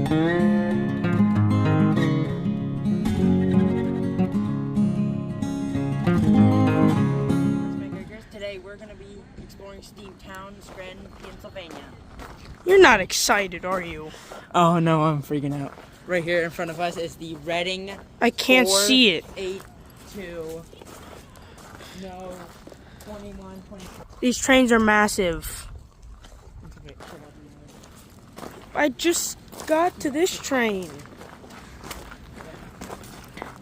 Today we're going to be exploring Steamtown, Scranton, Pennsylvania. You're not excited, are you? Oh no, I'm freaking out. Right here in front of us is the Reading. I can't see it. 482. No, 21, 24. These trains are massive. I just got to this train.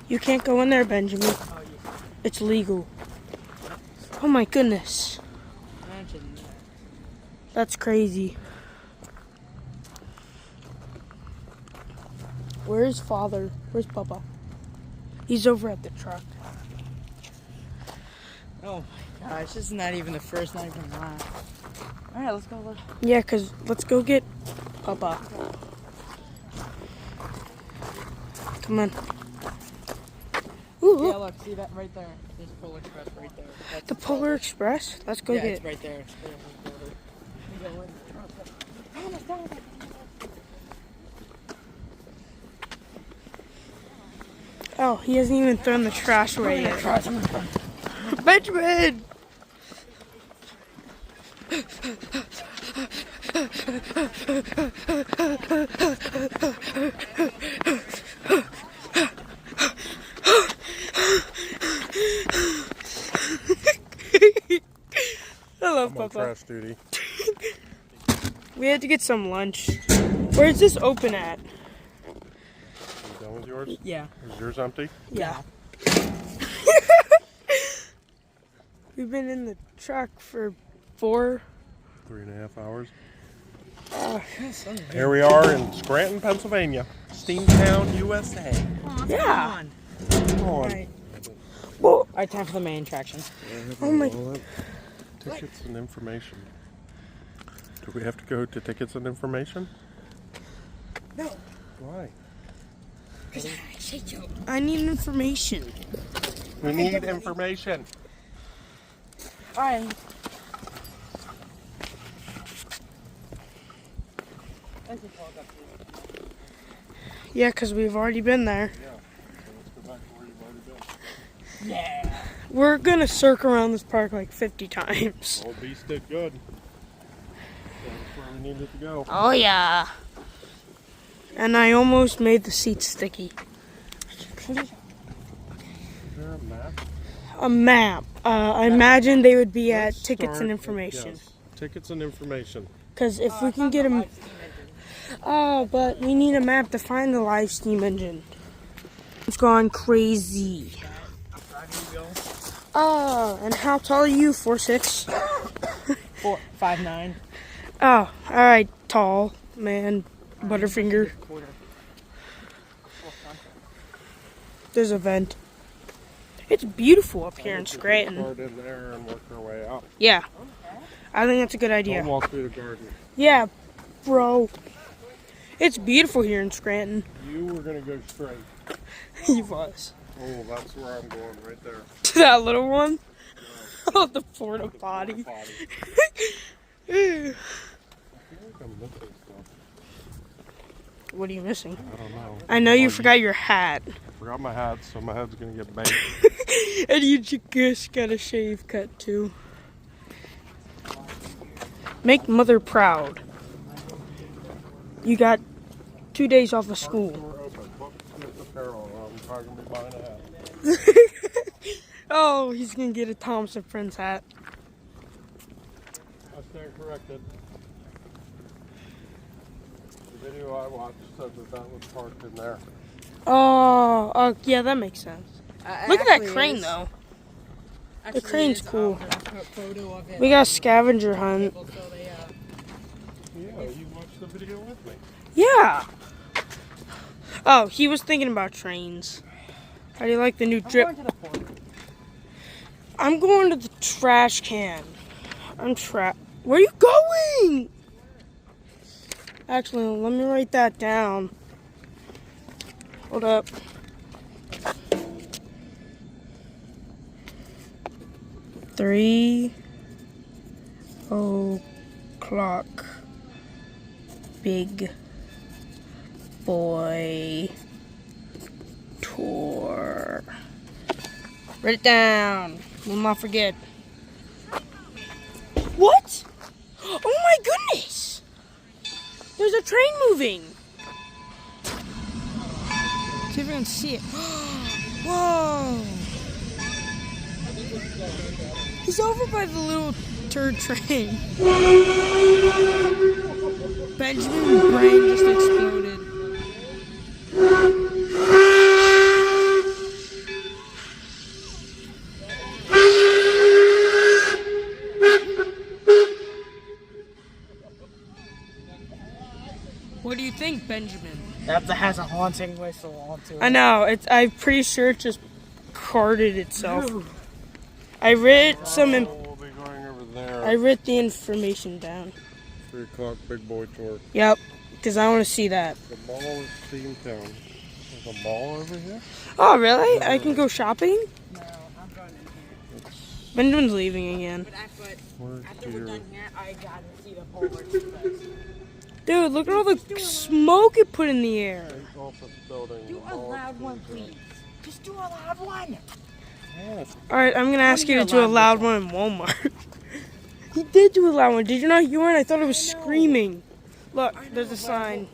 You can't go in there, Benjamin. Oh, yeah. It's legal. Oh my goodness. Imagine that. That's crazy. Where's father? Where's Papa? He's over at the truck. Oh my gosh, this is not even the first, not even last. Alright, let's go look. Yeah, cause let's go get Papa. Come on. Ooh, Yeah, look. look, see that right there? There's Polar Express right there. That's The Polar Express? Let's go yeah, get it's right there. Oh, he hasn't even thrown the trash away yet. Benjamin! I love I'm on Papa. trash duty. We had to get some lunch. Where's this open at? You done with yours? Yeah. Is yours empty? Yeah. We've been in the truck for 3.5 hours. Uh, Here we are in Scranton, Pennsylvania. Steamtown, USA. Yeah. Come on. Alright. Well, Alright, time for the main attraction. oh my. Tickets and information. Do we have to go to tickets and information? No. Why? Because I said so. I need information. We need information. Alright. Yeah, because we've already been there. Yeah. Let's go back to where you've already been. Yeah. We're going to circle around this park like 50 times. Old Beast did good. That's where we needed to go. Oh, yeah. And I almost made the seats sticky. Is there a map? A map. I imagine they would be at tickets and information. Yes. Tickets and information. Because if we can get them... Oh, but we need a map to find the live steam engine. It's gone crazy. And how tall are you? 4'6"? 5'9". Oh, alright, tall man, Butterfinger. There's a vent. It's beautiful up here in Scranton. Start in there and work our way out. Yeah, I think that's a good idea. Don't walk through the garden. Yeah, bro. It's beautiful here in Scranton. You were gonna go straight. He was. Oh, that's where I'm going, right there. To that little one? Oh, the porta potty. I feel like I'm missing stuff. What are you missing? I don't know. I know you forgot your hat. I forgot my hat, so my head's gonna get baked. And you just got a shave cut too. Make mother proud. You got 2 days off of school. Door open. Book Smith Apparel. I'm probably gonna be buying a hat. Oh, he's gonna get a Thompson Friends hat. I stand corrected. The video I watched said that was parked in there. Oh, yeah, that makes sense. Look at that crane though. The crane's cool. We got a scavenger hunt. Yeah, you watched the video with me. Yeah. Oh, he was thinking about trains. How do you like the new drip? I'm going to the trash can. Where are you going? Actually, let me write that down. Hold up. 3 o'clock. Big Boy tour. Write it down. We'll not forget. What? Oh my goodness! There's a train moving. See if I can see it. Whoa! He's over by the little turd train. Benjamin's brain just exploded. What do you think, Benjamin? That has a haunting whistle onto it. I know. I'm pretty sure it just carted itself. I wrote some. We'll be going over there. I wrote the information down. 3 o'clock big boy tour. Yep, because I want to see that. The mall is Steamtown. There's a mall over here? Oh, really? I can go shopping? No, I'm going in here. Benjamin's leaving again. But Where's after we're your... done here, I gotta see the whole works. Dude, look at all the smoke it put in the air. office building. Do a loud one, please. Just do a loud one. Yes. Alright, I'm going to ask you to do a loud one in Walmart. He did do a loud one. Did you not hear it? I thought it was screaming. Look, there's a sign.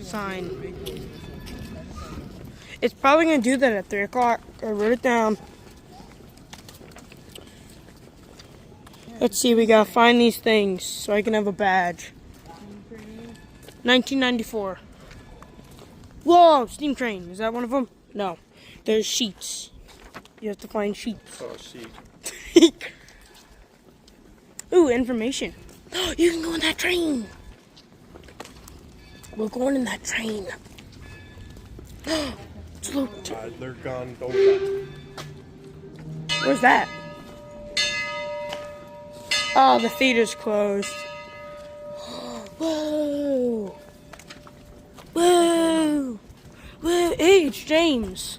Sign. It's probably going to do that at 3 o'clock. I wrote it down. Let's see, we got to find these things so I can have a badge. 1994. Whoa, steam train. Is that one of them? No. There's sheets. You have to find sheets. Oh, sheet. Ooh, information. You can go in that train. We're going in that train. It's looked. They're gone. Don't Where's that? Oh, the theater's closed. Whoa. Whoa. Whoa. Hey, it's James.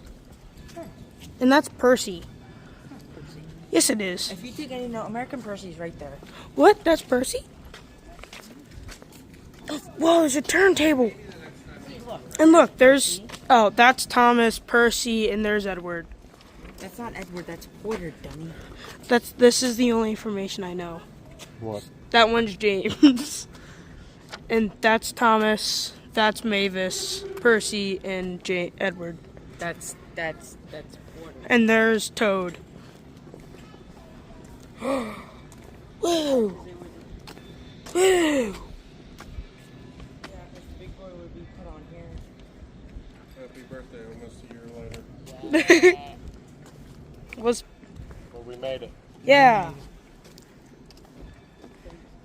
And that's Percy. Yes, it is. If you take any note, American Percy's right there. What? That's Percy? Whoa, there's a turntable. And look, there's... Oh, that's Thomas, Percy, and there's Edward. That's not Edward, that's Porter, dummy. This is the only information I know. What? That one's James. And that's Thomas, that's Mavis, Percy, and Edward. That's Porter. And there's Toad. Whoa! Whoa! Yeah, because the big boy would be put on here. Happy birthday, almost a year later. Was Well, we made it. yeah.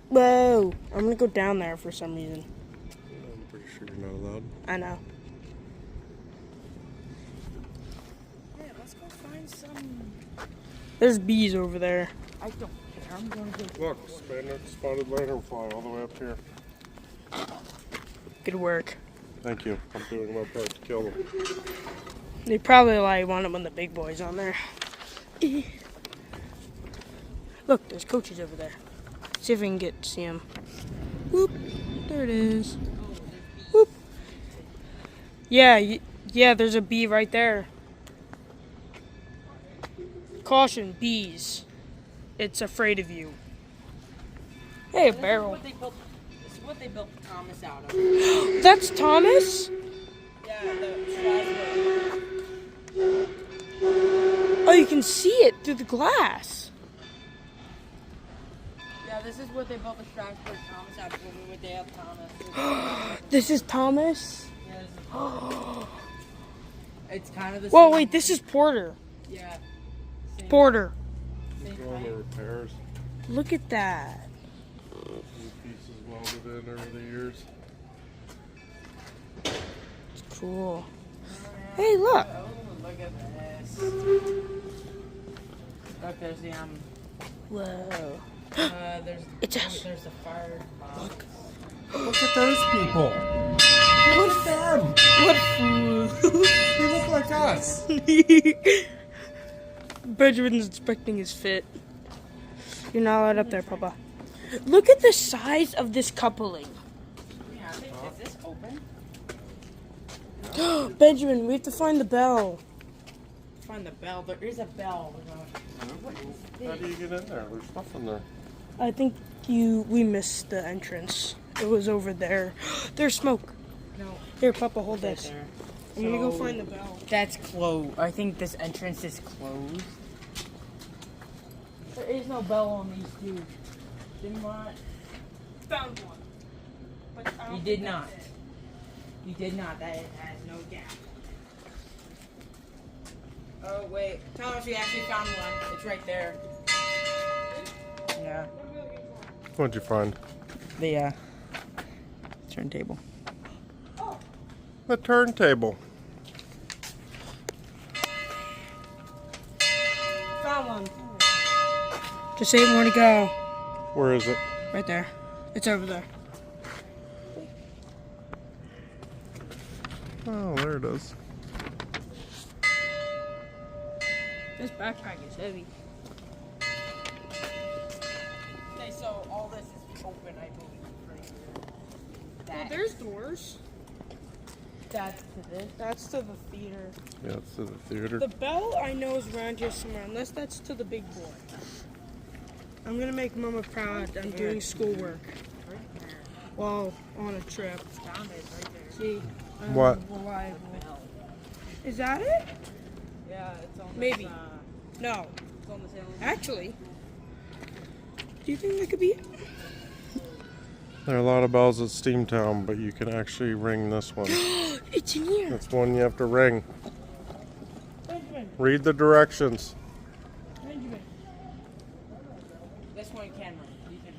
Whoa! I'm gonna go down there for some reason. I'm pretty sure you're not allowed. I know. Yeah, let's go find some... There's bees over there. I don't care, I'm going to go... Look, spotted lanternfly all the way up here. Good work. Thank you. I'm doing my part to kill them. They probably like want it when the big boy's on there. Look, there's coaches over there. See if we can see him. Whoop! There it is. Whoop! Yeah, yeah. There's a bee right there. Caution, bees. It's afraid of you. Hey, a barrel. This is what they built Thomas out of. That's Thomas? Yeah, the Strasbourg. Oh, you can see it through the glass. Yeah, this is what they built the Strasbourg Thomas out of when we went to Dale Thomas. This is Thomas? Yeah, this is it's kind of the Whoa, same. wait, this is Porter. Yeah. Same, Porter. same Doing height. the repairs. Look at that. New pieces welded in over the years. It's cool. Hey, look. Oh, look at this. Look, there's the Whoa. there's It's us. there's the fire box. Look at those people. Look at them. What food? They look like us. Benjamin's inspecting his fit. You're not allowed up there, Papa. Look at the size of this coupling. Yeah, Is this open? Benjamin, we have to find the bell. Find the bell. There is a bell. How do you get in there? There's nothing there. I think we missed the entrance. It was over there. There's smoke. No. Here, Papa, hold this. There. I'm gonna go find the bell. That's closed. I think this entrance is closed. There is no bell on these two. Didn't want. Found one. But I don't You did think not. that's it. You did not. That it has no gap. Oh wait, Thomas, we actually found one. It's right there. Yeah. What'd you find? The turntable. The turntable. Found one. Just 8 more to go. Where is it? Right there. It's over there. Oh, there it is. This backpack is heavy. Okay, so all this is open, I believe. Right here. That, There's doors. that's to this. That's to the theater. Yeah, it's to the theater. The bell I know is around here somewhere, unless that's to the big boy. I'm gonna make Mama proud. I'm doing schoolwork Right there. while on a trip. Found it right there. See? I'm What? reliable. Bell. Is that it? Yeah, it's on Maybe. this, No. it's on the sale. Actually. Do you think that could be it? There are a lot of bells at Steamtown, but you can actually ring this one. It's in here. That's one you have to ring. Benjamin. Read the directions. Benjamin. This one can run. You can.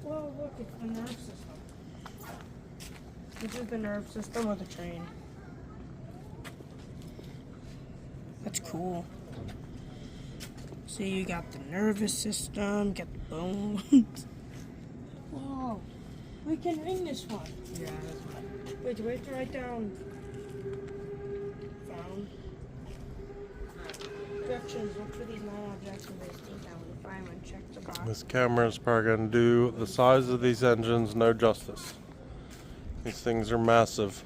Well, look, it's the nerve system. This is the nerve system of the train. That's cool. See, you got the nervous system, got the bones. Whoa, we can ring this one. Yeah, this one. Wait, do we have to write down? Found. Directions, look for these 9 objects in this detail. When you find one, check the box. This camera is probably going to do the size of these engines no justice. These things are massive.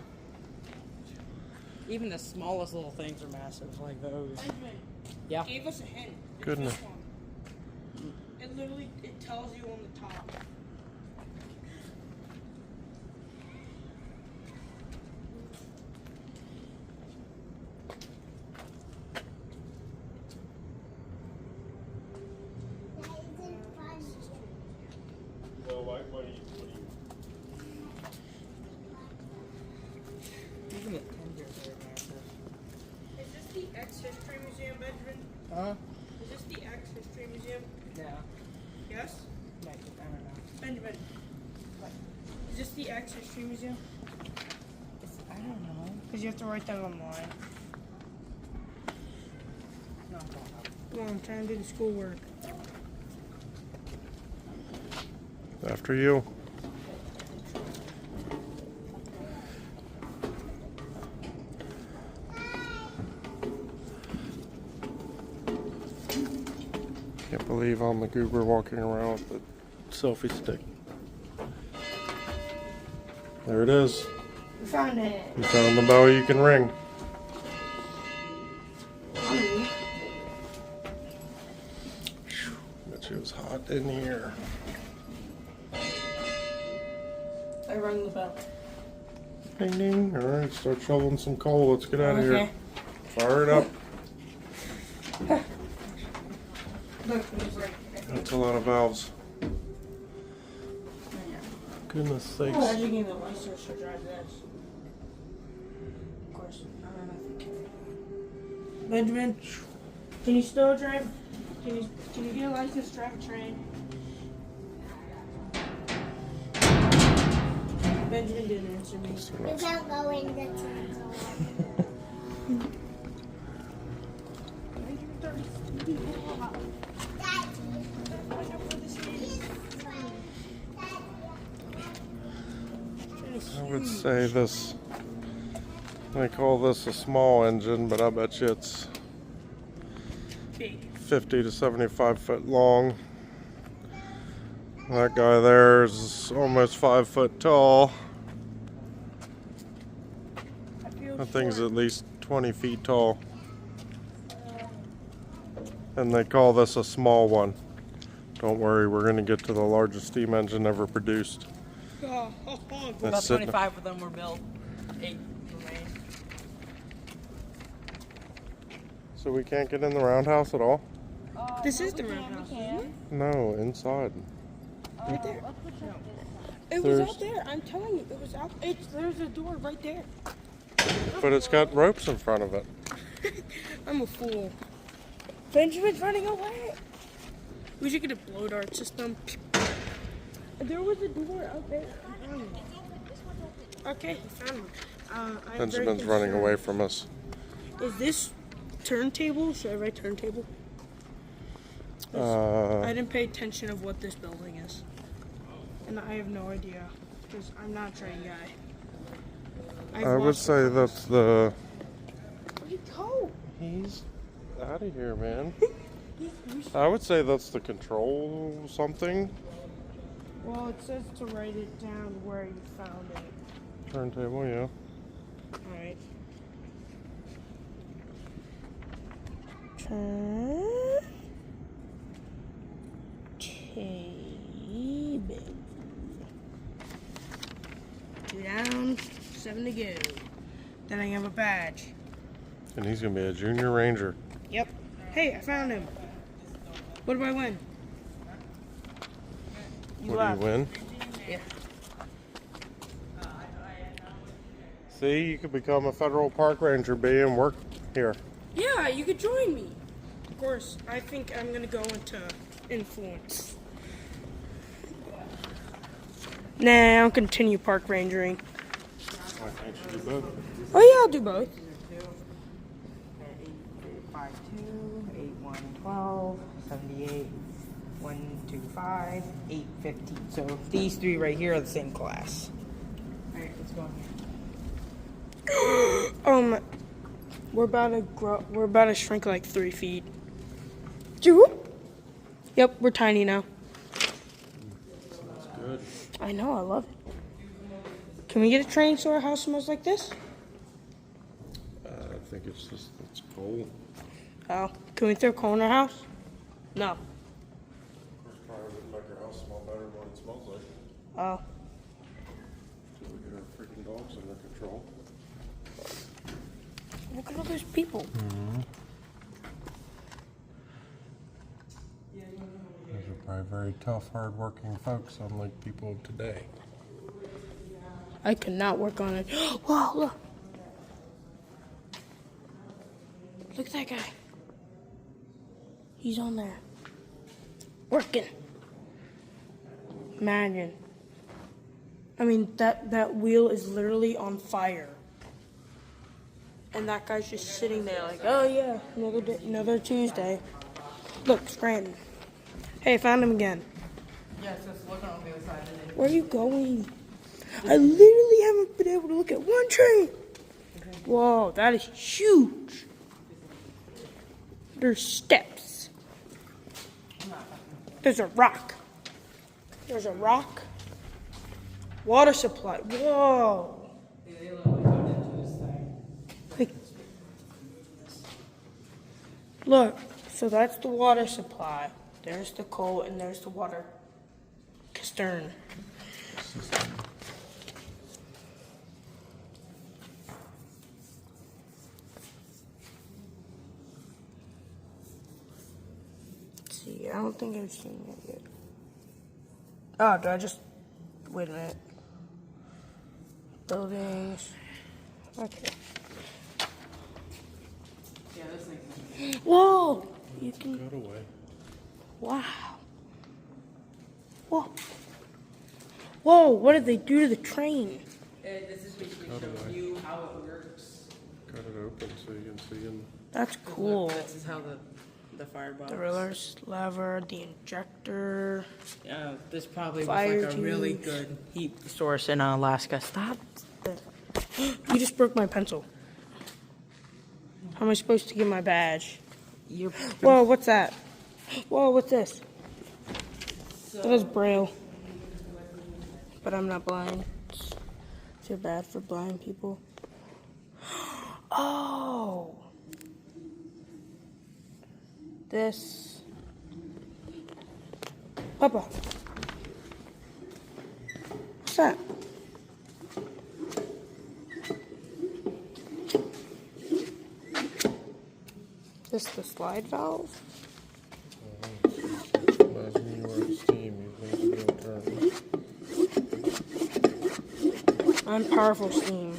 Even the smallest little things are massive, like those. Benjamin, Yeah. gave us a hint. It's Goodness. this one. It literally, it tells you on the top. Even the tenders are massive. Is this the X History Museum, Benjamin? Huh? Is this the X History Museum? Yeah. Yes? Like, I don't know. Benjamin. Is this the X History Museum? I don't know. Because you have to write that online. No, I don't know. Come on, I'm trying to do the schoolwork. After you. Can't believe I'm the goober walking around with the selfie stick. There it is. We found it. You found the bell you can ring. Bet you it was hot in here. I rang the bell. Ding ding. Alright, start shoveling some coal. Let's get out of here. Okay. Fire it up. Look, it's right there. That's a lot of valves. Goodness sakes. Oh, how'd you get the license to drive this? Of course, I don't know if you can. Benjamin, can you still drive? Can you get a license to drive a train? Benjamin didn't answer me. You can't go in the tunnel. I would say this, they call this a small engine, but I bet you it's Big. 50 to 75 foot long. That guy there is almost 5 foot tall. That thing's at least 20 feet tall. And they call this a small one. Don't worry, we're going to get to the largest steam engine ever produced. About That's sitting- 25 of them were built. 8 remain. So we can't get in the roundhouse at all? This is the roundhouse, isn't it? No, inside. Right there. It was out there. I'm telling you, it was out. There's a door right there. But it's got ropes in front of it. I'm a fool. Benjamin's running away. We should get a blow dart system. There was a door out there. Okay, he found one. I'm very Benjamin's running concerned. away from us. Is this turntable? Should I write turntable? Uh, I didn't pay attention of what this building is. And I have no idea. Because I'm not a train guy. I would say that's the... Where'd he go? He's out of here, man. I would say that's the control something. Well, it says to write it down where you found it. Turntable, yeah. Alright. Turntable. 2 down, 7 to go. Then I have a badge. And he's going to be a junior ranger. Yep. Hey, I found him. What do I win? What do you win? Yeah. See, you could become a federal park ranger bee and work here. Yeah, you could join me. Of course, I think I'm gonna go into influence. Nah, I'll continue park rangering. Why can't you do both? Oh yeah, I'll do both. 852, 8112, 78, 125, 850. So these 3 right here are the same class. Alright, let's go here. We're about to grow. We're about to shrink like 3 feet. Yep, we're tiny now. That's good. I know, I love it. Can we get a train so our house smells like this? I think it's just, it's cold. Oh, can we throw coal in our house? No. Probably wouldn't make your house smell better than what it smells like. Oh. So we get our freaking dogs under control. Look at all those people. Those are probably very tough, hard-working folks, unlike people of today. I could not work on it. Whoa, look. Look at that guy. He's on there. Working. Imagine. I mean, that wheel is literally on fire. And that guy's just sitting there like, oh yeah, another day, another Tuesday. Look, Scranton. Hey, I found him again. Yeah, it's just looking on the other side of it. Where are you going? I literally haven't been able to look at one train. Whoa, that is huge. There's steps. There's a rock. There's a rock. Water supply. Whoa. Like, look, so that's the water supply. There's the coal and there's the water cistern. Let's see, I don't think I've seen it yet. Oh, did I just... Wait a minute. Buildings. Okay. Yeah, this thing's Whoa! You can... Got away. Wow. Whoa. Whoa, what did they do to the train? this is basically showing you how it works. Got it open so you can see in. That's cool. This is how the firebox. The release lever, the injector. This probably Fire was like a really tubes. good heat source in Alaska. Stop. You just broke my pencil. How am I supposed to get my badge? You're Whoa, what's that? Whoa, what's this? That is Braille. But I'm not blind. Feel bad for blind people. Oh. This. Papa. What's that? This the slide valve? Imagine you were in steam, you think it'd turn. I'm powerful steam.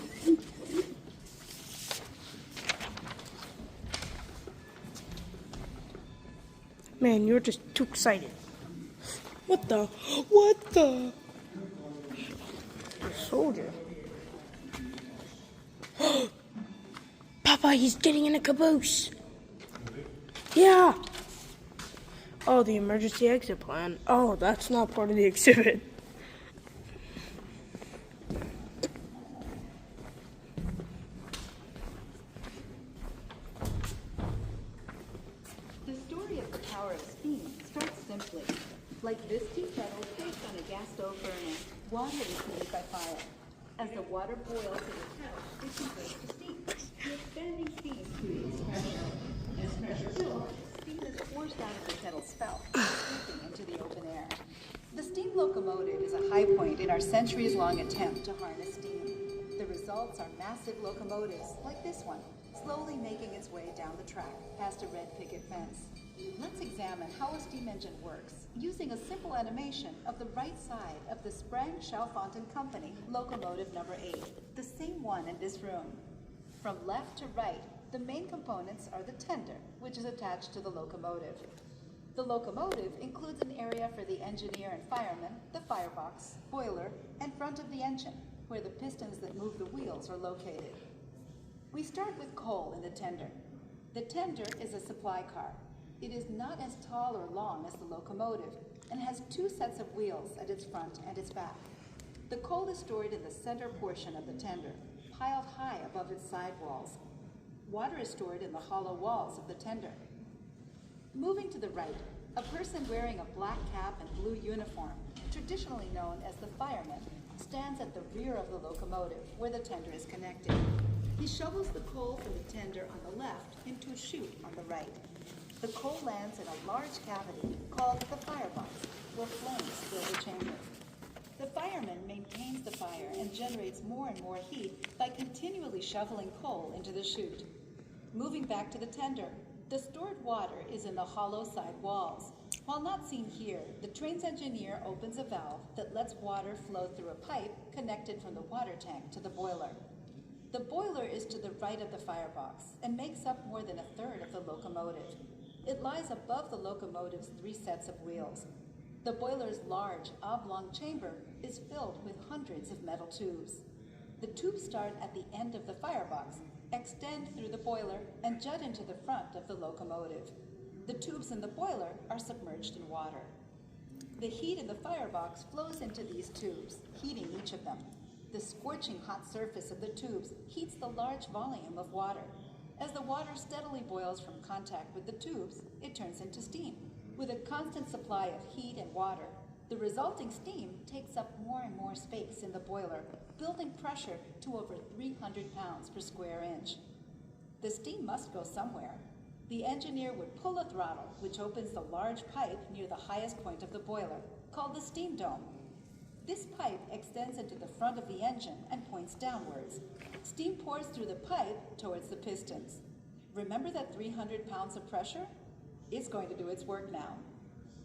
Man, you're just too excited. What the? What the? A soldier. Papa, he's getting in a caboose. Yeah. Oh, the emergency exit plan. Oh, that's not part of the exhibit. The story of the power of steam starts simply. Like this tea kettle placed on a gas stove furnace, water is made by fire. As the water boils in the kettle, it converts to steam. The expanding steam creates pressure. As pressure builds, steam is forced out of the kettle's spout, escaping into the open air. The steam locomotive is a high point in our centuries-long attempt to harness steam. The results are massive locomotives, like this one, slowly making its way down the track past a red picket fence. Let's examine how a steam engine works using a simple animation of the right side of the Sprang Chalfontaine Company locomotive number 8, the same one in this room. From left to right, the main components are the tender, which is attached to the locomotive. The locomotive includes an area for the engineer and fireman, the firebox, boiler, and front of the engine, where the pistons that move the wheels are located. We start with coal in the tender. The tender is a supply car. It is not as tall or long as the locomotive and has 2 sets of wheels at its front and its back. The coal is stored in the center portion of the tender, piled high above its side walls. Water is stored in the hollow walls of the tender. Moving to the right, a person wearing a black cap and blue uniform, traditionally known as the fireman, stands at the rear of the locomotive where the tender is connected. He shovels the coal from the tender on the left into a chute on the right. The coal lands in a large cavity called the firebox, where flames fill the chamber. The fireman maintains the fire and generates more and more heat by continually shoveling coal into the chute. Moving back to the tender, the stored water is in the hollow side walls. While not seen here, the train's engineer opens a valve that lets water flow through a pipe connected from the water tank to the boiler. The boiler is to the right of the firebox and makes up more than 1/3 of the locomotive. It lies above the locomotive's 3 sets of wheels. The boiler's large, oblong chamber is filled with hundreds of metal tubes. The tubes start at the end of the firebox, extend through the boiler, and jut into the front of the locomotive. The tubes in the boiler are submerged in water. The heat in the firebox flows into these tubes, heating each of them. The scorching hot surface of the tubes heats the large volume of water. As the water steadily boils from contact with the tubes, it turns into steam. With a constant supply of heat and water, the resulting steam takes up more and more space in the boiler, building pressure to over 300 pounds per square inch. The steam must go somewhere. The engineer would pull a throttle, which opens the large pipe near the highest point of the boiler, called the steam dome. This pipe extends into the front of the engine and points downwards. Steam pours through the pipe towards the pistons. Remember that 300 pounds of pressure? It's going to do its work now.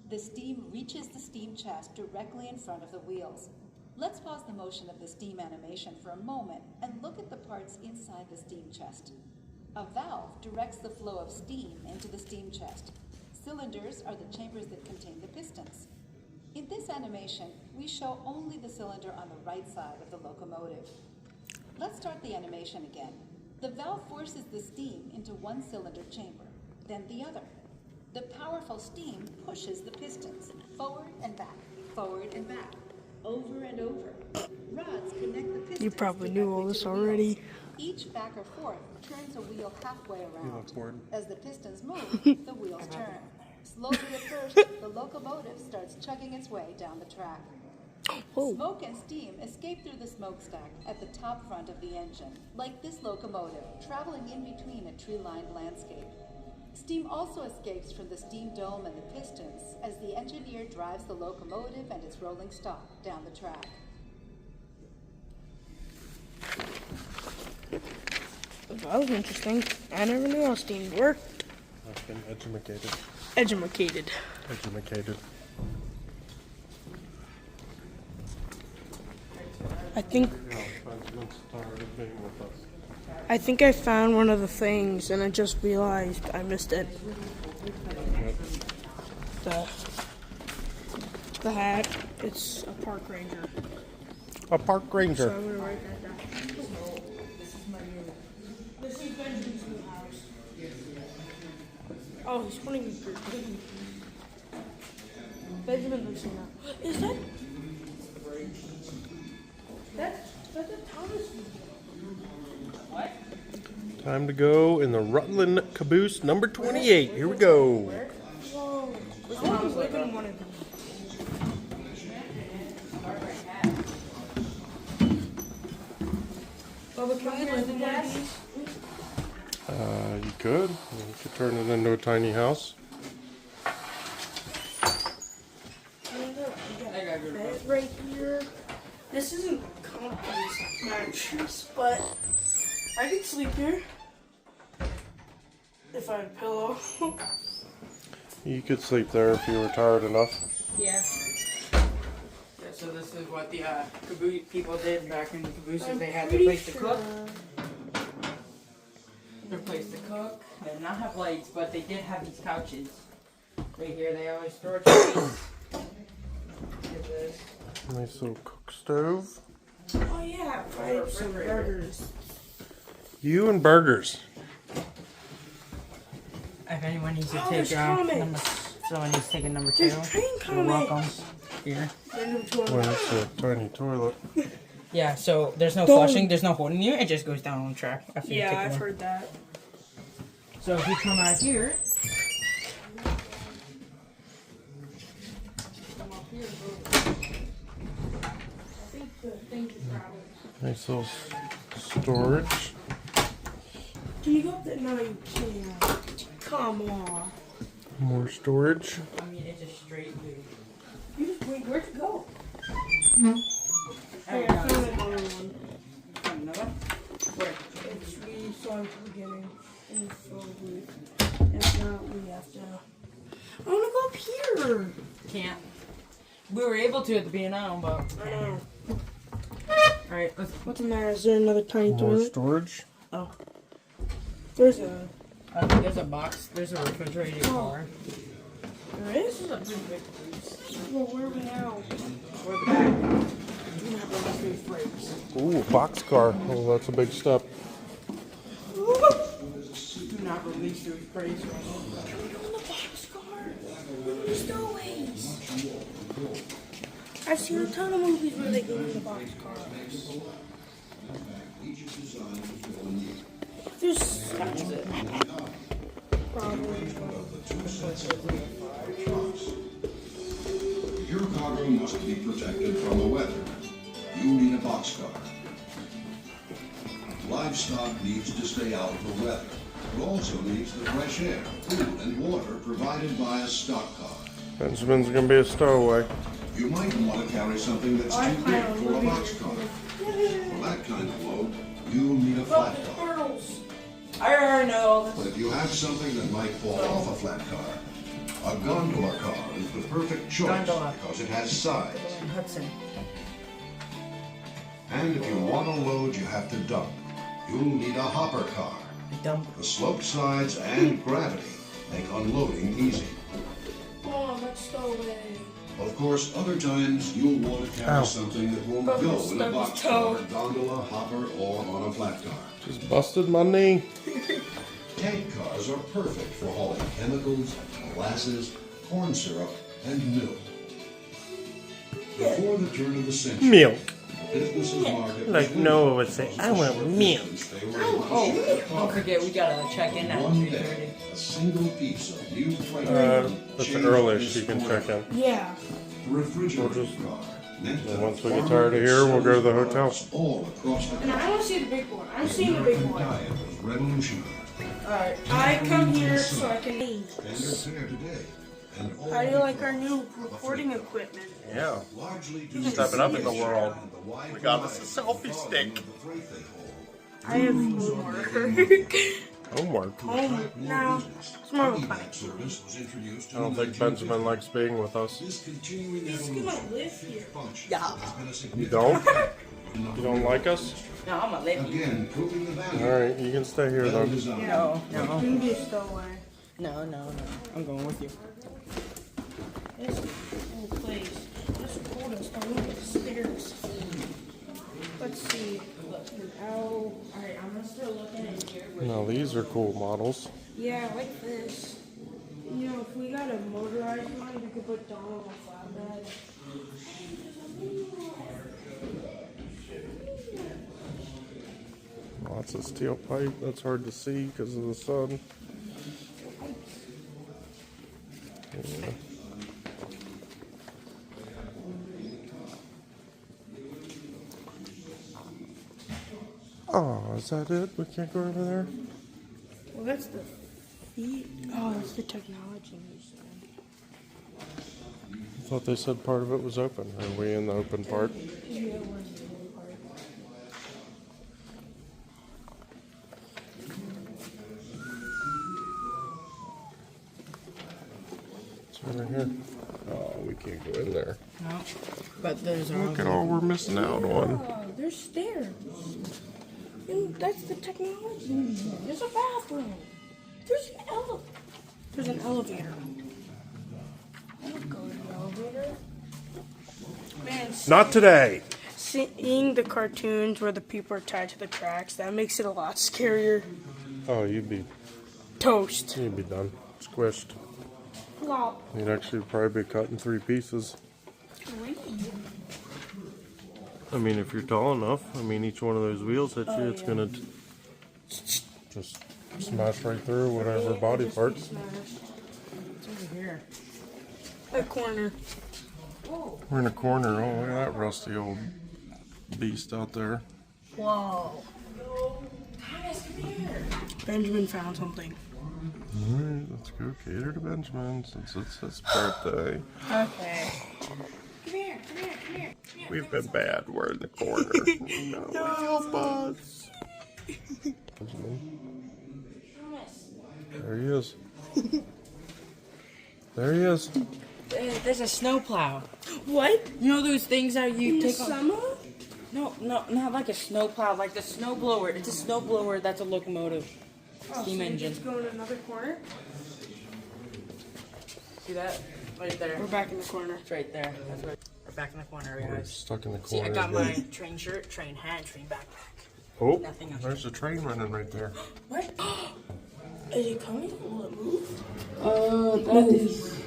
The steam reaches the steam chest directly in front of the wheels. Let's pause the motion of the steam animation for a moment and look at the parts inside the steam chest. A valve directs the flow of steam into the steam chest. Cylinders are the chambers that contain the pistons. In this animation, we show only the cylinder on the right side of the locomotive. Let's start the animation again. The valve forces the steam into one cylinder chamber, then the other. The powerful steam pushes the pistons forward and back, over and over. Rods connect the pistons. You probably knew all this already. Each back or forth turns a wheel halfway around. bored? As the pistons move, the wheels turn. Slowly at first, the locomotive starts chugging its way down the track. Smoke and steam escape through the smokestack at the top front of the engine, like this locomotive traveling in between a tree-lined landscape. Steam also escapes from the steam dome and the pistons as the engineer drives the locomotive and its rolling stock down the track. That was interesting. I never knew how steam worked. I've been educated. Edumacated. Educated. I think Yeah, Benjamin's tired of being with us. I think I found one of the things, and I just realized I missed it. The hat. It's a park ranger. A park ranger. So I'm gonna write that down. This is Benjamin's new house. Oh, he's putting his Benjamin lives here now. Is that? That's the Thomas. What? Time to go in the Rutland Caboose number 28. Here we go. Whoa. I was living in one of these. Bubba, can we live in one of these? You could. You could turn it into a tiny house. Bed right here. This isn't comfy mattress, but I could sleep here if I had a pillow. You could sleep there if you were tired enough. Yeah. Yeah, so this is what the caboose people did back in the cabooses. They had their place to cook. Their place to cook. They did not have lights, but they did have these couches. Right here, they always store trees. Look at this. Nice little cook stove. Oh yeah, fried some burgers. You and burgers. If anyone needs to Oh, take there's number, comics. someone needs to take a number 2. There's train You're welcome. comics. Here. Well, it's a tiny toilet. Yeah, so there's no Don't- flushing, there's no holding you, it just goes down on the track after you Yeah, take I've one. heard that. So if you come out here, Nice little storage. Can you go up there? No, you can't. Come on. More storage. I mean, it's just straight blue. You just wait. Where'd you go? There Hey, you I go. found another one. Another? Where? It's we saw it at the beginning. And it's so weird. If not, we have to. I wanna go up here. Can't. We were able to at the B&O, but. I know. Alright, let's. What's the matter? Is there another tiny More toilet? storage. Oh. There's a. There's a box, there's a refrigerated car. There is? This is a pretty big place. Well, where are we now? We're the back. Do not release those brakes. Ooh, boxcar. Oh, that's a big step. Do not release those brakes. Can we go in the boxcar? There's no ways. I've seen a ton of movies where they go in the boxcars. There's probably. Your cargo must be protected from the weather. You need a boxcar. Livestock needs to stay out of the weather, but also needs the fresh air, food, and water provided by a stock car. Benjamin's gonna be a stowaway. You might want to carry something that's too big for a boxcar. For that kind of load, you'll need a flat car. Turtles. I already know. But if you have something that might fall off a flat car, a gondola car is the perfect choice Gondola. because it has size. Hudson. And if you want a load you have to dump, you'll need a hopper car. Dump. The sloped sides and gravity make unloading easy. Oh, let's stowaway. Of course, other times you'll want to carry Ow. something that won't But go it's in a stuck boxcar, his toe. gondola, hopper, or on a flat car. Just busted my knee. Tank cars are perfect for hauling chemicals, molasses, corn syrup, and milk. Before the turn of the century, Milk. businesses market Like Noah would say, I want milk. They were able to ship Don't forget, we gotta check in at one 3:30. day, a single piece of new freight That's changed earlish. this You can forever. check in. Yeah. The refrigerated We'll just car And once we get tired of here, we'll go to the hotel. All across the And I want to see the big one. I've seen the big one. diet was revolutionary. Alright, I come here so I can eat. Standards there today. And all How do you like our new recording equipment? Yeah. largely due Stepping up in the world. the wide We got us a variety selfie of stick. the freight they hold. I have homework. Homework. Home. No, it's more of a Piggyback fun. service was introduced I don't think Benjamin likes being with us. This continuing He's evolution gonna live here. function Yeah. has been a You significant don't? factor in You don't like us? No, I'm gonna let you. again proving the value Alright, you can stay here of then. design. No, You no, can be a stowaway. no. I'm going with you. This is a cool place. This is cool. Let's look at the stairs. Let's see. Oh, alright, I'm gonna start looking in here. Now these are cool models. Yeah, I like this. You know, if we got a motorized one, we could put Donald on a flatbed. Lots of steel pipe. That's hard to see because of the sun. Yeah. Oh, is that it? We can't go over there? Well, that's the feet. Oh, that's the technology museum. I thought they said part of it was open. Are we in the open part? Yeah, we're in the middle part. It's over here. Oh, we can't go in there. No, but there's Look at all we're missing out on. Oh, there's stairs. And that's the technology museum. There's a bathroom. There's an elevator. There's an elevator. I would go to the elevator. Man, Not today. seeing the cartoons where the people are tied to the tracks, that makes it a lot scarier. Oh, you'd be Toast. done. Squished. Flop. You'd actually probably be cut in 3 pieces. I mean, if you're tall enough, I mean, each one of those wheels hits you, it's gonna just smash right through whatever body part. It's over here. A corner. We're in a corner. Oh, look at that rusty old beast out there. Whoa. Benjamin found something. Alright, let's go cater to Benjamin since it's his birthday. Okay. Come here, come here, come here. We've been bad. We're in the corner. No, help us. Benjamin. There he is. There he is. There's a snowplow. What? You know those things that you In the take off? summer? No, not like a snowplow, like the snowblower. It's a snowblower that's a locomotive. Steam engine. Let's go in another corner. See that? Right there. We're back in the corner. It's right there. That's right. We're back in the corner, We're guys. stuck in the See, corner. I got again. my train shirt, train hat, train backpack. Oh, Nothing else. there's a train running right there. What? Is it coming? Will it move? That is.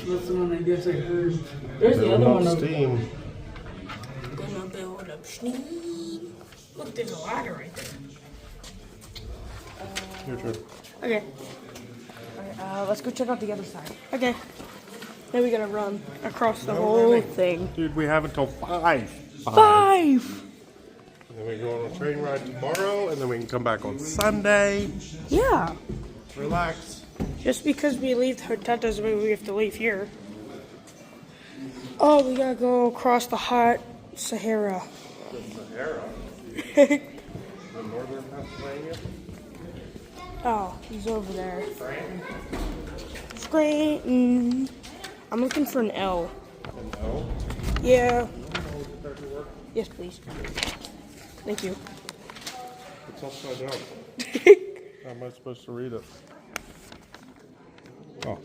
That's the one I guess I heard. There's the Building other up one. Over steam. Gonna build up steam. Look, there's a ladder right there. Your turn. Okay. let's go check out the other side. Okay. Then we gotta run across the whole thing. Dude, we have until 5. 5! And then we go on a train ride tomorrow, and then we can come back on Sunday. Yeah. Relax. Just because we leave the hotel doesn't mean we have to leave here. Oh, we gotta go across the hot Sahara. Sahara. Northern Pennsylvania. Oh, he's over there. Scranton. I'm looking for an L. No. Yeah. Yes, please. Thank you. It's upside down. How am I supposed to read it? Oh.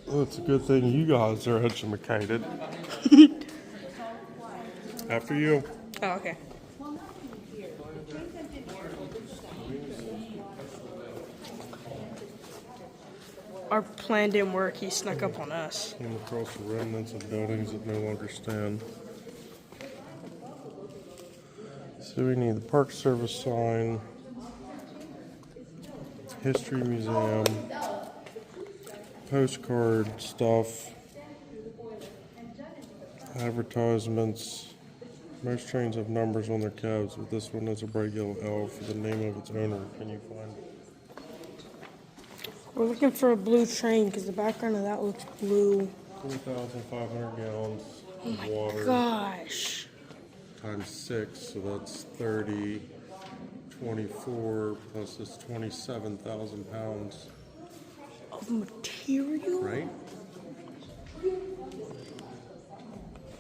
Well, it's a good thing you guys are educated. After you. Oh, okay. Our plan didn't work. He snuck up on us. Came across the remnants of buildings that no longer stand. So we need the Park Service sign, History Museum, postcard stuff, Advertisements. Most trains have numbers on their cabs, but this one has a bright yellow L for the name of its owner. Can you find it? We're looking for a blue train because the background of that looks blue. 4,500 gallons Oh of my water gosh. times 6, so that's 30. 24 plus this 27,000 pounds, Of material? right?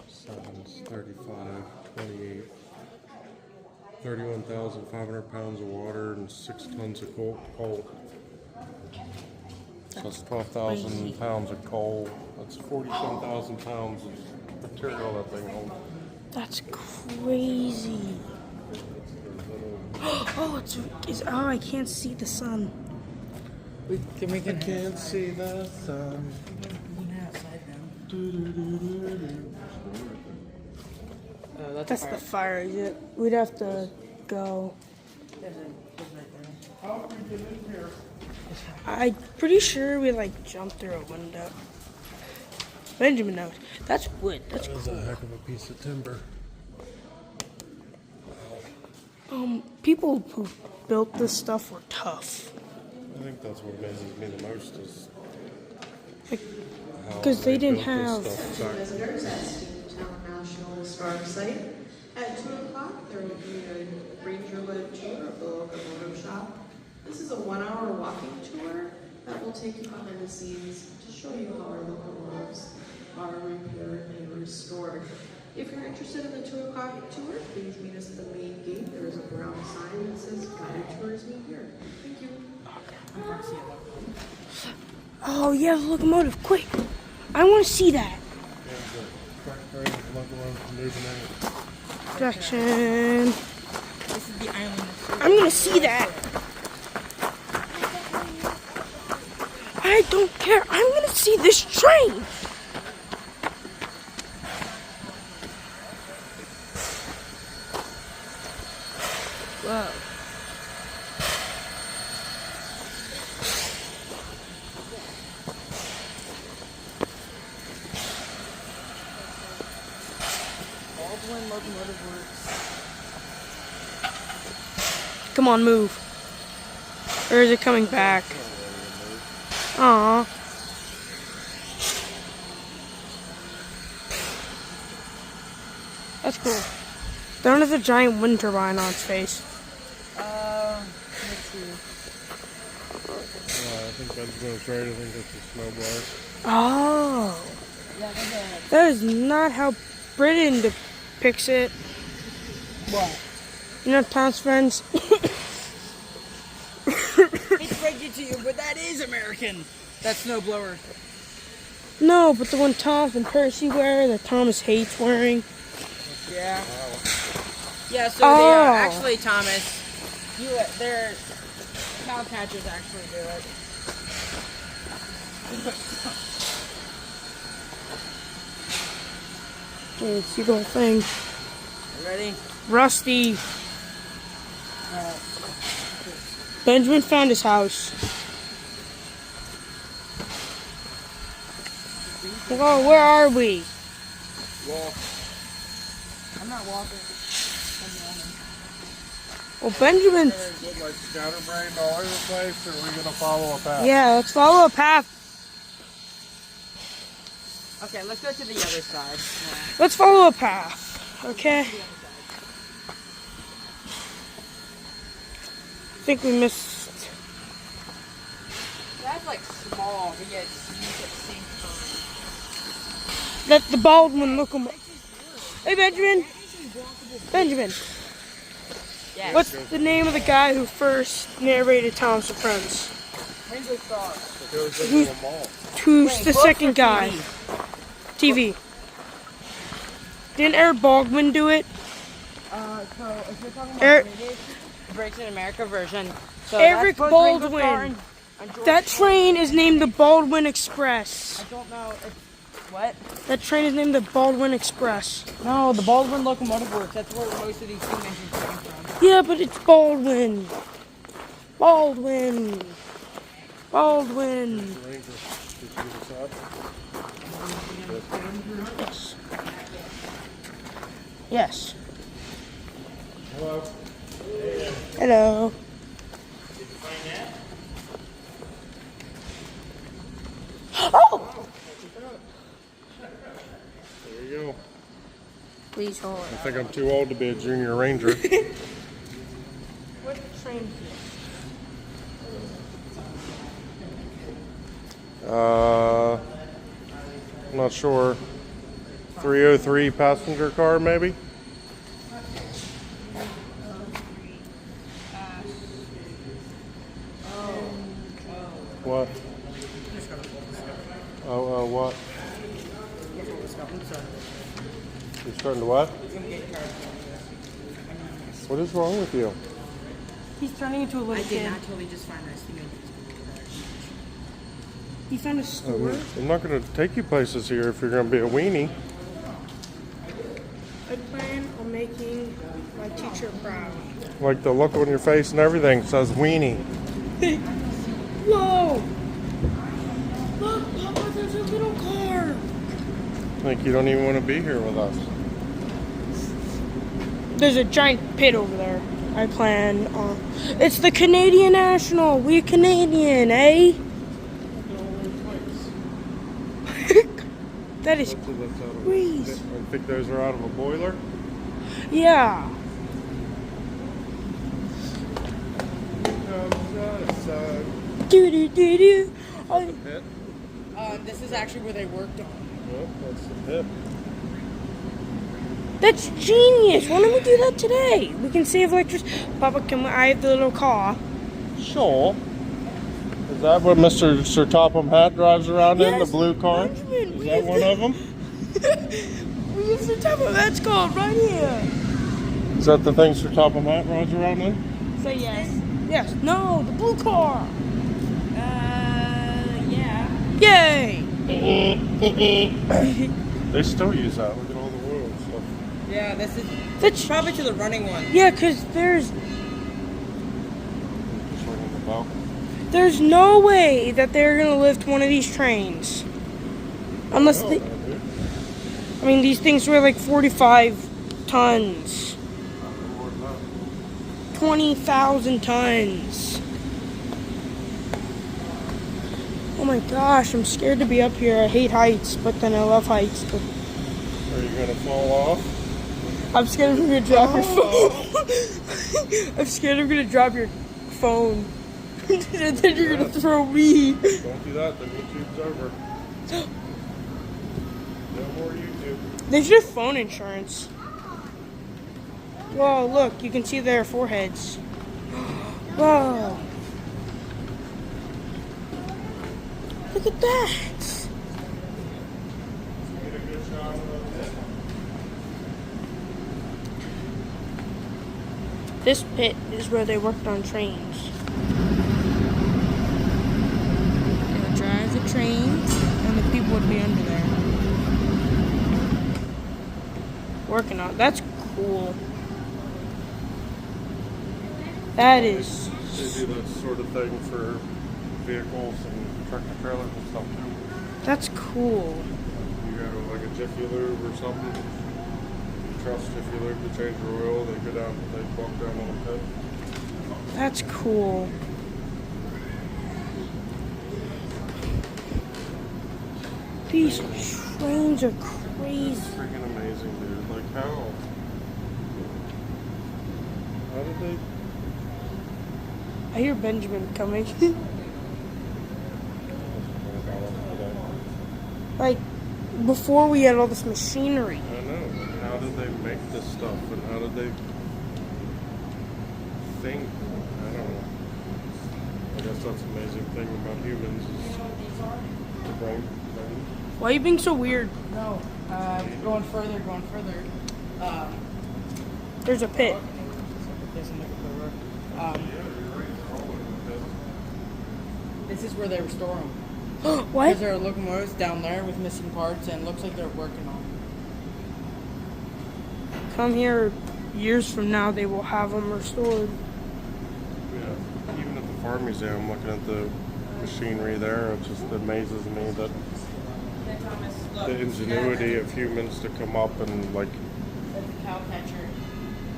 7's 35, 28, 31,500 pounds of water and 6 tons of coal. So that's 12,000 pounds of coal. That's 47,000 pounds of material that thing holds. That's crazy. Oh, oh, I can't see the sun. We can Can't see the sun. That's the fire exit. We'd have to go. I'm pretty sure we like jumped through a window. Benjamin knows. That's wood. That's That was a heck of a piece of timber. people who built this stuff were tough. I think that's what amazes me the most is how Because they didn't built have. this stuff back. Visitors at Steamtown National Historic Site. At 2 o'clock, there will be a ranger-led tour of the locomotive shop. This is a 1-hour walking tour that will take you behind the scenes to show you how our locomotives are repaired and restored. If you're interested in the 2 o'clock tour, please meet us at the main gate. There is a brown sign that says guided tours meet here. Thank you. Oh yeah, the locomotive! Quick, I want to see that. Section. This is the island. I'm gonna see that. I don't care. I'm gonna see this train. Whoa. Baldwin Locomotive Works. Come on, move. Or is it coming back? Aw. That's cool. Don't have a giant wind turbine on its face. Let's see. I think that's going to trade. I think that's a snowblower. Oh. Yeah, there's a... That is not how Britain depicts it. What? You know, Tom's friends. It's rigid to you, but that is American. That snowblower. No, but the one Tom and Percy wear, that Thomas hates wearing. Yeah. Yeah, so Oh. they are actually Thomas. They're cowcatchers actually do it. Okay, see the whole thing. You ready? Rusty. Benjamin found his house. Whoa, where are we? Walk. I'm not walking. I'm running. Well, Benjamin. What, like scatterbrained all over the place, or are we going to follow a path? Yeah, let's follow a path. Okay, let's go to the other side. Let's follow a path. Okay. I think we missed. That's like small, but yet it's used at the same time. That's the Baldwin locomotive. Hey, Benjamin. Benjamin. Yeah. What's the name of the guy who first narrated Thomas and Friends? Ringo Starr. It goes into a mall. Who's the book second or guy? TV. Didn't Eric Baldwin do it? So if you're talking about Eric- British, Breaks in America version. So Eric that's both Ringo Baldwin. Starr and George That Clooney. train is named the Baldwin Express. I don't know if... What? That train is named the Baldwin Express. No, the Baldwin Locomotive Works. That's where most of these steam engines came from. Yeah, but it's Baldwin. Baldwin. Baldwin. Yes. Hello. Hello. Oh! There you go. Please hold I it. think I'm too old to be a junior ranger. What train is I'm not sure. 303 passenger car, maybe? What? Oh, what? You're starting to what? What is wrong with you? He's turning into a little I did kid. not totally just find this thing. He found a store. I'm not going to take you places here if you're going to be a weenie. I plan on making my teacher proud. Like the look on your face and everything says weenie. Whoa! Look, Papa, there's a little car. Like you don't even want to be here with us. There's a giant pit over there. I plan on. It's the Canadian National. We're Canadian, eh? That is crazy. I think those are out of a boiler. Yeah. Do do do do. Pit. This is actually where they worked on. Well, that's the pit. That's genius. Why don't we do that today? We can save electricity. Papa, I have the little car. Sure. Is that what Mr. Sir Topham Hatt drives around in, the Yes, blue car? Benjamin, Is that one of them? We have the top of that's called right here. Is that the thing Sir Topham Hatt rides around in? Say yes. Yes. No, the blue car. Yeah. Yay! They still use that. Look at all the wheels and stuff. Yeah, this is That's probably to the running one. yeah, cause there's Just ringing the bell. there's no way that they're gonna lift one of these trains, unless they. I mean, these things weigh like 45 tons, 20,000 tons. Oh my gosh, I'm scared to be up here. I hate heights, but then I love heights. But Are you gonna fall off? I'm scared I'm gonna drop your phone. I'm scared I'm gonna drop your phone. And then you're gonna throw me. Don't do that, then YouTube's over. No more YouTube. They should have phone insurance. Whoa, look, you can see their foreheads. Whoa. Look at that. This pit is where they worked on trains. They would drive the trains, and the people would be under there. Working on. That's cool. That is. They do that sort of thing for vehicles and tractor trailers and stuff too. That's cool. You go to like a Jiffy Lube or something. You trust Jiffy Lube to change your oil. They go down. They walk down on the pit. That's cool. These trains are crazy. Freaking amazing, dude. Like how? How did they? I hear Benjamin coming. Like, before we had all this machinery. I know. Like, how did they make this stuff, and how did they think? I don't know. I guess that's the amazing thing about humans is the brain. Why are you being so weird? No. Going further. There's a pit. This is where they restore them. What? Because there are locomotives down there with missing parts, and it looks like they're working on them. Come here years from now, they will have them restored. Yeah. Even at the farm museum, looking at the machinery there, it just amazes me that the ingenuity of humans to come up and like dog catcher.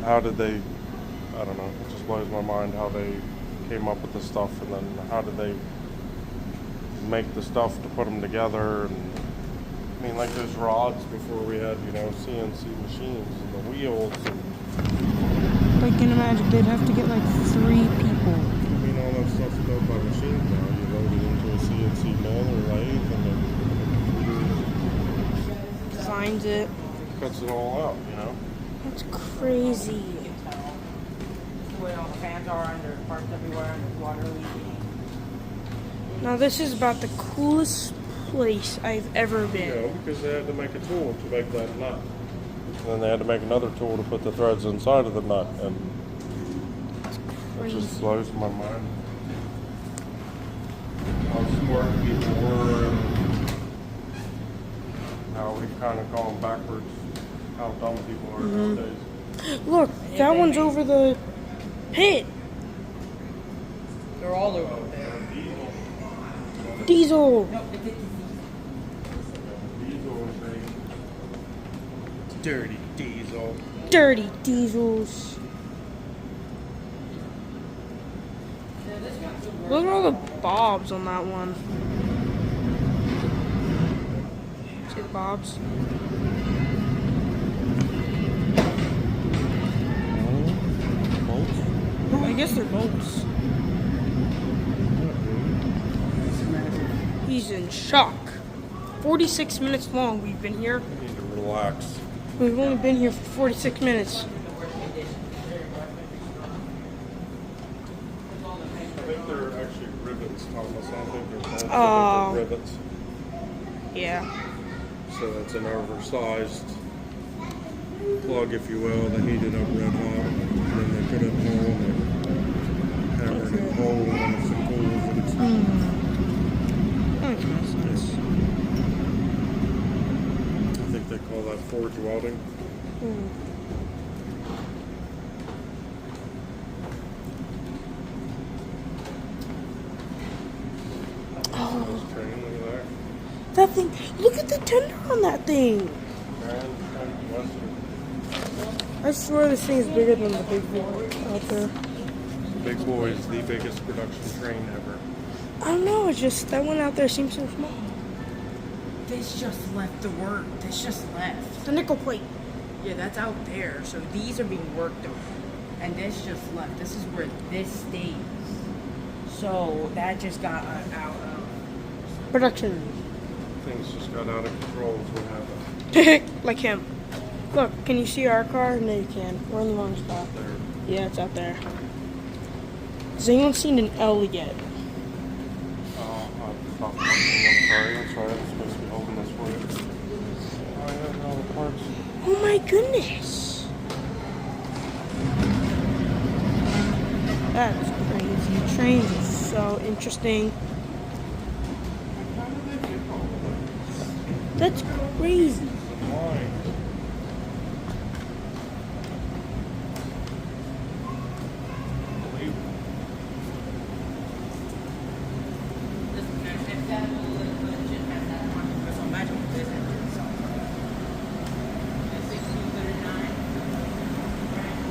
how did they, I don't know, it just blows my mind how they came up with the stuff, and then how did they make the stuff to put them together. And I mean, like those rods before we had, you know, CNC machines and the wheels, and Like, can imagine they'd have to get like 3 people. I mean, all that stuff's built by machines now. You load it into a CNC mill or lathe, and then Designs it. cuts it all out, you know. That's crazy. You can tell where all the fans are, and there's parts everywhere, and there's water leaking. Now this is about the coolest place I've ever You been. know, because they had to make a tool to make that nut. And then they had to make another tool to put the threads inside of the nut, and it just blows my mind how smart people were and how we've kind of gone backwards, how dumb people are nowadays. Look, that one's over the pit. They're all over there. Diesel. No, it's Diesel is a dirty diesel. Dirty diesels. Look at all the bobs on that one. See the bobs? I guess they're bolts. He's in shock. 46 minutes long we've been here. You need to relax. We've only been here for 46 minutes. I think they're actually rivets, Thomas. I don't think they're bolts. Oh. They're rivets. Yeah. So that's an oversized plug, if you will. They heat it up red hot, and then they put it in a hole, and they hammer it in a hole, and then it's a cool, and it's I think they call that forge welding. Oh, Train, look at that. that thing. Look at the tender on that thing. Grand Western. I swear this thing is bigger than the big boy out there. The Big Boy is the biggest production train ever. I don't know, it's just that one out there seems so small. This just left the work. This just left. The nickel plate. Yeah, that's out there. So these are being worked on. And this just left. This is where this stays. So that just got out of... Production. Things just got out of control is what happened. Like him. Look, can you see our car? No, you can. We're in the wrong spot. There. Yeah, it's out there. Has anyone seen an L yet? I'm sorry. I'm supposed to be holding this for you. I have all the parts. Oh my goodness. That is crazy. Trains are so interesting. That's crazy. Why?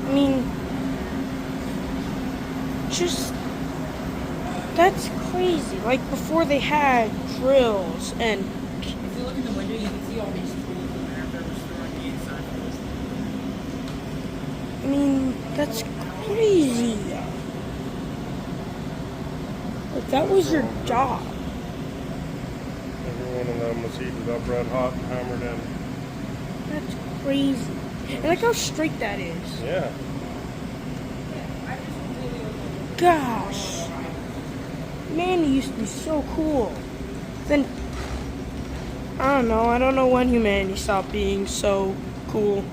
I mean, just, that's crazy. Like before they had drills and, If you look in the window, you can see all these tools in there. They're restoring the inside of this. I mean, that's crazy. Like that was your job. Every one of them was heated up red hot and hammered in. That's crazy. And look how straight that is. Yeah. Gosh. Man, he used to be so cool. Then, I don't know when humanity stopped being so cool.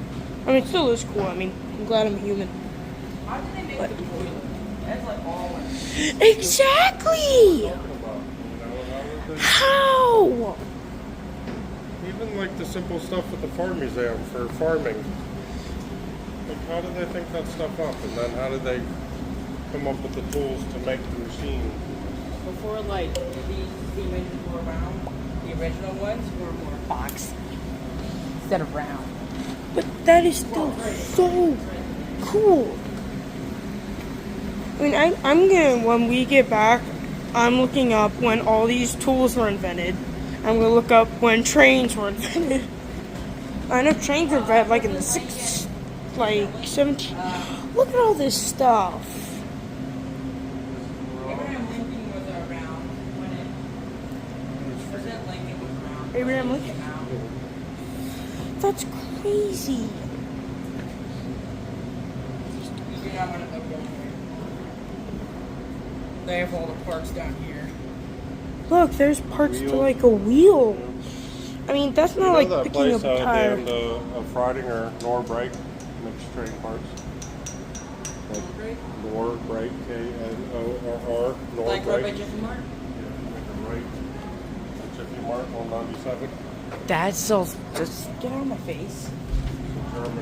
I mean, it still is cool. I mean, I'm glad I'm a human. How did they make the toilet? That's like all like... Exactly! How? Even like the simple stuff at the farm museum for farming. Like, how did they think that stuff up? And then how did they come up with the tools to make the machine? Before, like, the engines were round, the original ones were more boxy instead of round. But that is still so cool. I mean, I'm gonna, when we get back, I'm looking up when all these tools were invented. I'm gonna look up when trains were invented. I know trains were invented like in the 17. Look at all this stuff. Abraham Lincoln was around when it. President Lincoln was around. Abraham Lincoln. That's crazy. You do not want to go down here. They have all the parts down here. Look, there's parts to like a wheel. I mean, that's not like that picking up place a out tire. at the end of Fridinger, Norbrake, mixed train parts. Like Norbrake, K-N-O-R-R, Like right by Norbrake. Jiffy Mart? Yeah, make a right. Jiffy Mart on 97. That's so. Just get out of my face.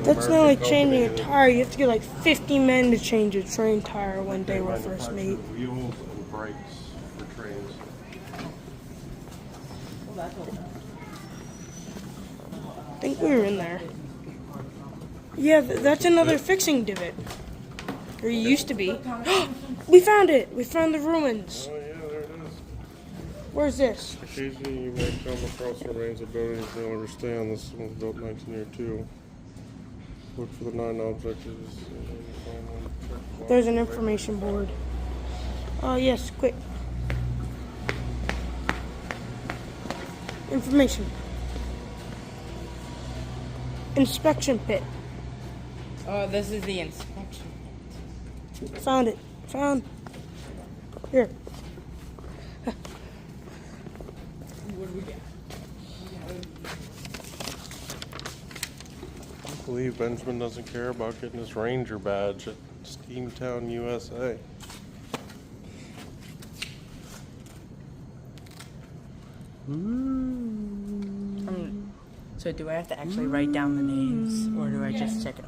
That's not like changing a tire. You have to get like 50 men to change a train tire when they were first made. Wheels and brakes for trains. I think we were in there. Yeah, that's another fixing divot. Or you used to be. We found it! We found the ruins. Oh yeah, there it is. Where's this? Occasionally you may come across the remains of buildings you don't understand. This one was built in 1902. Look for the 9 objects. There's an information board. Oh, yes, quick. Information. Inspection pit. Oh, this is the inspection. Found it. Found. Here. What do we get? I can't believe Benjamin doesn't care about getting his Ranger badge at Steamtown, USA. So do I have to actually write down the names, or do I just check it?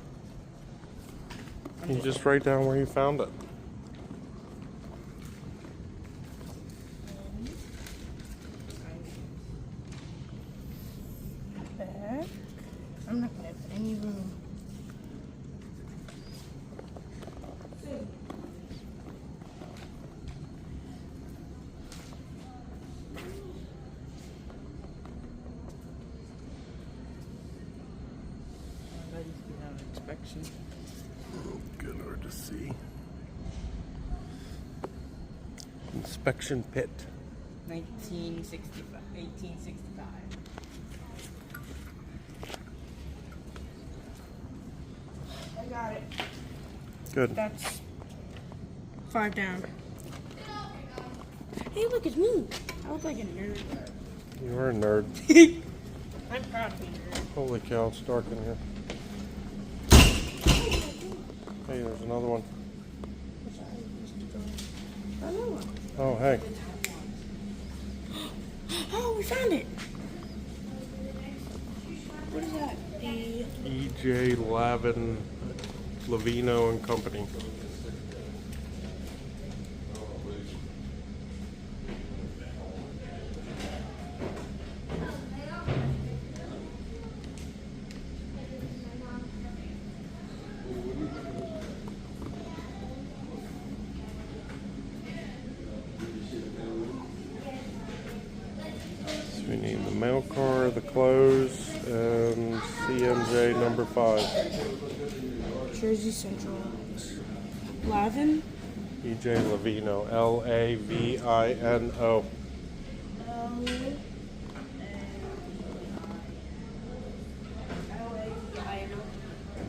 You just write down where you found it. Back. I'm not gonna have any room. Inspection. Good, hard to see. Inspection pit. 1865. I got it. Good. That's 5 down. Hey, look, it's me. I look like a nerd. You are a nerd. I'm proud to be a nerd. Holy cow, it's dark in here. Hey, there's another one. Oh, hey. Oh, we found it. What is that? E.J. Lavin, Lavino and Company. So we need the mail car, the clothes, and CMJ number 5. Jersey Central. Lavin? E.J. Lavino, L-A-V-I-N-O.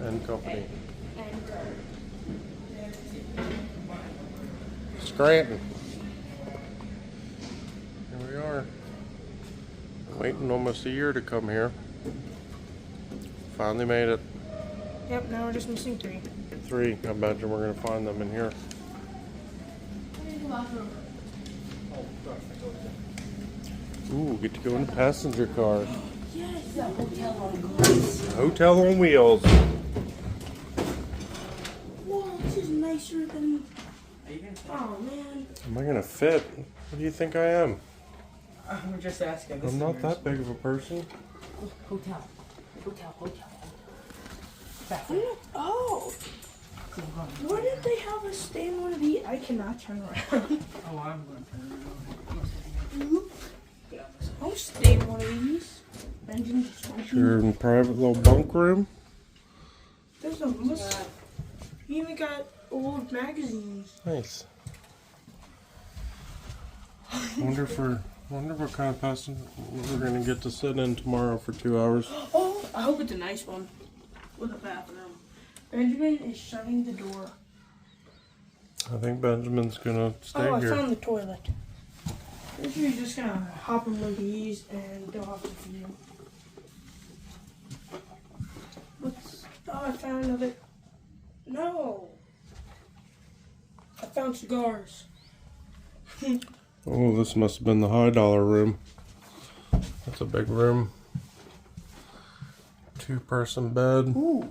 And Company. Scranton. Here we are. Waiting almost a year to come here. Finally made it. Yep, now we're just missing 3. 3. I imagine we're going to find them in here. Ooh, get to go in the passenger car. Yes. Hotel on wheels. Whoa, this is nicer than... Oh, man. Am I going to fit? What do you think I am? I'm just asking. I'm not that big of a person. Hotel. Oh. Why did they have us stay in one of these? I cannot turn around. Oh, I'm going to turn it around. I'll stay in one of these. Benjamin just wants you. You're in a private little bunk room. There's a must. You even got old magazines. Nice. Wonder what kind of passenger we're gonna get to sit in tomorrow for 2 hours. Oh, I hope it's a nice one with a bathroom. Benjamin is shutting the door. I think Benjamin's gonna stay I here. found the toilet. You're just gonna hop in one of these and they'll have to feed him. Oh, I found another. No. I found cigars. Oh, this must have been the high dollar room. That's a big room. 2-person bed. Ooh.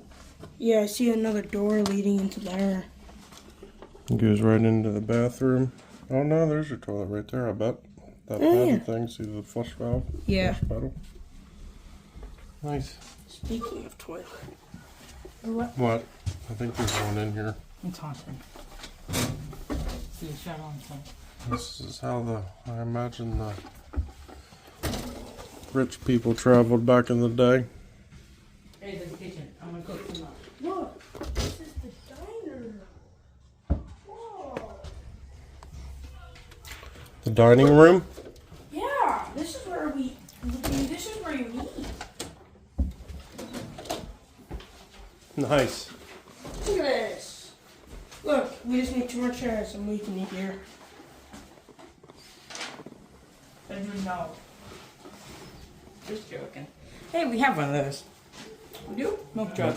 Yeah, I see another door leading into there. It goes right into the bathroom. Oh no, there's your toilet right there, I bet. That Oh, padded yeah. thing, see the flush valve? Yeah. Flush pedal. Nice. Speaking of toilet. What? I think there's one in here. It's haunted. See, it's shut on some. This is how I imagine the rich people traveled back in the day. Hey, there's the kitchen. I'm gonna cook some up. Look, this is the diner. Whoa. The dining room? Yeah, this is where you eat. Nice. Look at this. Look, we just need 2 more chairs and we can eat here. Benjamin, no. Just joking. Hey, we have one of those. We do? Milk jug.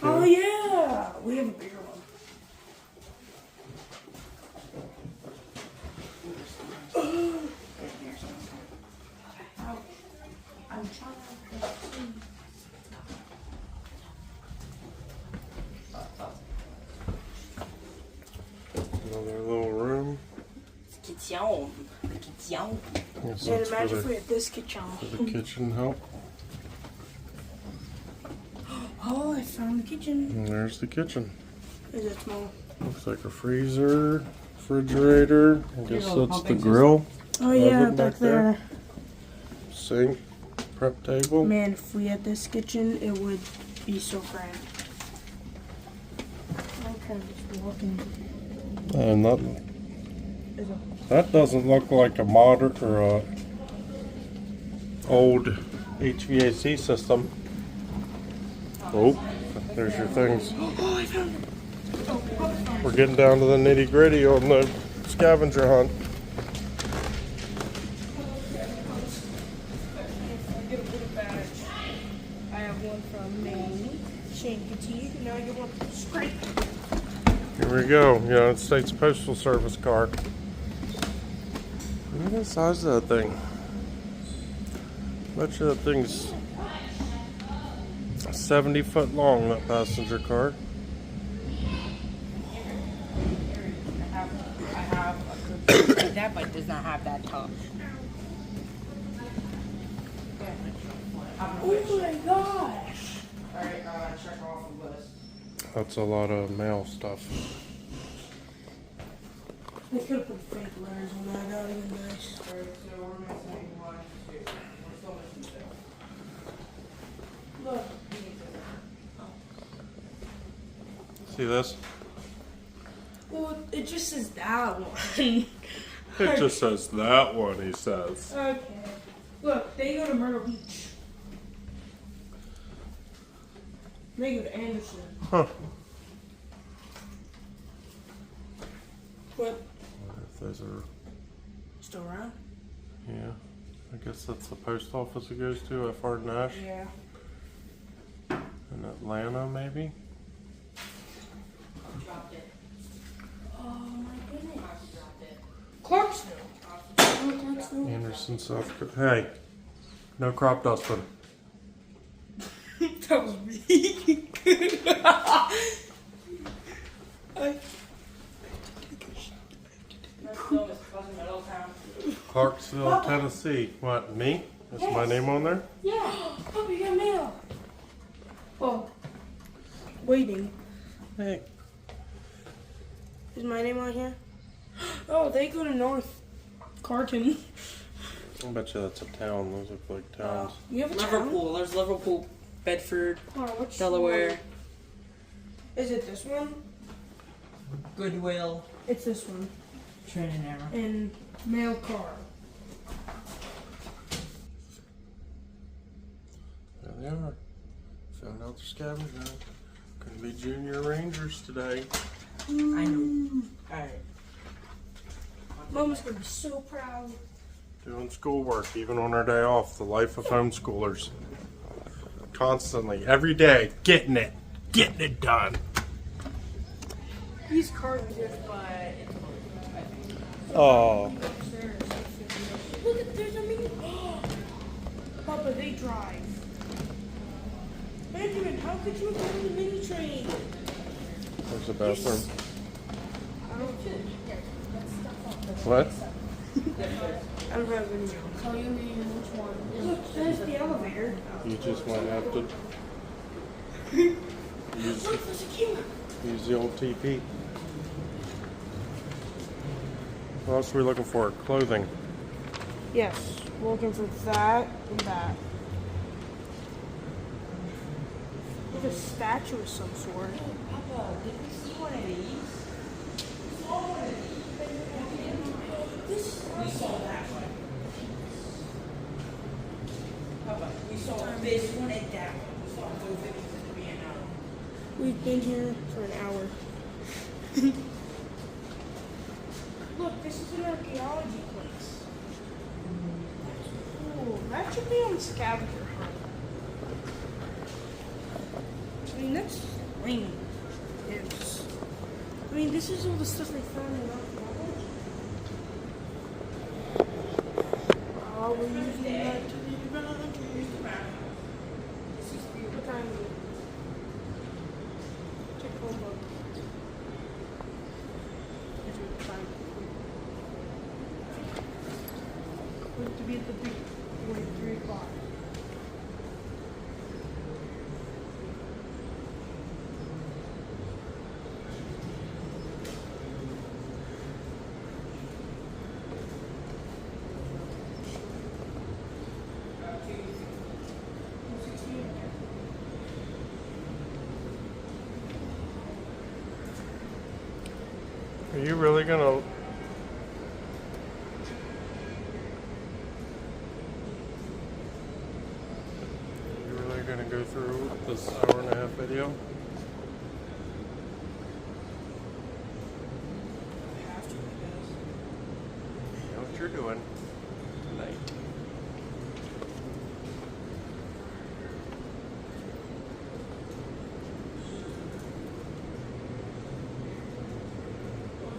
Oh yeah, we have a bigger one. I'm trying to see. Another little room. Kitchen. Kitchen. Guess And that's imagine for if we had this kitchen. the kitchen help. Oh, I found the kitchen. And there's the kitchen. Is it small? Looks like a freezer, refrigerator. I guess How that's the big is grill. Oh yeah, Oven back there. Sink, prep table. Man, if we had this kitchen, it would be so grand. I'm kind of just walking. And Is it? that doesn't look like a modern or a old HVAC system. Oh, there's your things. Oh, I found it. We're getting down to the nitty gritty on the scavenger hunt. Get a little badge. I have one from Maine. Shane Petit. Now I get one from Scrape. Here we go, United States Postal Service card. Look at the size of that thing. Bet you that thing's 70 foot long, that passenger car. I have a cookie like that, but it does not have that top. Oh my gosh. Alright, check off the list. That's a lot of mail stuff. They could have put fake letters on that. That would have been nice. Alright, so we're missing 1, 2. We're still missing 2. Look. See this? Well, it just says that one. It just says that one, he says. Okay. Look, they go to Myrtle Beach. They go to Anderson. Huh. What? If those are, Still around? yeah. I guess that's the post office it goes to, FR Nash. Yeah. In Atlanta, maybe? Oh my goodness. Clarksville. Oh, Clarksville. Anderson, South Carolina. Hey, no crop dusting. That was me. Clarksville, Tennessee. What, me? Is my name on there? Yeah. Oh, you got mail. Oh. waiting. Hey. Is my name on here? Oh, they go to North Carton. I bet you that's a town. Those look like towns. You have a town? Liverpool. There's Liverpool, Bedford, Oh, which Delaware, one? Is it this one? Goodwill, It's this one. Trinidad. And mail car. There they are. Found out the scavenger hunt. Gonna be junior rangers today. I know. Alright. Mama's gonna be so proud. Doing schoolwork, even on our day off. The life of homeschoolers. Constantly, every day, getting it done. These cars are Oh, upstairs. Look at there's a mini. Papa, they drive. Benjamin, how could you have the mini train? there's the bathroom. I don't What? I don't have any. Tell you which one. Look, there's the elevator. You just might have to Look, there's a key. use the old TP. What else are we looking for? Clothing. Yes, we're looking for that and that. There's a statue of some sort. Papa, did we see one of these? We saw that one. Papa, we saw this one and that one. We saw both of these at the B&O. We've been here for an hour. Look, this is an archaeology place. That's cool. That should be on scavenger hunt. I mean, that's lame. It's, I mean, this is all the stuff they found in archaeology. Oh, we're using that to the advantage. What time is it? Check home book. We have to be at the beach at 3 o'clock. Are you really gonna? You really gonna go through this hour and a half video? You know what you're doing tonight.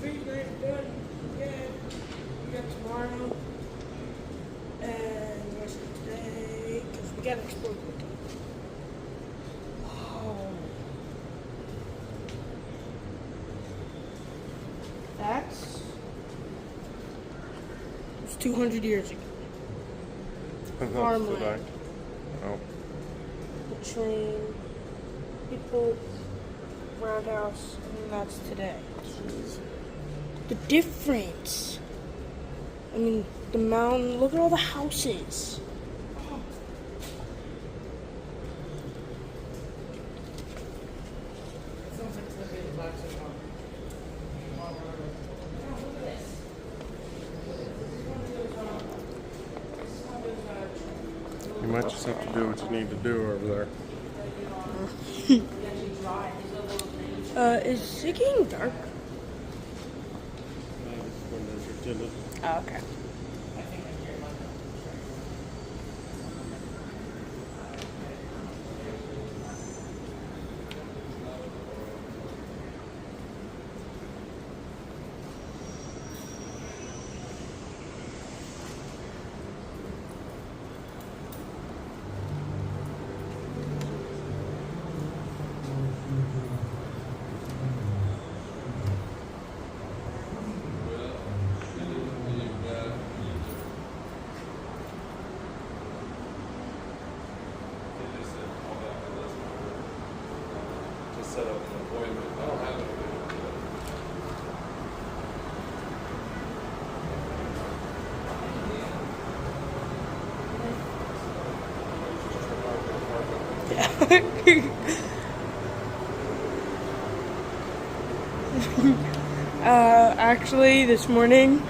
Done. Yeah. We got tomorrow. And the rest of today. Because we gotta explore the Oh. That's. It's 200 years ago. Farmland. Today. Oh, The train. People. Roundhouse. And that's today. jeez. The difference. I mean, the mountain. Look at all the houses. You might just have to do what you need to do over there. Is it getting dark? Windows are tinted. Oh, okay. Actually, this morning,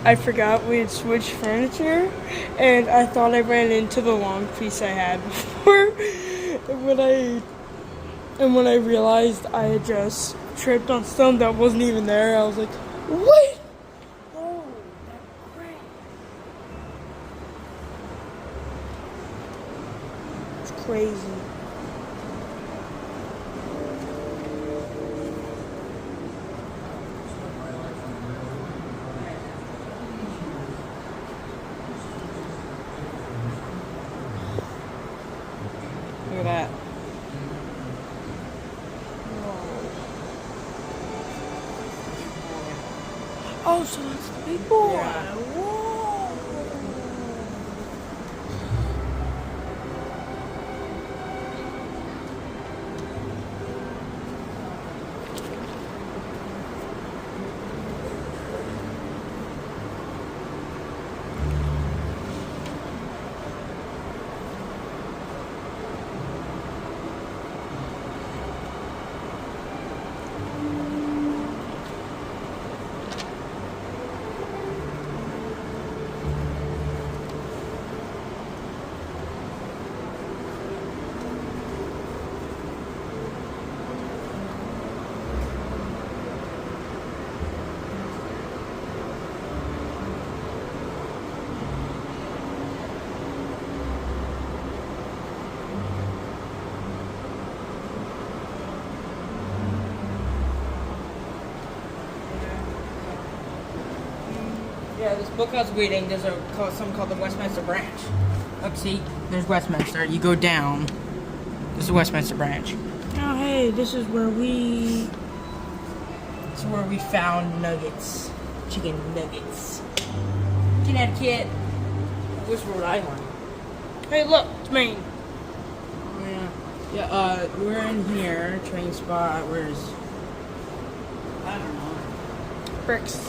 I forgot we had switched furniture, and I thought I ran into the long piece I had before. And when I realized I had just tripped on something that wasn't even there, I was like, what? Oh, that's great. It's crazy. Look at that. Oh, so that's the big boy. Yeah. Whoa. Yeah, this book I was reading, there's something called the Westminster Branch. Look, see, there's Westminster. You go down. This is the Westminster Branch. Oh, hey, this is where we... This is where we found nuggets. Chicken nuggets. Connecticut. Where's Rhode Island? Hey, look, it's Maine. Oh, yeah. Yeah, we're in here. Train spot. Where's... I don't know. Bricks.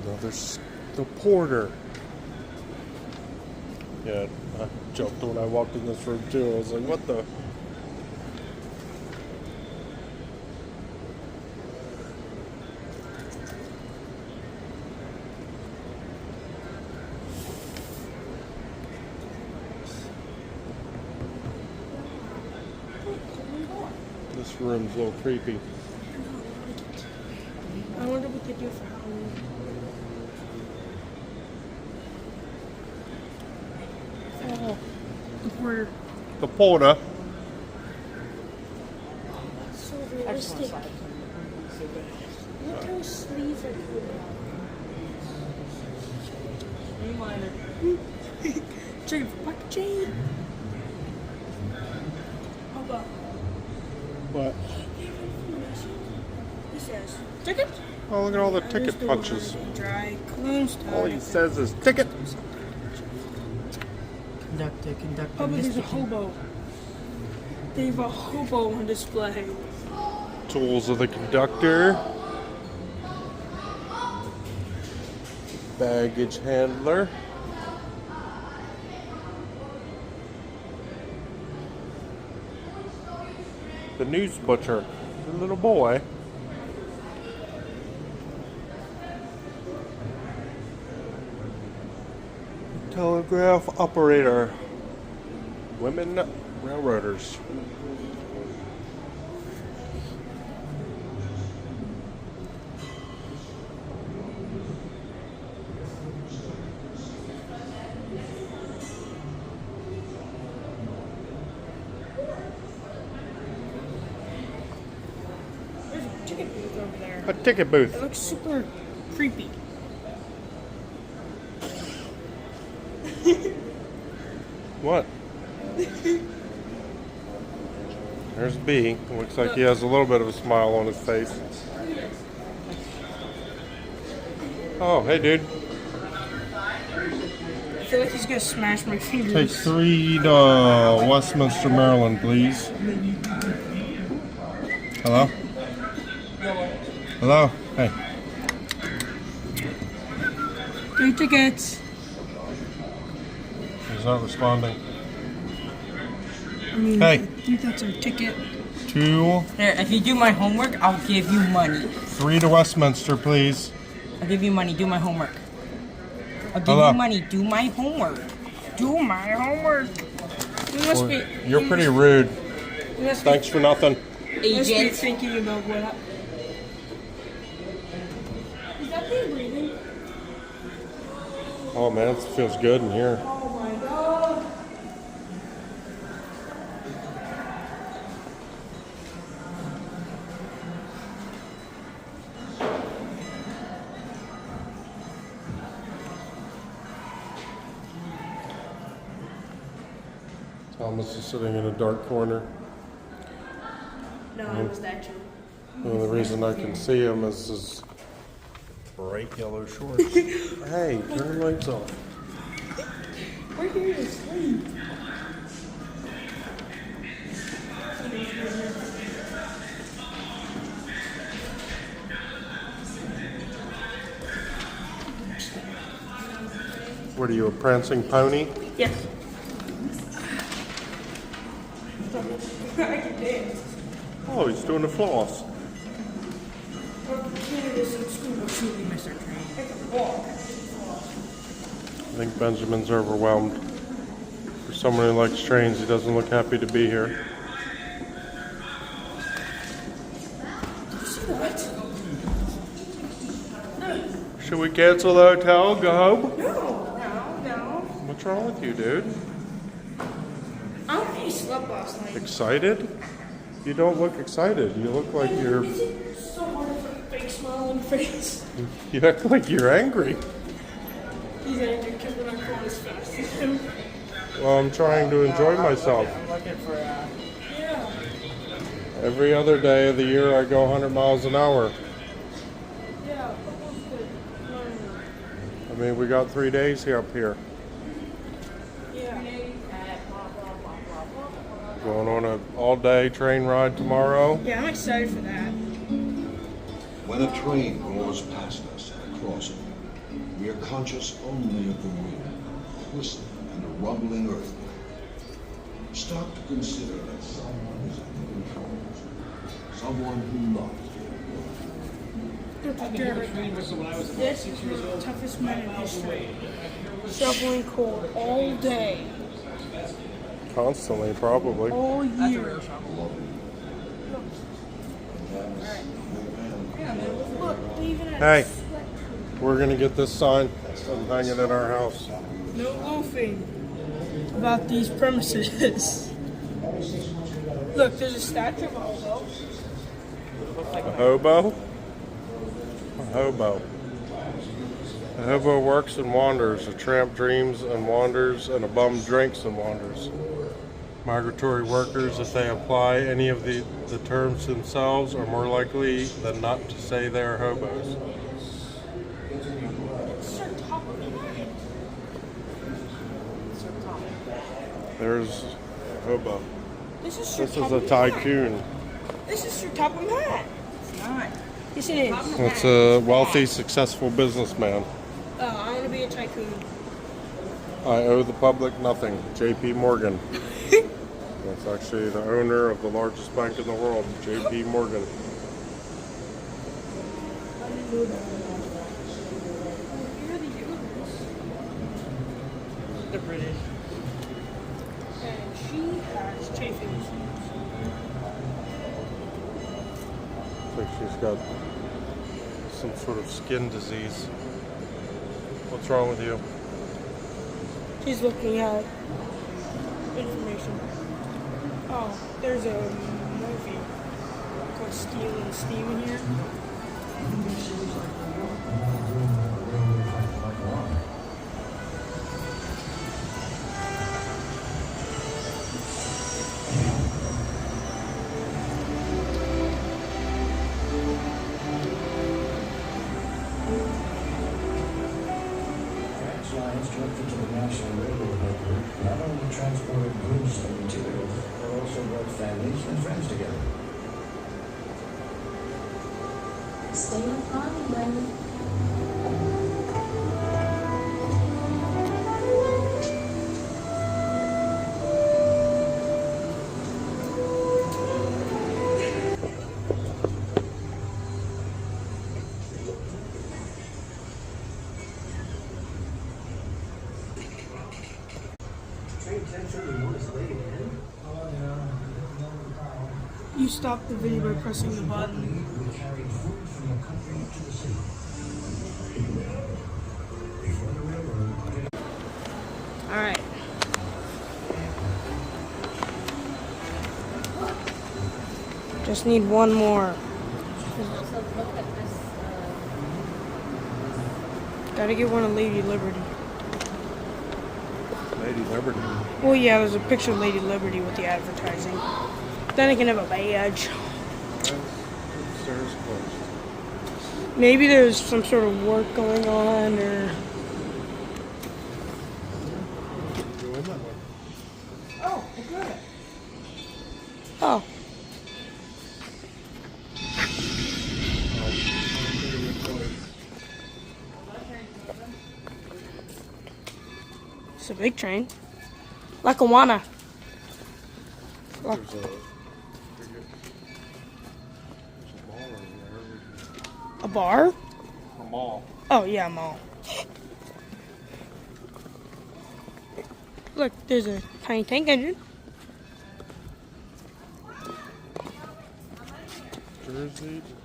No, there's the porter. Yeah, I jumped when I walked in this room too. I was like, what the? This room's a little creepy. I wonder what we could do for Halloween. Oh, the porter. The porter. So I just want realistic. to slide it. Look how sleeves are cool. Streamliner. Check it for pocket chain. How about What? he says ticket? Oh, look at all the There's ticket the punches. Dry clean All he says is ticket. Conductor, Oh, but there's a Mr. hobo. They have a hobo on display. Tools of the conductor. Baggage handler. The news butcher. The little boy. Telegraph operator. Women railroaders. There's a ticket booth over there. A ticket booth. It looks super creepy. What? There's B. Looks like he has a little bit of a smile on his face. Oh, hey, dude. feel like he's gonna smash my fingers. Take 3 to Westminster, Maryland, please. Hello? Hello? Hey. 3 tickets. He's not responding. I mean, Hey. I think that's our ticket. 2, Here, if you do my homework, I'll give you money. 3 to Westminster, please. I'll give you money. Do my homework. I'll give Hello. you money. Do my homework. Do my homework. We must be. You're pretty rude. We must be, Thanks for nothing. we must be Agent. thinking about what. Is that thing breathing? Oh man, it feels good in here. Oh my god. Thomas is sitting in a dark corner. No, it was that true. And the reason I can see him is his bright yellow shorts. Hey, turn the lights off. We're here to sleep. What are you, a prancing pony? Yes. I can dance. Oh, he's doing a floss. Truly, Mr. Train. I think Benjamin's overwhelmed. For someone who likes trains, he doesn't look happy to be here. See that? Should we cancel the hotel? Go home? No. What's wrong with you, dude? I don't think you slept last night. Excited? You don't look excited. You look like you're. Is it so hard to put a fake smile on your face? You act like you're angry. He's angry because we're not going as fast as him. Well, I'm trying to enjoy myself. I'm looking for Yeah. Every other day of the year, I go 100 miles an hour. Yeah. Almost good. I mean, we got 3 days here up here. Yeah. Going on an all-day train ride tomorrow. Yeah, I'm excited for that. When a train roars past us at a crossing, we are conscious only of the wind, whistle, and a rumbling earthquake. Stop to consider that someone is in control, someone who loves you. This is the toughest man in history. Shoveling cold all day, Constantly, probably. all year. Look, they even had Hey, we're gonna get this sign and hang it in our house. no loafing about these premises. Look, there's a statue of a hobo. A hobo? A hobo. A hobo works and wanders, a tramp dreams and wanders, and a bum drinks and wanders. Migratory workers, if they apply any of the terms themselves, are more likely than not to say they are hobos. It's our top of the line. There's a hobo. This is your This top is a of the hat. tycoon. This is your top of the hat. It's not. Yes, it is. It's a wealthy, successful businessman. I want to be a tycoon. I owe the public nothing. J.P. Morgan. That's actually the owner of the largest bank in the world, J.P. Morgan. The British. And she has chafing. Looks like she's got some sort of skin disease. What's wrong with you? She's looking at information. Oh, there's a movie called Steel and Steam in here. connected to the National Railroad Network not only transported goods and materials, but also brought families and friends together. Stay up on, Brandon. Train 1031 is late again. You stop the video by pressing the button. We carried food from the country to the city. Before the railroad, All right. Just need one more. Gotta get one of Lady Liberty. Lady Liberty. Well, yeah, there's a picture of Lady Liberty with the advertising. Then I can have a badge. Upstairs closed. Maybe there's some sort of work going on, or Go in that way. Oh, good. oh, it's a big train. Lackawanna. There's a mall over there. A bar? A mall. Oh, yeah, a mall. Look, there's a tiny tank engine.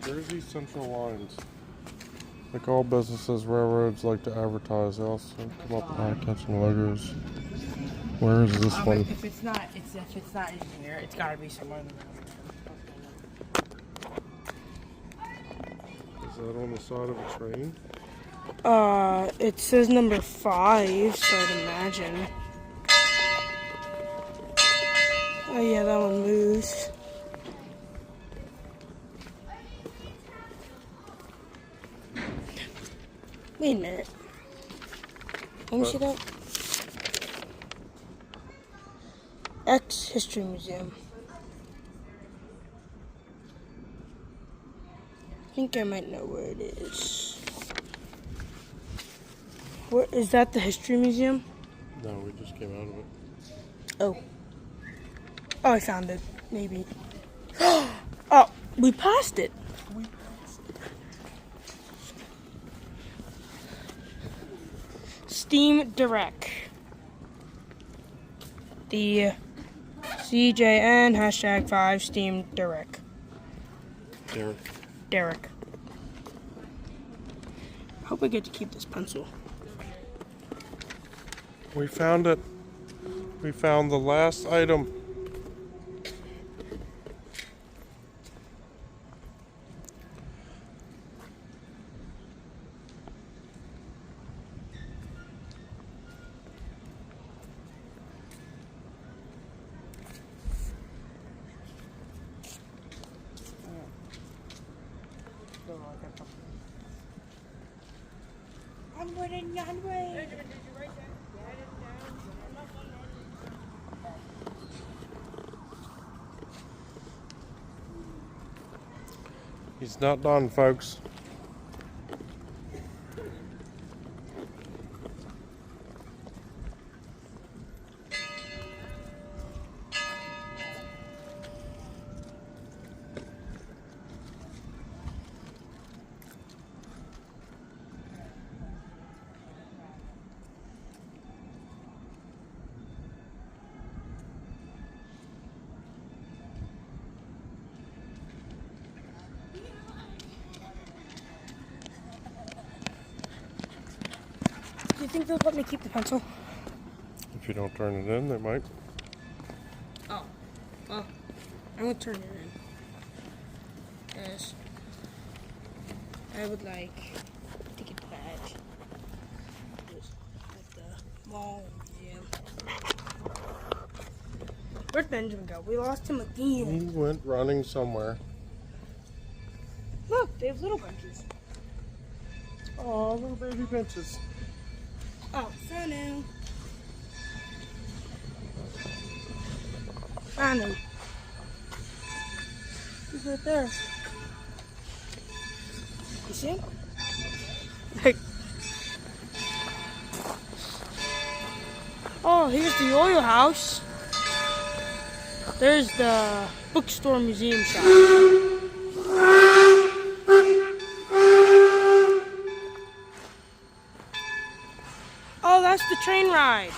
Jersey Central Lines. Like all businesses, railroads like to advertise. They also come up with eye-catching logos. Where is this one? If it's not in here, it's gotta be somewhere in the Is that on the side of a train? It says number 5, so I'd imagine. Oh yeah, that one moves. Wait a minute. Let me see that. X History Museum. I think I might know where it is. Where is that? The History Museum? No, we just came out of it. Oh. Oh, I found it. Maybe. Oh, we passed it. Steam Direct. The CJN #5 Steam Direct. Derek. Hope I get to keep this pencil. We found it. We found the last item. Onward and onward. He's not done, folks. Do you think they'll let me keep the pencil? If you don't turn it in, they might. Oh, well, I'm gonna turn it in. Yes. I would like to get the badge. Just at the mall museum. Where'd Benjamin go? We lost him again. He went running somewhere. Look, they have little benches. Oh, little baby benches. Oh, found him. Found him. He's right there. You see him? Oh, here's the oil house. There's the bookstore museum shop. Oh, that's the train ride.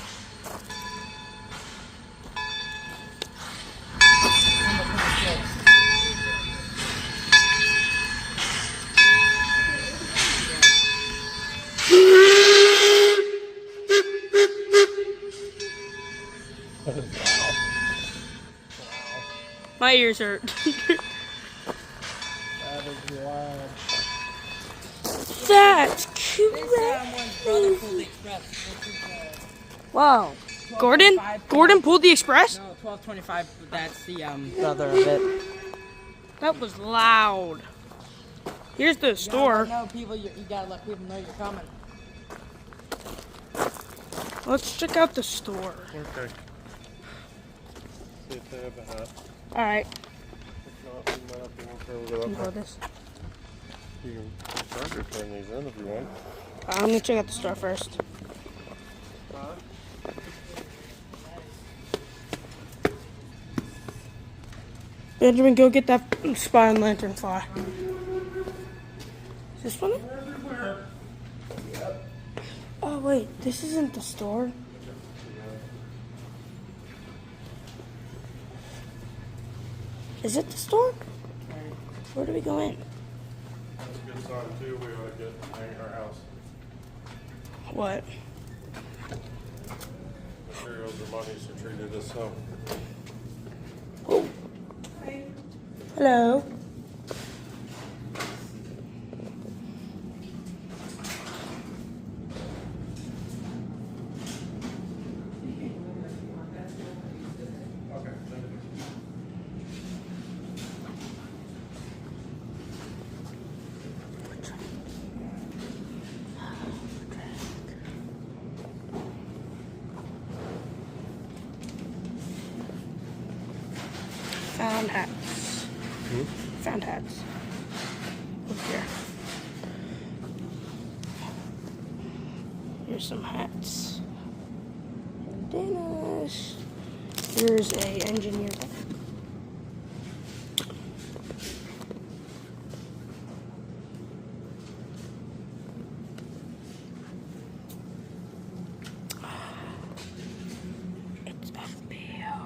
My ears hurt. That's crazy. Wow. Gordon pulled the express? No, 1225. That's the brother of it. That was loud. Here's the store. No, people, you gotta let people know you're coming. Let's check out the store. Okay. See if they have a hat. Alright. If not, we might have to walk over to Go that. this. You can start your turn these in if you want. I'm gonna check out the store first. Benjamin, go get that spy and lantern fly. Is this one? Oh wait, this isn't the store. Is it the store? Where do we go in? That's a good sign too. We ought to get hang our house. What? Materials or money so treated us so. Hello. Found hats. Found hats. Look here. Here's some hats. Dennis. Here's a engineer hat. It's a bill.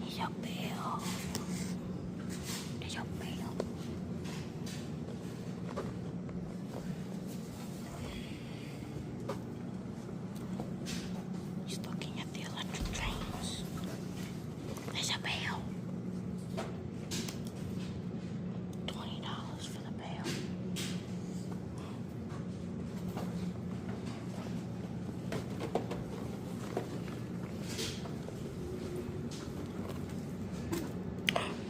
It's a bill. It's a bill. He's looking at the electric trains. There's a bill. $20 for the bill.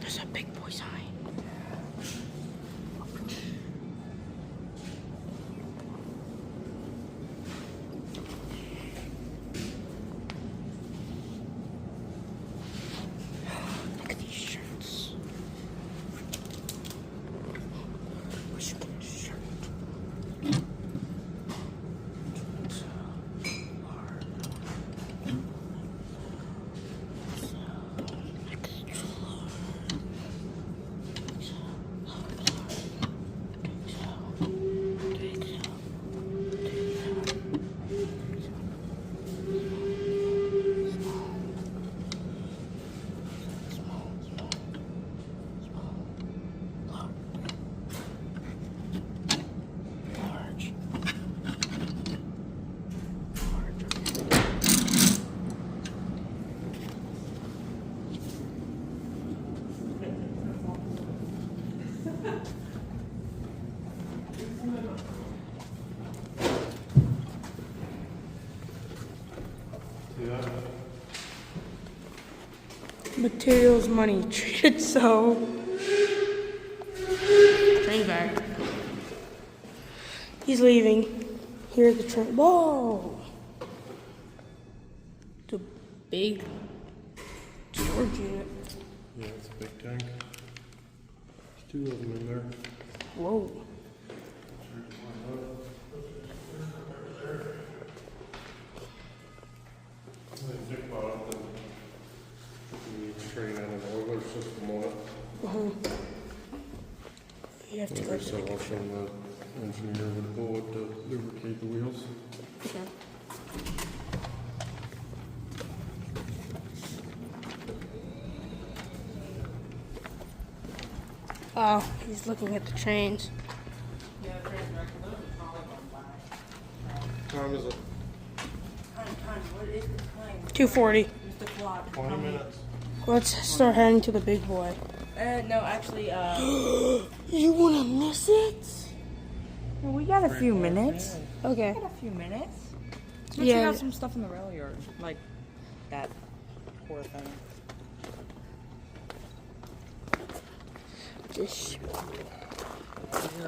There's a big boy sign. Look at these shirts. We should get a shirt. Large. Materials, money, treated so. Train back. He's leaving. Here's the train. Whoa! The big storage unit. Yeah, it's a big tank. There's 2 of them in there. Whoa. Think about it, you need to train in an oiler system on it. You have to go Every to so often the engineer would pull it to lubricate the wheels. Oh, he's looking at the trains. What time is it? 2:40. 20 minutes. Let's start heading to the big boy. No, actually, You wanna miss it? we got a few minutes. Okay. We got a few minutes. Let's check Yeah. out some stuff in the rail yard, like that poor thing. Just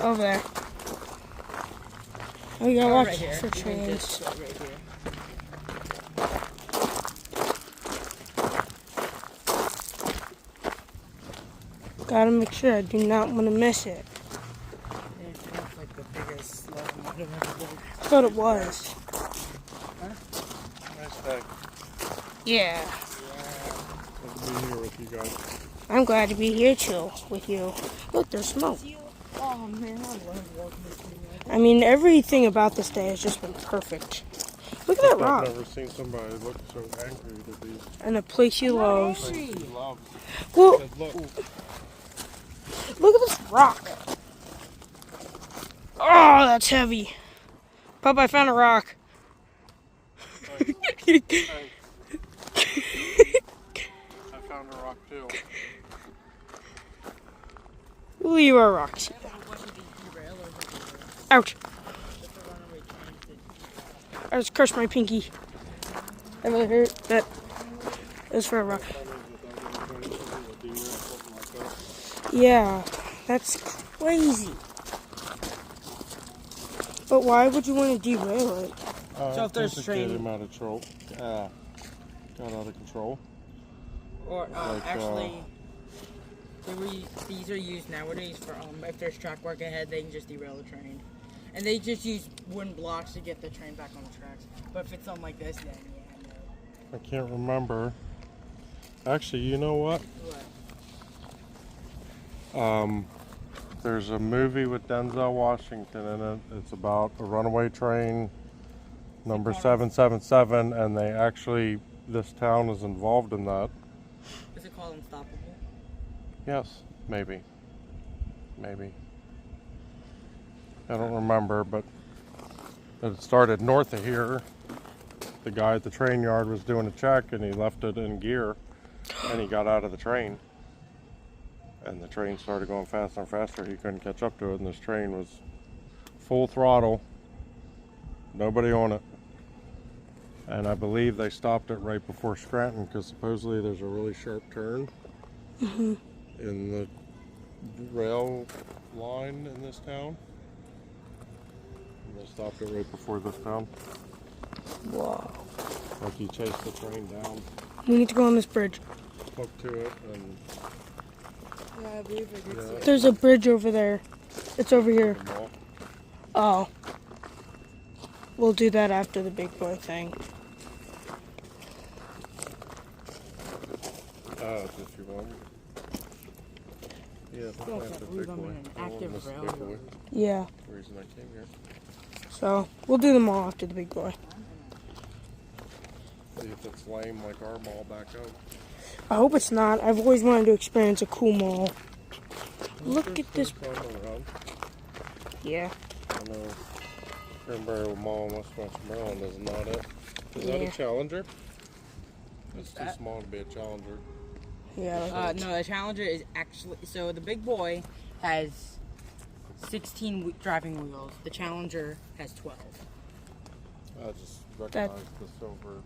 over there. We gotta watch Right here. for You can trains. just go right here. Gotta make sure I do not want to miss it. It's not like the biggest locomotive ever. I thought it was. Nice day. Yeah. Good to be here with you guys. I'm glad to be here too with you. Look, there's smoke. Oh man, I love walking this thing. I mean, everything about this day has just been perfect. Look at that rock. I've never seen somebody look so angry to be. And a place he loves. He loves. Well, Said, look, look at this rock. Oh, that's heavy. Pop, I found a rock. I found a rock too. Leave our rocks. Ouch. I just crushed my pinky. That really hurt. That is for a rock. Yeah, that's crazy. But why would you want to derail it? So if there's Get train- him out of control. Got out of control. Or Like, actually, these are used nowadays for if there's track work ahead, they can just derail the train, and they just use wooden blocks to get the train back on the tracks. But if it's something like this, then yeah, no. I can't remember. Actually, you know what? What? There's a movie with Denzel Washington in it. It's about a runaway train, number 777, and they actually, this town is involved in that. Is it called Unstoppable? Yes, maybe. Maybe. I don't remember, but it started north of here. The guy at the train yard was doing a check and he left it in gear and he got out of the train. And the train started going faster and faster. He couldn't catch up to it and this train was full throttle. Nobody on it. And I believe they stopped it right before Scranton because supposedly there's a really sharp turn in the rail line in this town. And they stopped it right before this town. Whoa. Like he chased the train down, We need to go on this bridge. hooked to it, and Yeah, I believe I did see it. There's a bridge over there. It's over here. them all. Oh. We'll do that after the big boy thing. If you want. Yeah, Still that's can't the believe big I'm boy. in an I won't active miss the rail big boy. yard. Yeah. The reason I came here. So we'll do them all after the big boy. See if it's lame like our mall back home. I hope it's not. I've always wanted to experience a cool mall. Look at this. Around. Yeah. I know Cranberry Mall in West Maryland is not it. Is that Yeah. a Challenger? It's too that? small to be a Challenger. Yeah. No, the Challenger is actually so the big boy has 16 driving wheels. The Challenger has 12. I just recognize the silver.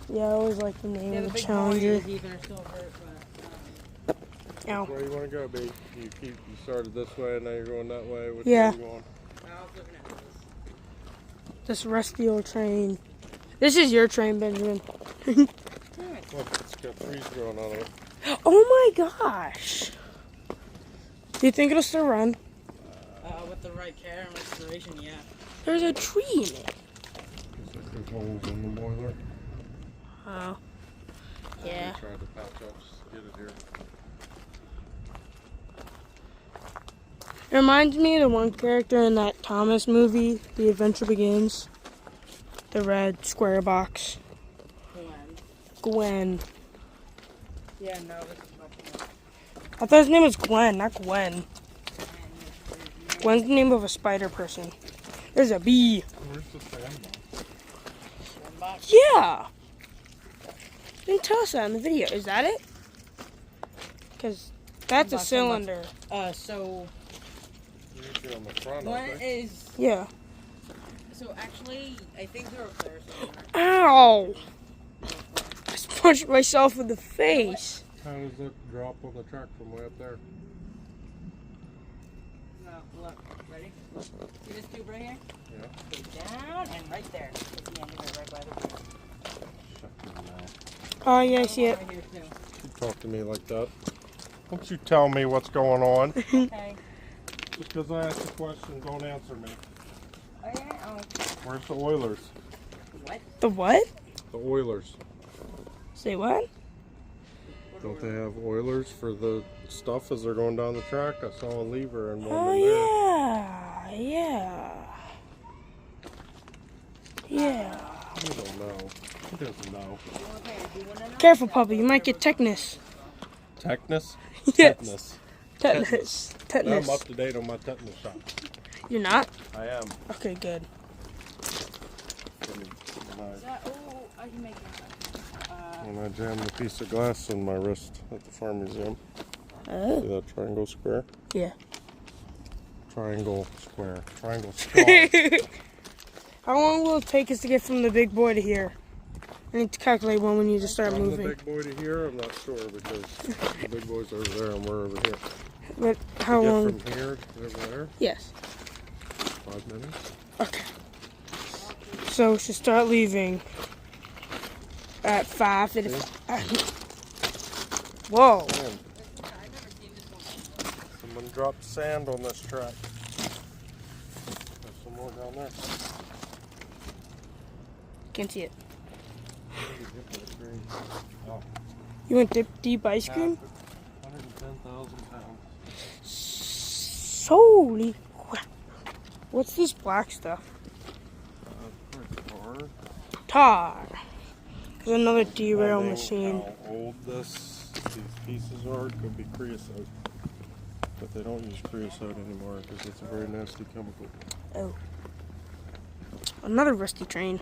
Yeah, I always like the name Yeah, of the the big boy Challenger. is either silver, but Ow. Where you want to go, B? You started this way and now you're going that way. Which Yeah. way you going? I was looking at this. This rusty old train. This is your train, Benjamin. Look, it's got trees growing out of it. Oh my gosh. Do you think it'll still run? With the right care and restoration, yeah. There's a tree in it. Looks like there's holes in the boiler. Oh. Yeah. I tried to patch up, just get it here. It reminds me of the one character in that Thomas movie, The Adventure Begins. The red square box. Gwen. Yeah, no, this is much more. I thought his name was Glenn, not Gwen. Gwen's the name of a spider person. There's a bee. Where's the sandbox? Sandbox? Yeah. You didn't tell us that in the video. Is that it? Because that's a Sandbox, cylinder. So Usually on the front, one I think. is Yeah. so actually I think they're upstairs. Ow! I just punched myself in the face. How does it drop on the track from way up there? No, look, ready? Look. See this tube right here? Yeah. Go down and right there. At the end of it, right by the wheel. Shut your mouth. Oh, yeah, I see it. Right here too. You talk to me like that. Don't you tell me what's going on. Okay. Just because I ask a question, don't answer me. Oh yeah. Oh. Where's the Oilers? What? The what? The Oilers. Say what? Don't they have Oilers for the stuff as they're going down the track? I saw a lever and one Oh, in there. yeah. Yeah. I don't know. He doesn't know. Careful, puppy. You might get tetanus. Tetanus? Yes. Tetanus. Tetanus. I'm Tetanus. up to date on my tetanus shot. You're not? I am. Okay, good. Oh, I can make it. When I jammed a piece of glass in my wrist at the farm museum. Oh. See that triangle square? Yeah. Triangle square. Triangle star. How long will it take us to get from the big boy to here? I need to calculate when we need to start From moving. the big boy to here, I'm not sure because the big boy's over there and we're over here. But how to get long? from here to over there? Yes. 5 minutes. Okay. So we should start leaving at 5. Whoa. Man. Someone dropped sand on this track. There's some more down there. Can't see it. Oh. You want deep ice cream? 110,000 pounds. Holy crap. What's this black stuff? Tar. There's another derail machine. How old these pieces are could be creosote. But they don't use creosote anymore because it's a very nasty chemical. Oh. Another rusty train.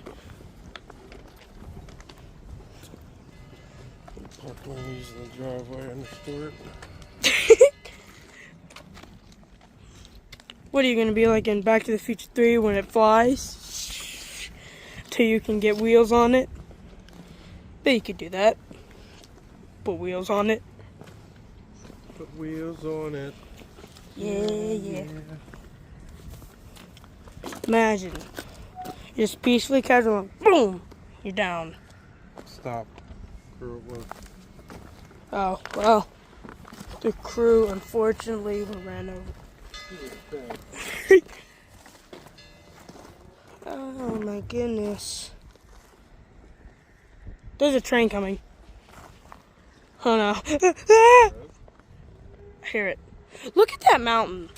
Park one of these in the driveway and store it. What are you going to be like in Back to the Future 3 when it flies? Till you can get wheels on it? Bet you could do that. Put wheels on it. Put wheels on it. Yeah. Imagine. You're just peacefully casual. Boom! You're down. Stop. Crew at work. Oh, well. The crew, unfortunately, were ran over. Oh my goodness. There's a train coming. Oh no. I hear it. Look at that mountain.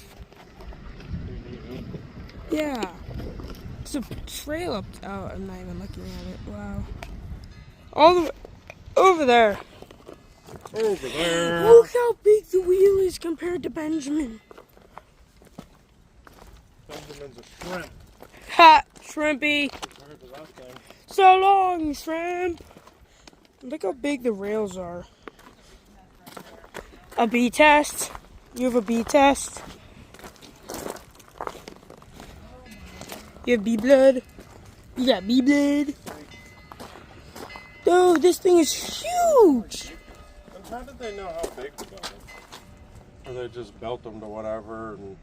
Yeah. It's a trail up. Oh, I'm not even looking at it. Wow. All the way over there. Over there. Look how big the wheel is compared to Benjamin. Benjamin's a shrimp. Ha! Shrimpy. Compared to that thing. So long, shrimp. Look how big the rails are. A B test. You have a B test. You have B blood. You got B blood. Dude, this thing is huge. And how did they know how big to build them? Or they just built them to whatever and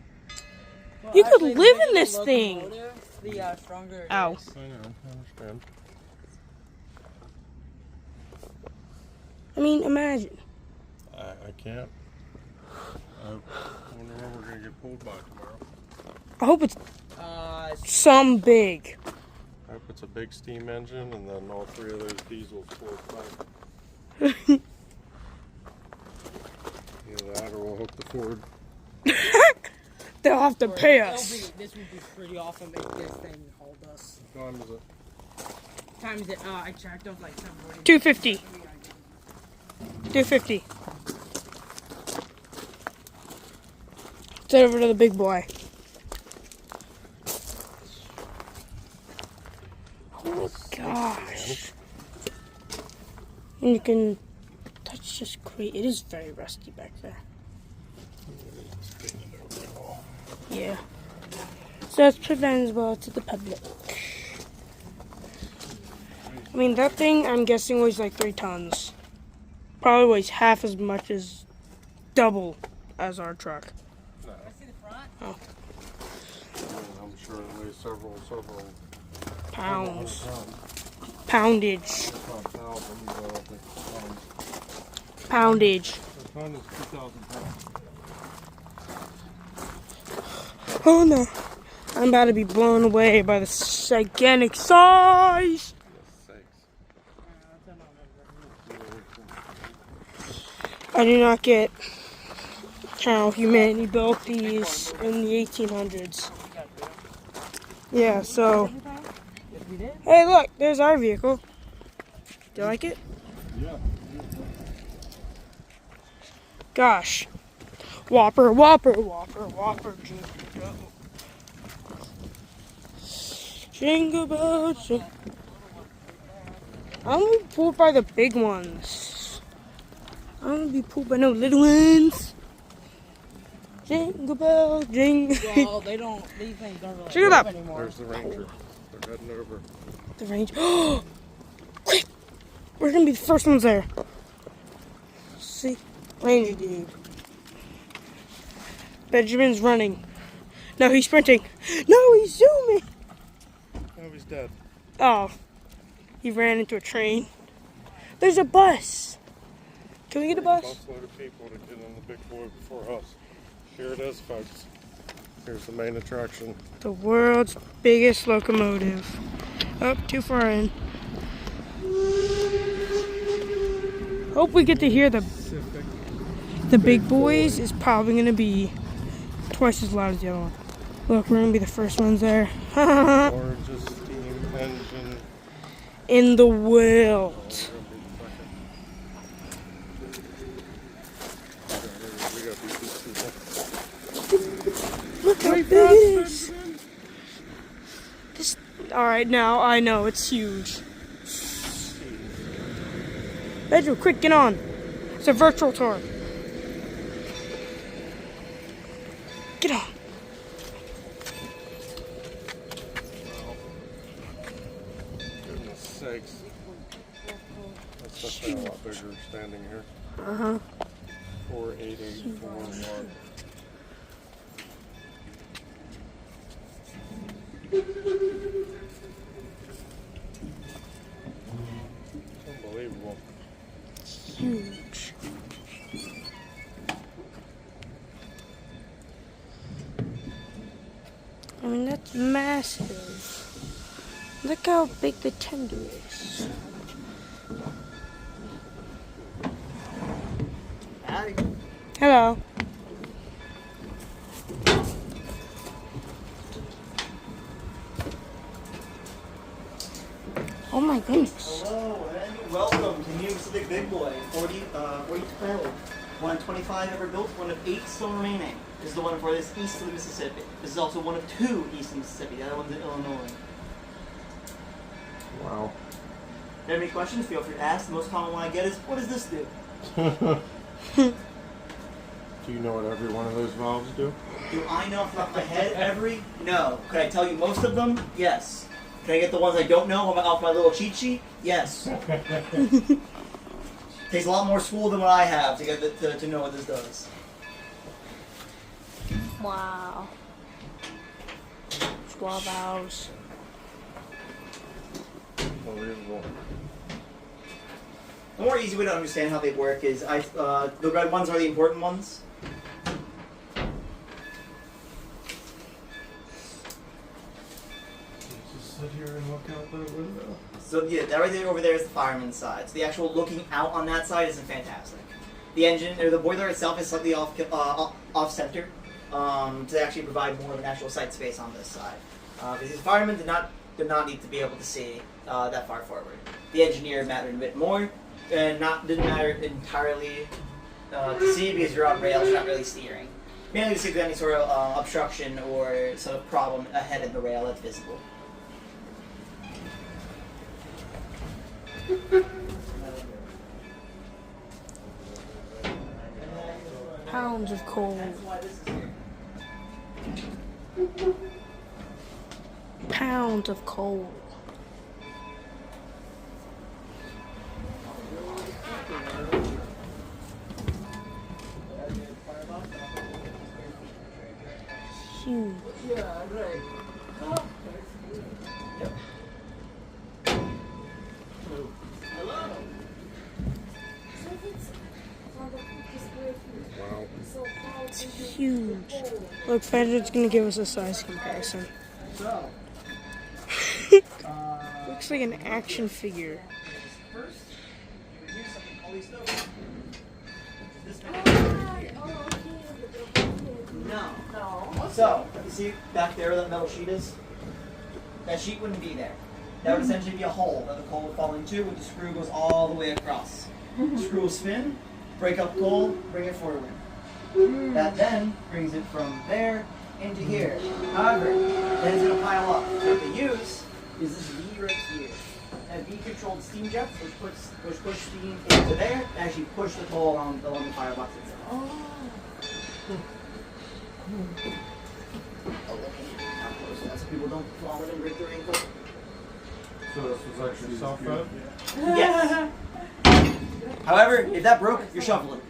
You could Actually, the live bigger in the this thing. locomotive, The stronger it Ow. is. I know, I understand. I mean, imagine. I can't. I wonder where we're gonna get pulled by tomorrow. I hope it's Uh, some big. I hope it's a big steam engine and then all three of those diesels pulled by. Either that or we'll hook the Ford. They'll have to pay it'll us. this would be pretty awesome if this thing hauled us. What time is it? Times it, I checked, it was like 7:40. 250. 250. Let's head over to the big boy. Oh gosh. And you can touch this crate. It is very rusty back there. Yeah. So that's preventable to the public. I mean, that thing, I'm guessing, weighs like 3 tons. Probably weighs half as much as double as our truck. No. See the front? Oh. I'm sure it weighs several Pounds. hundred Poundage. It's not thousand, but I don't think it's tons. Poundage. A ton is 2,000 pounds. Oh no. I'm about to be blown away by the gigantic size. I do not get how humanity built these in the 1800s. Yeah, so. Hey, look, there's our vehicle. Do you like it? Yeah. Gosh. Whopper, Whopper, Whopper, Whopper, Jingle Bell. Jingle bells. I'm gonna be pulled by the big ones. I'm gonna be pulled by no little ones. Jingle bell, jingle. Well, these things don't really Check it move out. anymore. There's the Ranger. They're heading over. The range. Quick! We're gonna be the first ones there. See? Ranger dude. Benjamin's running. No, he's sprinting. No, he's zooming. Oh, he's dead. Oh, he ran into a train. There's a bus. Can we get a bus? Busload of people to get in the big boy before us. Here it is, folks. Here's the main attraction. The world's biggest locomotive. Oh, too far in. Hope we get to hear the big boys is probably going to be twice as loud as the other one. Look, we're going to be the first ones there. Largest steam engine In the world. We gotta beat these people. Look how big it is. Alright, now I know it's huge. Pedro, quick, get on. It's a virtual tour. Get on. Goodness sakes. That's definitely a lot bigger standing here. Uh-huh. 48841. Unbelievable. Huge. I mean, that's massive. Look how big the tender is. Hello. Oh my goodness. Hello and welcome to New Pacific Big Boy, 42 barrel. 125 ever built, one of 8 still remaining. This is the one for this east of the Mississippi. This is also one of 2 east of Mississippi. The other one's in Illinois. Wow. If you have any questions, feel free to ask. The most common one I get is, what does this do? Do you know what every one of those valves do? Do I know off the top of my head every? No. Could I tell you most of them? Yes. Can I get the ones I don't know off my little cheat sheet? Yes. Takes a lot more school than what I have to get to know what this does. Wow. 12 valves. Unbelievable. The more easy way to understand how they work is the red ones are the important ones. Just sit here and look out that window. So yeah, that right there over there is the fireman's side. So the actual looking out on that side isn't fantastic. The engine or the boiler itself is slightly off center to actually provide more of an actual sight space on this side. Because these firemen did not need to be able to see that far forward. The engineer mattered a bit more, and didn't matter entirely to see because you're on rails, you're not really steering. Mainly to see if there's any sort of obstruction or sort of problem ahead of the rail that's visible. Pounds of coal. Pounds of coal. Huge. Yeah, right. Yep. Hello. Wow. It's huge. Look, Frederick's gonna give us a size comparison. So, Looks like an action figure. first, you would use something called a stove. No. So, you see back there where that metal sheet is? That sheet wouldn't be there. That would essentially be a hole that the coal would fall into, where the screw goes all the way across. The screw will spin, break up coal, bring it forward. That then brings it from there into here. However, then it's going to pile up. So what they use is this V right here. That V-controlled steam jets, which push steam into there, and actually push the coal along the firebox itself. So people don't fall in and break their ankle. So this was actually self-fed? Yes. However, if that broke, you're shoveling.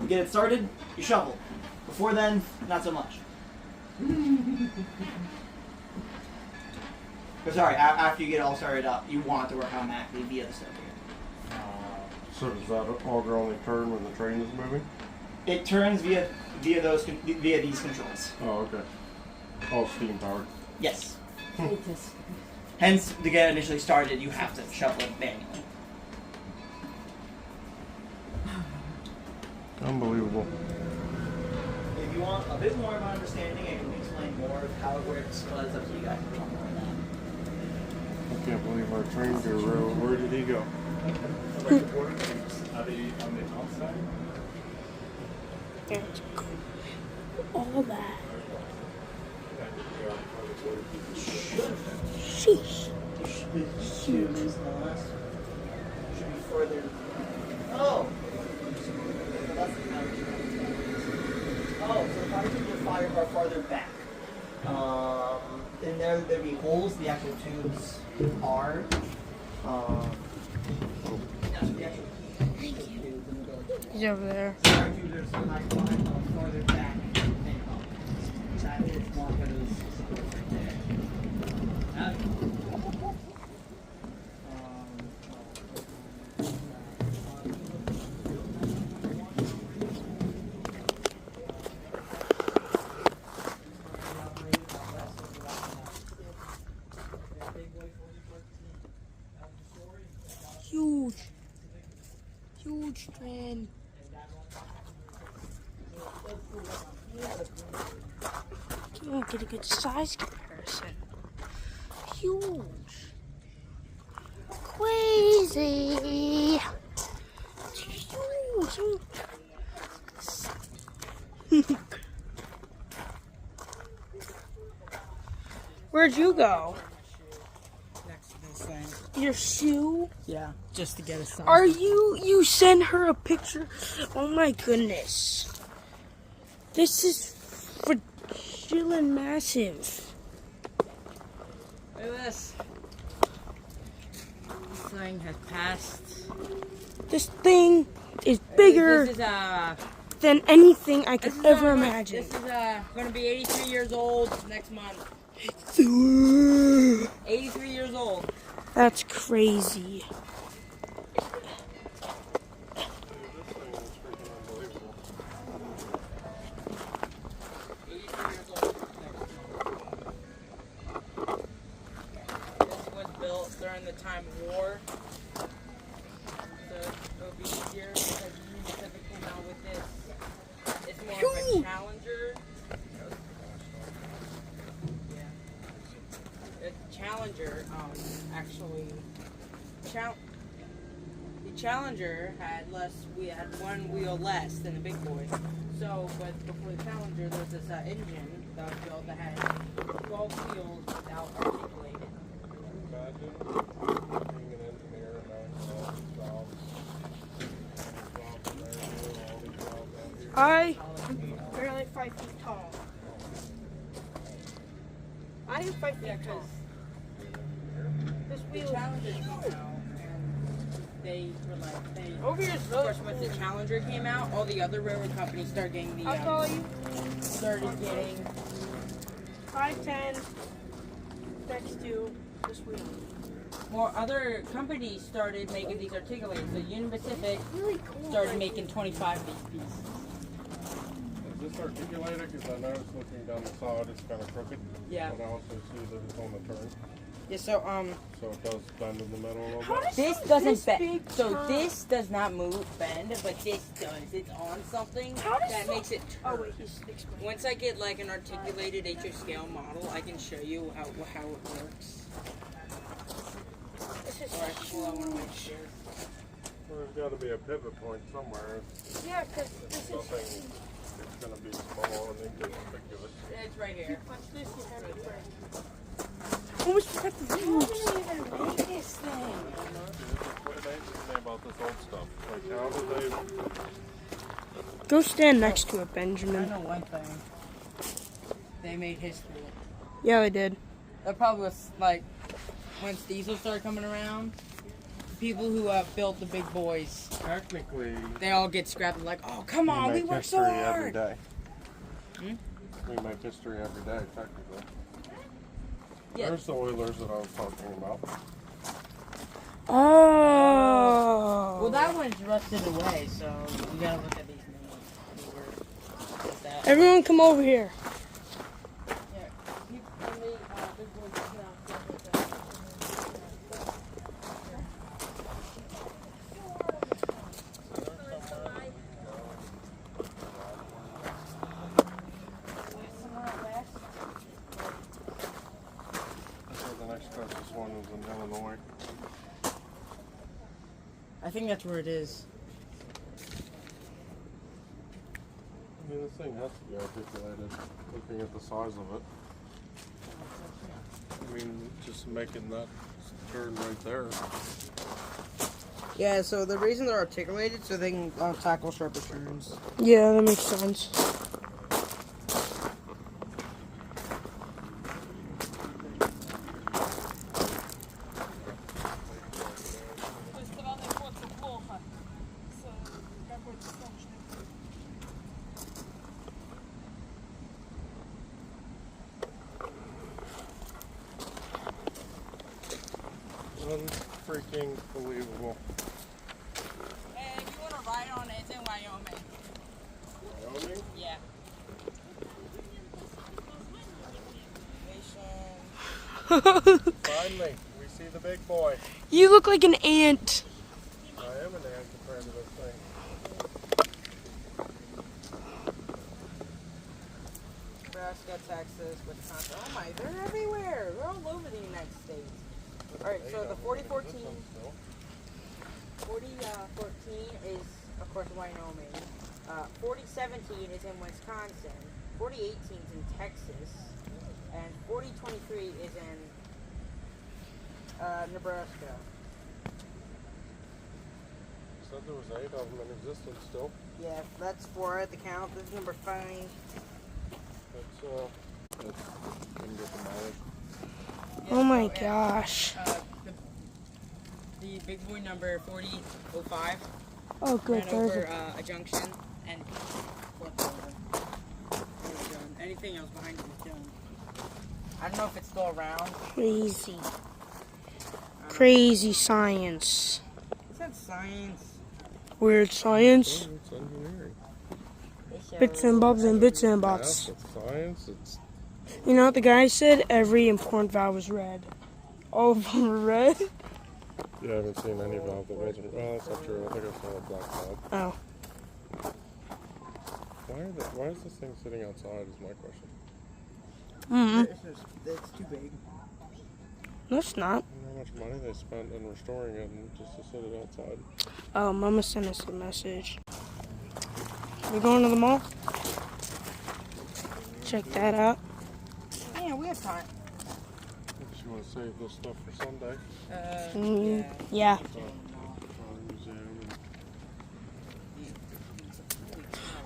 You get it started, you shovel. Before then, not so much. But sorry, after you get it all started up, you want it to work automatically via the stove here. So does that auger only turn when the train is moving? It turns via these controls. Oh, okay. All steam powered. Yes. Hence, to get it initially started, you have to shovel it manually. Unbelievable. If you want a bit more of an understanding, I can explain more of how it works, but it's up to you guys to talk more on that. I can't believe our train guru. Where did he go? Are they on the outside? There's all that. Sheesh. Should be further. Oh! Oh, so the fire tubes are farther back. And there'd be holes, the actual tubes are. That's the actual key. He's over there. Fire tubes are so high farther back than up. That is one of those right there. Huge train. Can't get a good size comparison. Huge. Crazy. It's huge. Where'd you go? Next to this thing. Your shoe? Yeah, just to get a size. Are you send her a picture? Oh my goodness. This is fragile massive. Look at this. This thing has passed. This thing is bigger This is than anything I could ever imagine. This is going to be 83 years old next month. 83 years old. That's crazy. This was built during the time of war. So it'll be easier because Union Pacific came out with this. It's more of a Challenger. Yeah. The Challenger, actually, the Challenger had we had one wheel less than the big boy. So, but before the Challenger, there was this engine that was built that had 12 wheels without articulated. Imagine being an engineer and knowing all these jobs. I am barely 5 feet tall. I am 5 feet tall. This The wheel Challenger came out, and they were like, over here is of really course, once the Challenger came out, all the other railroad companies started getting the, I'll call you. started getting 5'10" next to this wheel. more other companies started making these articulated. So Union Pacific Really cool. started making 25 of these pieces. Is this articulated? Because I noticed looking down the side, it's kind of crooked. Yeah. But I also see that it's on the turn. Yeah. So it does bend in the middle a little bit. This doesn't this bend. big So turn? this does not bend, but this does. It's on something How does that makes it turn. Oh wait, he's explaining. Once I get like an articulated HO scale model, I can show you how it works. This is Or I can pull out one of my chairs. Well, there's got to be a pivot point somewhere. Yeah, because this is. Nothing. It's going to be small and inconspicuous. It's right here. Watch this, you have it break. Almost forgot the rules. How did you even make this thing? What amazes me about this old stuff? Like, how did they... Go stand next to it, I Benjamin. know one thing. They made history. Yeah, I did. That probably was like when diesel started coming around. The people who built the big boys, Technically, they all get scrapped. Like, oh come on, we make work so history every hard. day. Hmm? We make history every day, technically. Yeah. There's the Oilers that I was talking about. Oh. Well, that one's rusted away, so you gotta look at these newer. Everyone come over here. Yeah, you and the big boys sit down. The next closest one was in Illinois. I think that's where it is. I mean, this thing has to be articulated, looking at the size of it. I mean, just making that turn right there. Yeah, so the reason they're articulated so they can tackle sharper turns. Yeah, that makes sense. Unfreaking believable. And if you want to ride on it, it's in Wyoming. Wyoming? Yeah. Finally, we see the big boy. You look like an ant. I am an ant compared to this thing. Nebraska, Texas, Wisconsin. Oh my, they're everywhere. They're all over the United States. Alright, so the 4014 is, of course, Wyoming. 4017 is in Wisconsin. 4018 is in Texas. And 4023 is in Nebraska. Said there was 8 of them in existence still. Yeah, that's 4 at the count. This is number 5. That's couldn't get the mileage. Oh my gosh. The big boy number 4005 Oh, good. ran There's over a... a junction and flipped over. It was done. Anything else behind it was done. I don't know if it's still around. Crazy. Crazy science. Is that science? Weird science. It's engineering. Bits and bobs and bits and bots. Math, it's science. It's You know what the guy said? Every important valve was red. All of them were red. yeah, I haven't seen any valve that wasn't. Well, that's not true. I think I saw a black valve. Oh. Why is this thing sitting outside? Is my question. It's too big. No, it's not. I wonder how much money they spent in restoring it and just to sit it outside. Oh, Mama sent us a message. We're going to the mall? Check that out. Yeah, we have time. If you want to save this stuff for Sunday. Yeah. Museum.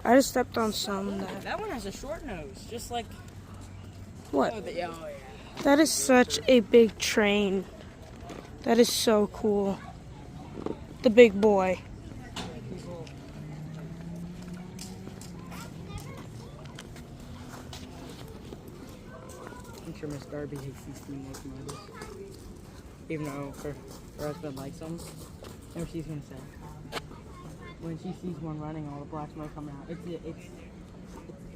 I just stepped on some that. That one has a short nose, just like. What? Oh, yeah. That is such a big train. That is so cool. The big boy. I'm sure Miss Darby hates these steam locomotives. Even though her husband likes them. And she's gonna say. When she sees one running, all the black smoke coming out.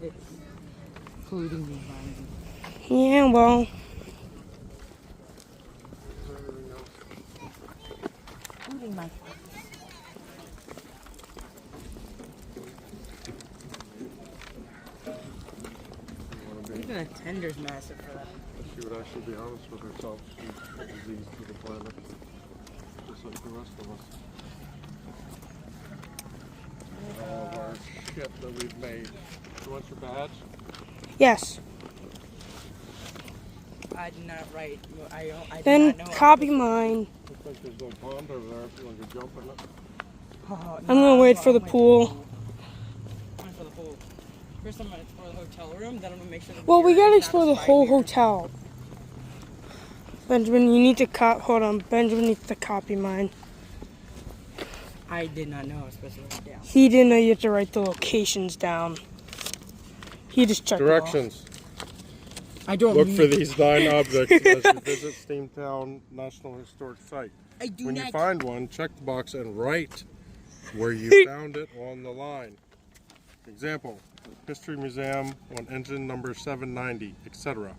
It's polluting the environment. Yeah, well. Polluting my. Even a tender's massive for that. She would actually be honest with herself. She's a disease to the planet. Just like the rest of us. All of our shit that we've made. You want your badge? Yes. I did not write. I did Then not know copy mine. Looks like there's a little pond over there if you want to jump in it. I'm gonna wait for the pool. I'm for the pool. First I'm gonna explore the hotel room, then I'm gonna make sure. Well, we gotta explore the whole hotel. Benjamin, you need to hold on. Benjamin needs to copy mine. I did not know I was supposed to write it down. He didn't know you had to write the locations down. He just checked Directions. I don't Look read. for these 9 objects as you visit Steamtown National Historic Site. I do When not. you find one, check the box and write where you found it on the line. Example, History Museum on engine number 790, etc.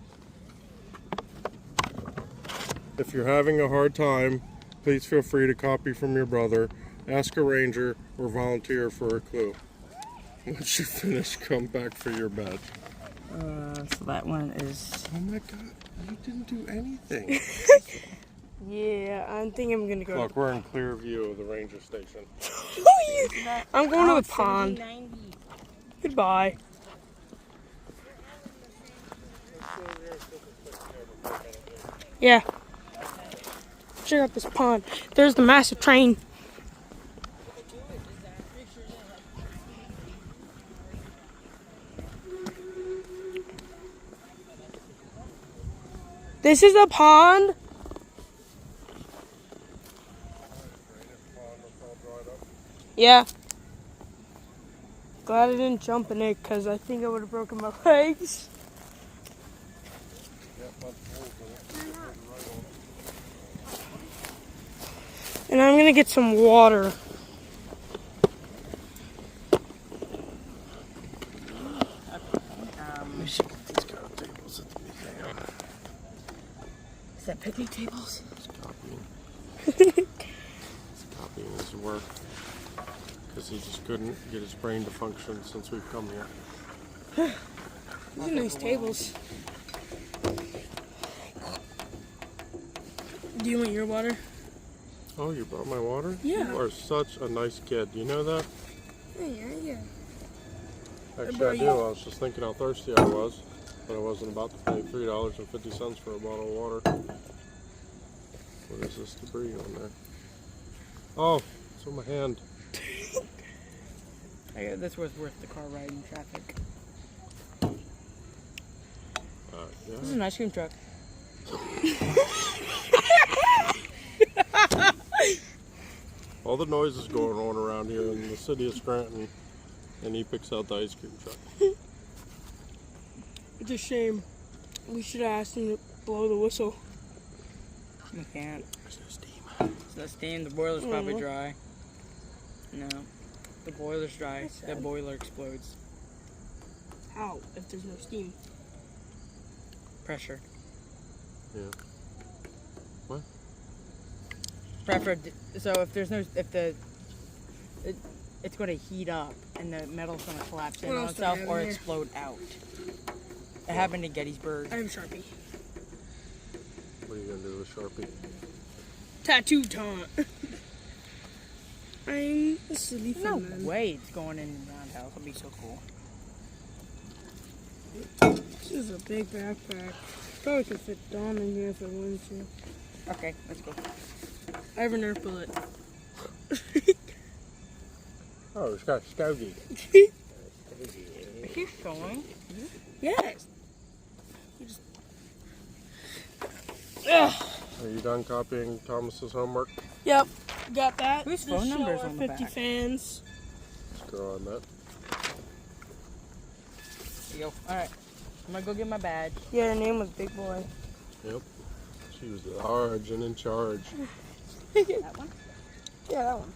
If you're having a hard time, please feel free to copy from your brother, ask a ranger, or volunteer for a clue. Once you finish, come back for your badge. So that one is. Oh my god, you didn't do anything. Yeah, I think I'm gonna go. Look, we're in clear view of the ranger station. I'm going to the pond. Goodbye. Yeah. Check out this pond. There's the massive train. This is a pond. Yeah. Glad I didn't jump in it because I think I would have broken my legs. And I'm gonna get some water. Is that picnic tables? Copying his work because he just couldn't get his brain to function since we've come here. These are nice tables. Do you want your water? Oh, you brought my water? Yeah. You are such a nice kid. Do you know that? Yeah. Actually, I do. I was just thinking how thirsty I was, but I wasn't about to pay $3.50 for a bottle of water. What is this debris on there? Oh, it's on my hand. This was worth the car ride in traffic. Yeah. This is an ice cream truck. All the noise is going on around here in the city of Scranton, and he picks out the ice cream truck. It's a shame. We should have asked him to blow the whistle. We can't. There's no steam. There's no steam. The boiler's probably dry. No. The boiler's dry. The boiler explodes. How? If there's no steam? Pressure. Yeah. What? Pressure. So if there's no, it's going to heat up and the metal's going to collapse in What on else do I itself have or in here? explode out. It happened in Gettysburg. I have Sharpie. What are you gonna do with Sharpie? Tattoo taunt. I'm a silly No man. way it's going in the roundhouse. It'll be so cool. This is a big backpack. Probably could fit Dawn in here if I wanted to. Okay, let's go. I have a Nerf bullet. Oh, it's got Stogie. Is he showing? Yes. Are you done copying Thomas's homework? Yep. Got that. Whose The phone number's show on the 50 back? fans. This girl I met. Here you go. Alright. I'm gonna go get my badge. Yeah, her name was Big Boy. Yep. She was large and in charge. That one? Yeah, that one.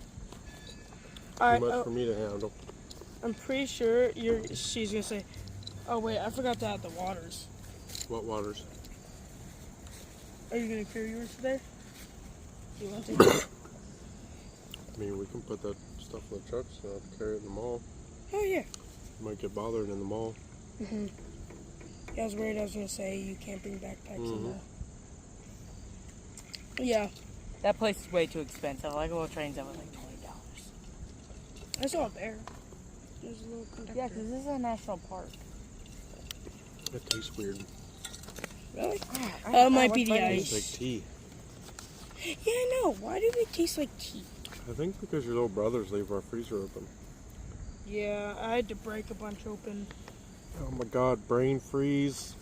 Too Alright, much for me to handle. I'm pretty sure she's gonna say, oh wait, I forgot to add the waters. What waters? Are you gonna carry yours today? You want to? I mean, we can put that stuff in the truck so I have to carry it in the mall. Oh yeah. Might get bothered in the mall. Yeah, I was worried I was gonna say you can't bring backpacks in there. Yeah, That place is way too expensive. Like little trains that was like $20. I saw a bear. There's a little conductor. Yeah, because this is a national park. It tastes weird. Really? Oh, might be It the tastes ice. like tea. Yeah, I know. Why do they taste like tea? I think because your little brothers leave our freezer open. Yeah, I had to break a bunch open. Oh my god, brain freeze.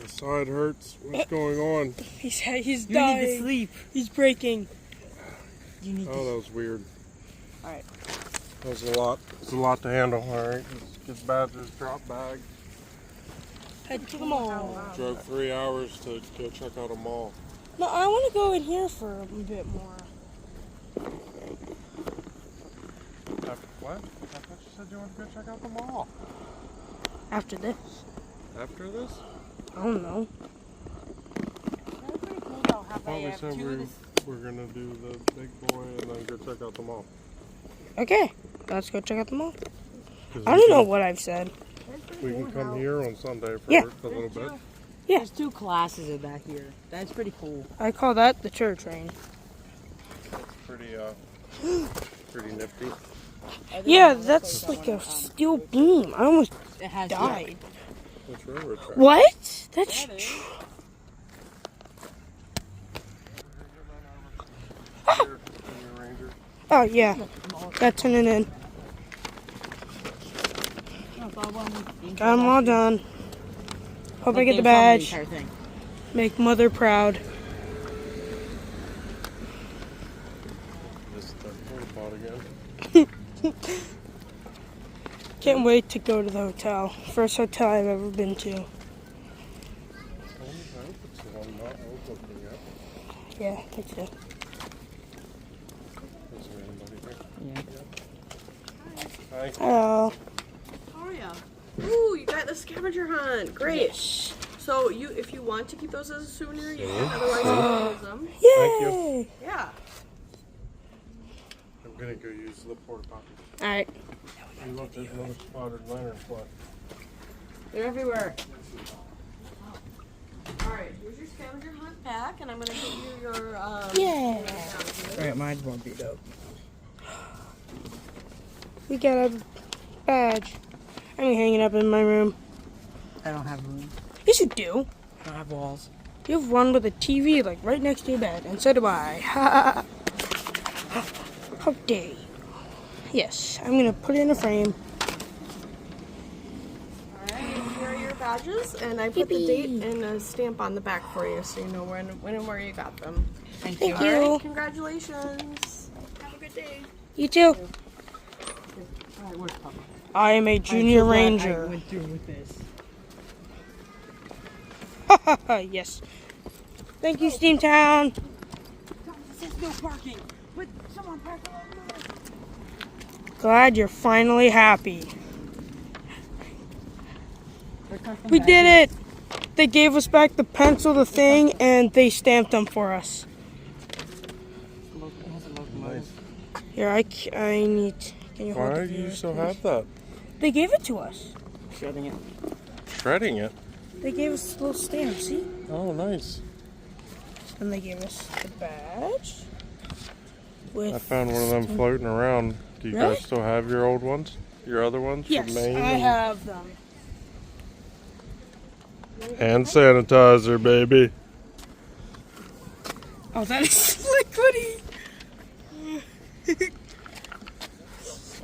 The side hurts. What's going on? He's You dying. need to sleep. He's breaking. You need Oh, that was weird. Alright. That was a lot. It's a lot to handle. Alright, let's get Badger's drop bag. Head to the mall. Drove 3 hours to go check out a mall. No, I want to go in here for a bit more. What? I thought you said you wanted to go check out the mall. After this. After this? I don't know. That's pretty cool though, how I thought they we have said two of this. we're gonna do the big boy and then go check out the mall. Okay, let's go check out the mall. 'Cause I we don't can- know what I've said. We can come here on Sunday for Yeah. a little bit. Yeah. There's 2 classes of that here. That's pretty cool. I call that the church train. Pretty, pretty nifty. Yeah, that's like a steel beam. I almost It has died. What's railroad track? What? That's Here, Junior Ranger. oh yeah. Got turning in. Got them all done. Hope I get the badge. Make mother proud. This is the porta pot again. Can't wait to go to the hotel. First hotel I've ever been to. I hope it's the one not open yet. Yeah, me too. Is there anybody here? Yeah. Hi. Hello. How are ya? Ooh, you got the scavenger hunt. Great. So if you want to keep those as a souvenir, you can. Otherwise, you can use them. Yay! Yeah. I'm gonna go use the porta potty. Alright. And look, there's another spotted lantern spot. They're everywhere. All right. Here's your scavenger hunt pack, and I'm gonna give you your Yeah. Alright, mine's won't beat up. We got a badge. I'm gonna hang it up in my room. I don't have room. Yes, you do. I don't have walls. You have one with a TV like right next to your bed, and so do I. How dare you? Yes, I'm gonna put it in a frame. Alright, here are your badges, and I put the date and a stamp on the back for you so you know when and where you got them. Thank Thank you. you. Alright, congratulations. Have a good day. You too. Alright, where's Papa? I am a junior I'm so glad ranger. I went through with this. Yes. Thank you, Steamtown. It says no parking, but someone parked along the road. Glad you're finally happy. We did it. They gave us back the pencil, the thing, and they stamped them for us. Nice. Here, I need. Can you hold Why the do you viewers, still please? have that? They gave it to us. Shredding it. Shredding it? They gave us a little stamp, see? Oh, nice. And they gave us the badge. With I found one of them floating around. Do you Really? guys still have your old ones? Your other ones Yes, from Maine? I have them. Hand sanitizer, baby. Oh, that is liquidy.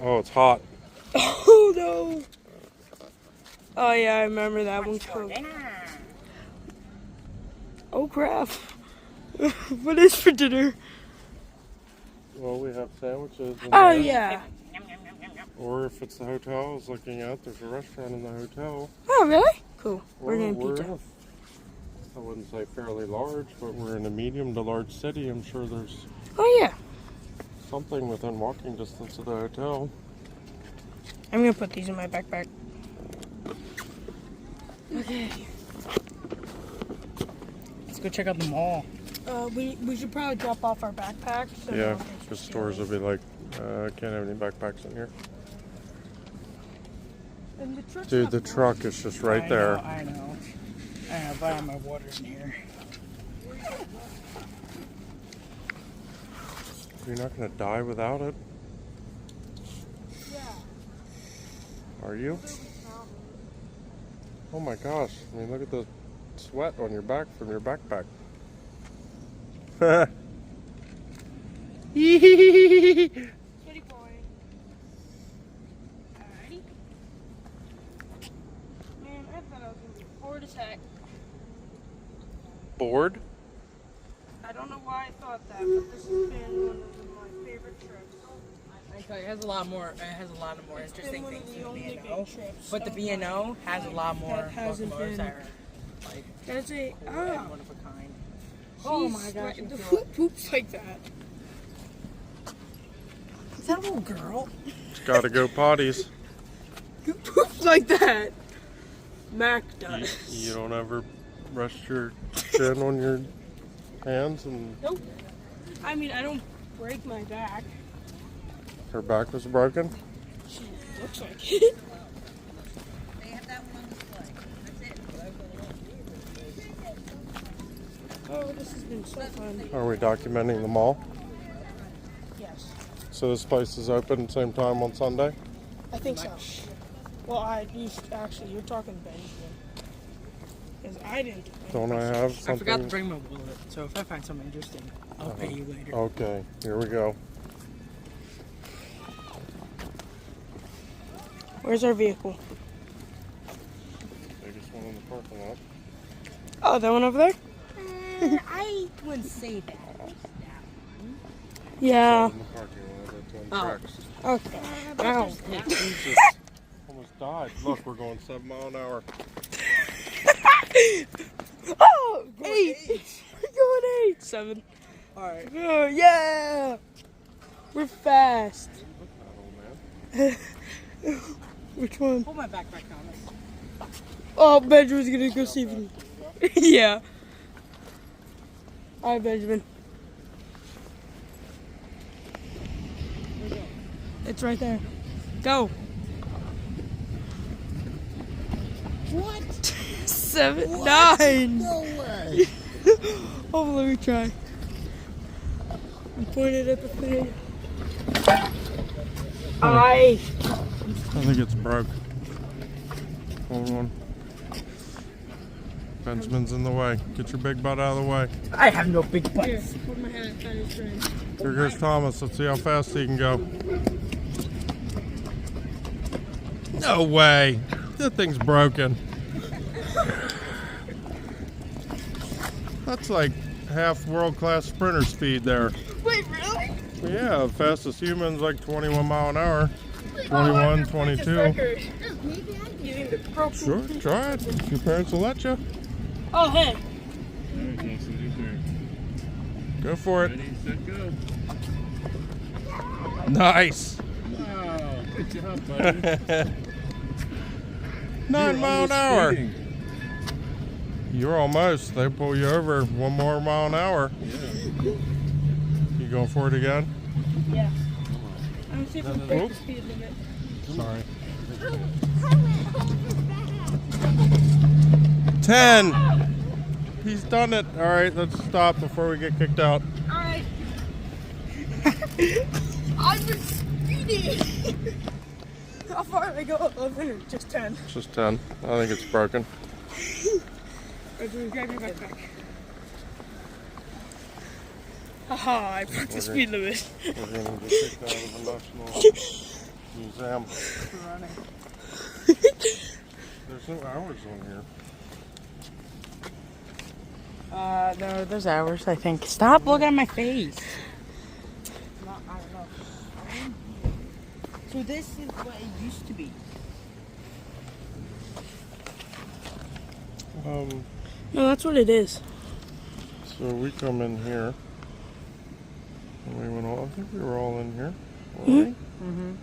Oh, it's hot. Oh no. Oh yeah, I remember that one. Coke. Oh crap. What is for dinner? Well, we have sandwiches. in Oh there. yeah. Or if it's the hotel I was looking at, there's a restaurant in the hotel. Oh really? Cool. We're Well, getting pizza. in a- I wouldn't say fairly large, but we're in a medium to large city. I'm sure there's Oh yeah. something within walking distance of the hotel. I'm gonna put these in my backpack. Okay. Let's go check out the mall. We should probably drop off our backpacks. So Yeah, no one thinks because we're stores will be like, I can't have any backpacks in here. stealing. And the truck's Dude, not the full. truck is just right there. I know, but I have my water in here. You're not gonna die without it, Yeah. are you? Oh my gosh! I mean, look at the sweat on your back from your backpack. Kitty boy. Alrighty. Man, I thought I was gonna be bored as heck. Bored? I don't know why I thought that, but this has been one of my favorite trips. I tell you, it has a lot more. It has a lot of more It's been interesting one of things the than only B&O. big trips But the of B&O has a lot more that hasn't locomotives been- that are like That's a cool and one of a kind. Oh my gosh! Who poops like that? Is that a little girl? Just gotta go potties. Who poops like that? Mac does. You don't ever rest your chin on your hands, and Nope. I mean, I don't break my back. her back was broken. Looks like it. Oh, this has been so fun. Are we documenting the mall? Yes, So this place is open same time on Sunday? I think so. Well, actually, you're talking Benjamin. Because I didn't do it. Don't I have I something? forgot to bring my wallet, so if I find something interesting, I'll pay you later. Okay, here we go. Where's our vehicle? Biggest one in the parking lot. Oh, that one over there? I wouldn't say that. Yeah. In the parking lot, that's on Oh. tracks. Okay. Ow. Jesus, almost died. Look, we're going 7 miles an hour. Oh, 8. We're going 8. 7. Alright. Oh, yeah. We're fast. Which one? Pull my backpack on us. Oh, Benjamin's gonna go see me. Yeah. Alright, Benjamin. It's right there. Go. What? 7, What? 9. No way. Oh, let me try. I'm pointed at the thing. I think it's broke. Hold on. Benjamin's in the way. Get your big butt out of the way. I have no big butt. Here, put my hand on his friend. Here goes Thomas. Let's see how fast he can go. No way. That thing's broken. That's like half world-class sprinter speed there. Wait, really? Yeah, the fastest human's like 21 mile an hour. 21, 22. You think it's broken? Sure, try it. Your parents will let you. Oh, hey. Alright, Jason, your turn. Go for it. Ready, set, go. Nice. Wow, good job, buddy. 9 mile an hour. You're almost. They pull you over 1 more mile an hour. Yeah. You going for it again? Yeah. I'm gonna see if we can break the speed limit. Sorry. 10. He's done it. All right, let's stop before we get kicked out. All right. I've been speeding. How far did I go? 11 or just 10? Just 10. I think it's broken. Grab your backpack. Haha, I broke the speed limit. We're going to get kicked out of the National Museum. There's no hours on here. No, there's hours, I think. Stop looking at my face. No, I don't know. So this is what it used to be. No, that's what it is. So we come in here. And we went all, I think we were all in here. Weren't we? Mm-hmm.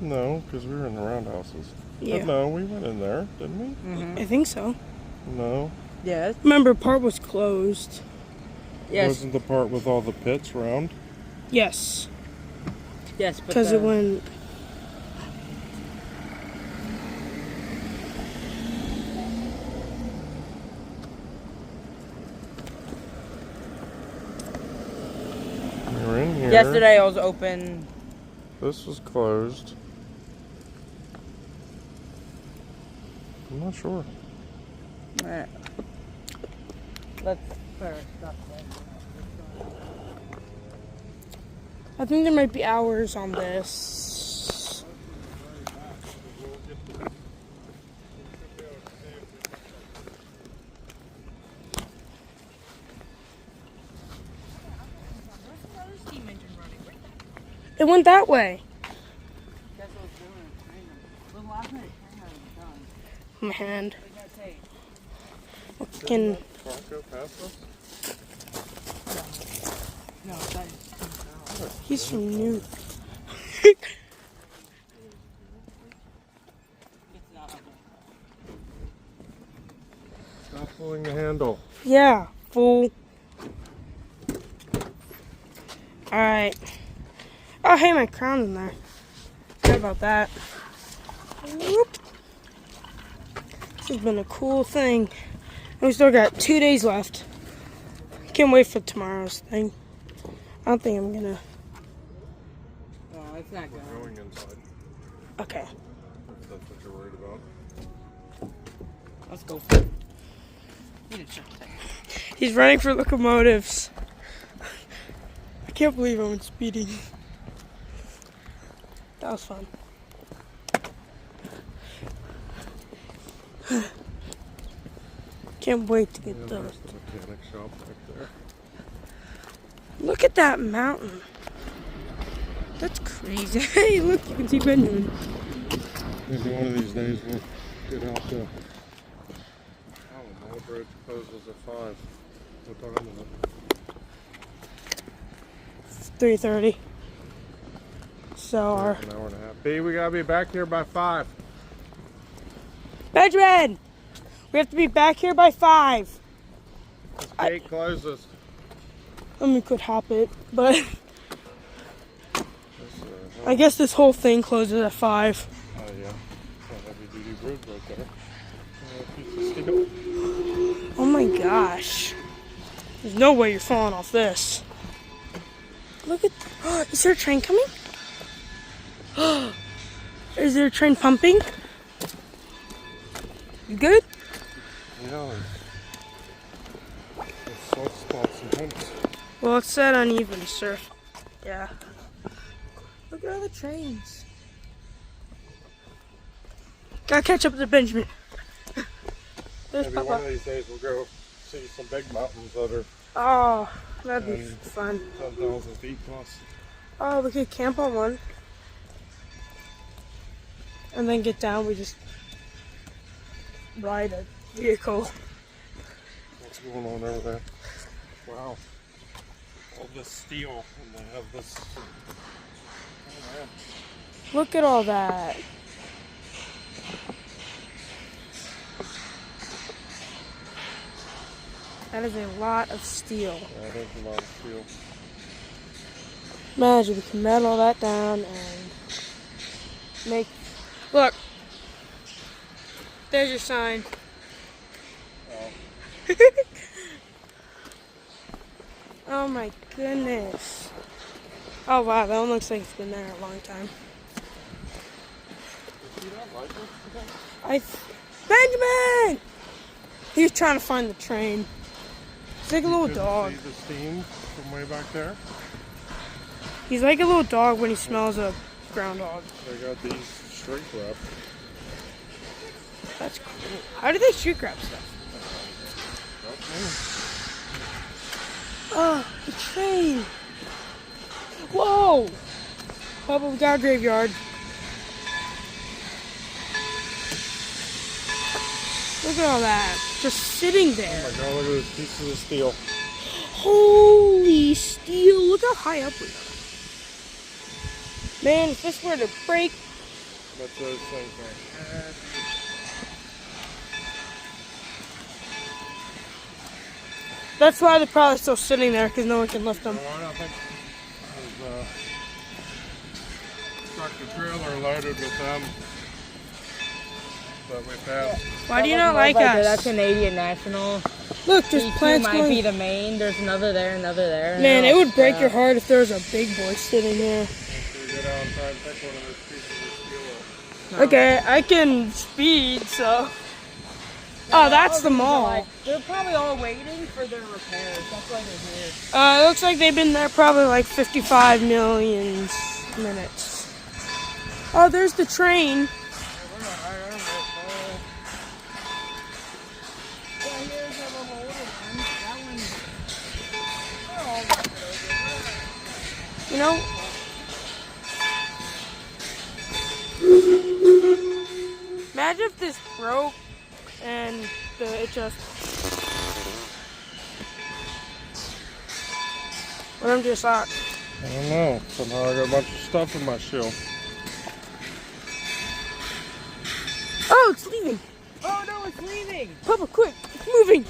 No, because we were in the roundhouses. Yeah. But no, we went in there, didn't we? Mm-hmm. I think so. No. Yes. Remember, part was closed. Yes. Wasn't the part with all the pits round? Yes. Yes, but Because it went. We were in here. yesterday I was open. This was closed. I'm not sure. Alright. Let's put our stuff there. I think there might be hours on this. It went that way. Guess what was doing it? Train them. The last minute train hasn't done. My hand. What did I say? Can Car go past us? No, that is. he's from New. It's not up there. Stop pulling the handle. Yeah, fool. All right. Oh, hey, my crown's in there. Sorry about that. Whoop. This has been a cool thing. And we still got 2 days left. Can't wait for tomorrow's thing. I don't think I'm gonna. No, it's not good. We're going inside. Okay. If that's what you're worried about. Let's go. Need to check that. He's running for locomotives. I can't believe I went speeding. That was fun. Can't wait to get Yeah, those. there's the mechanic shop back there. Look at that mountain. That's crazy. Hey, look, you can see Benjamin. Maybe one of these days we'll get out to Alamo. Bridge closes at 5. What time is it? 3:30. So our An hour and a half. B, we gotta be back here by 5. Benjamin, we have to be back here by 5. This gate closes. I mean, could hop it, but I guess this whole thing closes at 5. Oh yeah. It's a heavy duty bridge right there. Piece of steel. Oh my gosh. There's no way you're falling off this. Look at. Is there a train coming? Is there a train pumping? You good? Yeah. There's soft spots and humps. Well, it's set uneven, sir. Yeah. Look at all the trains. Gotta catch up to Benjamin. There's Maybe Papa. one of these days we'll go see some big mountains that are Oh, that'd be And- fun. 10,000 feet plus. Oh, we could camp on one. And then get down, we just ride a vehicle. What's going on over there? Wow. All this steel, and they have this. Oh, man. Look at all that. That is a lot of steel. Yeah, there's a lot of steel. Imagine we can melt all that down and make. Look, there's your sign. Oh. Oh my goodness. Oh wow, that one looks like it's been there a long time. Benjamin! He was trying to find the train. He's like a little dog. See the steam from way back there? He's like a little dog when he smells a groundhog. They got these shrink wrap. That's cool. How do they shrink wrap stuff? Oh, the train. Whoa! Papa, we got a graveyard. Look at all that. Just sitting there. Oh my god, look at this pieces of steel. Holy steel. Look how high up we are. Man, if this were to break. That's the same thing. That's why they're probably still sitting there, because no one can lift them. No, I don't think there's tractor trailer loaded with them that we passed. Why do you not like us? That's Canadian National. Look, there's P2 plants might going. be the main. There's another there, another there. Man, it would break your heart if there was a big boy sitting here. So we go down and try and pick one of those pieces of steel up. Okay, I can speed, so. Oh, that's the mall. They're probably all waiting for their repairs. That's why they're here. It looks like they've been there probably like 55 million minutes. Oh, there's the train. You know? Imagine if this broke and it just. What I'm just at. I don't know. Somehow I got a bunch of stuff in my shoe. Oh, it's leaving. Oh no, it's leaving. Papa, quick. It's moving.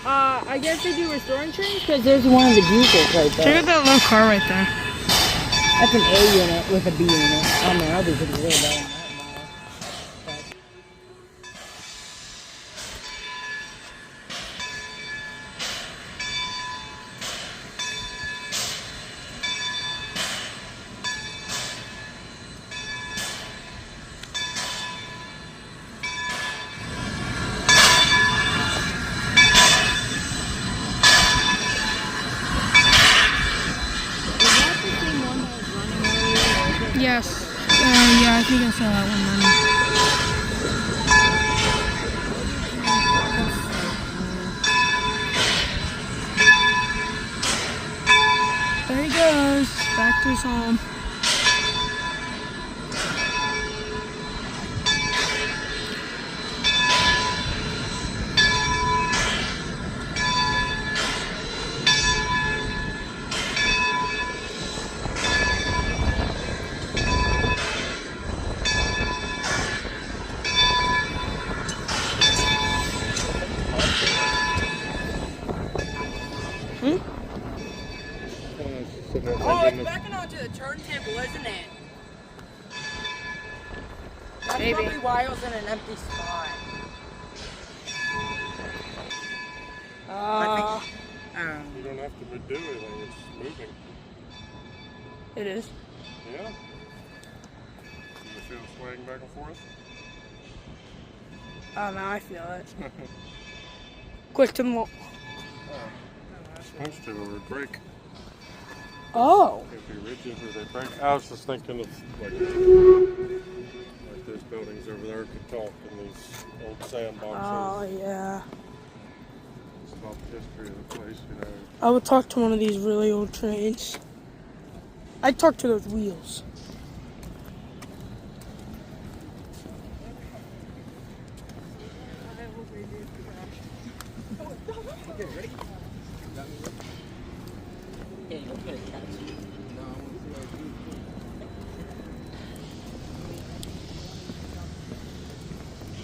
I guess they do restoring trains. Because there's one of the diesels right Check there. out that little car right there. That's an A unit with a B unit. I don't know, I'll be pretty good about that. Yes. Yeah, I think I saw that one then. There he goes. Back to his home. Oh, it's backing onto the turntable, isn't it? That's Maybe. probably why it was in an empty spot. I don't know. You don't have to do anything, it's moving. It is. Yeah. Can you feel it swaying back and forth? Oh, now I feel it. Quick to the wall. Supposed to, or it'd break. Oh. If you rigid or they break. I was just thinking of like those buildings over there could talk in these old sandboxes. Oh, yeah. It's about the history of the place, you know. I would talk to one of these really old trains. I'd talk to those wheels.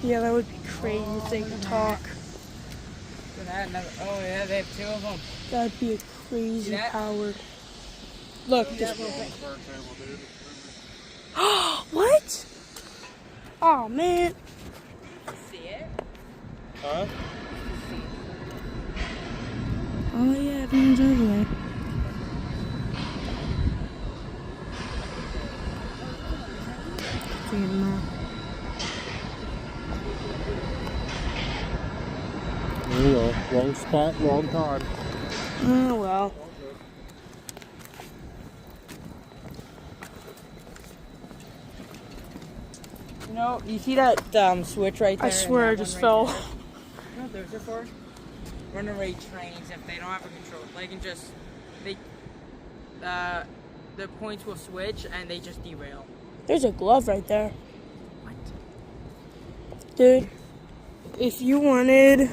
Yeah, that would be crazy if they could talk. Oh yeah, they have two of them. That'd be a crazy See that? power. Look, this Turntable, dude. What? Oh man. See it? Huh? Oh yeah, everyone's over there. There you go. Wrong spot, wrong time. Oh well. You know, you see that switch right there? I swear I and that just one fell. right there? You know what those are for? Runaway trains, if they don't have a control, they can just, the points will switch and they just derail. There's a glove right there. Dude, if you wanted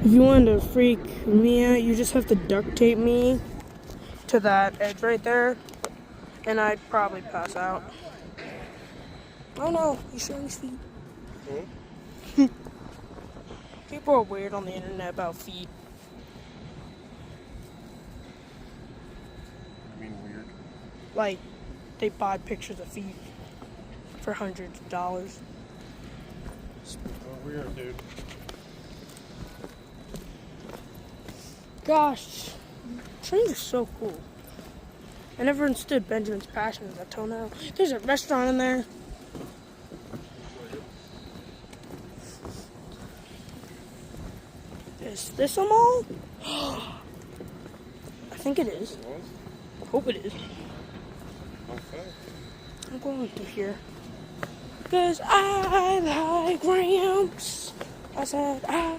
to freak me out, you just have to duct tape me to that edge right there, and I'd probably pass out. Oh no, he's showing his feet. People are weird on the internet about feet. I mean, weird. Like, they buy pictures of feet for hundreds of dollars. Oh, weird, dude. Gosh, trains are so cool. I never understood Benjamin's passion until now. There's a restaurant in there. Is this a mall? I think it is. I hope it is. Okay. I'm going to here. Because I like ramps. I said, I.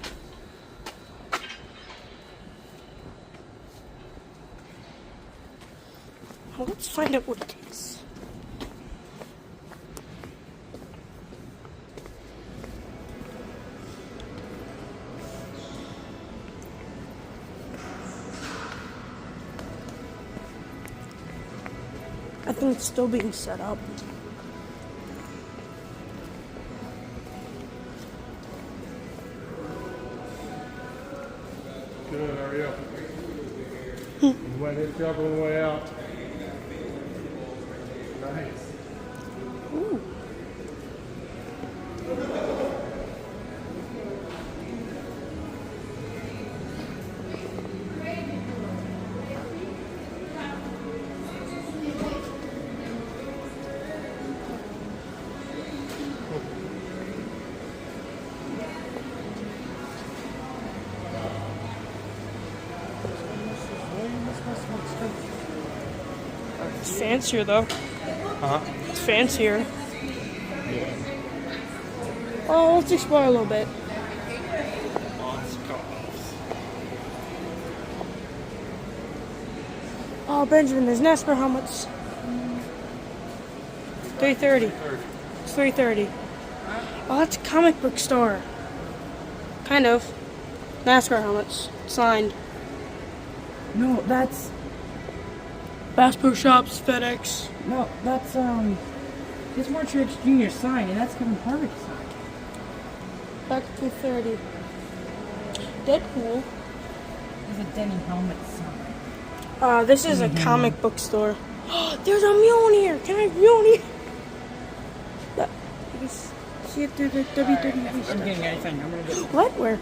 Well, let's find out what it is. I think it's still being set up. Good, how are you? You might hit you up on the way out. Nice. Ooh. It's fancier though. Huh? It's fancier. Oh, let's explore a little bit. Oh, Benjamin, there's NASCAR helmets. $3.30. It's $3.30. Oh, that's a comic book store. Kind of. NASCAR helmets. Signed. No, that's Bass Pro Shops, FedEx. no, that's Montrex Junior sign, and that's Kevin Harvick sign. Back to $3.30. Deadpool. There's a Denny helmet sign. This is a comic book store. There's a Mjolnir. Can I have Mjolnir? Look, you can see it through the WWE. I'm getting anything. I'm gonna get. What? Where?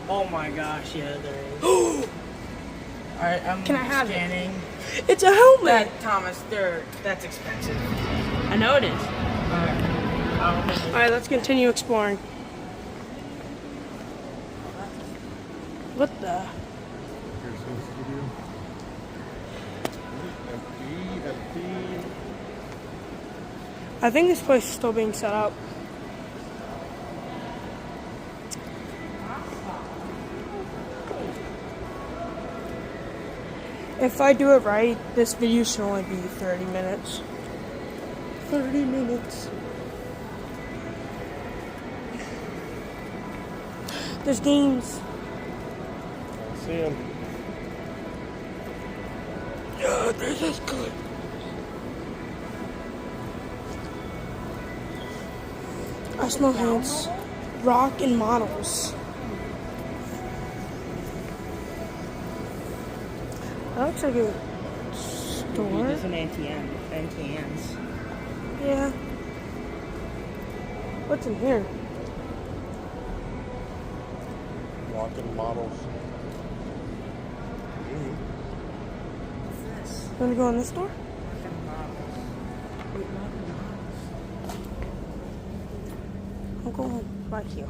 Oh my gosh, yeah, there is. Alright, I'm Can I have it? scanning. It's a helmet. That Thomas, that's expensive. I know it is. Alright. Alright, let's continue exploring. What the? Here's his video. FD. I think this place is still being set up. If I do it right, this video should only be 30 minutes. 30 minutes. There's games. I see him. Yeah, this is good. I smell hands. Rock and models. That looks like a store. There's an anti-ants. Yeah. What's in here? Walking models. You wanna go in this door? I'm going right here.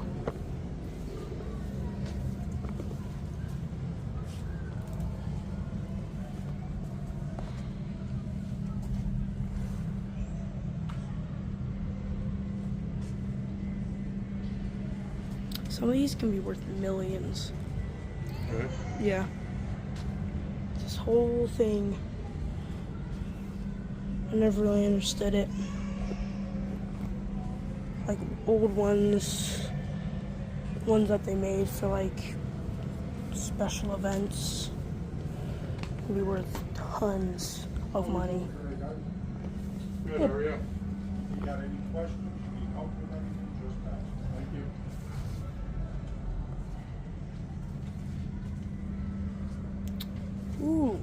Some of these can be worth millions. Good. Yeah. This whole thing. I never really understood it. Like old ones that they made for like special events would be worth tons of money. Good, how are you? You got any questions? Need help with anything? Just ask. Thank you. Ooh.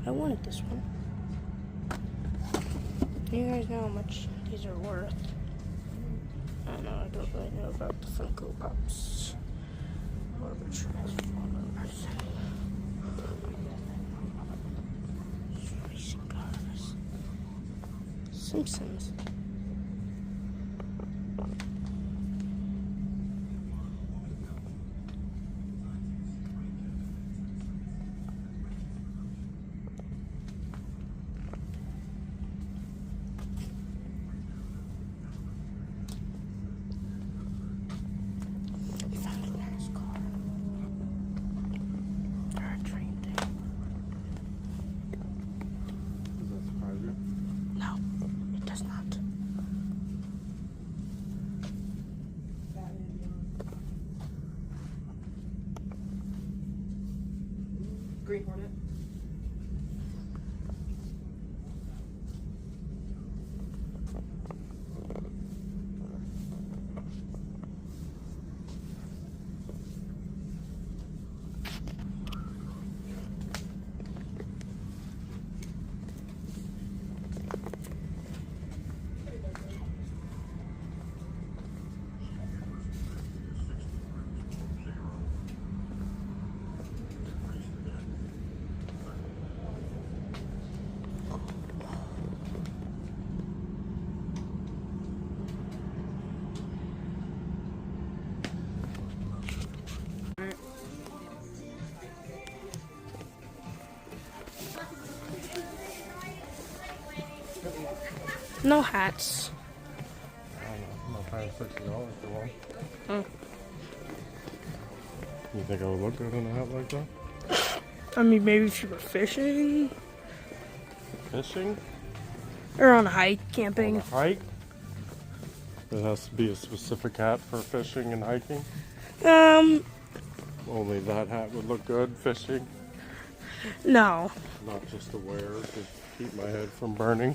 I wanted this one. You guys know how much these are worth. I don't know, I don't really know about the Funko Pops. Or the Transformers. Racing cars. Simpsons. Green Hornet. No hats. I don't know. I'm not paying $60 for one. Mm. You think I would look good in a hat like that? I mean, maybe if you were fishing Fishing? or on a hike, On a camping. hike? It has to be a specific hat for fishing and hiking? Only that hat would look good fishing? No. Not just to wear to keep my head from burning?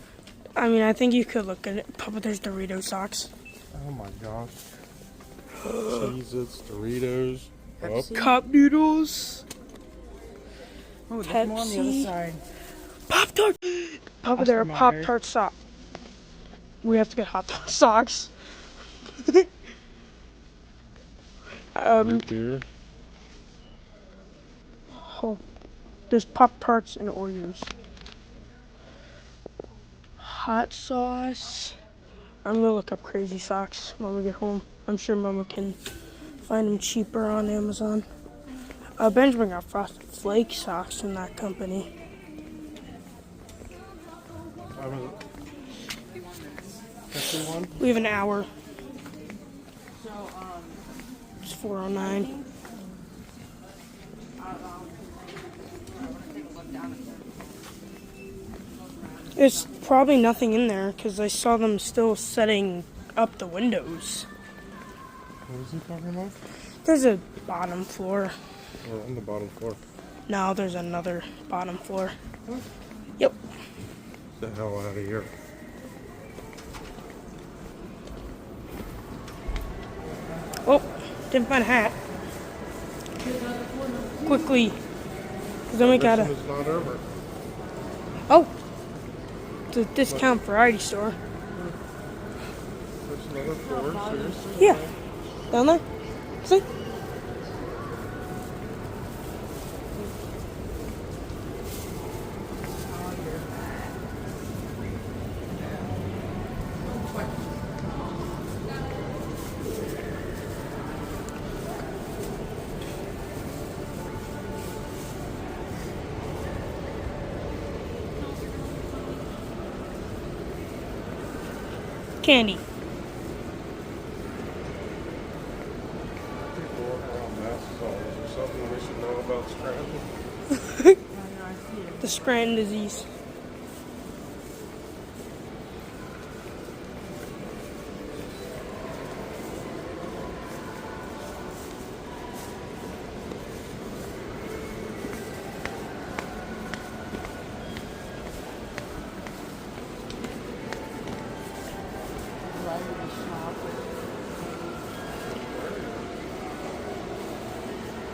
I mean, I think you could look at it. Papa, there's Dorito socks. Oh my gosh. Cheez-Its, Doritos. Oh. Cup noodles. Oh, there's more on the other Pepsi. side. Pop Tart. Papa, there are Oscar Pop Mayer. Tart socks. We have to get hot socks. Root beer. Oh, there's Pop Tarts and Oreos. Hot sauce. I'm gonna look up crazy socks when we get home. I'm sure Mama can find them cheaper on Amazon. Benjamin got Frosted Flake socks from that company. One? We have an hour. So, It's 4:09. There's probably nothing in there because I saw them still setting up the windows. What is he talking about? There's a bottom floor. Oh, on the bottom floor. No, there's another bottom floor. Yep. Get the hell out of here. Oh, didn't find a hat. Quickly. 'Cause then we gotta. This one is not over. Oh! It's a discount variety store. There's another floor, seriously? Yeah. Down there. See? Candy. People walking around masks on. Is there something we should know about Scranton? The Scranton disease.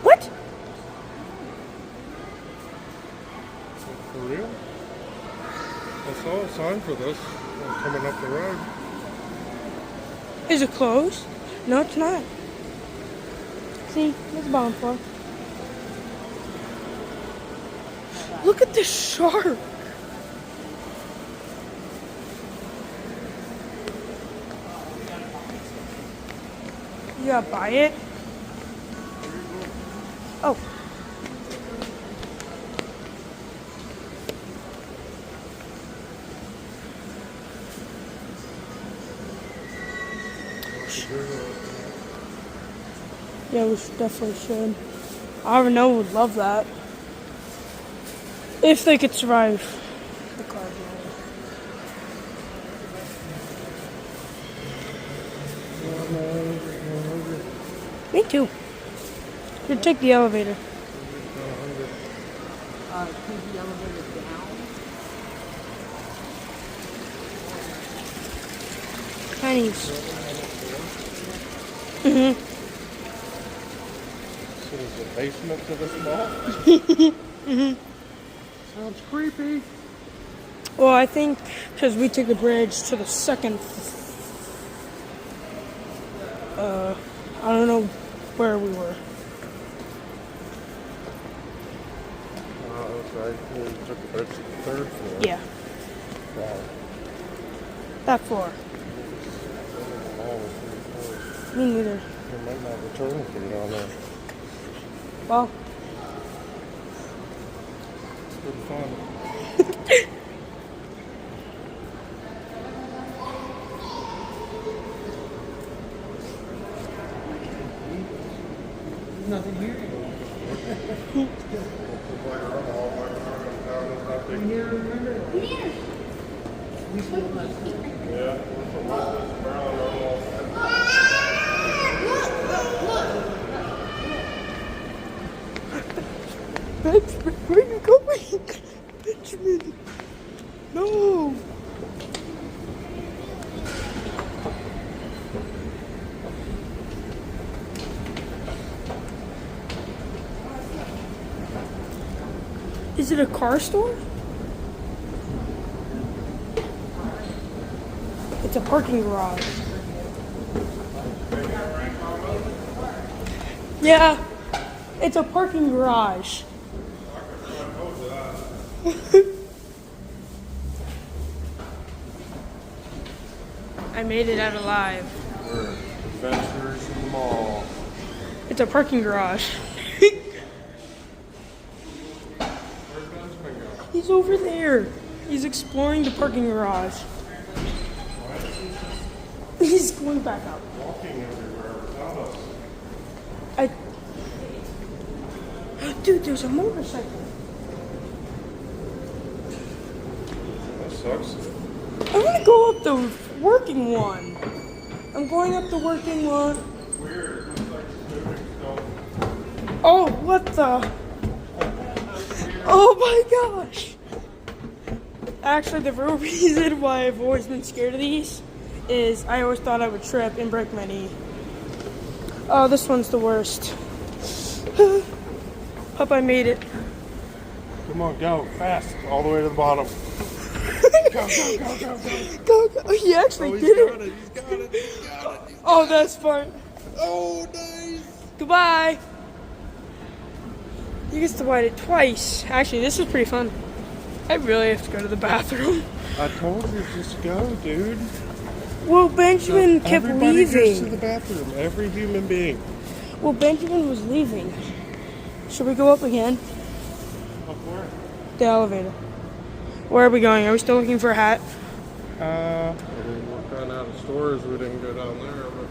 What? For real? I saw a sign for this coming up the road. Is it closed? No, it's not. See, there's a bottom floor. Look at this shark. You gotta buy it? Oh. Yeah, we definitely should. I already know would love that. If they could survive the car journey. Me too. Should take the elevator. take the elevator down. Pennies. Mhm. So there's a basement to this mall? Mhm. Sounds creepy. Well, I think because we took the bridge to the second. I don't know where we were. Oh, okay. We took the bridge to the third floor. Yeah, Wow. that floor. Me neither. There might not return from down there. Well, It's good fun. There's nothing here anymore. Here, remember? Here. We still have. Yeah, Benjamin, where are you going? Benjamin, no. Is it a car store? It's a parking garage. Yeah, it's a parking garage. I made it out alive. we're adventurers in the mall. It's a parking garage. Where'd Benjamin go? He's over there. He's exploring the parking garage. He's going back up. Walking everywhere without us. Dude, there's a motorcycle. That sucks. I want to go up the working one. I'm going up the working one. Weird. Looks like it's moving still. Oh, what the? Oh my gosh. Actually, the real reason why I've always been scared of these is I always thought I would trip and break my knee. Oh, this one's the worst. Hope I made it. Come on, go fast, all the way to the bottom. Go, go, go, go, go. Go, go. He actually did it. He's got it. He's got it. Oh, that's smart. Oh, nice. Goodbye. You get to ride it twice. Actually, this is pretty fun. I really have to go to the bathroom. I told you, just go, dude. Well, Benjamin kept Everybody goes to leaving. the bathroom. Every human being. Well, Benjamin was leaving. Should we go up again? Up where? The elevator. Where are we going? Are we still looking for a hat? I mean, we're kind of out of stores. We didn't go down there, but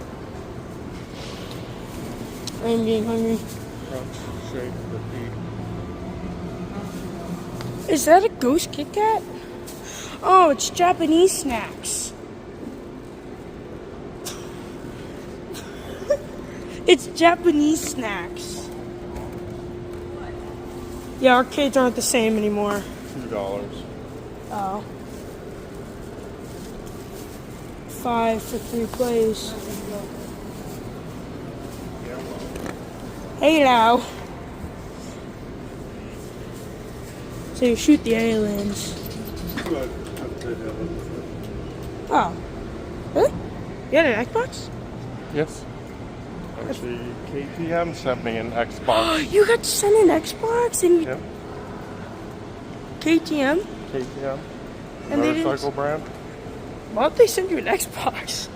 I am getting hungry. crunch, shake, repeat. Is that a ghost Kit Kat? Oh, it's Japanese snacks. It's Japanese snacks. Yeah, arcades aren't the same anymore. $2. Oh. 5 for 3 plays. Hello. So you shoot the aliens. Oh. Really? You had an Xbox? Yes. Actually, KTM sent me an Xbox. You got sent an Xbox and Yep. KTM? KTM. And they didn't- Motorcycle brand. Why did they send you an Xbox?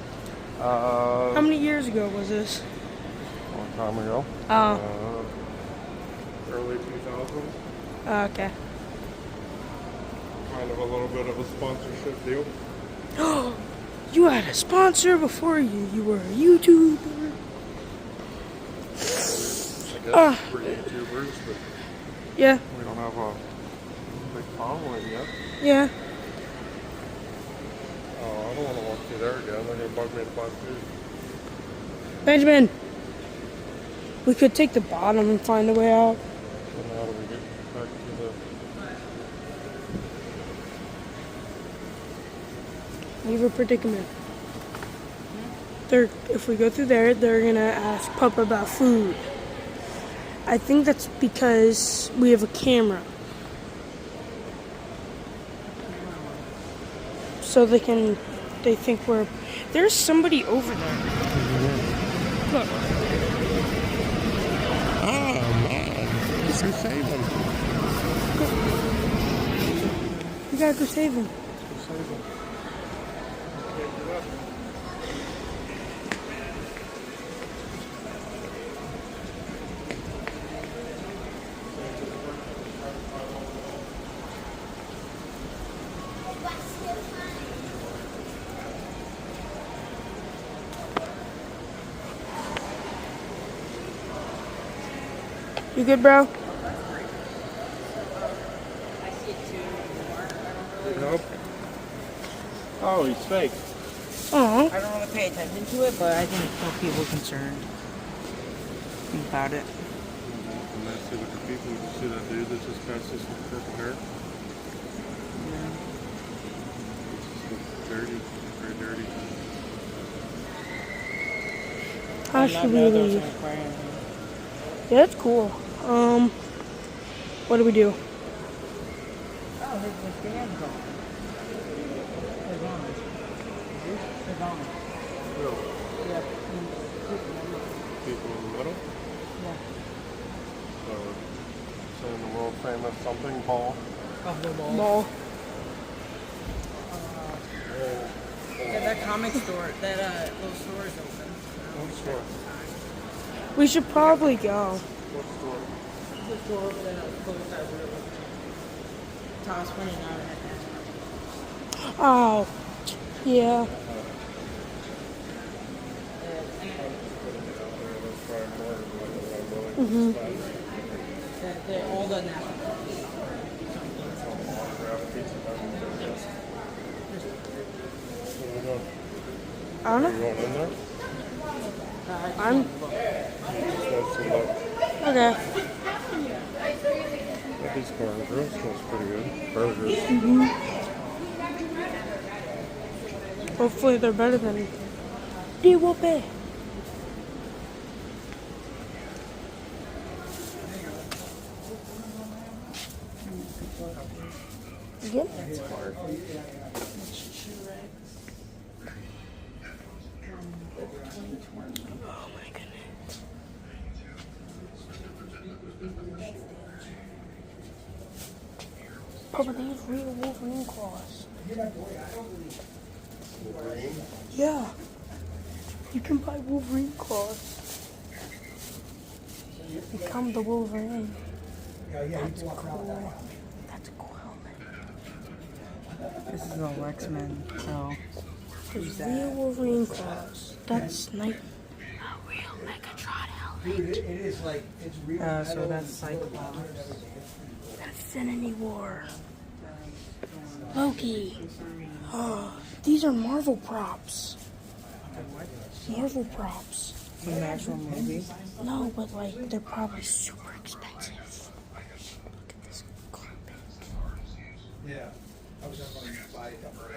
How How many years ago was this? long time ago? Oh. Early 2000s. Okay. Kind of a little bit of a sponsorship deal. You had a sponsor before you were a YouTuber. I guess Ah. for YouTubers, but Yeah, we don't have a big following yet. yeah. Oh, I don't want to walk through there again. They're gonna bug me to buy food. Benjamin, we could take the bottom and find a way out. And how do we get back to the? Leave a predicament. If we go through there, they're gonna ask Papa about food. I think that's because we have a camera. So they think there's somebody over there. Look. Oh man, let's go save him. You gotta go save him. Let's go save him. Can't do that. You good, bro? Nope. Oh, he's fake. Oh. I don't really pay attention to it, but I think it's for people concerned about it. And that's the other people. You see that dude that just passed us with purple hair? Yeah. It's just dirty. Very dirty. How should we leave? Yeah, that's cool. What do we do? Oh, the stand's gone. They're gone. They're gone. Really? Yeah. People in the middle? Yeah. So, saying the world famous something ball. Of the ball. Ball. Yeah, that comic store, that little store is open. What store? We should probably go. What store? The store over there that was closed that we were looking at. Thomas 29 and Oh. Yeah. Mhm. They're all done now. I don't You know. going in there? I'm Just want some look. okay. At these corner grills smells pretty good. Burgers. Hopefully they're better than D-Whoopie. Again? Oh my goodness. Papa, they have real Wolverine claws. Wolverine? Yeah. You can buy Wolverine claws. Become the Wolverine. That's cool. That's a cool helmet. This is all X-Men, so. There's real Wolverine claws. That's nice. A real Megatron helmet. It is like, it's real. So that's Cyclops. Infinity War. Loki. Oh, these are Marvel props. Marvel props. From the actual movie. No, but like they're probably super expensive. Look at this carpet. Yeah. I was just going to buy a couple of those.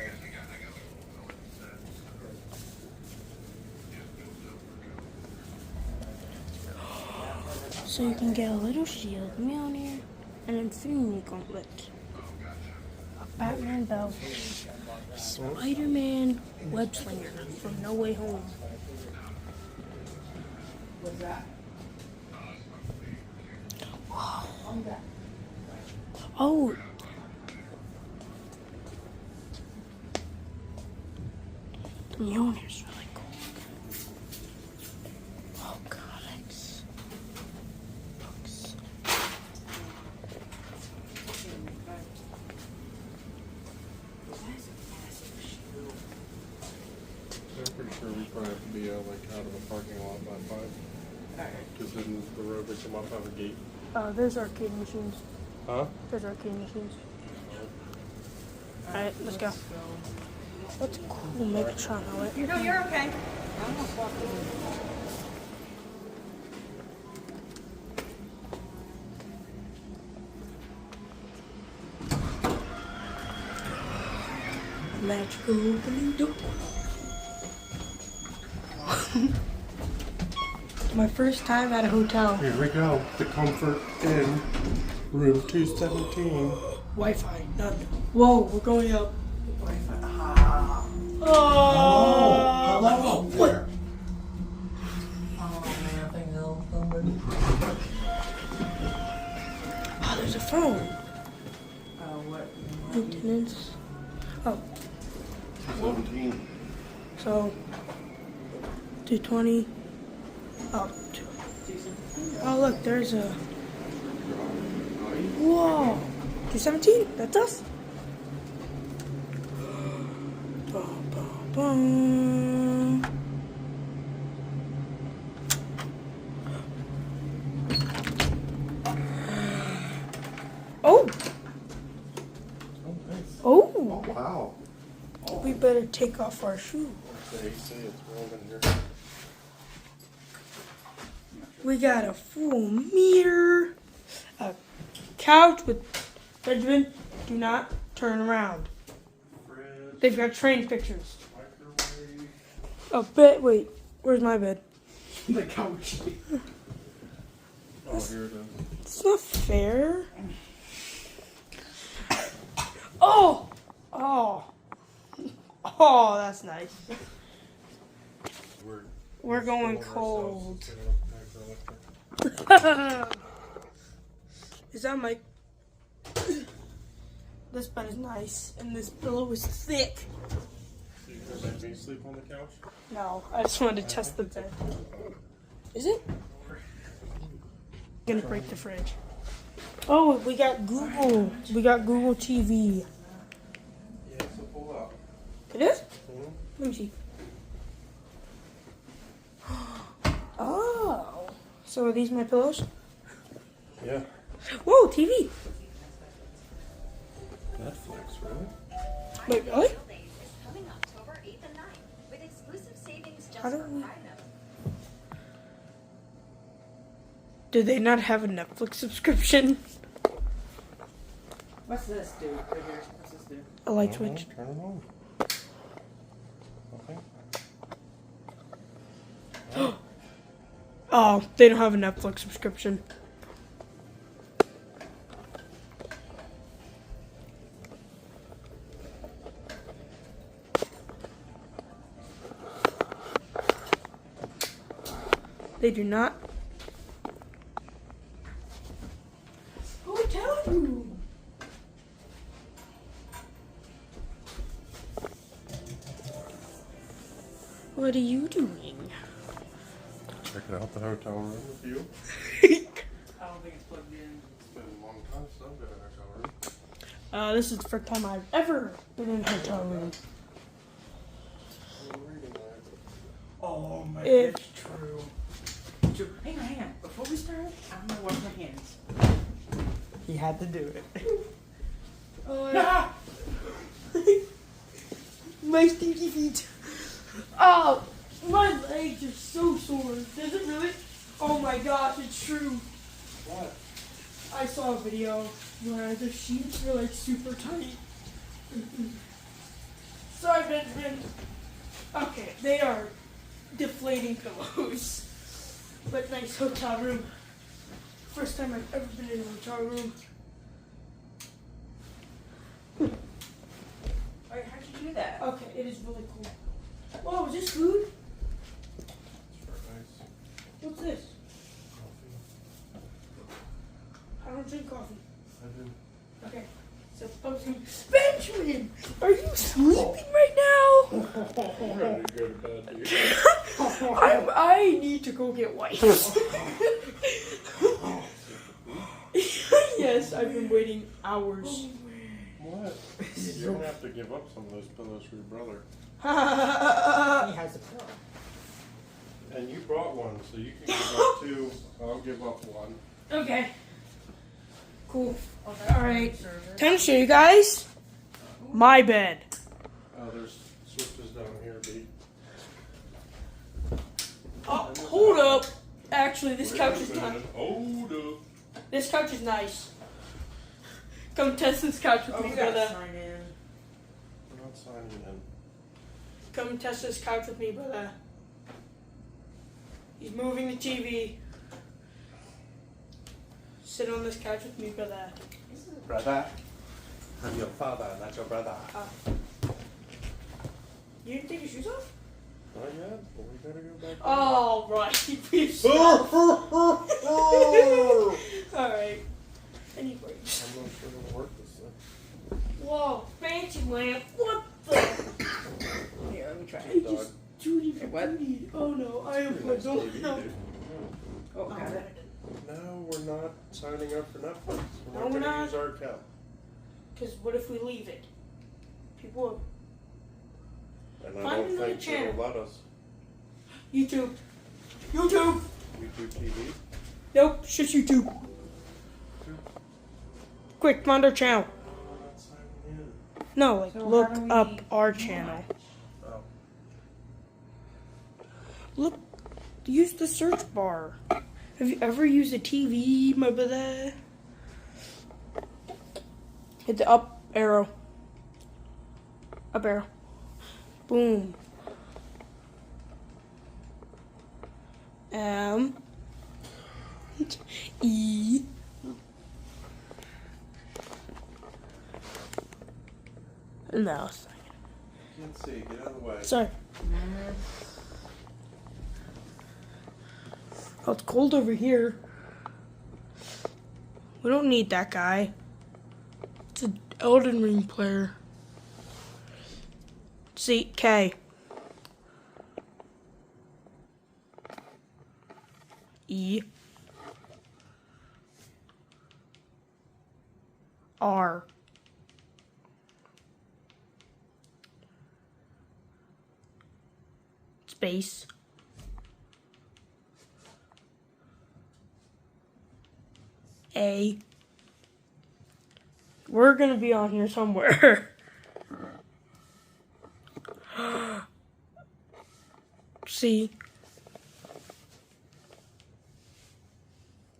So you can get a little shield, Mjolnir, an Infinity Gauntlet, a Batman belt, Spider-Man web slinger from No Way Home. What's that? Oh. The Mjolnir's really cool. Oh, comics. Books. I'm pretty sure we probably have to be like out of the parking lot by 5. Because then the road they come up have a gate. There's arcade machines. Huh? There's arcade machines. Alright, let's go. That's a cool Megatron helmet. No, you're okay. Magical opening door. My first time at a hotel. Here we go. The Comfort Inn, room 217. Wi-Fi, none. Whoa, we're going up. Wi-Fi. Oh! Hello? What? Oh, there's a phone. What? Maintenance. Oh, 217. so 220. Oh, oh look, there's a. Whoa, 217. That's us. Ba, ba, ba. Wow. We better take off our shoes. The AC, it's warm in here. We got a full mirror, a couch with Benjamin. Do not turn around. Fridge, They've got train pictures. microwave. A bed. Wait, where's my bed? The couch. Oh, here it is. It's not fair. Oh, oh, oh, that's nice. We're going cold. Is that my? This bed is nice, and this pillow is thick. So you gonna make me sleep on the couch? No, I just wanted to test the bed. Is it? Gonna break the fridge. Oh, we got Google. We got Google TV. Yeah, so pull up. It is? Mhm. Let me see. Oh. So are these my pillows? Yeah. Whoa, TV. Netflix, really? Wait, really? Coming October 8th and 9th with exclusive savings just How do for we- Prime members. Do they not have a Netflix subscription? What's this do? Right here. What's this do? A light switch. Turn it on. Okay. Oh, they don't have a Netflix subscription. They do not. Hotel room. What are you doing? Checking out the hotel room with you. I don't think it's plugged in. It's been a long time since I've been in a hotel room. This is the first time I've ever been in a hotel room. Oh my, If- it's true. Hang on. Before we start, I'm gonna wash my hands. He had to do it. Ah! My stinky feet. Oh, my legs are so sore. Does it really? Oh my gosh, it's true. What? I saw a video where the sheets were like super tight. Sorry, Benjamin. Okay, they are deflating pillows. But nice hotel room. First time I've ever been in a hotel room. Alright, how'd you do that? Okay, it is really cool. Whoa, is this food? It's very nice. What's this? Coffee. I don't drink coffee. I do. Okay. So, Benjamin, are you sleeping right now? I'm ready to go to bed, dude. I need to go get wipes. Yes, I've been waiting hours. What? You're gonna have to give up some of those pillows for your brother. He has a pillow. And you brought one, so you can give up two. I'll give up one. Okay. Cool. Alright. Time to show you guys my bed. There's switches down here, B. Oh, hold up. Actually, this couch is nice. Hold up. This couch is nice. Come test this couch with me, You gotta brother. sign in. We're not signing in. Come test this couch with me, brother. He's moving the TV. Sit on this couch with me, brother. Brother. I'm your father, not your brother. You didn't take your shoes off? Not yet, but we gotta go back. Oh, right. Alright. I need brakes. I'm not sure it'll work this thing. Whoa, fancy lamp. What the? Here, let me try I it. just Judy what? Oh no, I Pretty don't nice know. TV, dude. Oh, got it. No, we're not signing up for Netflix. We're No, not we're gonna not. use our account. Because what if we leave it? People. And I Find don't another think channel. it'll let us. YouTube. YouTube TV? Nope, shut YouTube. Quick, find our channel. We're not signing in. No, like So look how do we up our channel. Oh. Look, use the search bar. Have you ever used a TV, my brother? Hit the up arrow. Up arrow. Boom. E. No, it's not. Can't see. Get out of the way. Sorry. Oh, it's cold over here. We don't need that guy. It's an Elden Ring player. See, K. E. R. Space. A. We're gonna be on here somewhere. C.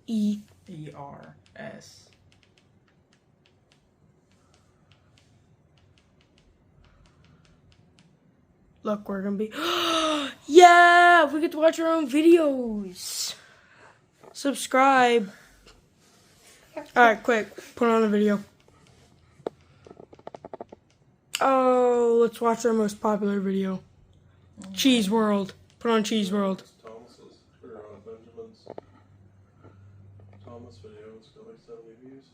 E. ERS. Look, we're gonna be. Yeah, we get to watch our own videos. Subscribe. Alright, quick. Put on a video. Oh, let's watch our most popular video. Cheese World. Put on Cheese World. Thomas's or Benjamin's Thomas video. It's got like 70 views.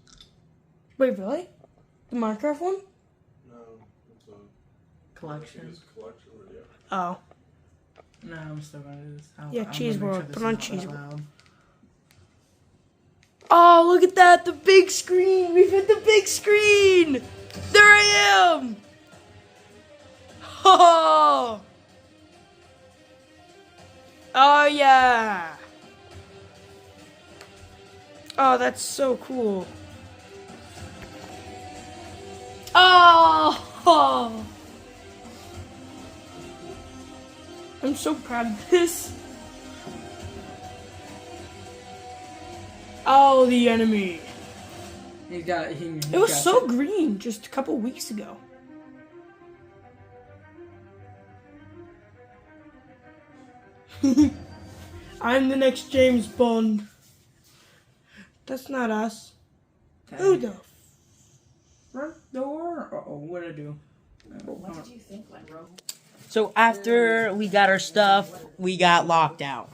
Wait, really? The Minecraft one? No, it's a Collection. It's a collection video. Oh. No, I'm still gonna do this. Yeah, I'm Cheese gonna make World. this Put on is not Cheese that World. loud. Oh, look at that. The big screen. We've hit the big screen. There I am. Oh. Oh, yeah. Oh, that's so cool. Oh. I'm so proud of this. Oh, the enemy. He got. It was so green just a couple weeks ago. I'm the next James Bond. That's not us. Who the front door? Uh-oh, what did I do? What did you think went wrong? So after we got our stuff, we got locked out.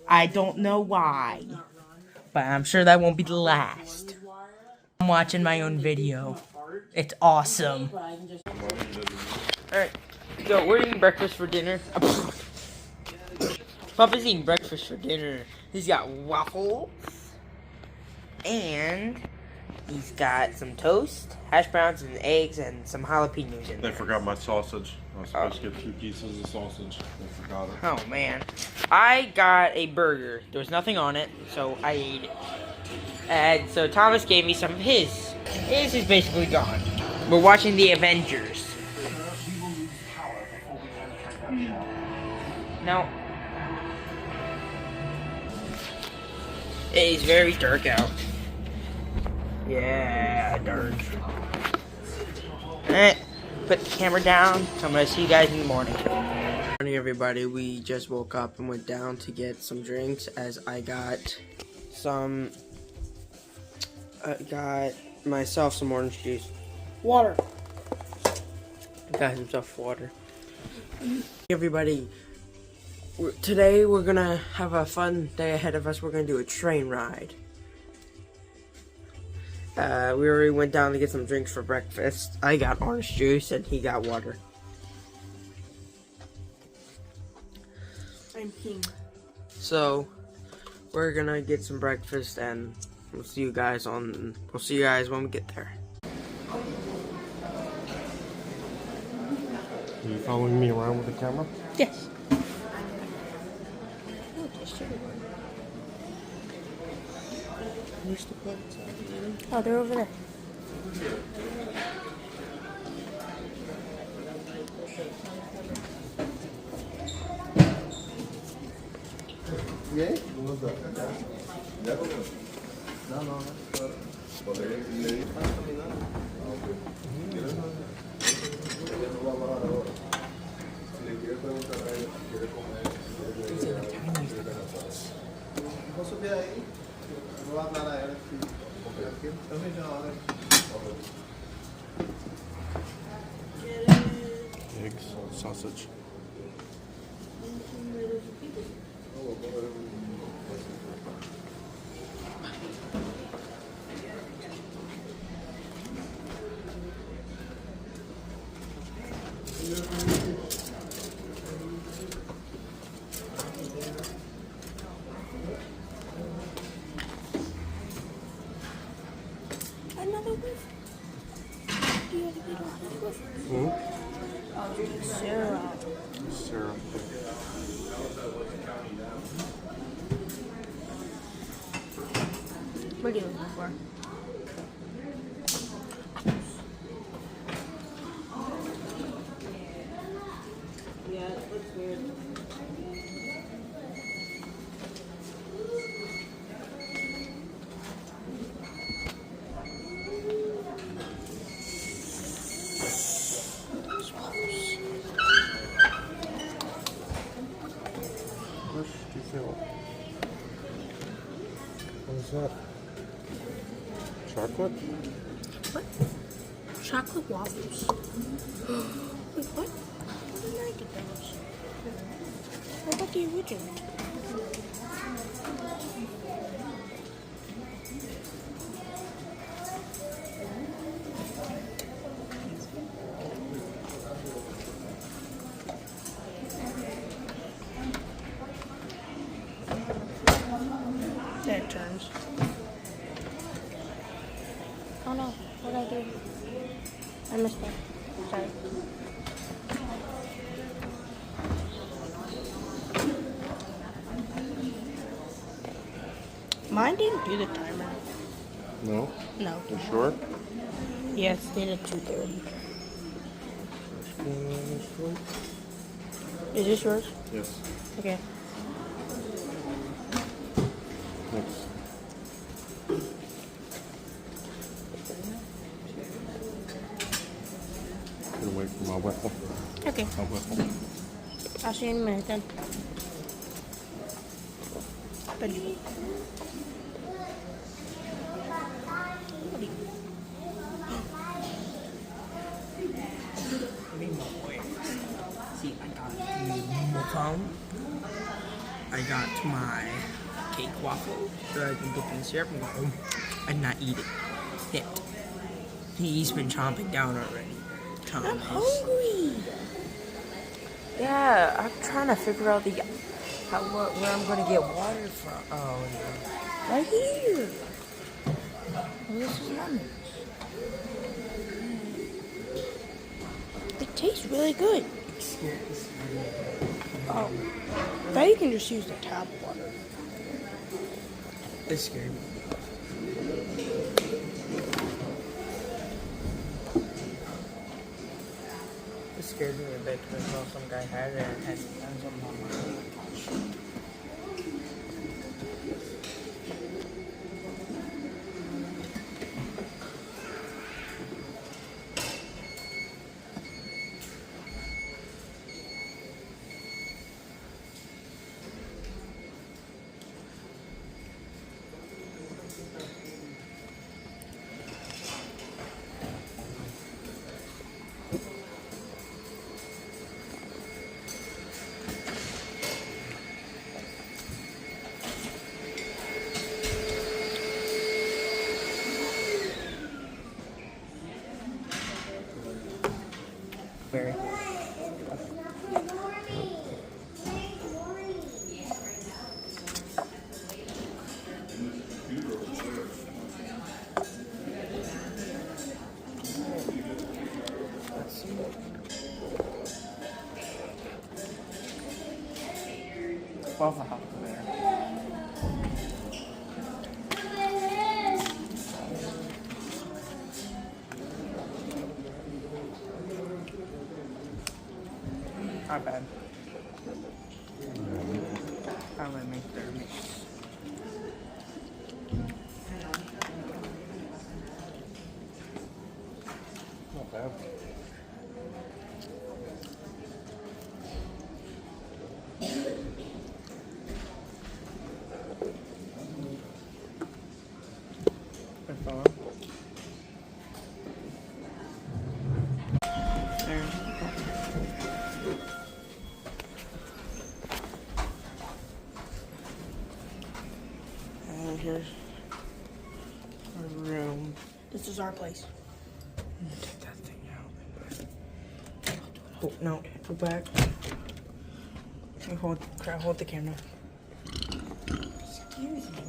I don't know why, but I'm sure that won't be the last. I'm watching my own video. It's awesome. Alright, so we're eating breakfast for dinner. Papa's eating breakfast for dinner. He's got waffles, and he's got some toast, hash browns, and eggs, and some jalapenos in They there. forgot my sausage. I was supposed to get 2 pieces of sausage. They forgot it. Oh man, I got a burger. There was nothing on it, so I ate it. And so Thomas gave me some of his. His is basically gone. We're watching the Avengers. Now, it is very dark out. Yeah, dark. Alright, put the camera down. I'm gonna see you guys in the morning. Good morning, everybody. We just woke up and went down to get some drinks, as I got some. Got myself some orange juice. water? Got himself water. Everybody, today we're gonna have a fun day ahead of us. We're gonna do a train ride. We already went down to get some drinks for breakfast. I got orange juice and he got water. I'm king. So we're gonna get some breakfast and we'll see you guys when we get there. Are you following me around with the camera? Yes. Oh, they're over there. Eggs, sausage. Another whiff. Do you have to get off this whiff? I'll drink syrup. Syrup. What are you looking for? Yeah, it looks weird. What do you feel? What is that? Chocolate? What? Chocolate waffles. Wait, what? Where did I get those? What about the original? There it turns. Oh no, what did I do? I missed that. Sorry. Mine didn't do the timer. No? No. You sure? Yes, they did 2:30. Is this yours? Yes. Okay. Thanks. Get away from my whiffle. Okay. My whiffle. I'll see you in a minute then. Benjamin. See, I got the phone. I got my cake waffle that I can dip in syrup and go home and not eat it. Hit. He's been chomping down already. I'm hungry. Yeah, I'm trying to figure out where I'm gonna get water from. Oh, no. Right here. Oh, this is lemons. It tastes really good. Oh, now you can just use the tap water. This scared me. It scared me a bit because I saw some guy had it and had something on my couch. Very. Waffle House there. Not bad. I'll let me make their mix. Not bad. That's all. There. And here's our room. This is our place. Take that thing out. Oh no, go back. Hold the camera. Excuse me.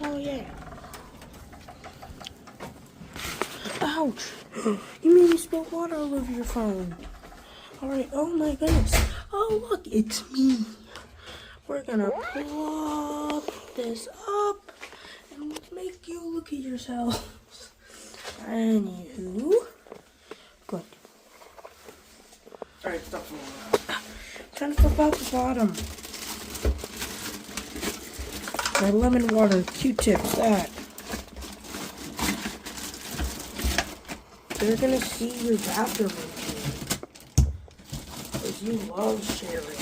Oh yeah. Ouch! You made me spill water all over your phone. Alright, oh my goodness. Oh look, it's me. We're gonna plop this up and make you look at yourselves. Anywho. Good. Alright, stop for a while. Trying to flip out the bottom. My lemon water, Q-tips, that. They're gonna see your bathroom routine. Because you love sharing.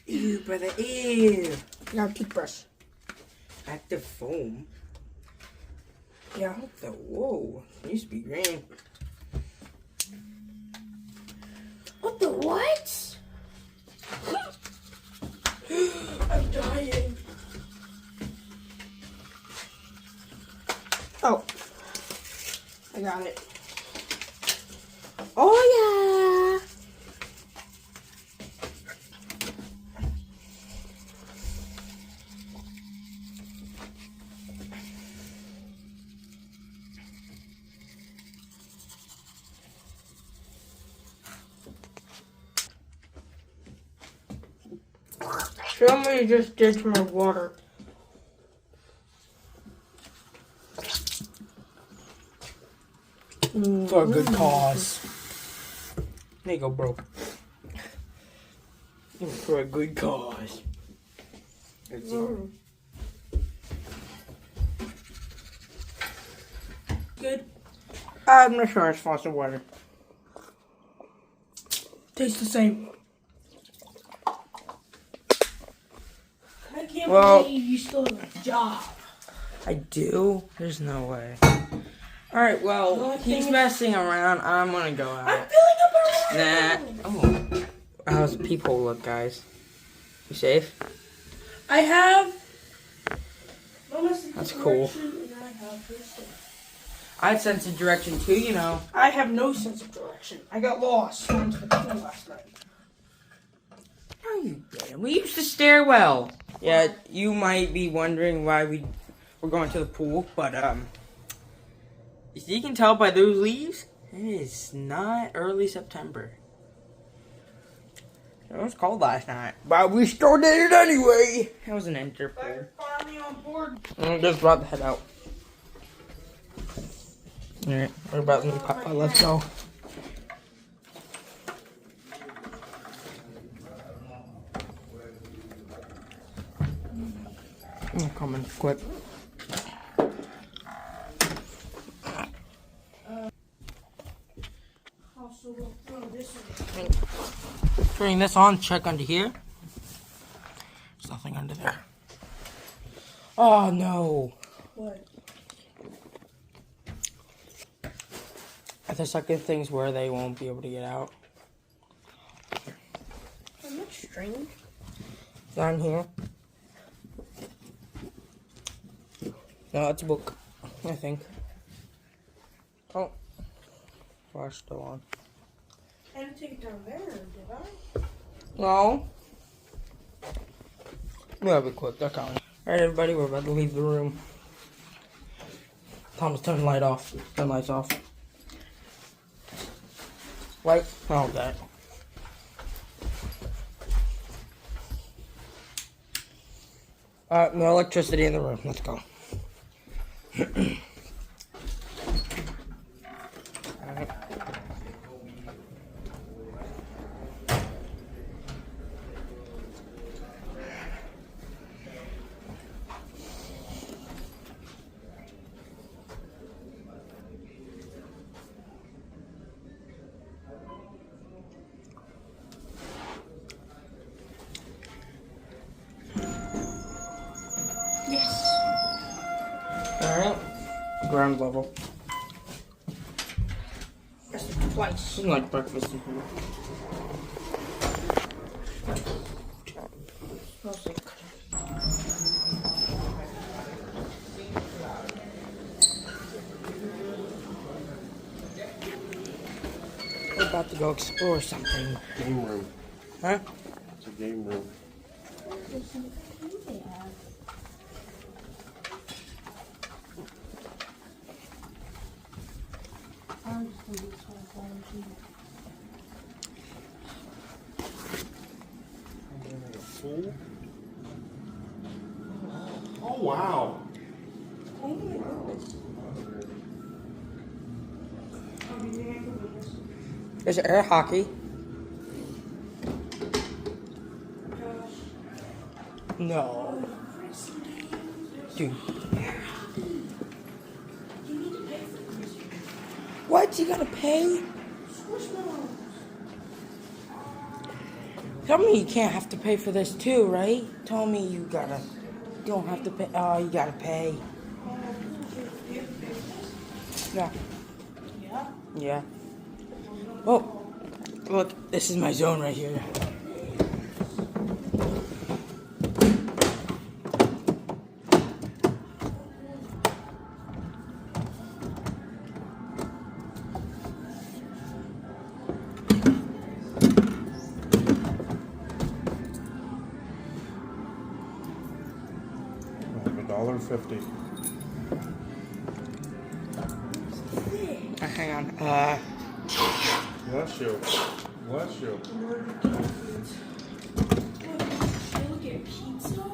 Ew, brother, ew. Now toothbrush. Active foam. Yeah. What the? Whoa. It used to be green. What the what? I'm dying. Oh. I got it. Oh yeah. Somebody just ditched my water. For a good cause. There you go, bro. For a good cause. It's Good. I'm not sure it's faucet water. Tastes the same. I can't Well- believe you still have a job. I do? There's no way. Alright, well, he's thing- messing around. I'm gonna go I'm out. filling up a room. Nah. Oh. How's the people look, guys? You safe? I have. That's cool. I had sense of direction too, you know. I have no sense of direction. I got lost going to the pool last night. No, you didn't. We used the stairwell. Yeah, you might be wondering why we're going to the pool, but as you can tell by those leaves, it is not early September. It was cold last night, but we still did it anyway. It was an enter pool. Finally on board. I'm just about to head out. Alright, we're about to pop. Let's go. I'm coming quick. Also, we'll throw this in. Turning this on, check under here. There's nothing under there. Oh no. What? The second thing's where they won't be able to get out. I'm not strange. Down here. No, it's a book, I think. Oh. Flash still on. I didn't take it down there, did I? No. We'll be quick, they're coming. Alright, everybody, we're about to leave the room. Thomas, turn the light off. Turn the lights off. Light, all that. No electricity in the room. Let's go. Alright. Yes. Alright. Ground level. Press it twice. Something like breakfast in here. Smells like We're about to go explore something. Game room. Huh? It's a game room. Pool? Oh wow! There's air hockey. No. Dude. What? You gotta pay? Tell me you can't have to pay for this too, right? Tell me you don't have to pay. Oh, you gotta pay. Yeah. Yeah? Yeah. Oh, look, this is my zone right here. $1.50. Hang on. Bless you. Bless you. Look at pizza.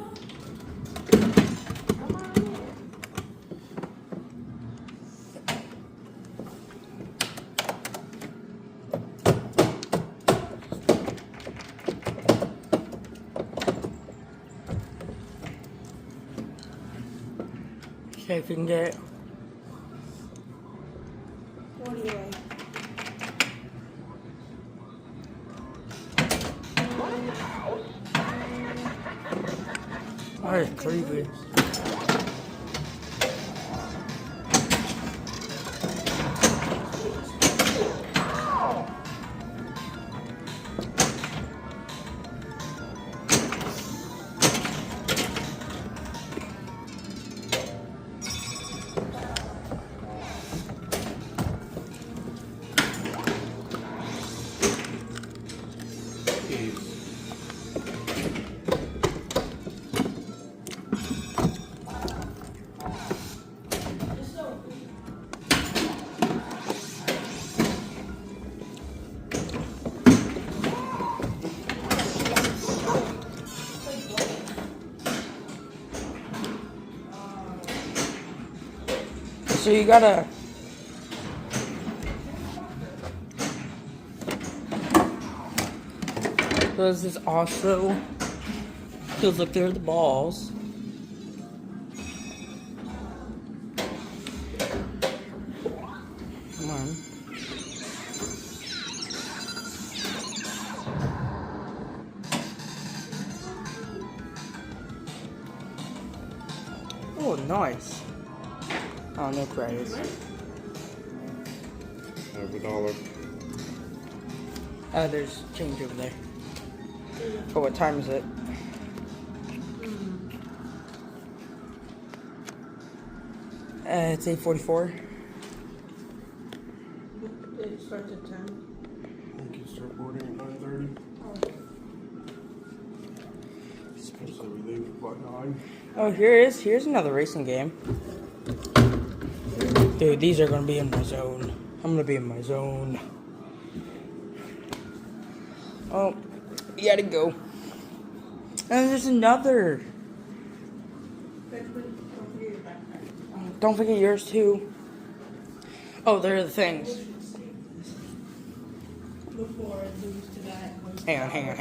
Okay, if you can get. What do you like? Oh, it's creepy. So you gotta. There's this also. Feels like they're the balls. Come on. Oh, nice. Oh, no credits. $1. There's change over there. Oh, what time is it? It's 8:44. It starts at 10. I think you start boarding at 9:30. So we leave by 9. Oh, here's another racing game. Dude, these are gonna be in my zone. I'm gonna be in my zone. Oh, you gotta go. And there's another. Don't forget yours too. Oh, there are the things. Before I lose to that. Hang on, hang on.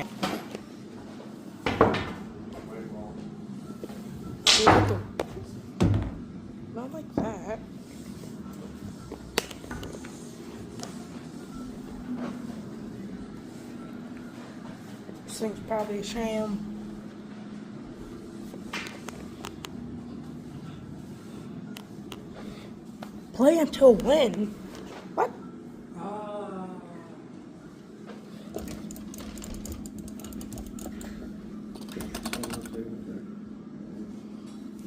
Not like that. This thing's probably a sham. Play until when? What?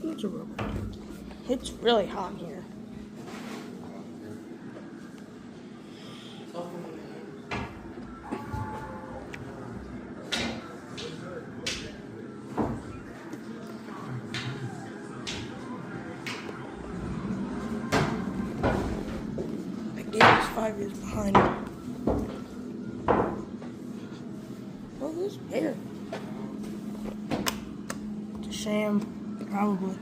It's a robot. It's really hot here. That game is 5 years behind. Oh, this bear. It's a sham, probably.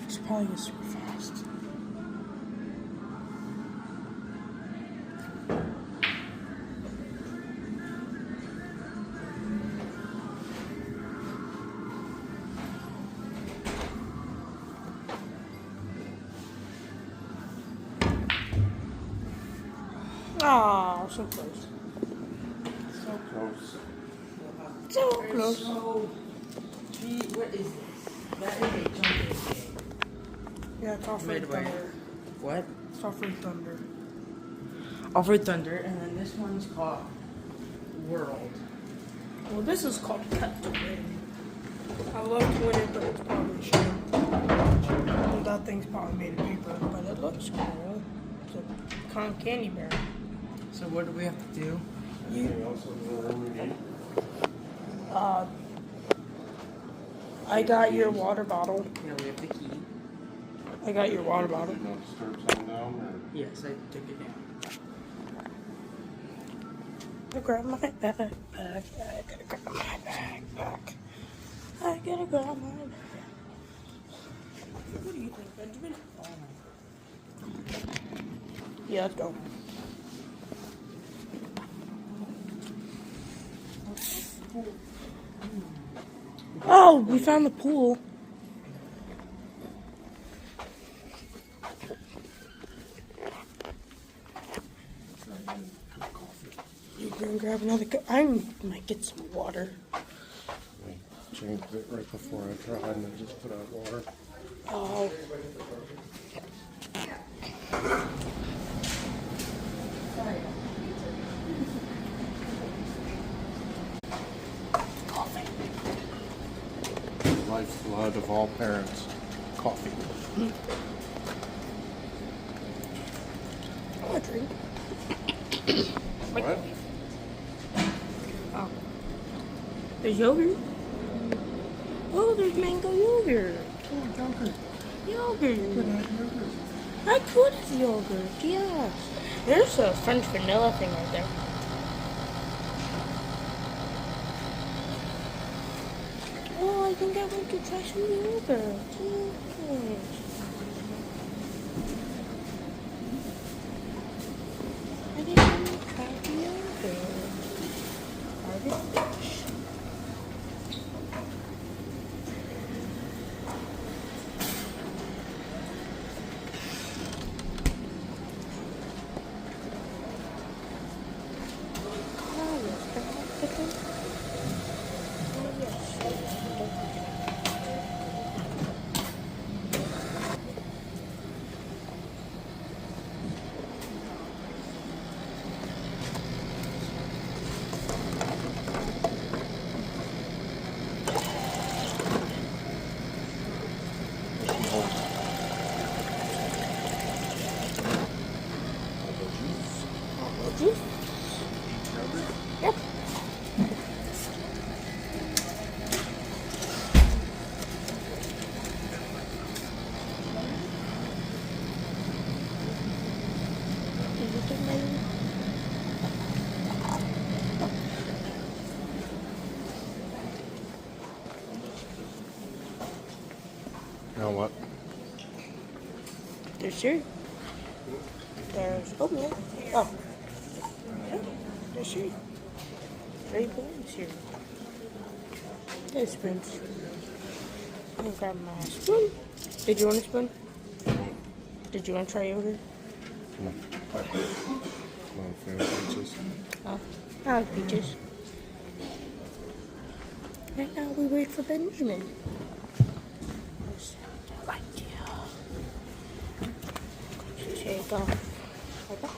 It's probably gonna super fast. Oh, so close. So close. So close. So, gee, what is this? That is a jumping game. Yeah, it's off Red Midway. Thunder. What? It's off Red Thunder. Over Thunder, and then this one's called World. Well, this is called Cut to Win. I love to win it, but it's probably a shame. And that thing's probably made of paper, but it looks cool. It's a cotton candy bear. So what do we have to do? Anything else in the room we need? I got your water bottle. Yeah, we have the key. I got your water bottle. Did you not disturb something down or? Yes, I took it down. I grab my backpack. I gotta grab my backpack. I gotta grab my backpack. What do you think, Benjamin? Yeah, let's go. Oh, we found the pool. You can grab another cup. I might get some water. I changed it right before I tried and I just put out water. Oh. Lifeblood of all parents. Coffee. I want a drink. What? Oh. There's yogurt. Oh, there's mango yogurt. Yogurt. I could have yogurt, yes. There's a French vanilla thing right there. Oh, I think I want to try some yogurt. Yes. I think I'm going to try the yogurt. Are they fresh? Oh, yes, can I pick them? Oh, yes. Juice? Yep. Now what? There's Siri. There's oatmeal. Oh. Yeah, there's Siri. Very important Siri. There's spoons. I'll grab my spoon. Did you want a spoon? Did you want to try yogurt? No. Not a fan of peaches. Oh, I like peaches. Right now we wait for Benjamin. Take off. Like that.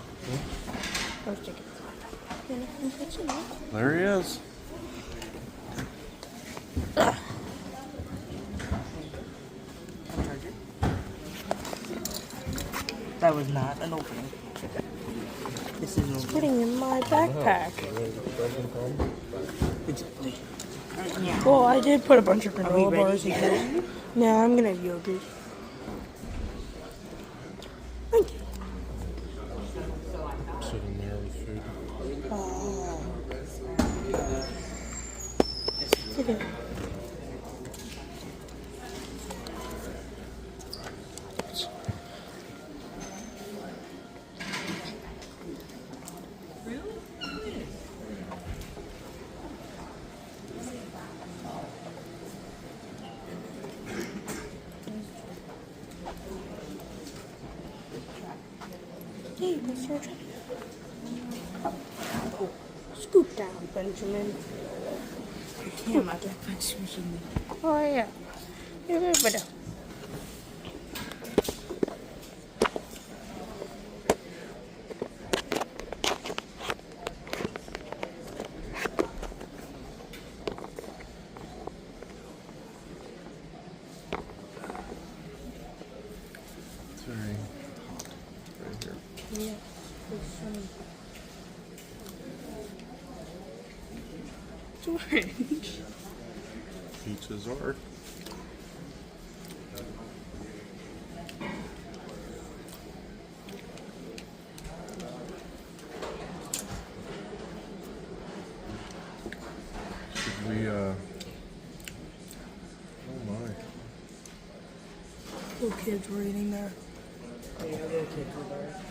Let's take it. There he is. That was not an opening. This is an opening. Putting in my backpack. Exactly. Well, I did put a bunch of granola bars in here. Now I'm gonna have yogurt. Thank you. Sitting there with food. Oh. Sit it. Hey, Mr. Oh, scoot down, Benjamin. Yeah, my backpack's machine. Oh, yeah. You're good, but It's very hot right here. yeah, it's sunny. It's orange. Peaches are. Should we, oh my. Little kids were eating there. Oh, yeah, little kids were there.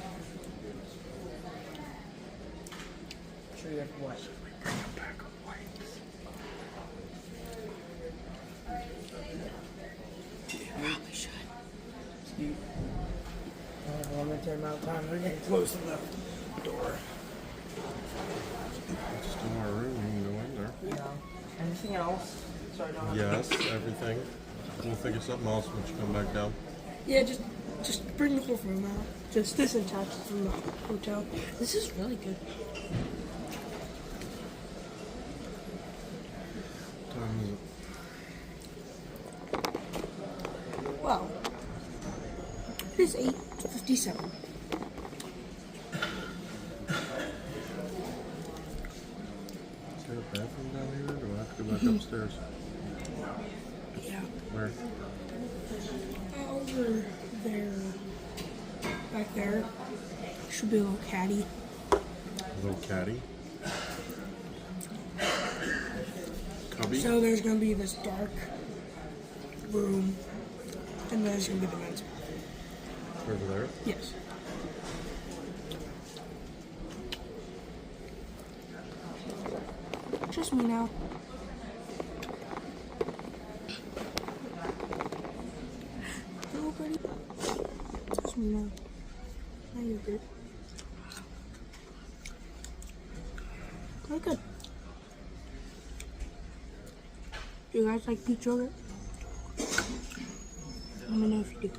Sure you have what? Bring a pack of wipes. Probably should. You, limited amount of time. We're getting close to the door. It's still our room. You can go in there. Yeah. Anything else? So I don't have Yes, everything. We'll think of something else when you come back down. Yeah, just bring the whole room out. Just disattach it from the hotel. This is really good. What time is it? Wow. It is 8:57. Is there a bathroom down here, or do I have to go back upstairs? Yeah. Where? Over there. Back there. Should be a little caddy. A little caddy? Cubby? So there's gonna be this dark room, and there's gonna be the men's bathroom. Over there? Yes. Just me now. Hello, buddy. Just me now. Now you're good. Very good. Do you guys like peach yogurt? Let me know if you do.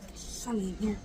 It's sunny in here.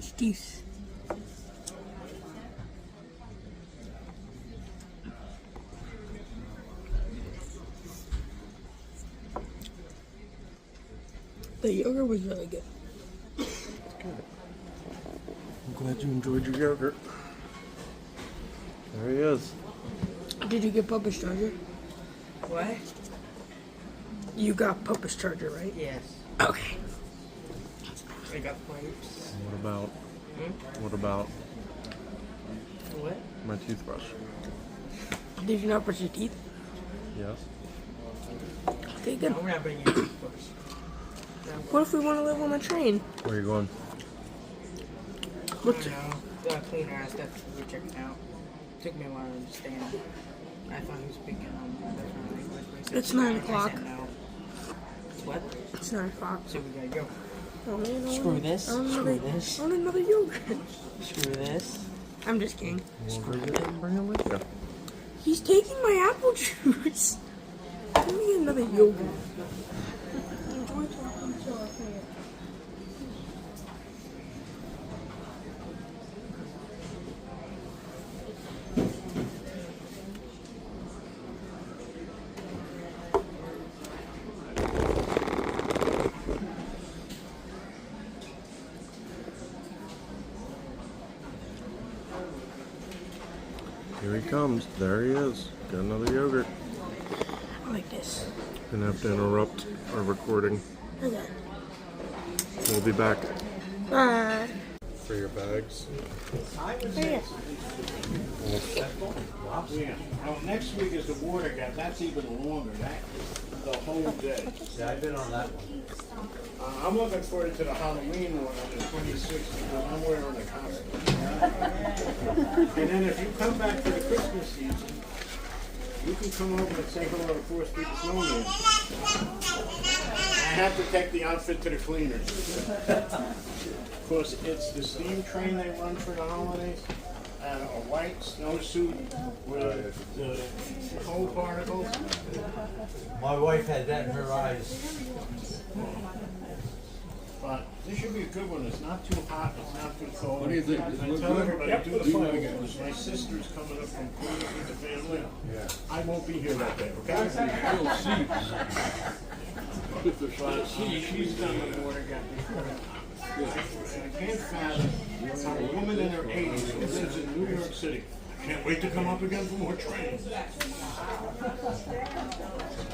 Steve's. The yogurt was really good. I'm glad you enjoyed your yogurt. There he is. Did you get Papa's charger? What? You got Papa's charger, right? Yes. Okay. I got pipes. What about What? my toothbrush? Did you not brush your teeth? Yes. Okay, good. No, we're not bringing it first. What if we want to live on the train? Where are you going? What's I don't know. The cleaner asked us to go check it out. Took me a while to understand. I thought he was speaking different language. But he said It's 9 I o'clock. said no. It's what? It's 9 o'clock. So we gotta go. Oh, man, Screw this. I want Screw another, this. I want another yogurt. Screw this. I'm just kidding. Screw it and bring it with you. He's taking my apple juice. Give me another yogurt. Enjoy talking to our fan. Here he comes. There he is. Got another yogurt. I like this. Gonna have to interrupt our recording. Okay. We'll be back. Bye. For your bags. Yeah. Yeah. Oh, next week is the water gap. That's even longer. That the whole day. Yeah, I've been on that one. I'm looking forward to the Halloween one on the 26th because I'm wearing a costume. And then if you come back for the Christmas season, you can come over and say hello to 4th Street Snowman. I have to take the outfit to the cleaners. Of course, it's the steam train they run for the holidays. And a white snowsuit with the cold particles. My wife had that in her eyes. But this should be a good one. It's not too hot, it's not too cold. What do you think? I tell everybody, do the fireworks. My sister's coming up from Queens with the family. Yeah. I won't be here that day, okay? But she's done the water gap before. I can't fathom how a woman in her 80s who lives in New York City can't wait to come up again for more trains.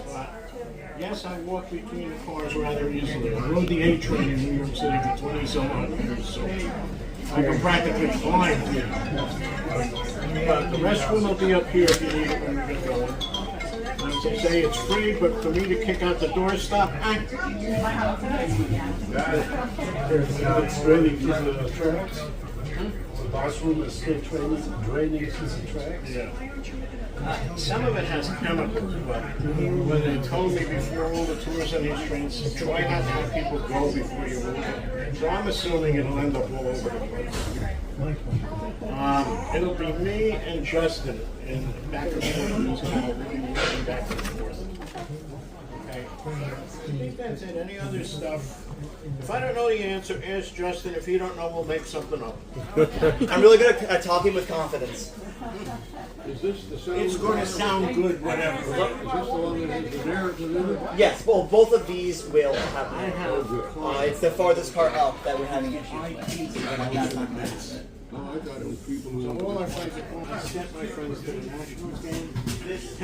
But yes, I walk between the cars rather easily. I rode the A train in New York City for 20-some odd years, so I can practically climb here. But the restroom will be up here if you need it when we get going. And as I say, it's free, but for me to kick out the door stop, It's draining piece of tracks. The bathroom is still draining piece of tracks. yeah. Some of it has chemicals, but when they told me before all the tours on these trains, try not to have people go before you move it. So I'm assuming it'll end up all over the place. It'll be me and Justin in back and forth. We'll be walking back and forth. Okay. I think that's it. Any other stuff? If I don't know the answer, ask Justin. If you don't know, we'll make something up. I'm really good at talking with confidence. Is this the sound? It's going to sound good, whatever. Is this the one that has the narrative in it? Yes, well, both of these will have it's the farthest part up that we're having issues with. Oh, I thought it was people who... So all our friends are going to sent my friends to the Nationals game. This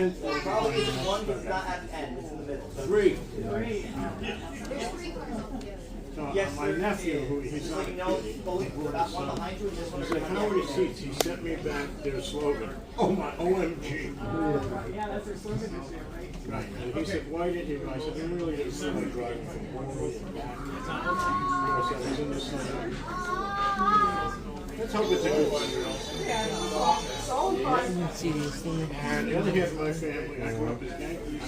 probably is one, but it's not at the end. It's in the middle. Three. So Yes, my there nephew, is. who he's So, not you know, that one behind you and this one he said, how are your seats? He sent me back their slogan. Oh my, OMG. Yeah, that's their slogan this year, right? Right. And he said, why did you? I said, it really didn't seem like driving from one road back. Of course, I was in the sun. Let's hope it's a good one. And the other half of my family, I grew up as Yankees.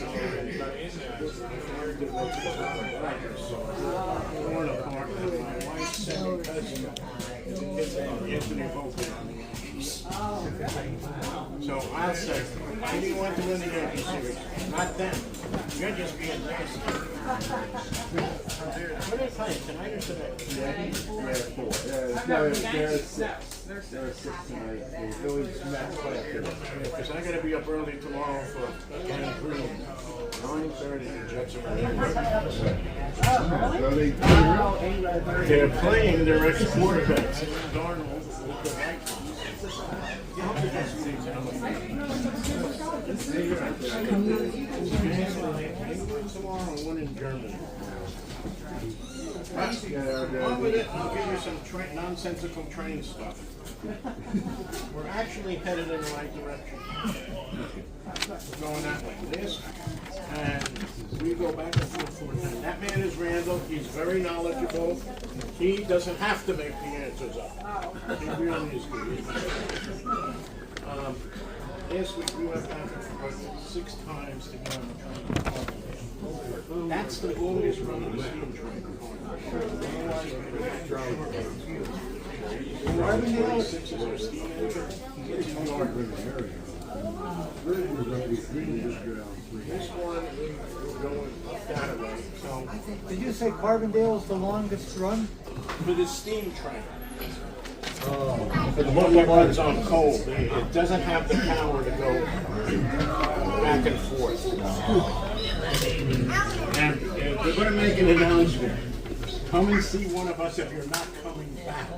Torn apart, and my wife's second cousin is Anthony Volpe on the Yankees. So I'll say, I didn't want to win the Yankee series. Not them. You're just being nasty. What are they playing, tonight or today? Yeah, 4. There's six tonight. The village match play up there. Because I gotta be up early tomorrow for Grand Prix. 9:30, the Jets are ready. They're playing their ex-quarterbacks. Darnold with the Vikings. Tomorrow and one in Germany. On with it, I'll give you some nonsensical train stuff. We're actually headed in the right direction. We're going that way. This, and we go back and forth. And that man is Randall. He's very knowledgeable. He doesn't have to make the answers up. He really is good. This week we went back and forth 6 times to get on the train. That's the longest run of the steam train. Six is our steam engine. This one we're going up that way. So, did you say Carbondale is the longest run? For the steam train. The one that runs on coal. It doesn't have the power to go back and forth. And we're going to make an announcement. Come and see one of us if you're not coming back.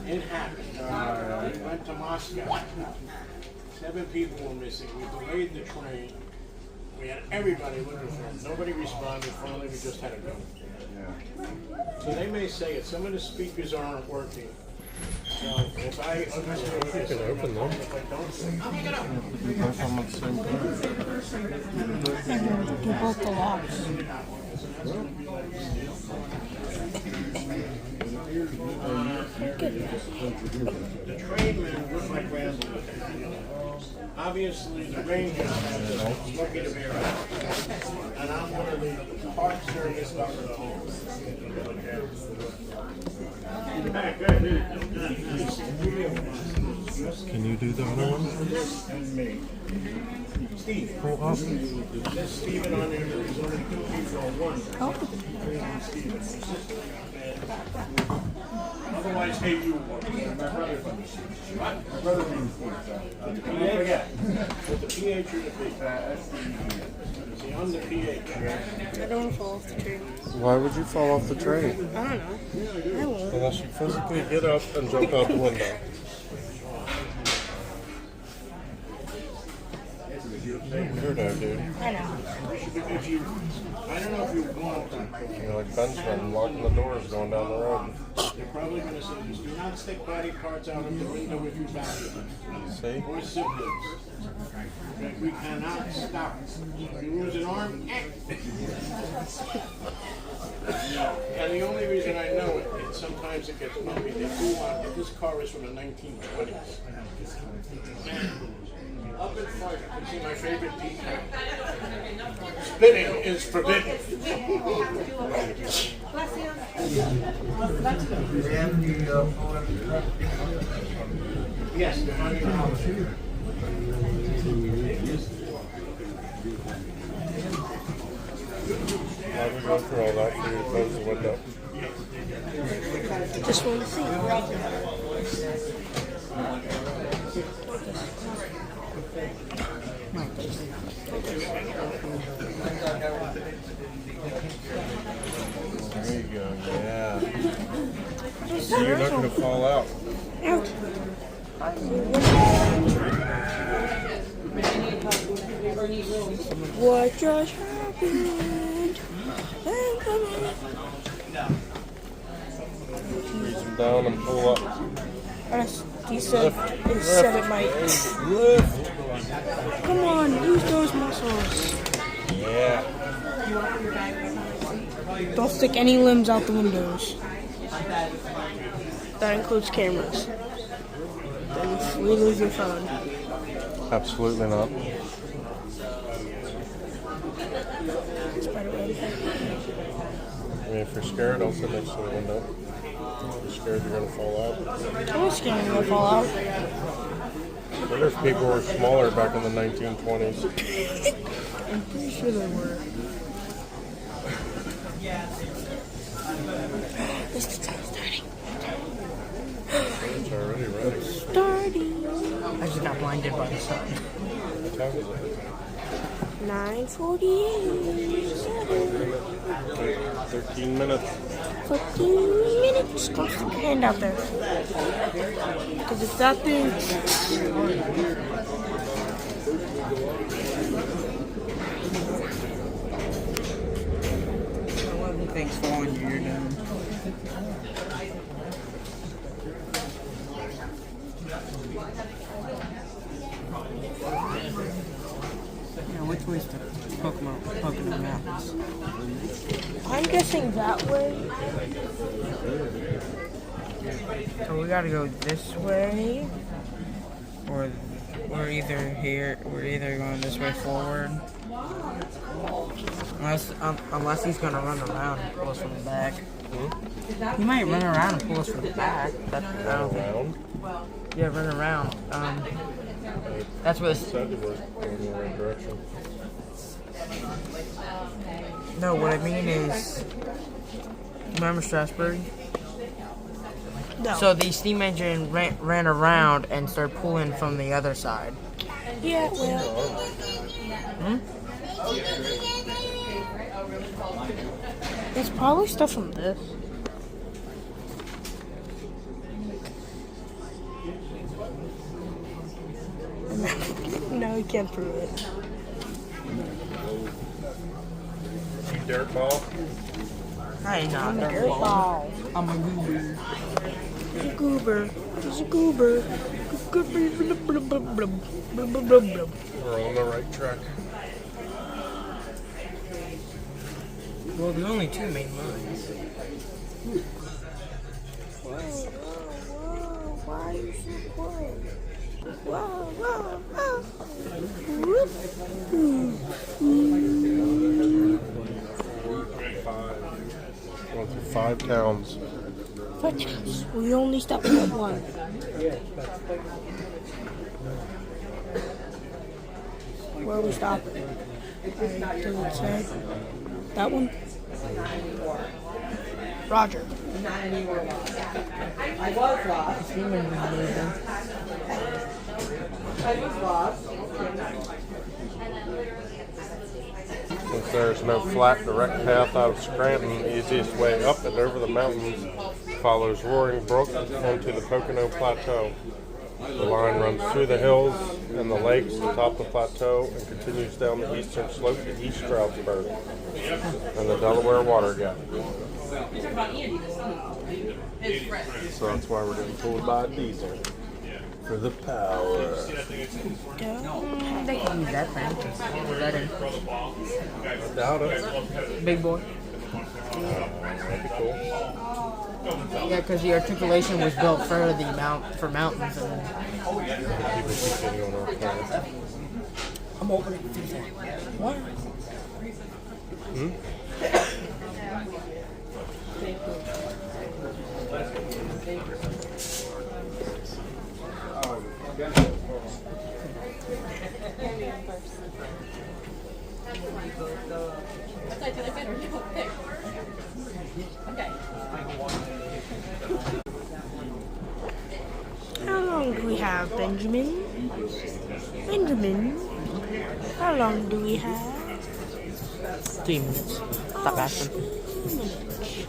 It happened. We went to Moscow. 7 people were missing. We delayed the train. We had everybody looking for them. Nobody responded. Finally, we just had to go. So they may say it. Some of the speakers aren't working. So if I understand this, if I don't, I'll pick it up. Do both the locks. The trainmen look like Randall. Obviously, the Rangers have this lucky to be around. And I'm one of the Park Service doctors. Can you do the other one? Steve. Pull up. There's Steven on there. There's only 2 people on one. Otherwise, hey, you. My brother. What? My brother means the PH. With the PH or the P? See, I'm the PH. I don't want to fall off the train. Why would you fall off the train? I don't know. I won't. Unless you physically get up and jump out the window. Weirdo, dude. I know. I don't know if you want to. You're like Benjamin locking the doors going down the road. They're probably going to say, do not stick body parts out of the window if you value them. See? Or siblings. Okay, we cannot stop. You lose an arm, And the only reason I know it, sometimes it gets bumpy. They do want, this car is from the 1920s. Up in front, you can see my favorite decal. Spitting is forbidden. Yes, the money. Why would we go through all that for you to close the window? Just want to see. There you go, yeah. So you're not going to fall out. What just happened? Squeeze them down and pull up. He said it might. Lift. Come on, use those muscles. Yeah. Don't stick any limbs out the windows. That includes cameras. Then we lose your phone. Absolutely not. I mean, if you're scared, I'll sit next to the window. If you're scared you're going to fall out. I'm not scared you're going to fall out. What if people were smaller back in the 1920s? I'm pretty sure they were. This is starting. I just got blinded by the sun. What time is it? 9:48. 13 minutes. 14 minutes. Go stick your hand out there. Because it's that thing. Things fall on you, you're done. Now, which way's the Pocono Mountains? I'm guessing that way. So we gotta go this way, or we're either here. We're either going this way forward, unless he's gonna run around and pull us from the back. He might run around and pull us from the back. I don't think. Yeah, run around. That's what. Said it was going in the right direction. No, what I mean is, remember Strasburg? No. So the steam engine ran around and started pulling from the other side. Yeah, well. It's probably stuff from this. No, we can't prove it. You dirt ball? I ain't not. I'm a dirt ball. I'm a goober. He's a goober. He's a goober. We're on the right track. Well, there's only two main lines. Whoa, why are you so close? Whoa. Going through 5 towns. We only stopped at one. Where are we stopping? Does it say? That one? Roger. I was lost. I was lost. Since there's no flat direct path out of Scranton, the easiest way up and over the mountains follows Roaring Brook into the Pocono Plateau. The line runs through the hills and the lakes atop the plateau and continues down the eastern slope to East Stroudsburg and the Delaware Water Gap. So that's why we're getting pulled by a diesel for the power. They can use that thing. I doubt it. Big boy. That'd be cool. Yeah, because the articulation was built for the mountains. And People continue on our path. I'm opening. What? How long do we have, Benjamin? Benjamin? How long do we have? 3 minutes. Stop asking. 2 minutes.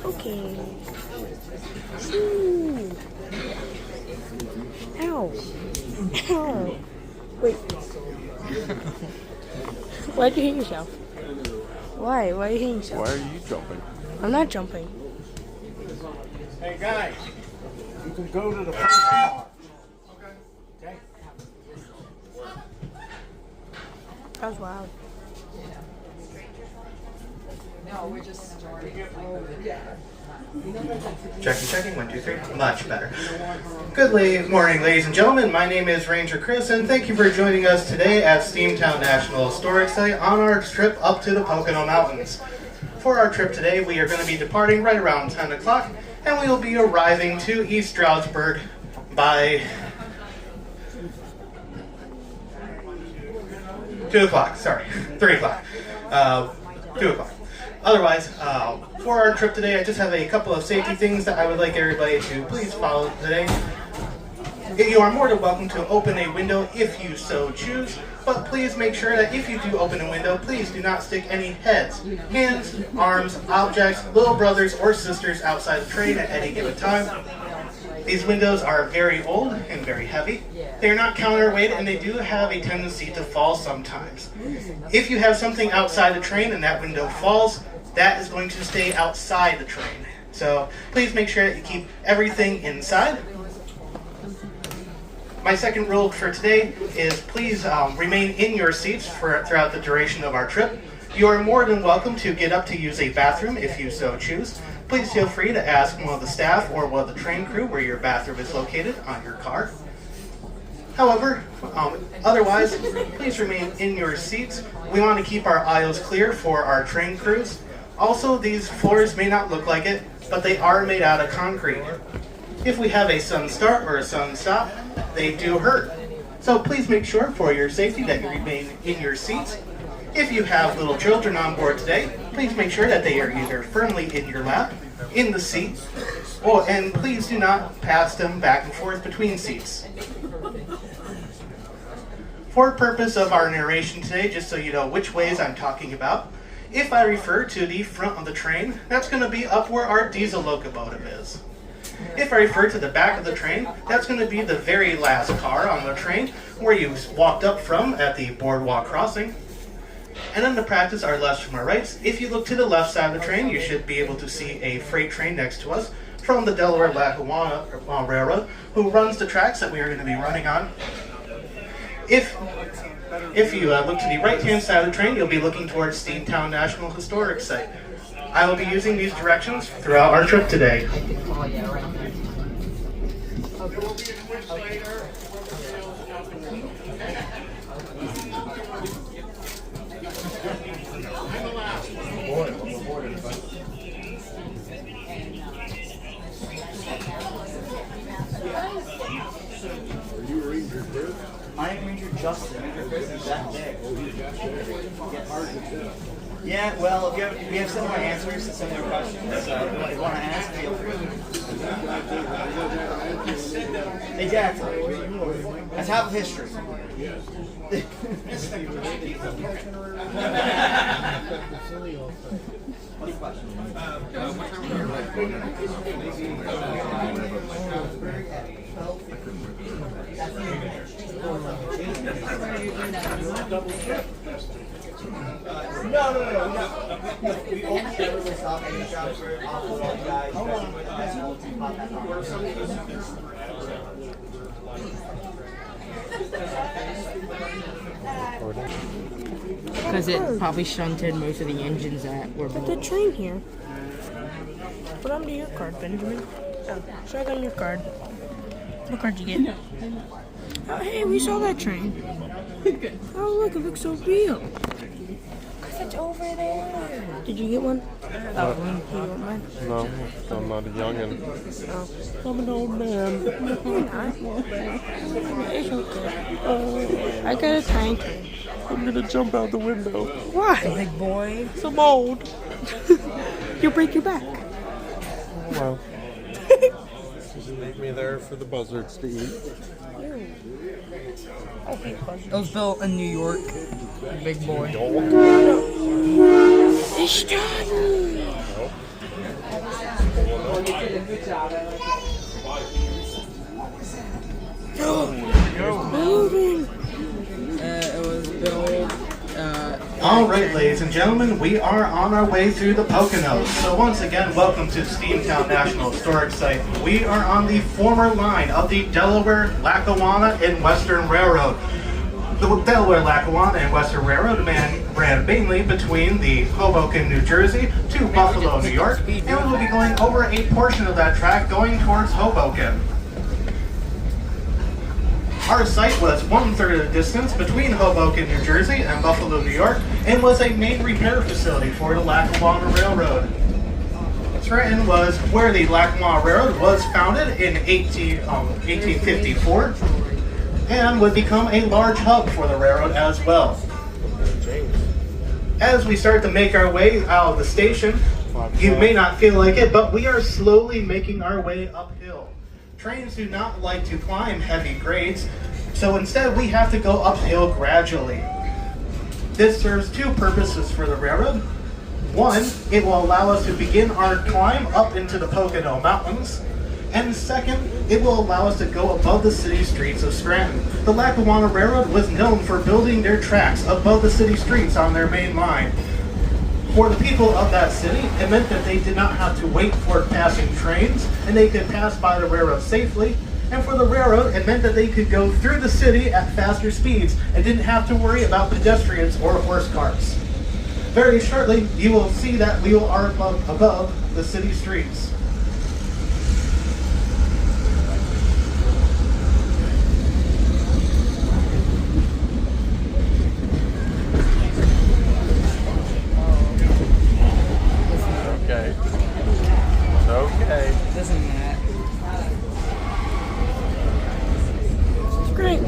Okay. Ooh. Ow. Ow. Wait. Why'd you hit yourself? Why? Why are you hitting yourself? Why are you jumping? I'm not jumping. Hey guys, you can go to the first car. Okay. That was loud. No, we're just starting. Checking, 1, 2, 3. Much better. Good morning, ladies and gentlemen. My name is Ranger Chris, and thank you for joining us today at Steamtown National Historic Site on our trip up to the Pocono Mountains. For our trip today, we are going to be departing right around 10 o'clock, and we will be arriving to East Stroudsburg by 2 o'clock. Sorry, 3 o'clock. 2 o'clock. Otherwise, for our trip today, I just have a couple of safety things that I would like everybody to please follow today. You are more than welcome to open a window if you so choose, but please make sure that if you do open a window, please do not stick any heads, hands, arms, objects, little brothers or sisters outside the train at any given time. These windows are very old and very heavy. They're not counterweight and they do have a tendency to fall sometimes. If you have something outside the train and that window falls, that is going to stay outside the train. So please make sure that you keep everything inside. My second rule for today is please remain in your seats throughout the duration of our trip. You are more than welcome to get up to use a bathroom if you so choose. Please feel free to ask one of the staff or one of the train crew where your bathroom is located on your car. However, otherwise, please remain in your seats. We want to keep our aisles clear for our train crews. Also, these floors may not look like it, but they are made out of concrete. If we have a sudden start or a sudden stop, they do hurt. So please make sure for your safety that you remain in your seats. If you have little children on board today, please make sure that they are either firmly in your lap, in the seat, and please do not pass them back and forth between seats. For purpose of our narration today, just so you know which ways I'm talking about, if I refer to the front of the train, that's going to be up where our diesel locomotive is. If I refer to the back of the train, that's going to be the very last car on the train where you walked up from at the boardwalk crossing. And then to practice our lefts from our rights, if you look to the left side of the train, you should be able to see a freight train next to us from the Delaware-Lackawanna Railroad, who runs the tracks that we are going to be running on. If you look to the right-hand side of the train, you'll be looking towards Steamtown National Historic Site. I will be using these directions throughout our trip today. I am Ranger Justin. Ranger Chris is that day. Yeah, well, if we have some more answers to some of your questions, if you want to ask, feel free. Exactly. That's half of history. What's the question? No. We only ever stop any shops for one guy. Because it probably shunted most of the engines that were Put the train here. Put onto your card, Benjamin. Oh, check on your card. What card did you get? Oh, hey, we saw that train. Good. Oh, look, it looks so real. Because it's over there. Did you get one? Oh, you want mine? No, I'm not a youngin'. Oh. I'm an old man. You're not. It's okay. I got a tiny train. I'm gonna jump out the window. Why? Big boy. I'm old. You'll break your back. Well, just leave me there for the buzzards to eat. I hate buzzards. It was built in New York. Big boy. It's done. Moving. It was built. All right, ladies and gentlemen, we are on our way through the Poconos. So once again, welcome to Steamtown National Historic Site. We are on the former line of the Delaware, Lackawanna, and Western Railroad. The Delaware, Lackawanna, and Western Railroad ran mainly between the Hoboken, New Jersey to Buffalo, New York, and we will be going over a portion of that track going towards Hoboken. Our site was 1/3 of the distance between Hoboken, New Jersey and Buffalo, New York, and was a main repair facility for the Lackawanna Railroad. Trenton was where the Lackawanna Railroad was founded in 1854 and would become a large hub for the railroad as well. As we start to make our way out of the station, you may not feel like it, but we are slowly making our way uphill. Trains do not like to climb heavy grades, so instead we have to go uphill gradually. This serves two purposes for the railroad. One, it will allow us to begin our climb up into the Pocono Mountains. And second, it will allow us to go above the city streets of Scranton. The Lackawanna Railroad was known for building their tracks above the city streets on their main line. For the people of that city, it meant that they did not have to wait for passing trains, and they could pass by the railroad safely. And for the railroad, it meant that they could go through the city at faster speeds and didn't have to worry about pedestrians or horse carts. Very shortly, you will see that we are above the city streets. Okay. It's okay. Doesn't matter. It's great.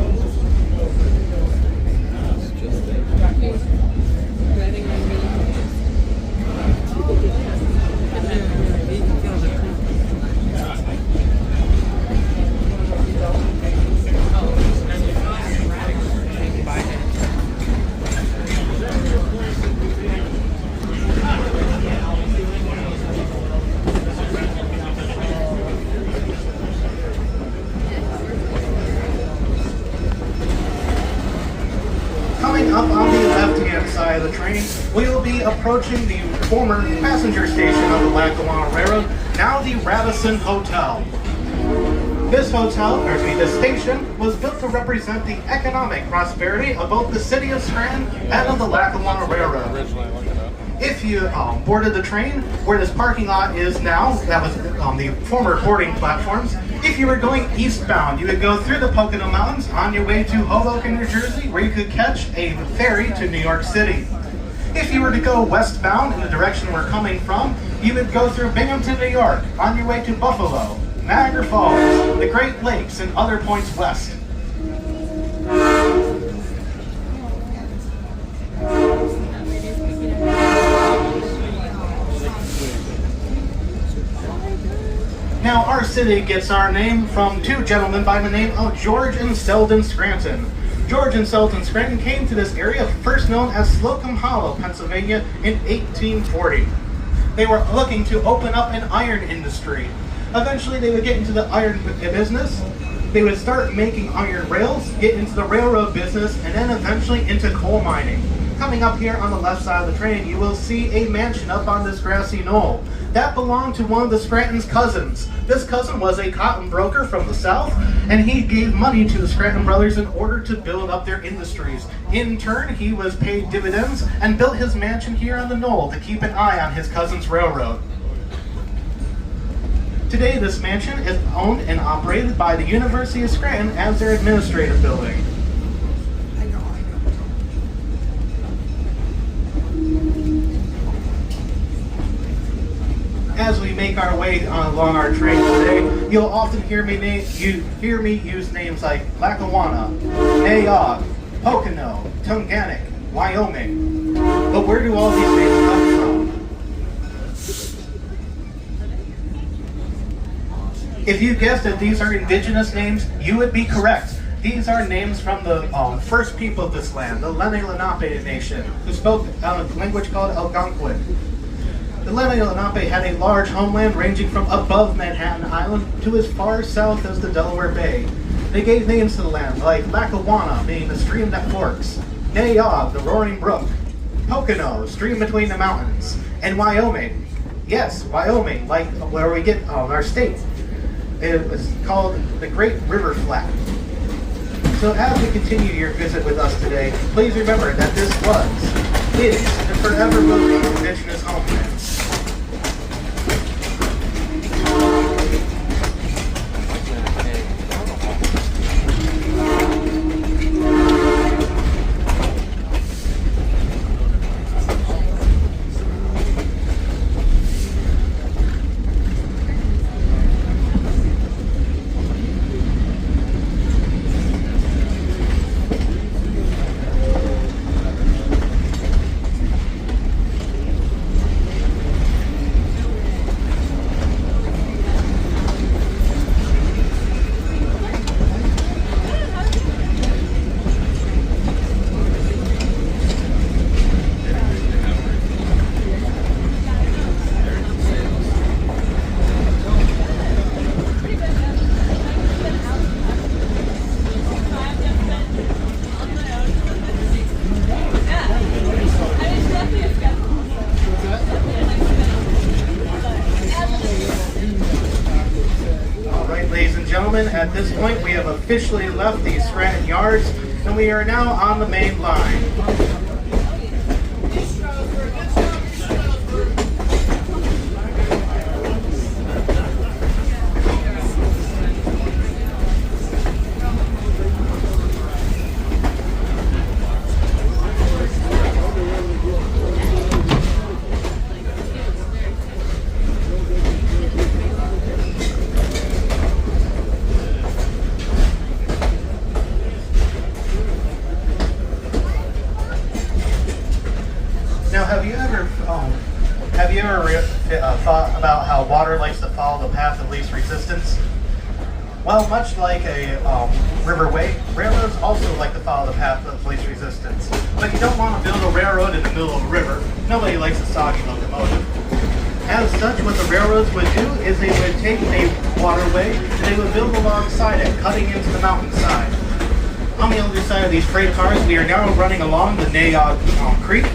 Coming up on the left-hand side of the train, we will be approaching the former passenger station of the Lackawanna Railroad, now the Radisson Hotel. This hotel, or this station, was built to represent the economic prosperity of both the city of Scranton and of the Lackawanna Railroad. If you boarded the train, where this parking lot is now, that was the former boarding platforms. If you were going eastbound, you would go through the Pocono Mountains on your way to Hoboken, New Jersey, where you could catch a ferry to New York City. If you were to go westbound in the direction we're coming from, you would go through Binghamton, New York, on your way to Buffalo, Niagara Falls, the Great Lakes, and other points west. Now, our city gets our name from two gentlemen by the name of George and Selden Scranton. George and Selden Scranton came to this area first known as Slocum Hollow, Pennsylvania in 1840. They were looking to open up an iron industry. Eventually, they would get into the iron business. They would start making iron rails, get into the railroad business, and then eventually into coal mining. Coming up here on the left side of the train, you will see a mansion up on this grassy knoll. That belonged to one of the Scranton's cousins. This cousin was a cotton broker from the South, and he gave money to the Scranton brothers in order to build up their industries. In turn, he was paid dividends and built his mansion here on the knoll to keep an eye on his cousin's railroad. Today, this mansion is owned and operated by the University of Scranton as their administrative building. As we make our way along our train today, you'll often hear me use names like Lackawanna, Nayog, Pocono, Tunganic, Wyoming. But where do all these names come from? If you guessed that these are indigenous names, you would be correct. These are names from the first people of this land, the Lenni Lenape Nation, who spoke a language called Algonquin. The Lenni Lenape had a large homeland ranging from above Manhattan Island to as far south as the Delaware Bay. They gave names to the land, like Lackawanna, meaning the stream that forks, Nayog, the roaring brook, Pocono, stream between the mountains, and Wyoming. Yes, Wyoming, like where we get our state. It was called the Great River Flat. So as we continue your visit with us today, please remember that this is, and forever will be indigenous homelands. gentlemen, at this point we have officially left the Scranton Yards and we are now on the main line. Now, have you ever thought about how water likes to follow the path of least resistance? Well, much like a riverway, railroads also like to follow the path of least resistance. But you don't want to build a railroad in the middle of a river. Nobody likes a soggy locomotive. As such, what the railroads would do is they would take a waterway and they would build alongside it, cutting into the mountainside. On the other side of these freight cars, we are now running along the Nayog Creek.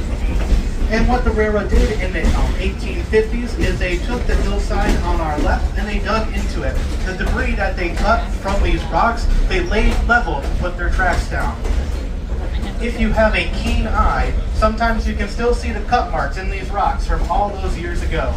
And what the railroad did in the 1850s is they took the hillside on our left and they dug into it. The debris that they cut from these rocks, they laid level to put their tracks down. If you have a keen eye, sometimes you can still see the cut marks in these rocks from all those years ago.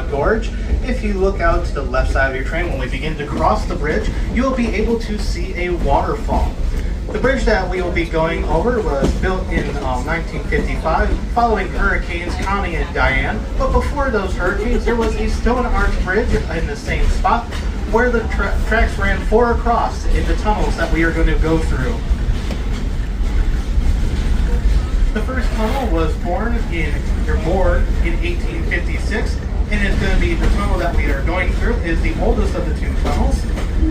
Gorge. If you look out to the left side of your train when we begin to cross the bridge, you'll be able to see a waterfall. The bridge that we will be going over was built in 1955 following Hurricanes Connie and Diane, but before those hurricanes there was a stone arch bridge in the same spot where the tracks ran 4 across in the tunnels that we are going to go through. The first tunnel was moored in 1856, and it's going to be the tunnel that we are going through is the oldest of the 2 tunnels.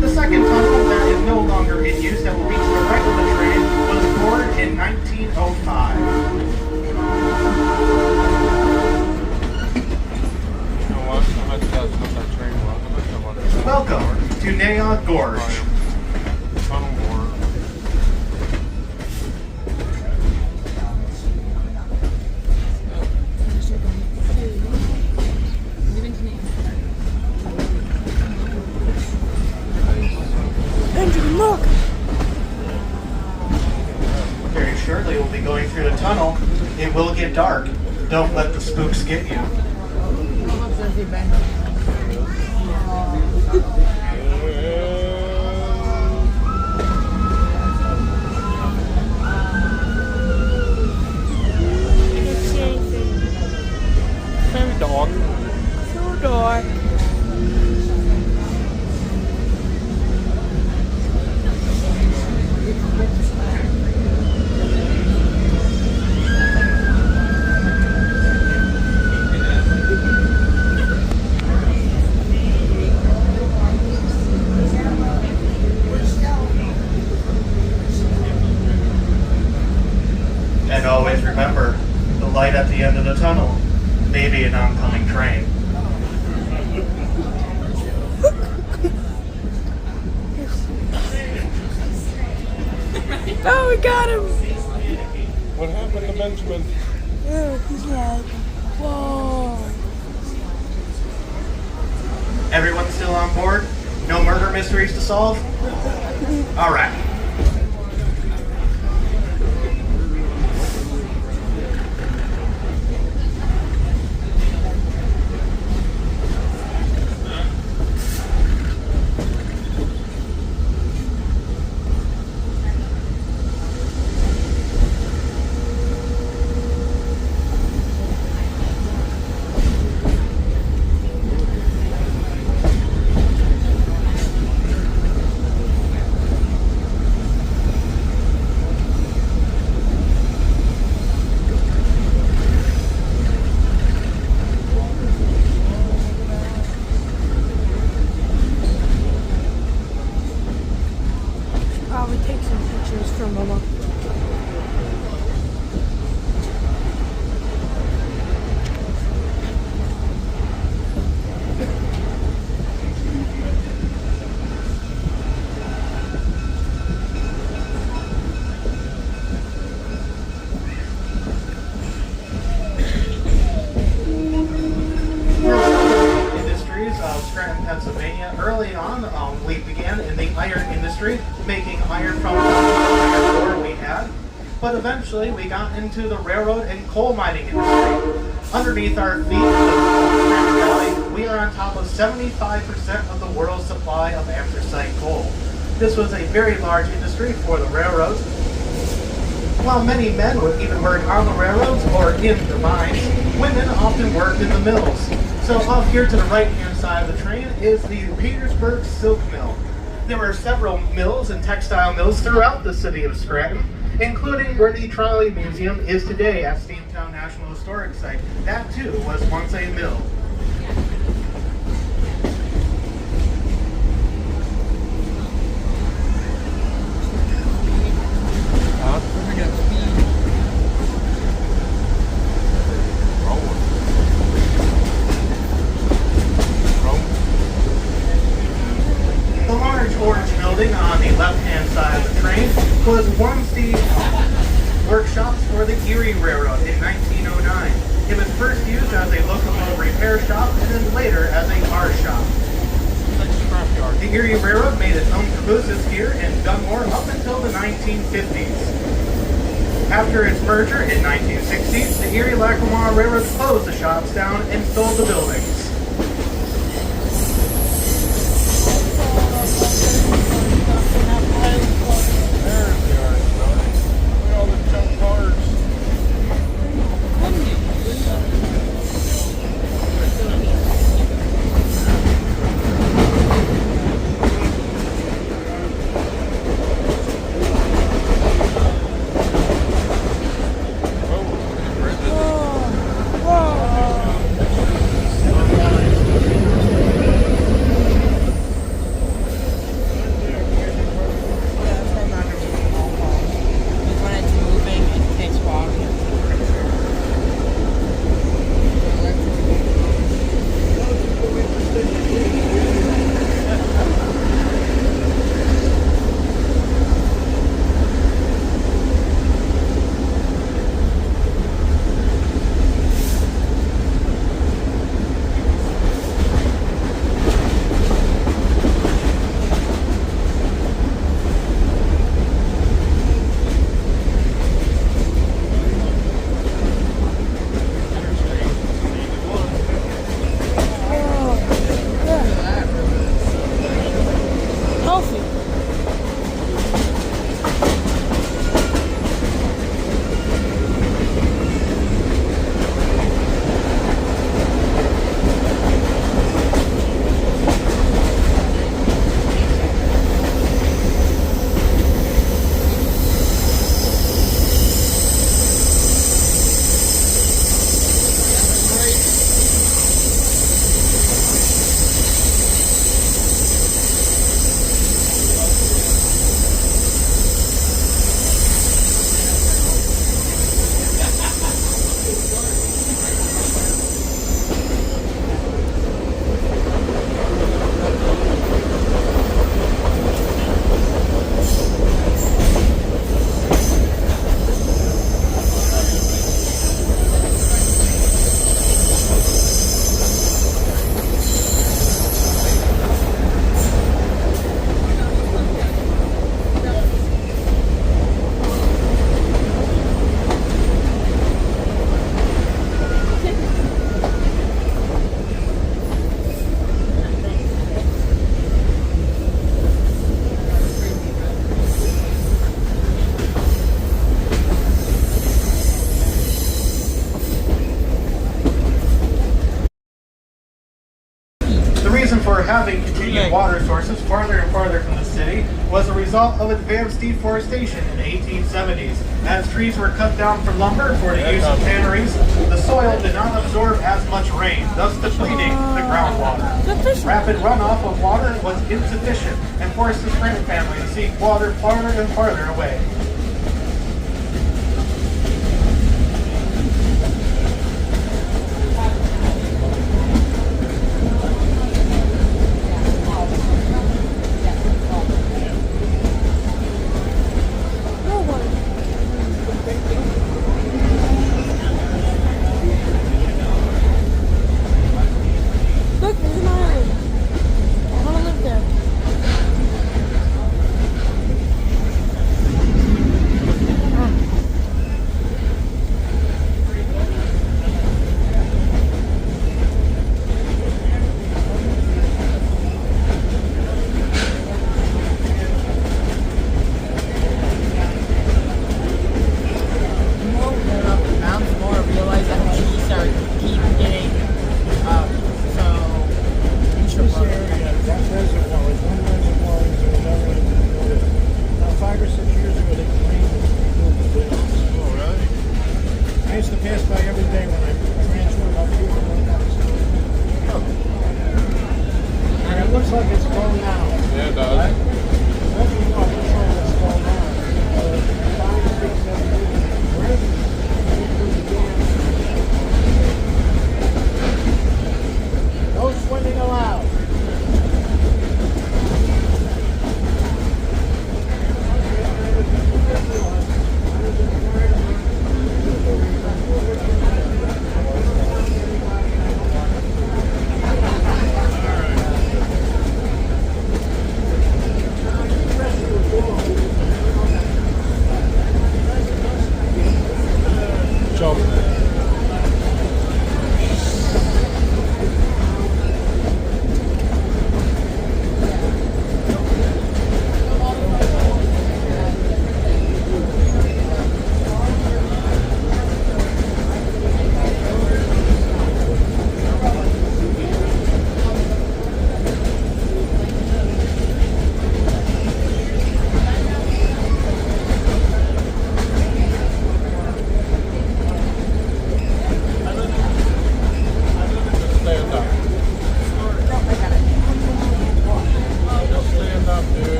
The second tunnel that is no longer in use that will be to the right of the train was moored in 1905. Welcome to Nayog Gorge. Look! Very shortly we'll be going through the tunnel. It will get dark. Don't let the spooks get you. Very dark. So dark. And always remember, the light at the end of the tunnel may be an oncoming train. Oh, we got him! What happened to Benjamin? Yeah, he's like, whoa. Everyone still on board? No murder mysteries to solve? All right. Pennsylvania. Early on, we began in the iron industry, making iron from the iron ore we had. But eventually, we got into the railroad and coal mining industry. Underneath our feet in the Grand Valley, we are on top of 75% of the world's supply of anthracite coal. This was a very large industry for the railroads. While many men would even work on the railroads or in the mines, women often worked in the mills. So off here to the right-hand side of the train is the Petersburg Silk Mill. There were several mills and textile mills throughout the city of Scranton, including where the Trolley Museum is today at Steamtown National Historic Site. That too was once a mill. The large orange building on the left-hand side of the train was once the workshops for the Erie Railroad in 1909. It was first used as a locomotive repair shop and then later as a car shop. The Erie Railroad made its own cabooses here in Dunmore up until the 1950s. After its merger in 1960, the Erie-Lackawanna Railroad closed the shops down and sold the buildings. For having continued water sources farther and farther from the city was a result of advanced deforestation in the 1870s. As trees were cut down for lumber for the use of tanneries, the soil did not absorb as much rain, thus depleting the groundwater. Rapid runoff of water was insufficient and forced the Scranton family to seek water farther and farther away. Look, there's an island. looks like it's blown out. Yeah, it does. No swimming allowed.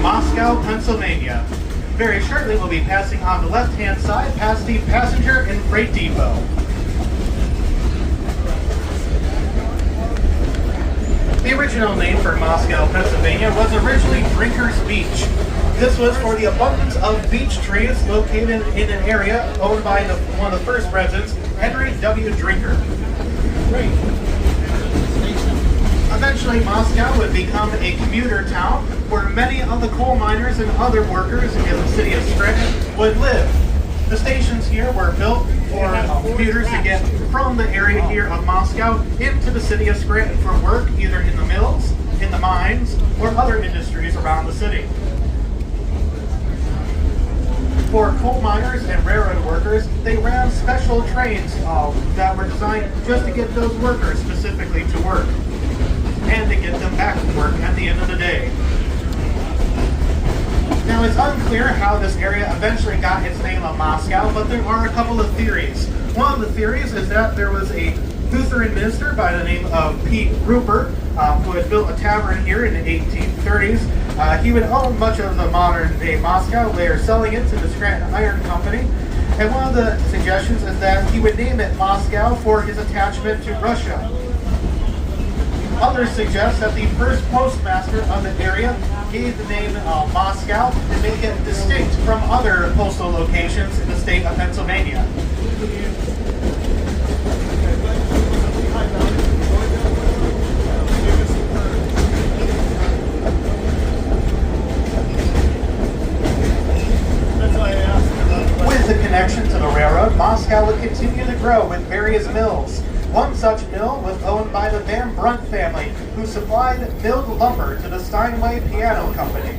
Moscow, Pennsylvania. Very shortly, we'll be passing on the left-hand side past the passenger and freight depot. The original name for Moscow, Pennsylvania was originally Drinker's Beach. This was for the abundance of beech trees located in an area owned by one of the first residents, Henry W. Drinker. Eventually, Moscow would become a commuter town where many of the coal miners and other workers in the city of Scranton would live. The stations here were built for commuters to get from the area here of Moscow into the city of Scranton for work, either in the mills, in the mines, or other industries around the city. For coal miners and railroad workers, they ran special trains that were designed just to get those workers specifically to work and to get them back to work at the end of the day. Now, it's unclear how this area eventually got its name of Moscow, but there are a couple of theories. One of the theories is that there was a Lutheran minister by the name of Pete Rupert who had built a tavern here in the 1830s. He would own much of the modern-day Moscow, later selling it to the Scranton Iron Company. And one of the suggestions is that he would name it Moscow for his attachment to Russia. Others suggest that the first postmaster of the area gave the name Moscow to make it distinct from other postal locations in the state of Pennsylvania. With the connection to the railroad, Moscow would continue to grow with various mills. One such mill was owned by the Van Brunt family, who supplied milled lumber to the Steinway Piano Company.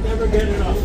Never get enough.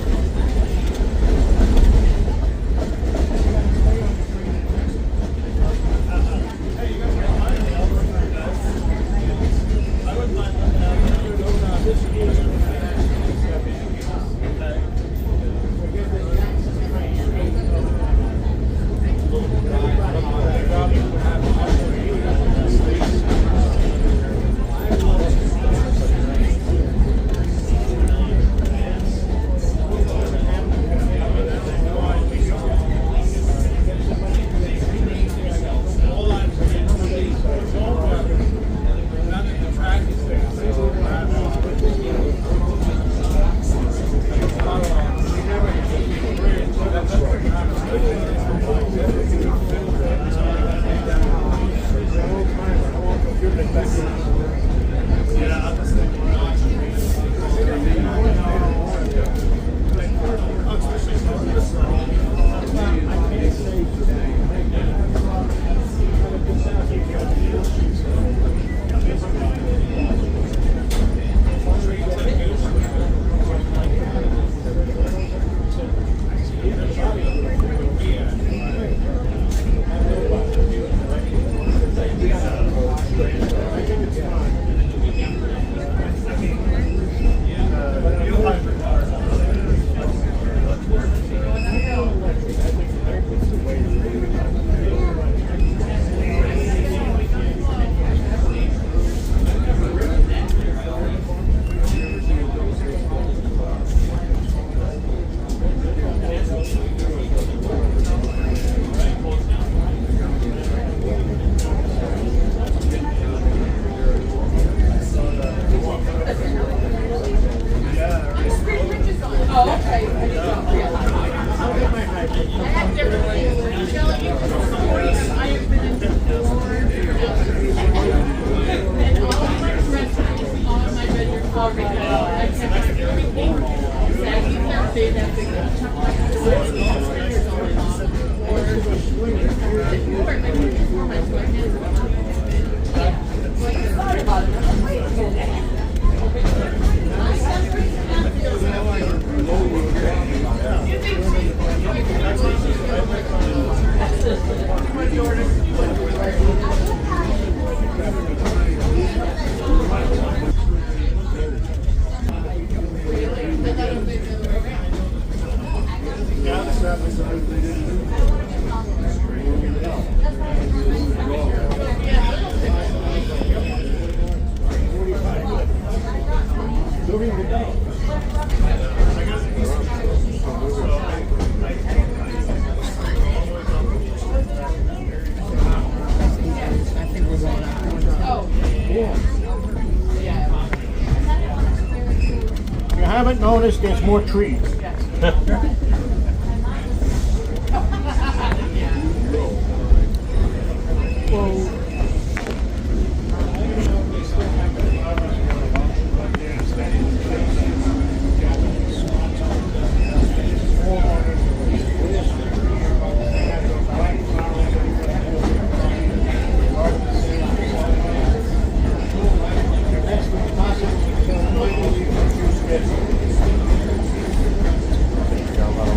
Haven't noticed there's more trees.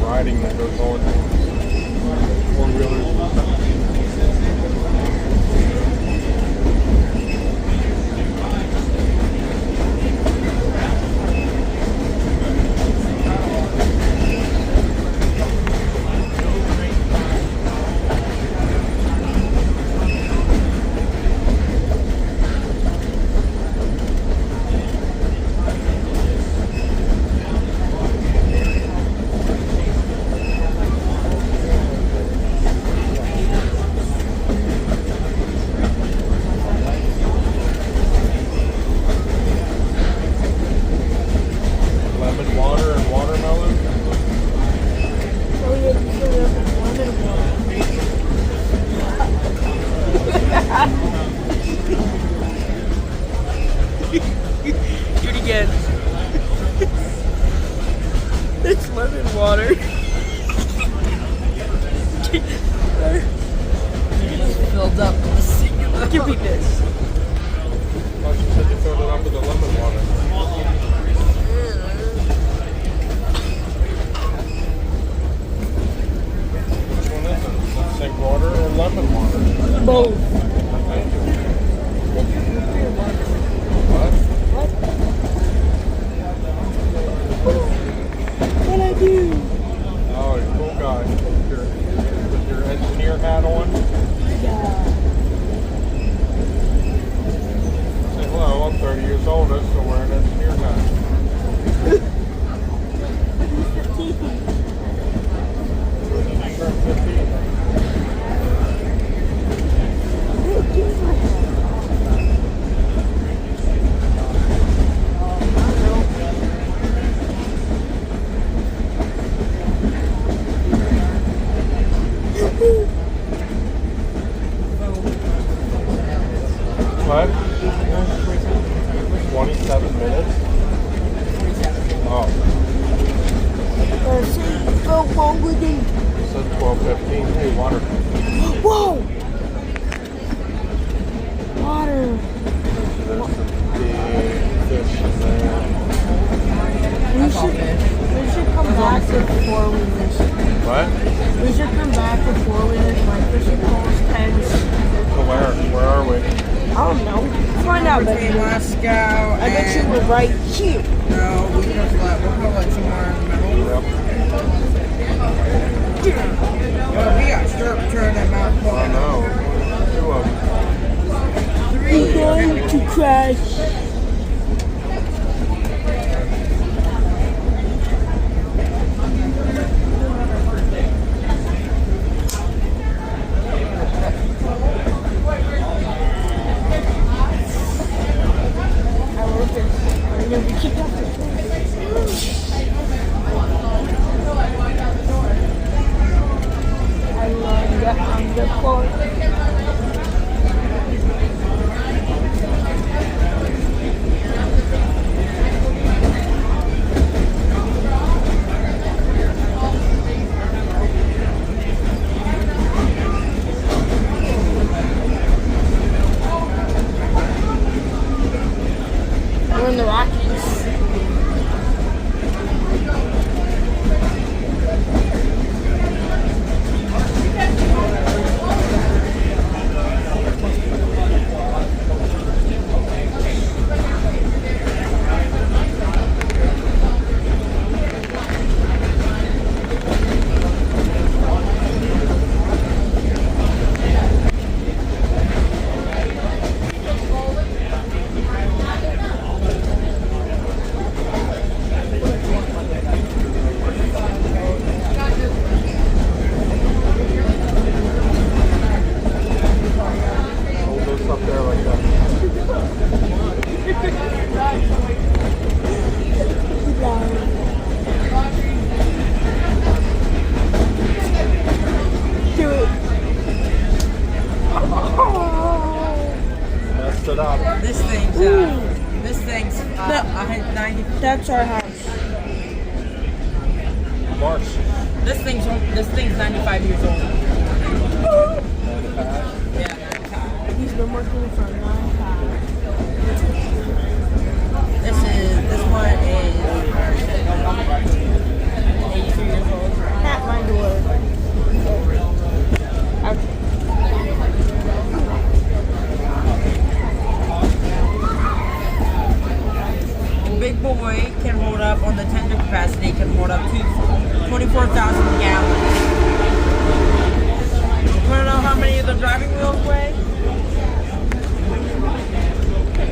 Riding that goes on four-wheelers. It's lemon water. Filled up. Give me this. thought you said you filled it up with the lemon water. Which one is it? Sink water or lemon water? Both. What? What I do? Oh, you're a cool guy. With your engineer hat on. Yeah. Say hello, I'm 30 years old, I still wear an engineer hat. Turn 15. What? 27 minutes? Oh. Go longer than. It said 12:15. Hey, water. Whoa! Water. There's some big fish in there. We should come back with 4-wheelers. What? We should come back with 4-wheelers, like fishing poles, tents. So where are we? I don't know. Find out, Between baby. Moscow I bet you and... we're right here. No, we'll probably like somewhere in the middle. Well, we got sharp turn at Mount Paul. I know. 2 of them. 3. We're going to crash. I'm gonna be kicked off the I love the undercoat. We're in the Rockies. This thing's 90. That's our house. March. This thing's 95 years old. 95? Yeah, 95. He's been working for 95. This one is 82 years old. At my door. Big boy can hold up on the tender capacity, can hold up to 24,000 gallons. You want to know how many of the driving wheels weigh?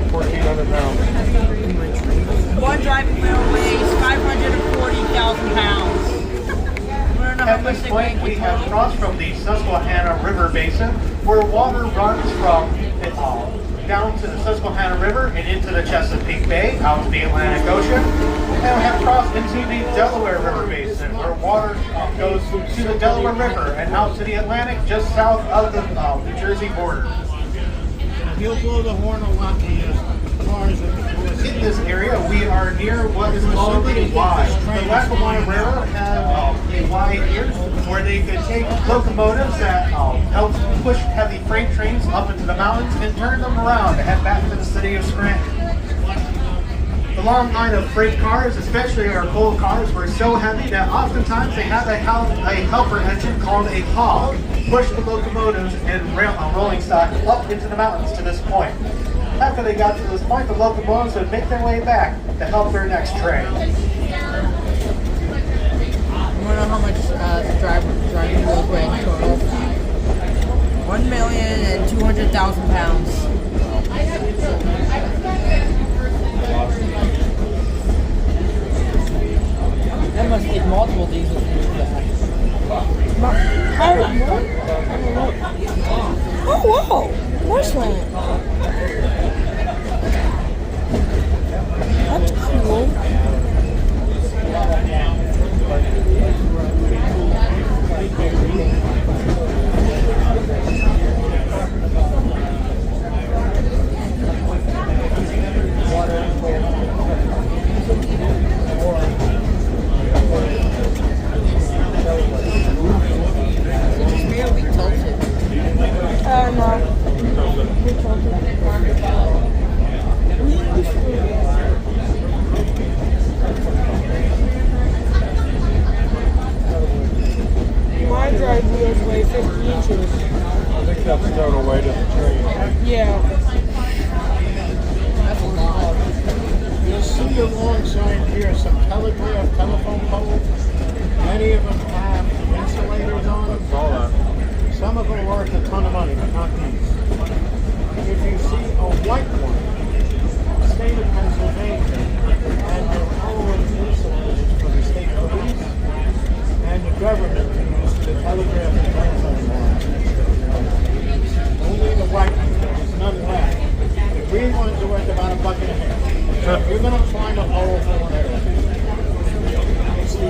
1,400 pounds. One driving wheel weighs 540,000 pounds. At this point, we have crossed from the Susquehanna River Basin, where water runs from down to the Susquehanna River and into the Chesapeake Bay, out to the Atlantic Ocean, and we have crossed into the Delaware River Basin, where water goes to the Delaware River and out to the Atlantic just south of the New Jersey border. He'll blow the horn a lot to cars in this area, we are near what is called the Y. The Lackawanna River has a Y here. where they could take locomotives that helped push heavy freight trains up into the mountains and turn them around to head back to the city of Scranton. The long line of freight cars, especially our coal cars, were so heavy that oftentimes they had a helper engine called a hog push the locomotives and rolling stock up into the mountains to this point. After they got to this point, the locomotives would make their way back to help their next train. You want to know how much the driving wheels weigh in total? 1,200,000 pounds. That must take multiple diesels to move that. Oh, whoa! Marshland. That's cool. My drive wheels weigh 50 inches. I think that's total weight of the train. Yeah. You'll see alongside here some telegraph telephone poles. Many of them have insulators on them. That's all that. Some of them are worth a ton of money, but not these. If you see a white one, the state of Pennsylvania and their own insulators for the state police and the government to use the telegraph and telephone lines. Only the white ones, there's none left. The green ones are worth about $1.50. So if you're going to climb a pole for whatever, it's the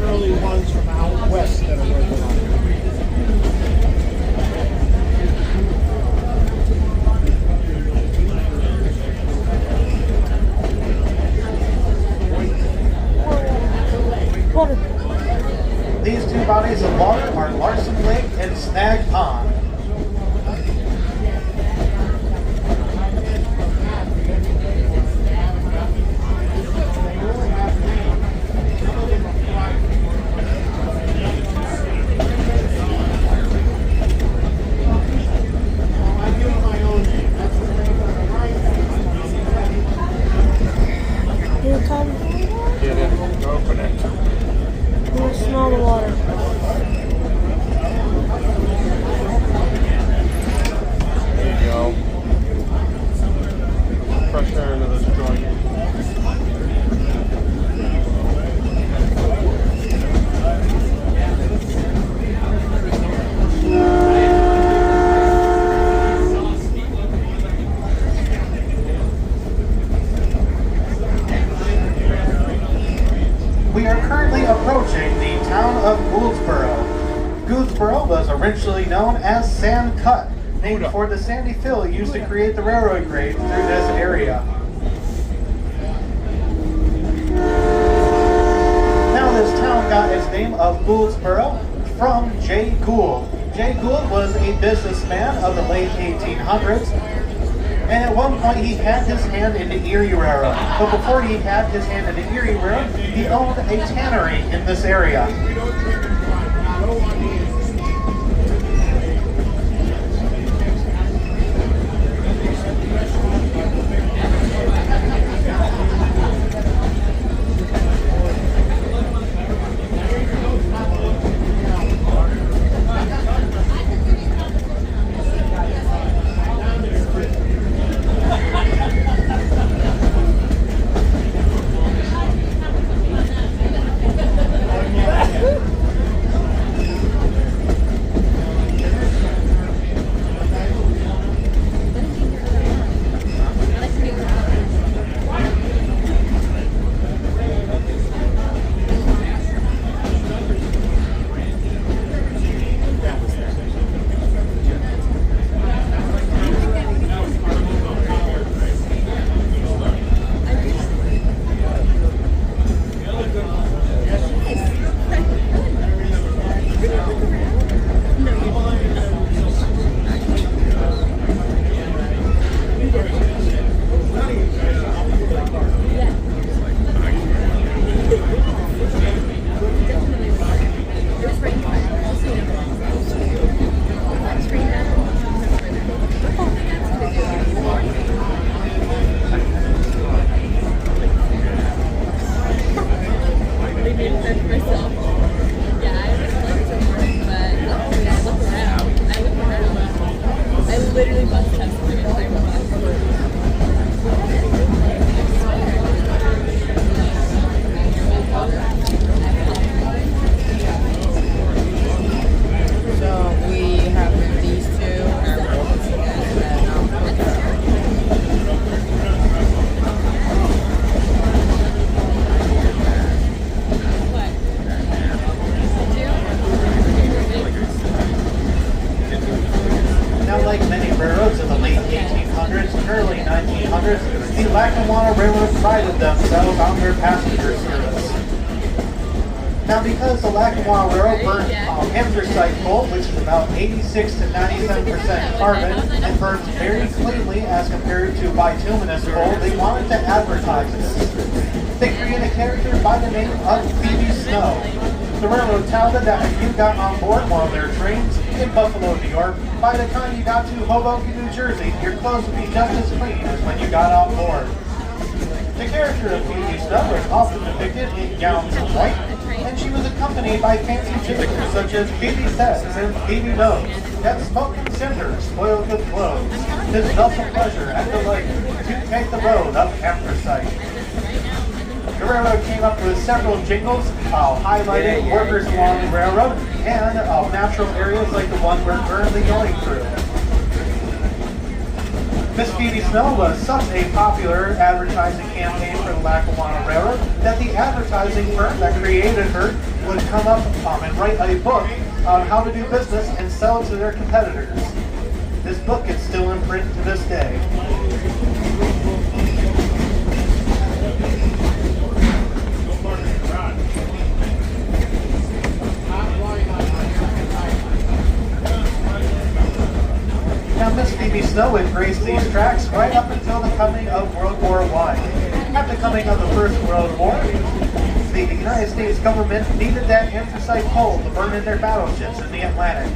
early ones from out west that are worth a lot. These two bodies of water are Larson Lake and Snag Pond. Here come. Get in, open it. I'm gonna smell the water. There you go. Fresh air into this joint. We are currently approaching the town of Gouldsboro. Gouldsboro was originally known as Sand Cut, named for the sandy fill used to create the railroad grade through this area. Now this town got its name of Gouldsboro from Jay Gould. Jay Gould was a businessman of the late 1800s, and at one point he had his hand in the Erie Railroad. But before he had his hand in the Erie Railroad, he owned a tannery in this area. prided themselves on their passenger service. Now, because the Lackawanna Railroad burnt anthracite coal, which is about 86 to 97% carbon, and burns very cleanly as compared to bituminous coal, they wanted to advertise this. They created a character by the name of Phoebe Snow. The railroad touted that if you got on board one of their trains in Buffalo, New York, by the time you got to Hoboken, New Jersey, your clothes would be just as clean as when you got on board. The character of Phoebe Snow was often depicted in gowns of white, and she was accompanied by fancy visitors such as Phoebe Says and Phoebe Knows that smoking cinders spoil good clothes. It is thus a pleasure and delight to take the road of anthracite. The railroad came up with several jingles highlighting workers along the railroad and natural areas like the one we're currently going through. Miss Phoebe Snow was such a popular advertising campaign for the Lackawanna Railroad that the advertising firm that created her would come up and write a book on how to do business and sell it to their competitors. This book is still in print to this day. Now, Miss Phoebe Snow would grace these tracks right up until the coming of World War I. At the coming of the First World War, the United States government needed that anthracite coal to burn in their battleships in the Atlantic.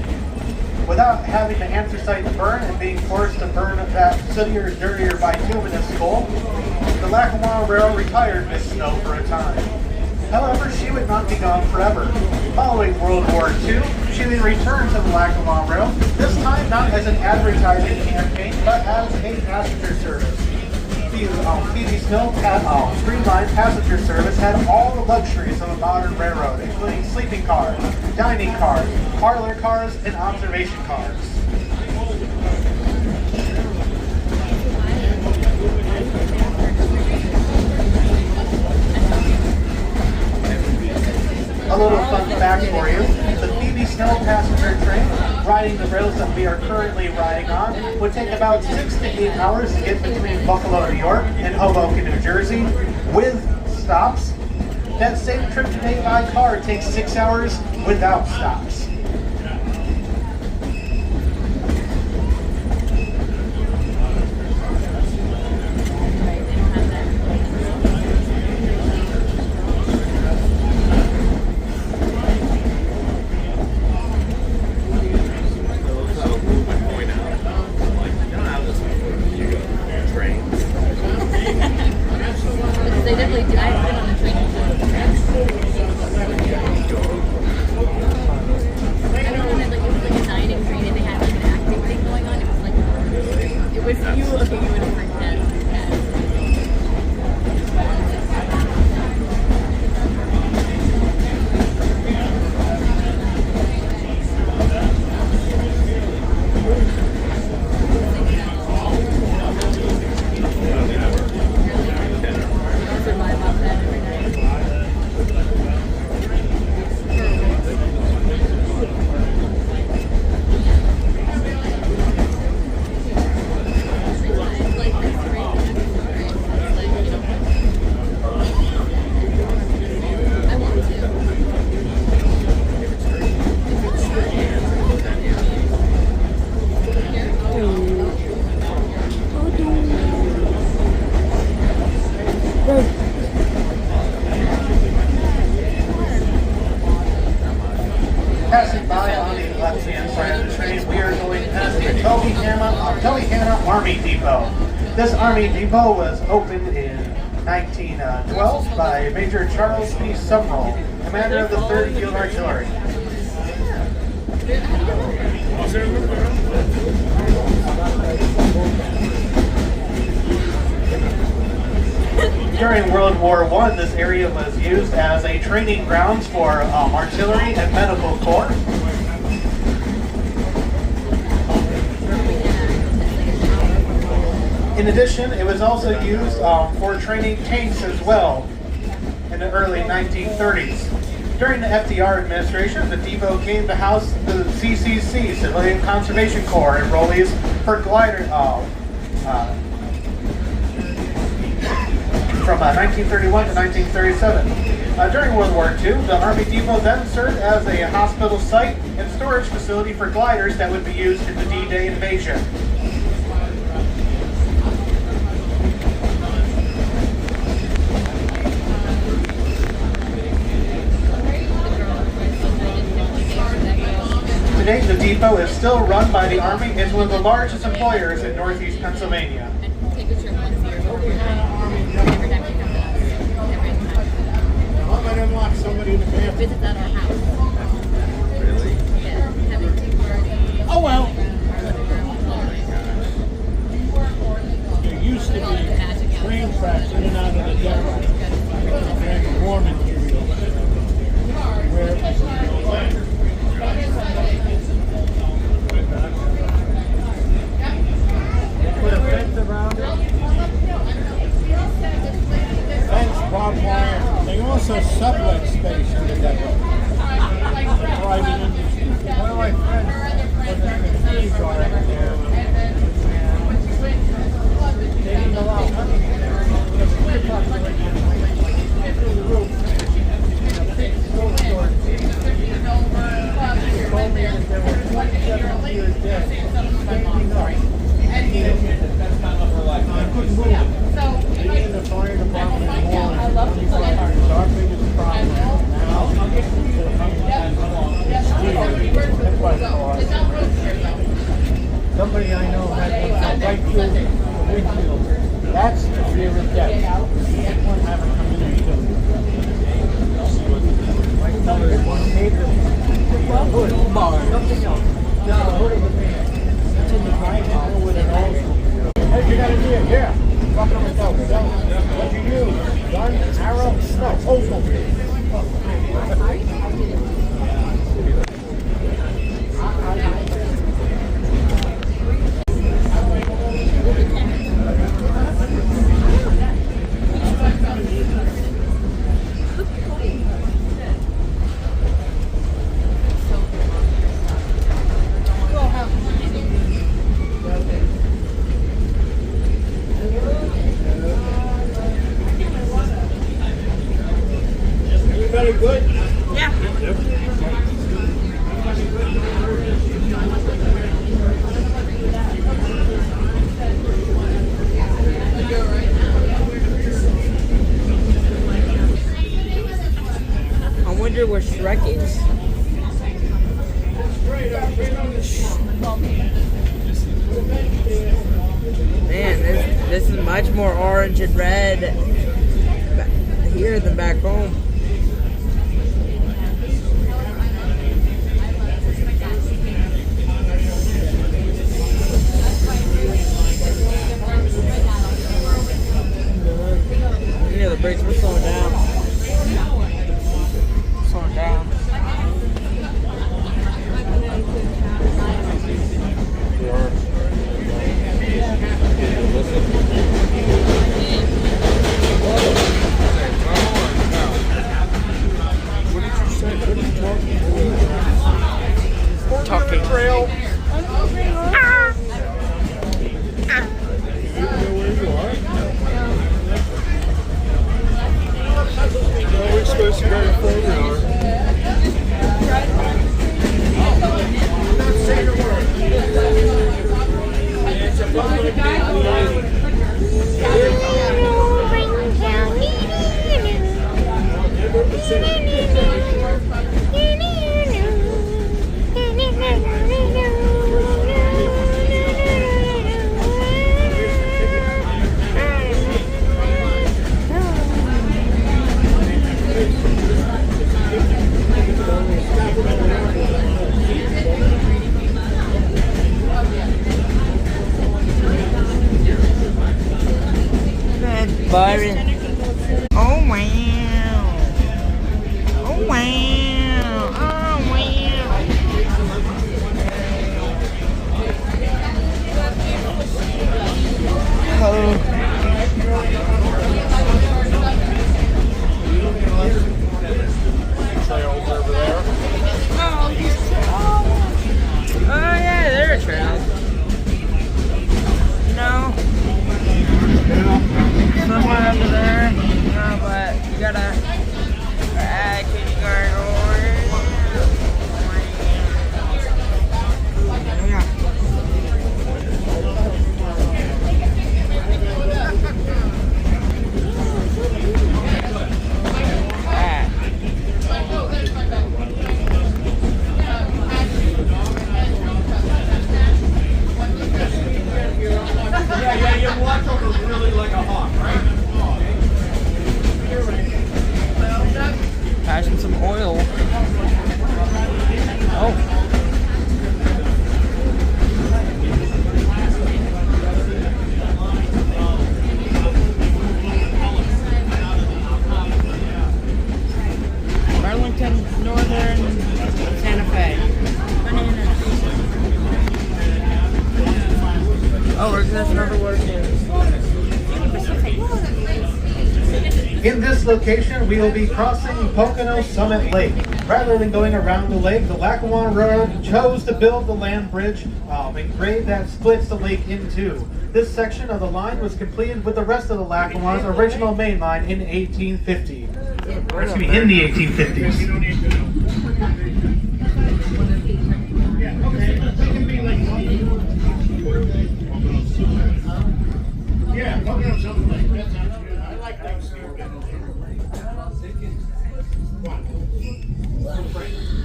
Without having the anthracite to burn and being forced to burn that sootier, dirtier bituminous coal, the Lackawanna Railroad retired Miss Snow for a time. However, she would not be gone forever. Following World War II, she would return to the Lackawanna Railroad, this time not as an advertising campaign, but as a passenger service. Phoebe Snow streamlined passenger service had all the luxuries of a modern railroad, including sleeping cars, dining cars, parlor cars, and observation cars. A little fun fact for you, the Phoebe Snow passenger train, riding the rails that we are currently riding on, would take about 6 to 8 hours to get between Buffalo, New York and Hoboken, New Jersey, with stops. That same trip today by car takes 6 hours without stops. They definitely do. I've been on the train before. I don't know that like it was like a dining train and they had like an acting thing going on. It was like it was you looking at a different head. Passing by on the left-hand side of the train, we are going past the Tobyhanna Army Depot. This Army Depot was opened in 1912 by Major Charles P. Sumrall, commander of the 3rd Field Artillery. During World War I, this area was used as a training grounds for artillery and medical corps. In addition, it was also used for training tanks as well in the early 1930s. During the FDR administration, the depot came to house the CCC, Civilian Conservation Corps, enrollees for glider from 1931 to 1937. During World War II, the Army Depot then served as a hospital site and storage facility for gliders that would be used in the D-Day invasion. Today, the depot is still run by the Army and is one of the largest employers in Northeast Pennsylvania. Take a trip once a year over every time you come to us. I'm going to unlock somebody in the van. Visits at our house. Really? Yeah. Having 2 cars. Oh well. There used to be train tracks in and out of the depot. And the war material. Put a fence around it. Fence, barbed wire. They also sublet space in the depot. Private industry. One of my friends was in the trees already there. They didn't allow hunting there. Because the deer population went through the roof. And a big cold storage. They told me that there were 27 deer dead. Standing up. I couldn't move it. They in the fire department in the morning. It's our biggest problem now. That's why it's hard. Somebody I know had right through the windshield. That's the fear of death. One haven't come in and killed him. My son had one neighbor. Something else. Just a hood of a van. It's in the driveway with an old. Hey, you got a deer? Yeah. Walking with dogs. What do you use? Gun, arrow? No, oval. Very good? Yeah. I wonder where Shrek is. Man, this is much more orange and red here than back home. Yeah, the brakes were slowing down. Slowing down. Talking. Trail. We're supposed to go to 4 hours. Not saying a word. It's a public Byron. Oh wow. Oh wow. Oh wow. Oh yeah, there are trails. No. Somewhere under there. In this location, we will be crossing Pocono Summit Lake. Rather than going around the lake, the Lackawanna Railroad chose to build the land bridge and grade that splits the lake in two. This section of the line was completed with the rest of the Lackawanna's original main line in 1850. Or excuse me, in the 1850s. Yeah, okay. It can be like yeah, Pocono Summit Lake. That sounds good. I like that.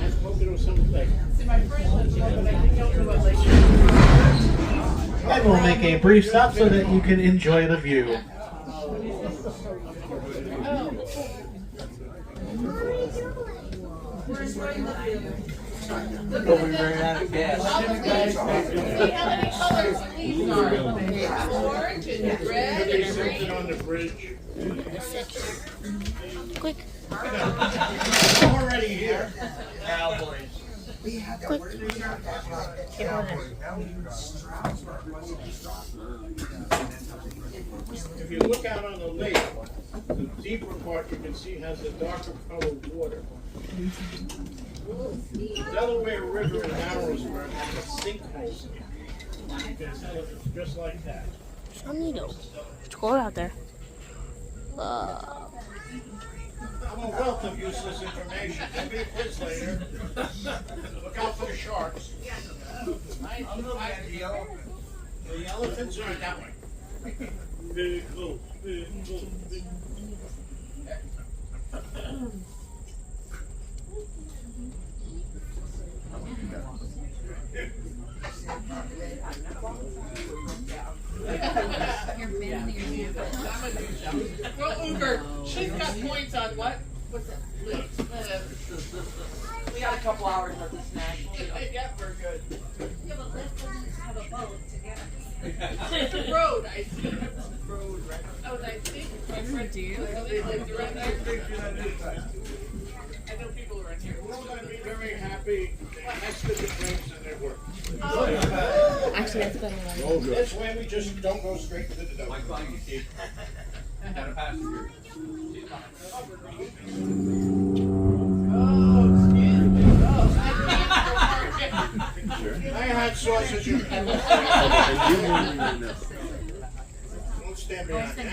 That's Pocono Summit Lake. And we'll make a brief stop so that you can enjoy the view. But we ran out of gas. How many colors these are? Orange and red and green. On the bridge. Quick. Already here. Cowboys. Quick. If you look out on the lake, the deeper part you can see has a darker colored water. The Delaware River in Harrisburg has a sinkhole. You can tell it's just like that. Amigo. Let's go out there. I'm a wealth of useless information. I'll be a quiz later. Look out for the sharks. The elephants are that way. Very close. Very close. Well, Uber, she's got points on what? What's that? We got a couple hours worth of snacks. Yeah, we're good. Yeah, but let's have a boat together. Road, I see. Road, right? Oh, I think my friend do. They live right there. I know people around here. We're all going to be very happy. That's the difference in their work. Actually, that's better one. This way we just don't go straight to the dough. Got a passenger. I had sausage and don't stand behind that.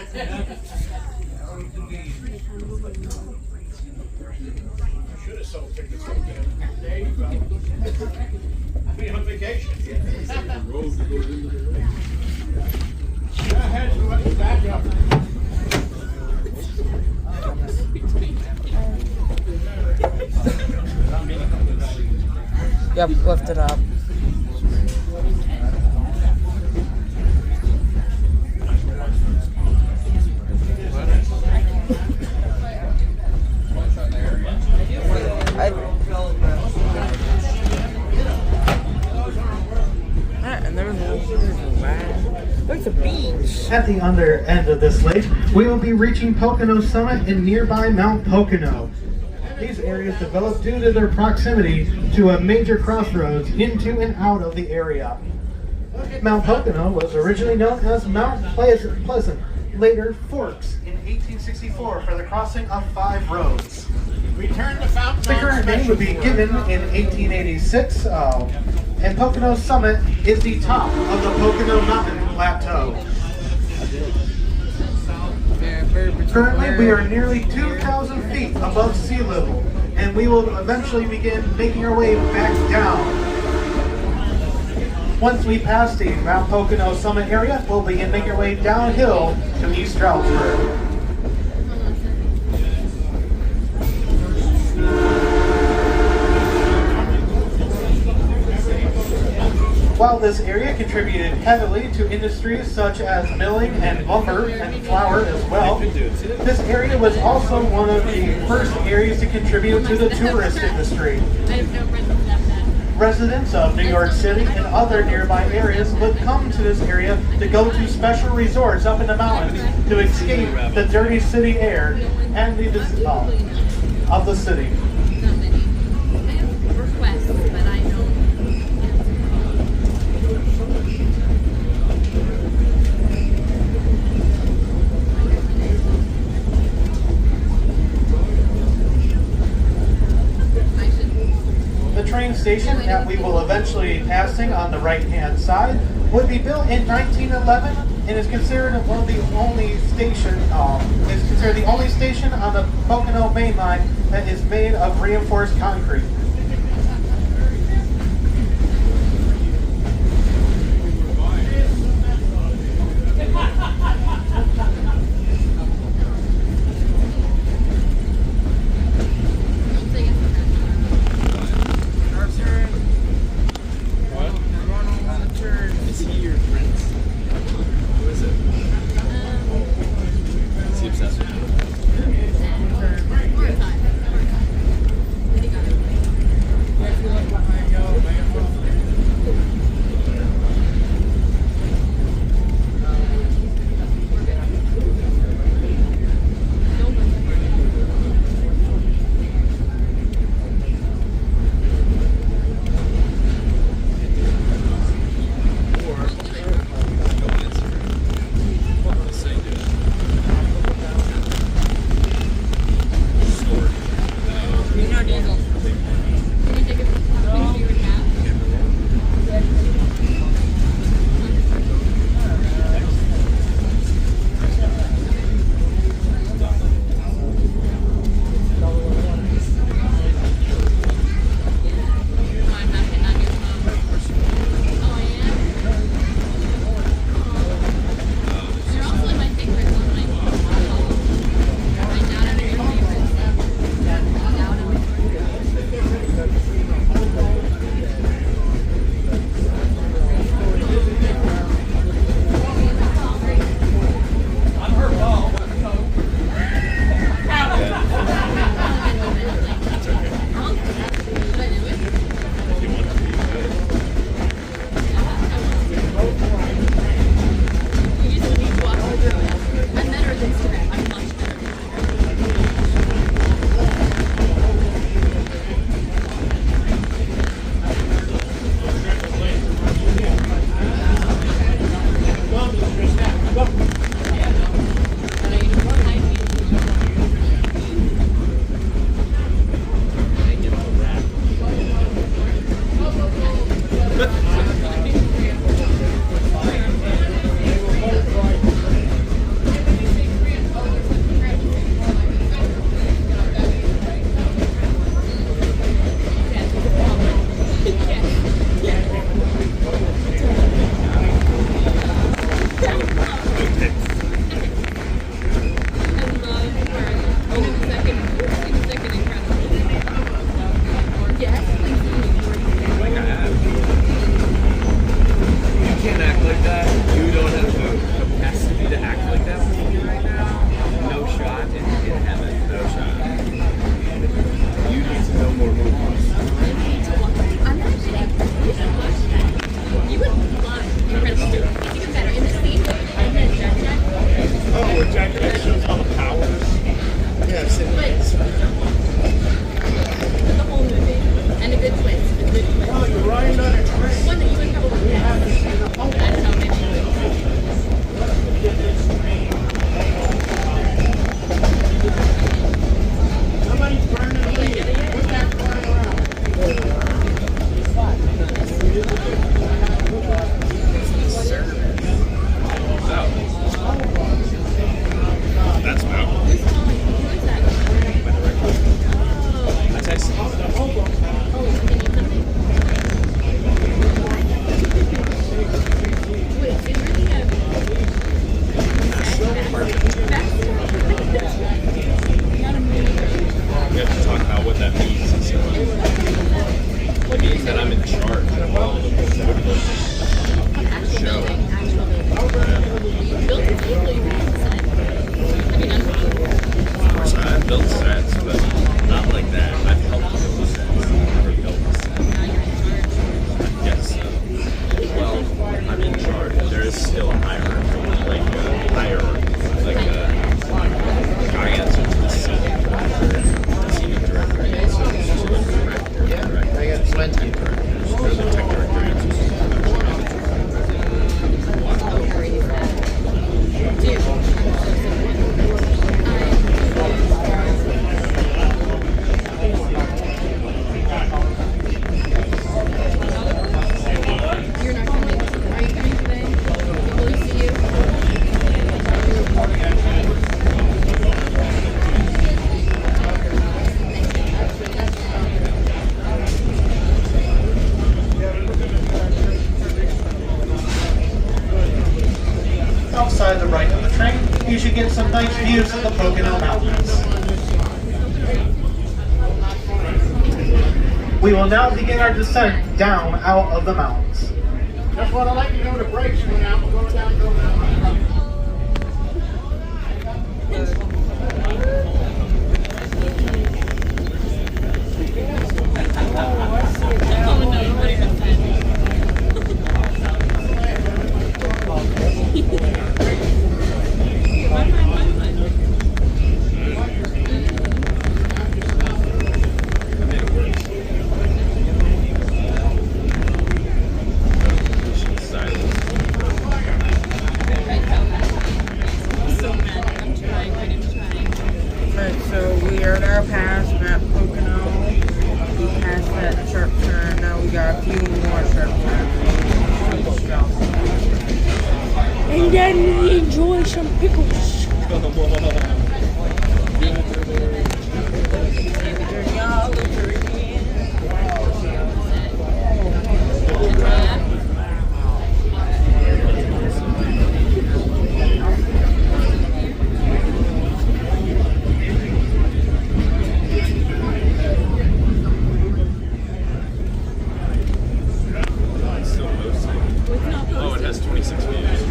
I should have sold tickets right there. There you go. I'll be on vacation. Go ahead, back up. Yep, lift it up. At the under end of this lake, we will be reaching Pocono Summit and nearby Mount Pocono. These areas developed due to their proximity to a major crossroads into and out of the area. Mount Pocono was originally known as Mount Pleasant, later Forks in 1864 for the crossing of 5 roads. Return the fountain. The current name would be given in 1886, and Pocono Summit is the top of the Pocono Mountain Plateau. Currently, we are nearly 2,000 feet above sea level, and we will eventually begin making our way back down. Once we pass the Mount Pocono Summit area, we'll begin making our way downhill to East Stroudsburg. While this area contributed heavily to industries such as milling and lumber and flour as well, this area was also one of the first areas to contribute to the tourist industry. Residents of New York City and other nearby areas would come to this area to go to special resorts up in the mountains to escape the dirty city air and the of the city. Requests, but I don't. train station that we will eventually be passing on the right-hand side would be built in 1911 and is considered one of the only station. Is considered the only station on the Pocono Main Line that is made of reinforced concrete. Is he your prince? Who is it? Is he obsessed with you? We will now begin our descent down out of the mountains. Just want to let you know the brakes went out. We're going down, going down. Alright, so we are now past Mount Pocono. We passed that sharp turn. Now we got a few more sharp turns. And then we enjoy some pickles. Oh, it has 26 views.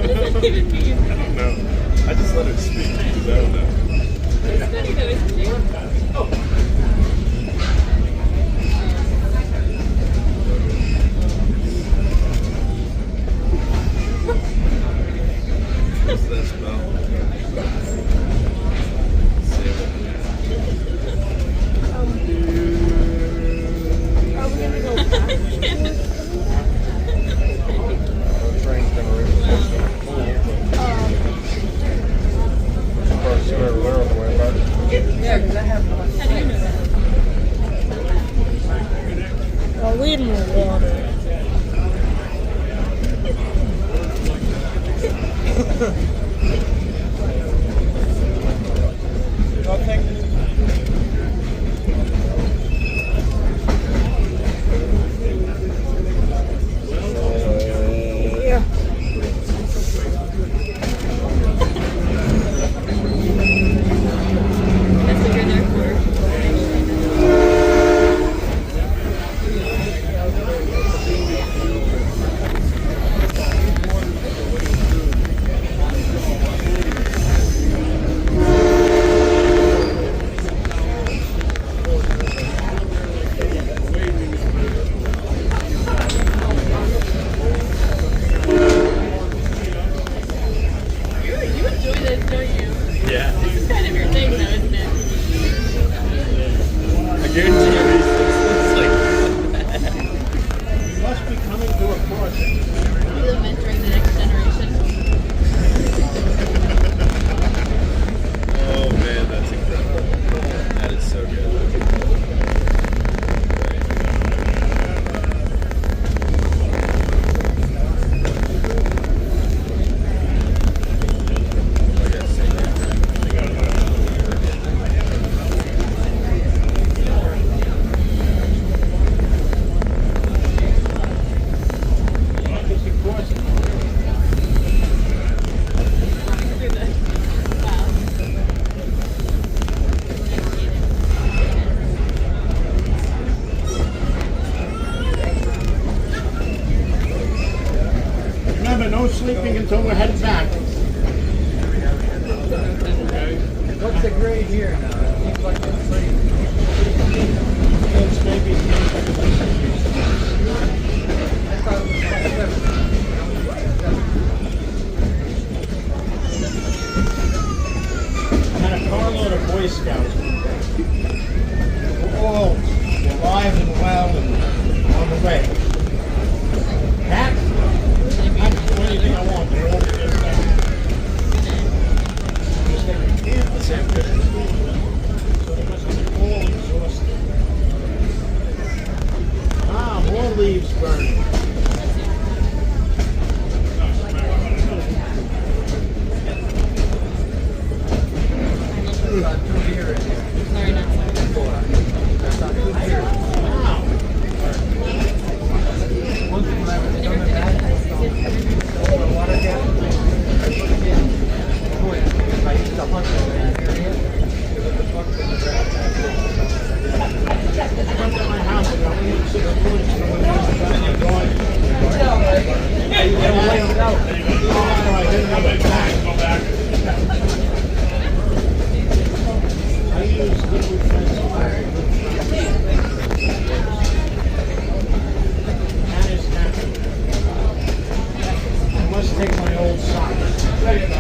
does that even mean? I don't know. I just let her speak because I don't know. It's funny though, isn't it? What's that spell? Are we gonna go back? Train's gonna really probably see her there on the way back. Yeah, because I have one. How do you know that? I'll leave more water. Nothing. Yeah. That's what you're there for. You enjoy this, don't you? Yeah. This is kind of your thing, though, isn't it? I guarantee you it's like You must be coming to a course. Really mentoring the next generation. oh man, that's incredible. That is so good. I gotta say Remember, no sleeping until we're headed back. What's the grade here now? It seems like it's pretty. It's maybe I thought it was like 7. I had a carload of Boy Scouts. We're all alive and well and on the way. Pat, I can do anything I want. They're all just like a campus. So they must have been all exhausted. Ah, more leaves burning. Sorry, not sorry. Wow. Once when I was done with that, the water gap, I put it in. I used to hunt in that area. It was the bucks in the grass. Come to my house and I'll eat 6 points and I'm going to my dog. They'll lay it out. Oh, I didn't have it back. Go back. I use liquid fencing. That is happening. I must take my old socks. There you go.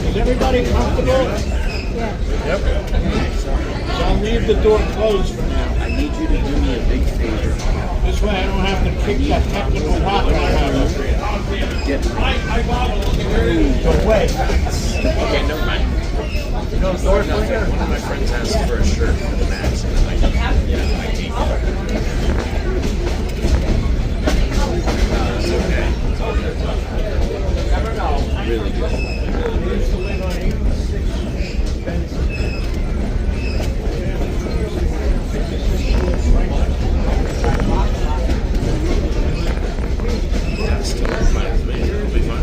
Is everybody comfortable? Yep. So I'll leave the door closed for now. I need you to do me a big favor. This way I don't have to kick that technical rock I have. Get Away. Okay, never mind. No, one of my friends asked for a shirt for the match, and I'm like, yeah, I take it. It's okay. It's all good. Really good. I used to live on 86 Benson. Yeah, still fine with me. It'll be fun.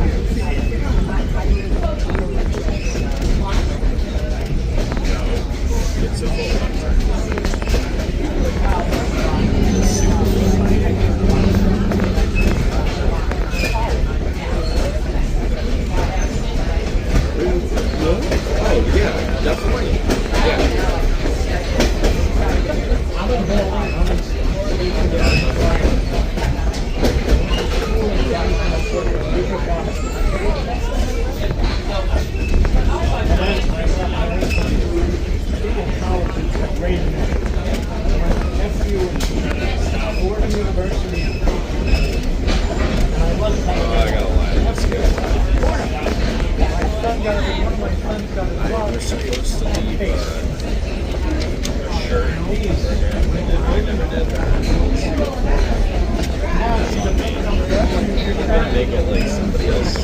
No, it's a full time. Make it like somebody else.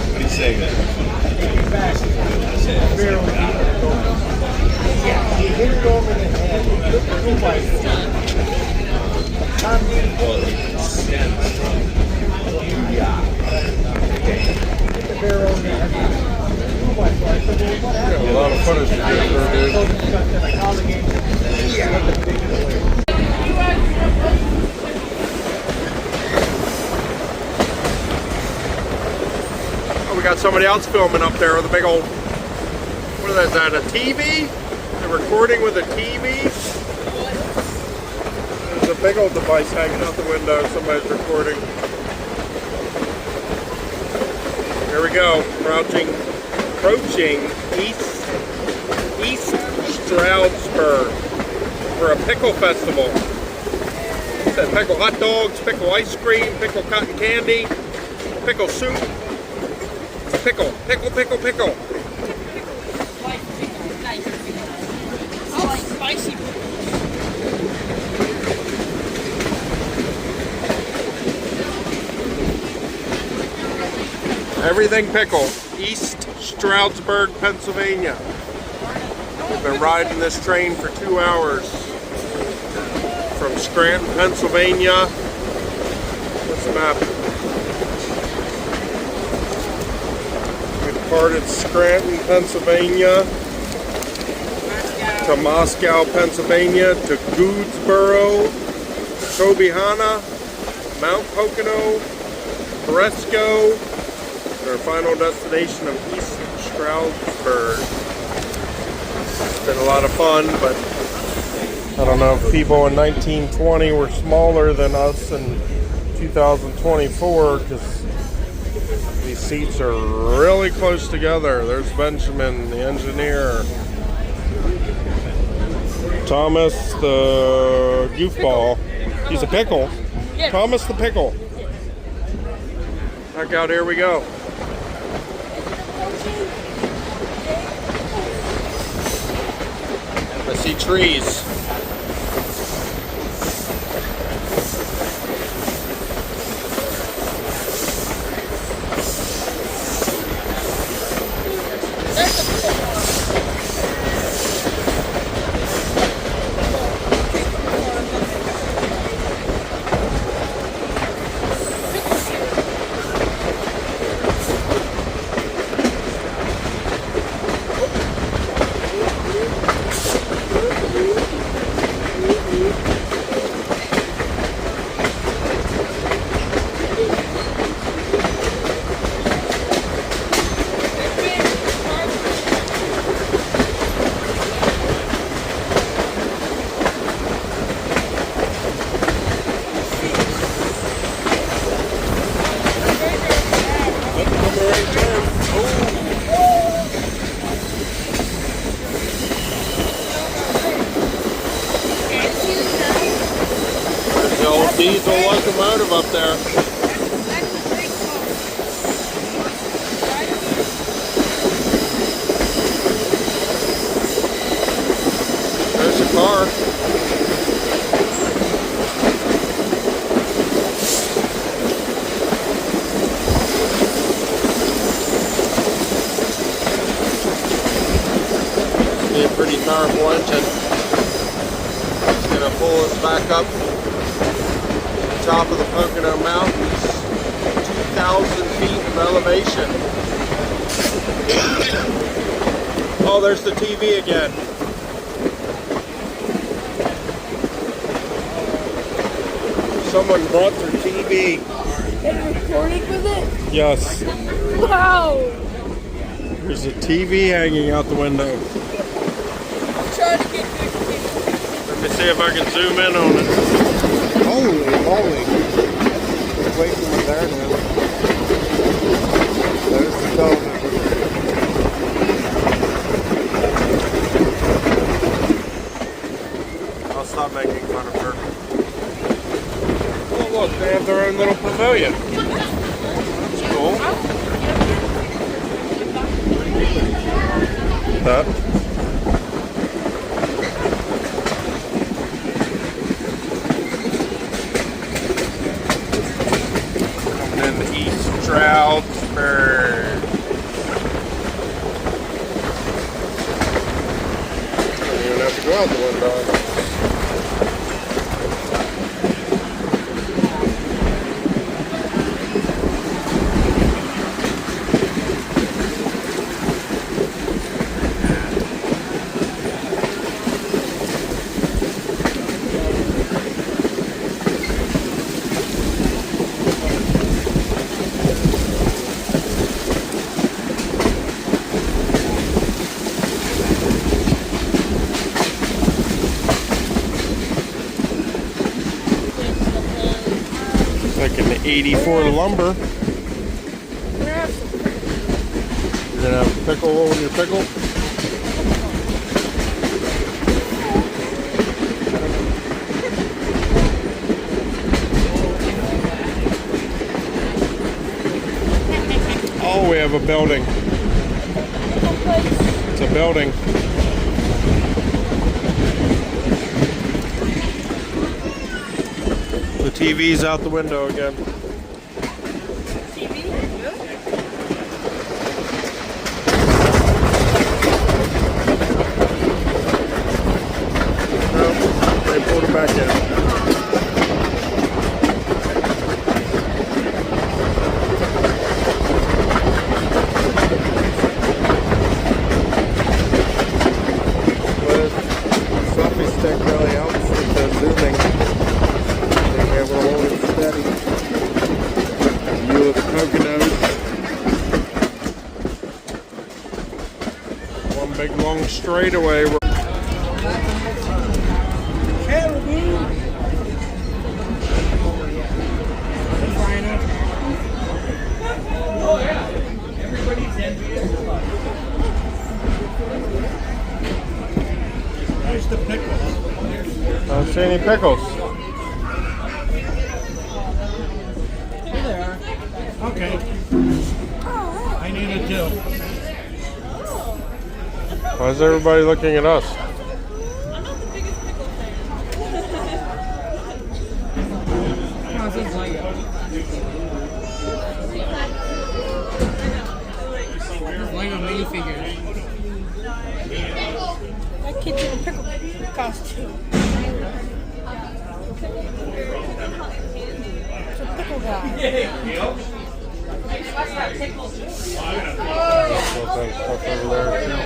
What are you saying then? Yeah, he hit it over the head. He took the 2x4. Well, it extends from. Yeah. Hit the barrel over the head. 2x4. I said, well, what happened? A lot of footage to do, dude. Oh, we got somebody else filming up there with a big old, what is that, a TV? They're recording with a TV? There's a big old device hanging out the window, somebody's recording. Here we go, approaching East Stroudsburg for a pickle festival. Said pickle hot dogs, pickle ice cream, pickle cotton candy, pickle soup. Pickle, pickle, pickle, pickle. I like spicy. Everything pickle. East Stroudsburg, Pennsylvania. We've been riding this train for 2 hours from Scranton, Pennsylvania. What's the map? We departed Scranton, Pennsylvania to Moscow, Pennsylvania to Goodsboro, Tobyhanna, Mount Pocono, Fresco, and our final destination of East Stroudsburg. It's been a lot of fun, but I don't know if people in 1920 were smaller than us in 2024, because these seats are really close together. There's Benjamin, the engineer. Thomas, the goofball. He's a pickle. Yeah. Thomas the pickle. Back out, here we go. I see trees. The old diesel locomotive up there. There's a car. Be a pretty powerful engine. It's gonna pull us back up top of the Pocono Mountains, 2,000 feet of elevation. Oh, there's the TV again. Someone brought their TV. And recording with it? Yes. Wow! There's a TV hanging out the window. I'm trying to get Let me see if I can zoom in on it. Holy moly. have their own little pavilion. It's cool. That. Coming into East Stroudsburg. Don't even have to go out the window. Like an 84 lumber. You're gonna have a pickle with your pickle? Oh, we have a building. It's a building. The TV's out the window again. Nope, they pulled it back in. But selfie stick really helps with the zooming. Being able to hold it steady. View of the Poconos. One big long straightaway. Oh yeah, everybody's envious. Where's the pickles? I don't see any pickles. Here they are. Okay. I need a dill. Why is everybody looking at us? Lego minifigures. That kid's in a pickle costume. It's a pickle guy. Stuff over there too.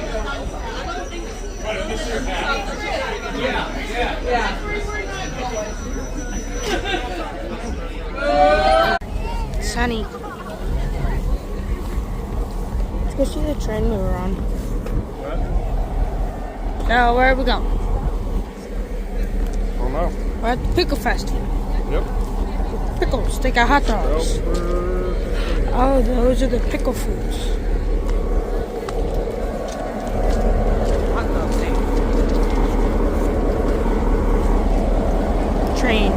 Sunny. Let's go see the train we were on. Now, where are we going? Oh no. We're at the Pickle Festival. Yep. Pickles, they got hot dogs. Oh, those are the pickle foods. Train.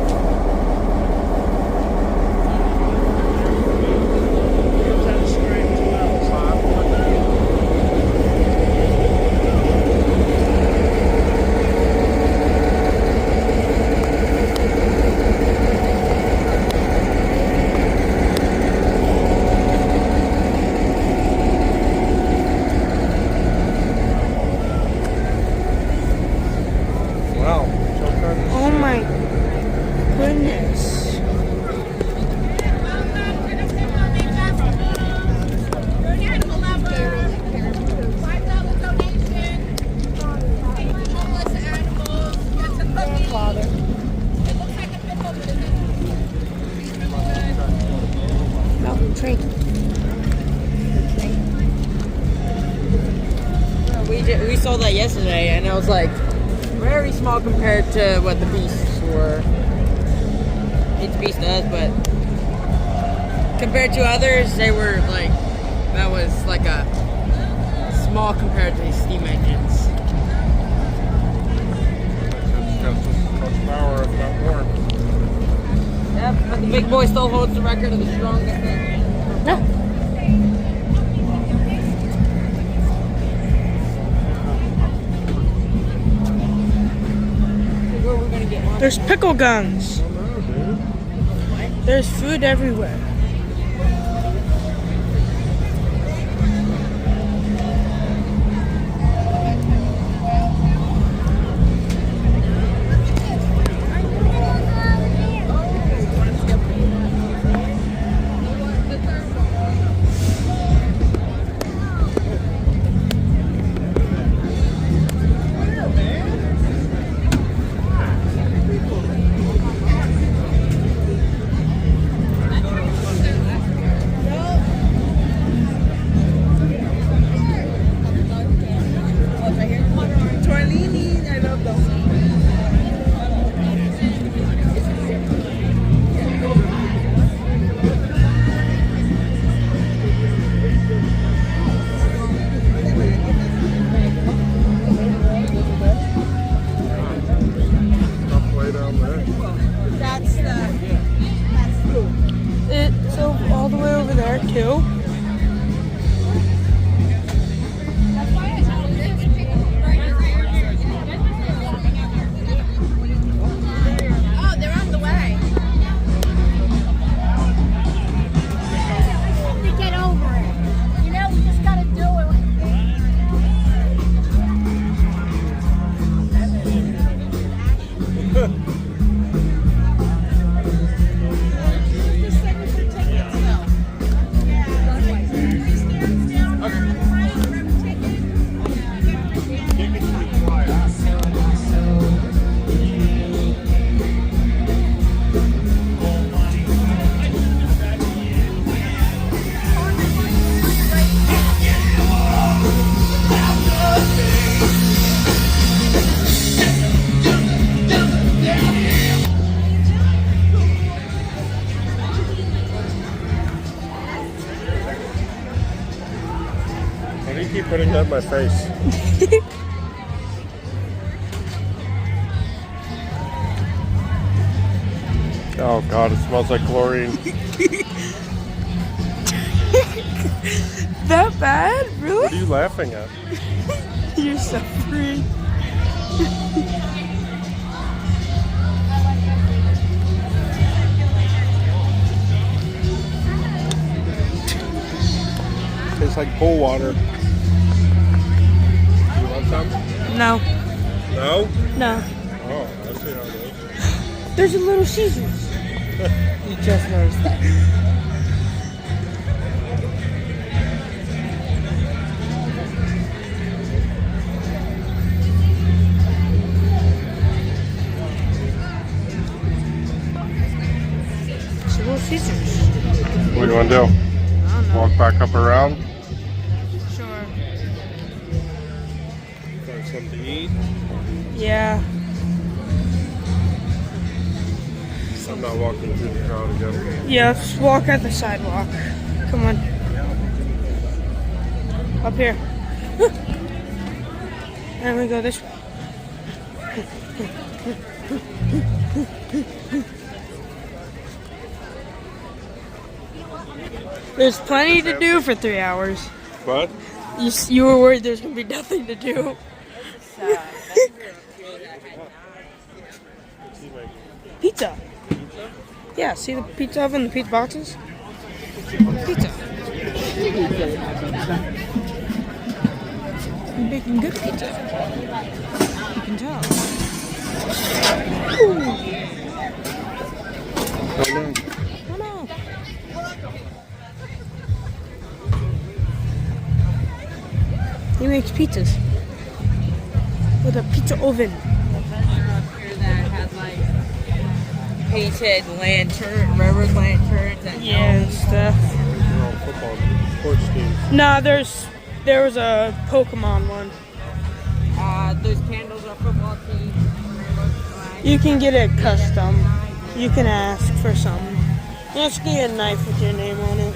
Wow. Oh my goodness. No, train. We saw that yesterday, and it was like very small compared to what the beasts were. Each beast does, but compared to others, they were like, that was like a small compared to these steam engines. It's got just as much power, if not more. Yeah, Yep, but the big boy still holds the record of the strongest thing. Yeah. Where we're gonna get one? There's pickle guns. There's food everywhere. Tortellini, I love those. Way down there. It's all the way over there too. Oh, they're on the way. To get over it. You know, we just gotta do it. Why do you keep putting that in my face? Oh God, it smells like chlorine. That bad? Really? What are you laughing at? You're so free. Tastes like pool water. You want some? No. No? No. Oh, I see how it is. There's a Little Caesars. You just noticed that. It's a Little Caesars. What do you want to do? I don't know. Walk back up around? Sure. Find something to eat? Yeah. I'm not walking through the crowd again. Yeah, let's walk at the sidewalk. Come on. Up here. And we go this way. There's plenty to do for 3 hours. What? You were worried there's going to be nothing to do. Pizza. Yeah, see the pizza oven, the pizza boxes? Pizza. I'm baking good pizza. You can tell. Ooh. Oh no. He makes pizzas with a pizza oven. That had like painted lantern, rubber lanterns, and Yeah, and stuff. They're all football sports teams. Nah, there was a Pokemon one. those candles are football team. You can get it custom. You can ask for some. You just get a knife with your name on it.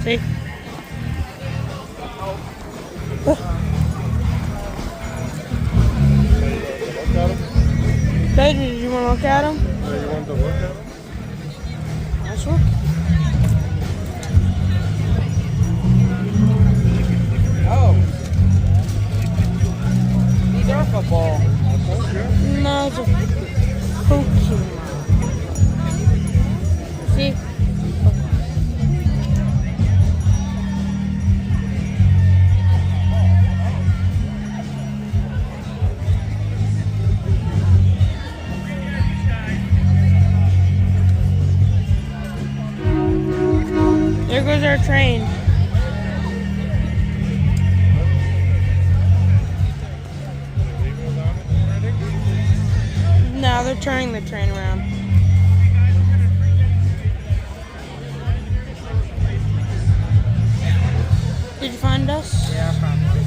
See? Benjamin, did you want to look at them? You want to look at them? Let's look. Oh. These are football. No, it's a Pokemon. See? There goes our train. No, they're turning the train around. Did you find us? Yeah, I found it.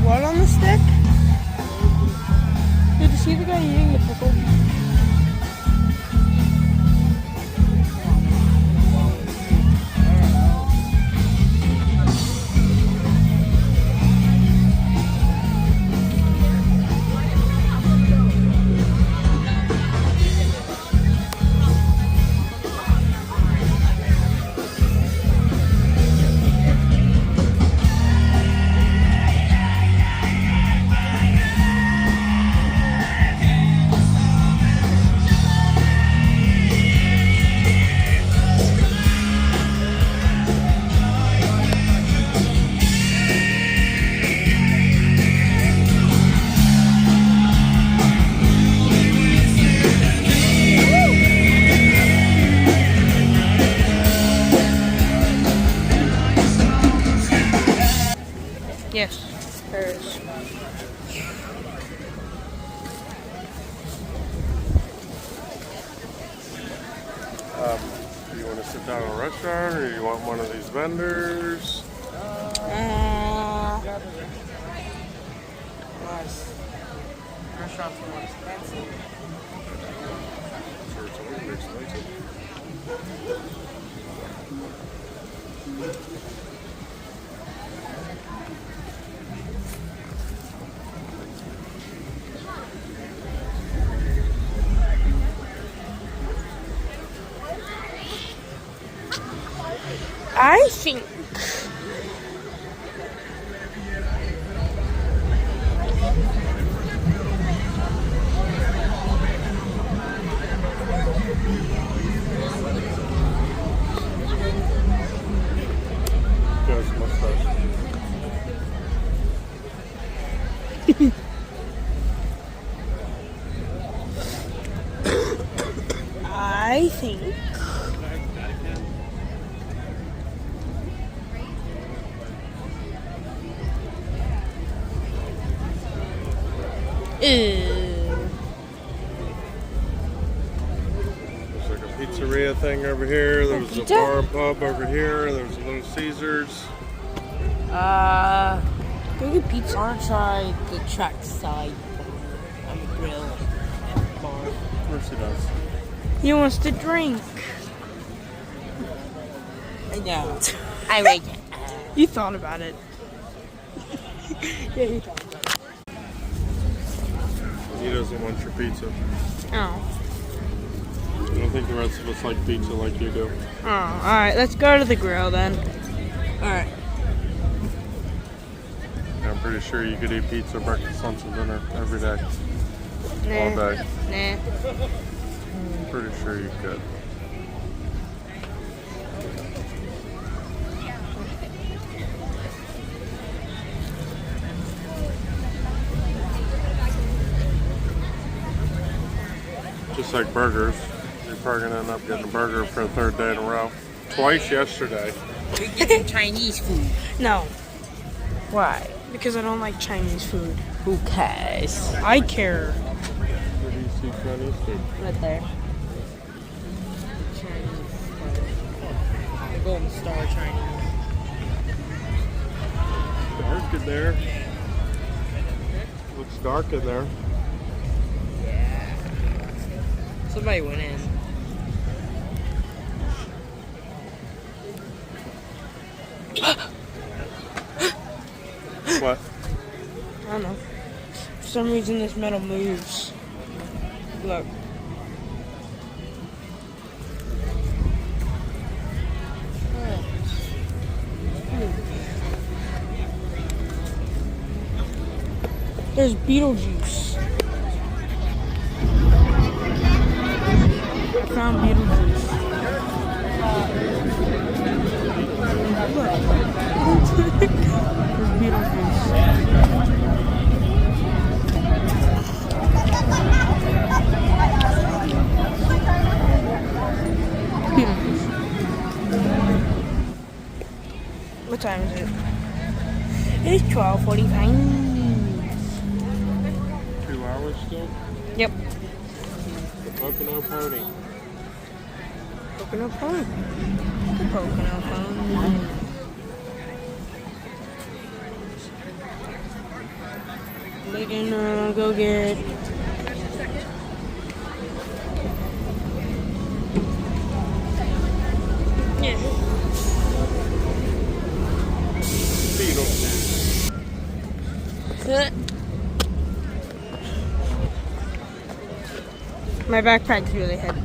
What on the stick? Did you see the guy eating the pickle? Yes, there is. Do you want to sit down in a restaurant, or you want one of these vendors? Nice. Restaurants are more expensive. Sure, it's always expensive. I think Guys, mustache. I think There's like a pizzeria thing over here. There was a Pizza? bar and pub over here. There was a Little Caesars. go get pizza. I want to try the trackside bar and grill and bar. Of course he does. He wants to drink. I know. I like it. You thought about it. Yeah, he thought about it. He doesn't want your pizza. Oh. I don't think the rest of us like pizza like you do. Oh, alright, let's go to the grill then. Alright. I'm pretty sure you could eat pizza, breakfast, lunch, and dinner every day. Nah. All day. Nah. I'm pretty sure you could. Just like burgers, you're probably gonna end up getting a burger for a third day in a row. Twice yesterday. You're getting Chinese food. No. Why? Because I don't like Chinese food. Who cares? I care. Where do you see Chinese food? Right there. The Golden Star Chinese. Dark in there. Looks dark in there. Somebody went in. What? I don't know. For some reason this metal moves. Look. There's Beetlejuice. I found Beetlejuice. Look. There's Beetlejuice. Beetlejuice. What time is it? It's 12:45. 2 hours still? Yep. The Pocono Pony. Pocono Pony. The Pocono Pony. We're gonna go get. Yeah. My backpack's really heavy.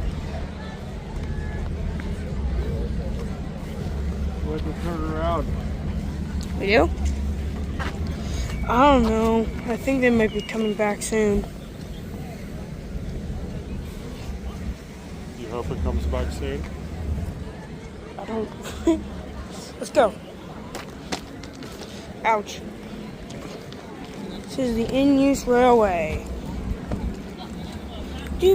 Let me turn around. We do? I don't know. I think they might be coming back soon. You hope it comes back soon? I don't. Let's go. Ouch. This is the in-use railway. Come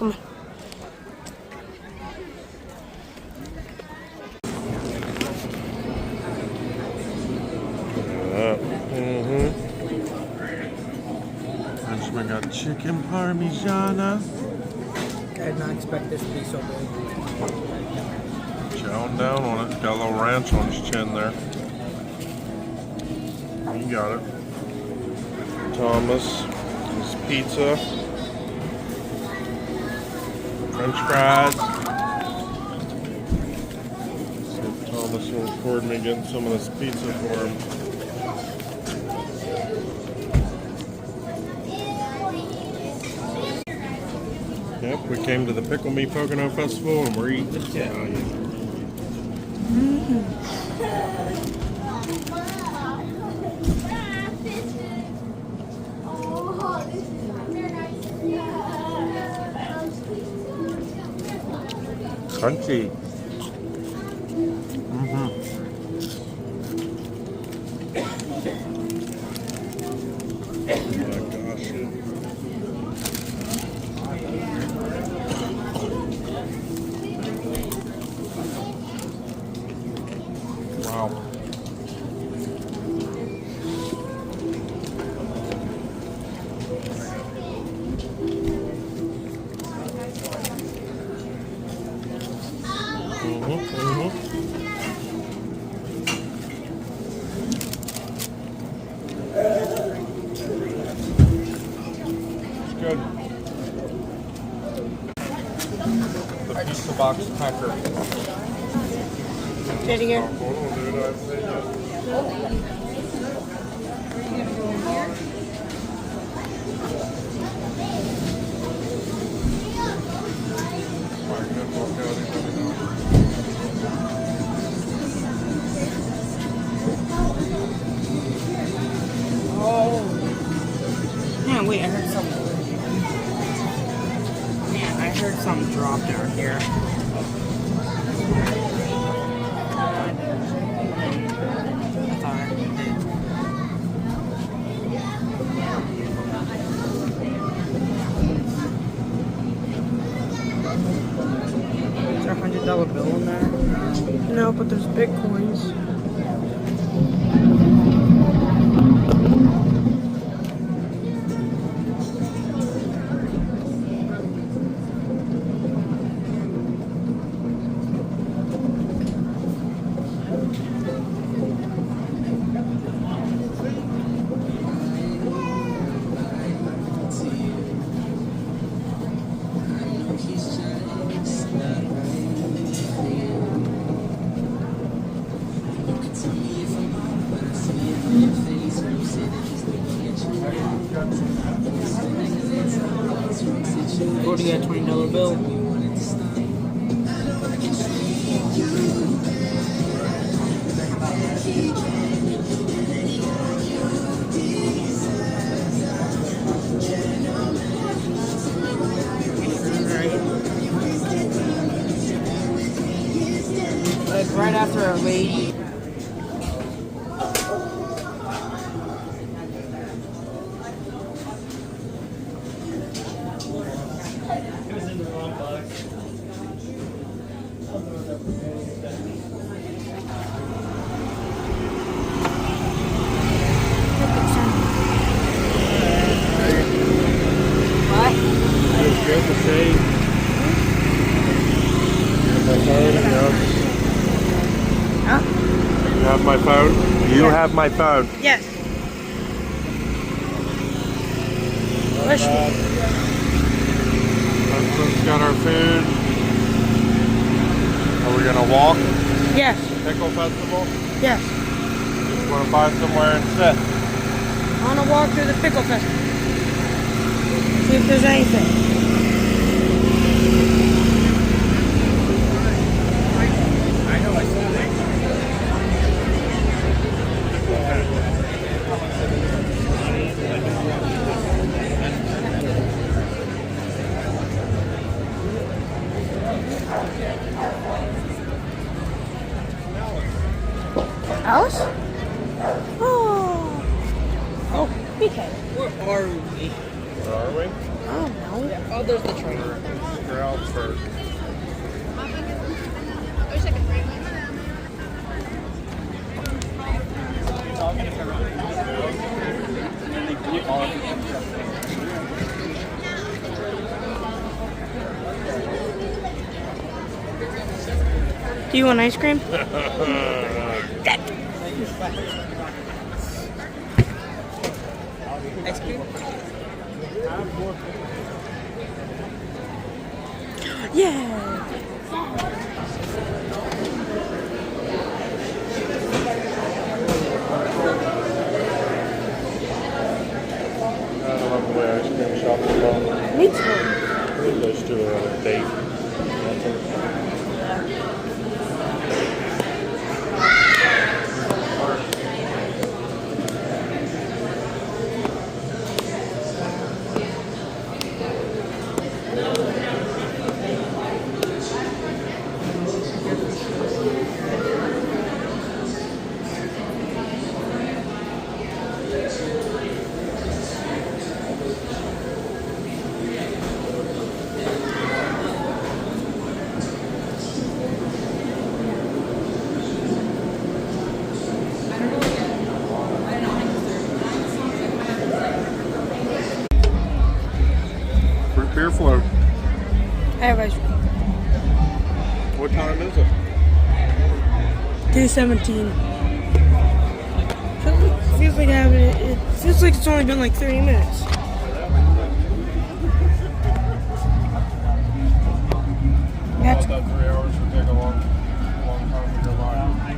on. Benjamin got chicken parmigiana. I did not expect this to be so big. Chowing down on it. Got a little ranch on his chin there. You got it. Thomas, his pizza. French fries. See if Thomas will record me getting some of this pizza for him. Yep, we came to the Pickle Me Pocono Festival and we're eating Italian. Crunchy. Oh my gosh. Wow. Good. The pizza box packer. sitting here. Hold on, dude. I say yes. Oh. Man, wait, I heard something. Man, I heard something drop down here. I thought I did. Is there a $100 bill in there? No, but there's Bitcoins. Go to get a $20 bill. Like right after a lady. It's good to see. You have my phone? You have my phone? Yes. Wish Husband's got our food. Are we gonna walk? Yes. Pickle Festival? Yes. Just wanna find somewhere and sit. I want to walk through the Pickle Festival. See if there's anything. I know I saw that. Alice? Oh. Oh, BK. Where are we? Where are we? Oh, no. Oh, there's the train. We're out first. Do you want ice cream? Ice cream? Yeah. I love the way ice cream shops go. Me too. Those two are on a date. Beer float. I have ice cream. What time is it? 2:17. Feels like it feels like it's only been like 30 minutes. That's about 3 hours would take a long time to go by.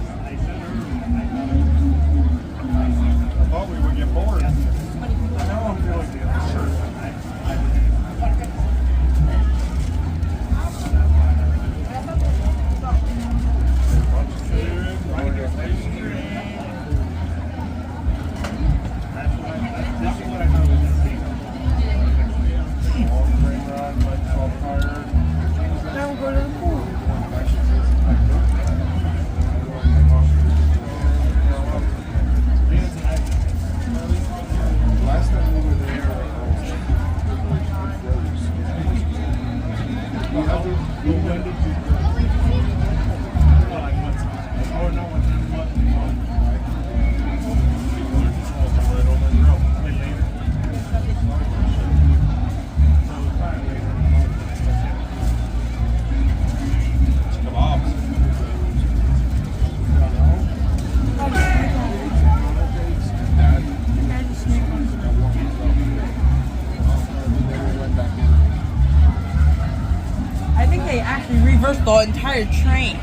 the entire train.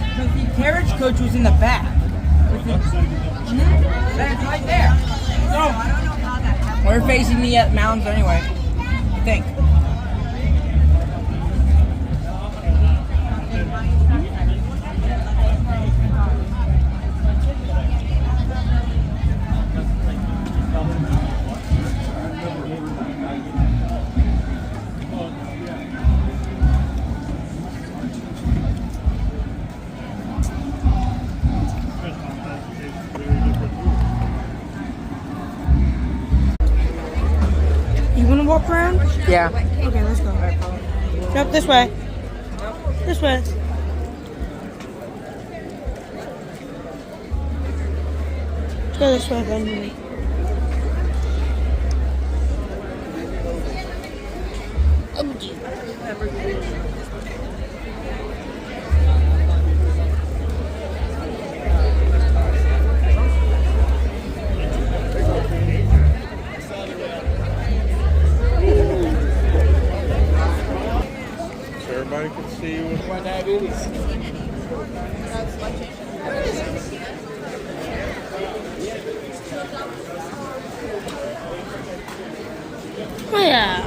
Because the carriage coach was in the back. That's right there. So, we're facing the mountains anyway. I think. You wanna walk around? Yeah. Okay, let's go. Nope, this way. This way. Let's go this way, Benjamin. So everybody can see you with my diabetes. Oh yeah.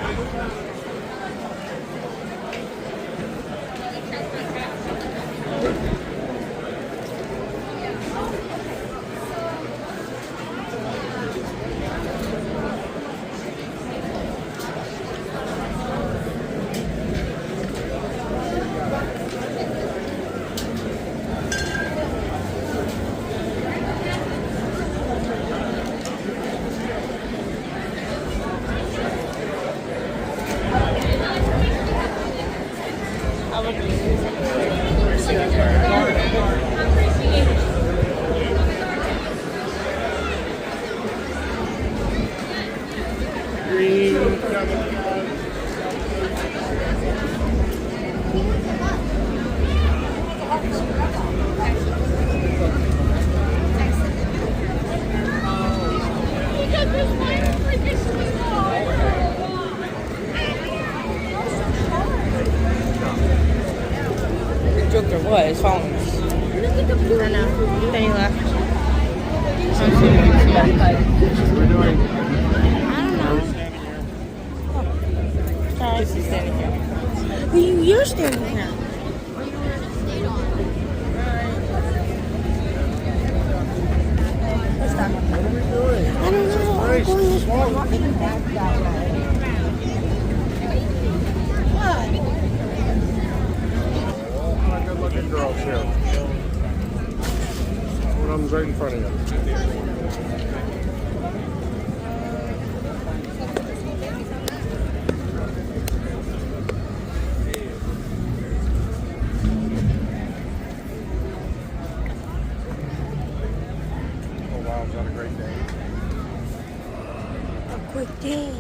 The Joker was following us. I know. Then he left. We're doing. I don't know. Sorry. This is standing here. You're standing here. Let's talk. What are we doing? I don't know. I'm going this way. Walking back that way. What? A lot of good looking girls here. One of them's right in front of you. Oh wow, is that a great day? A quick day.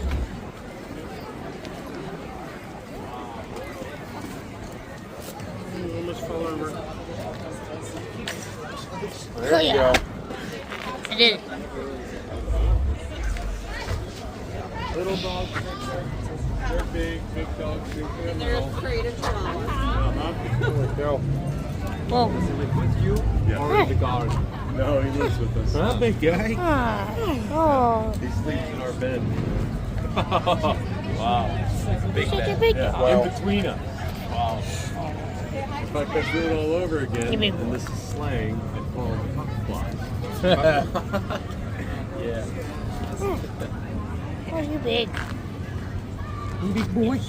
Almost fell over. Oh, There you yeah. go. I did it. Little dogs think they're big, big dogs think they're They're little. afraid of dogs. There we go. Whoa. Does he live with you? Yeah. Or in the garden? No, he lives with us. Huh, big guy? Ah. Oh. He sleeps in our bed. Wow. Big Such a bed. big Yeah, dog. in between us. Wow. If I could do it all over again, Give me and this is slang, I'd call them cock flies. Yeah. Oh, you're big. Big boy.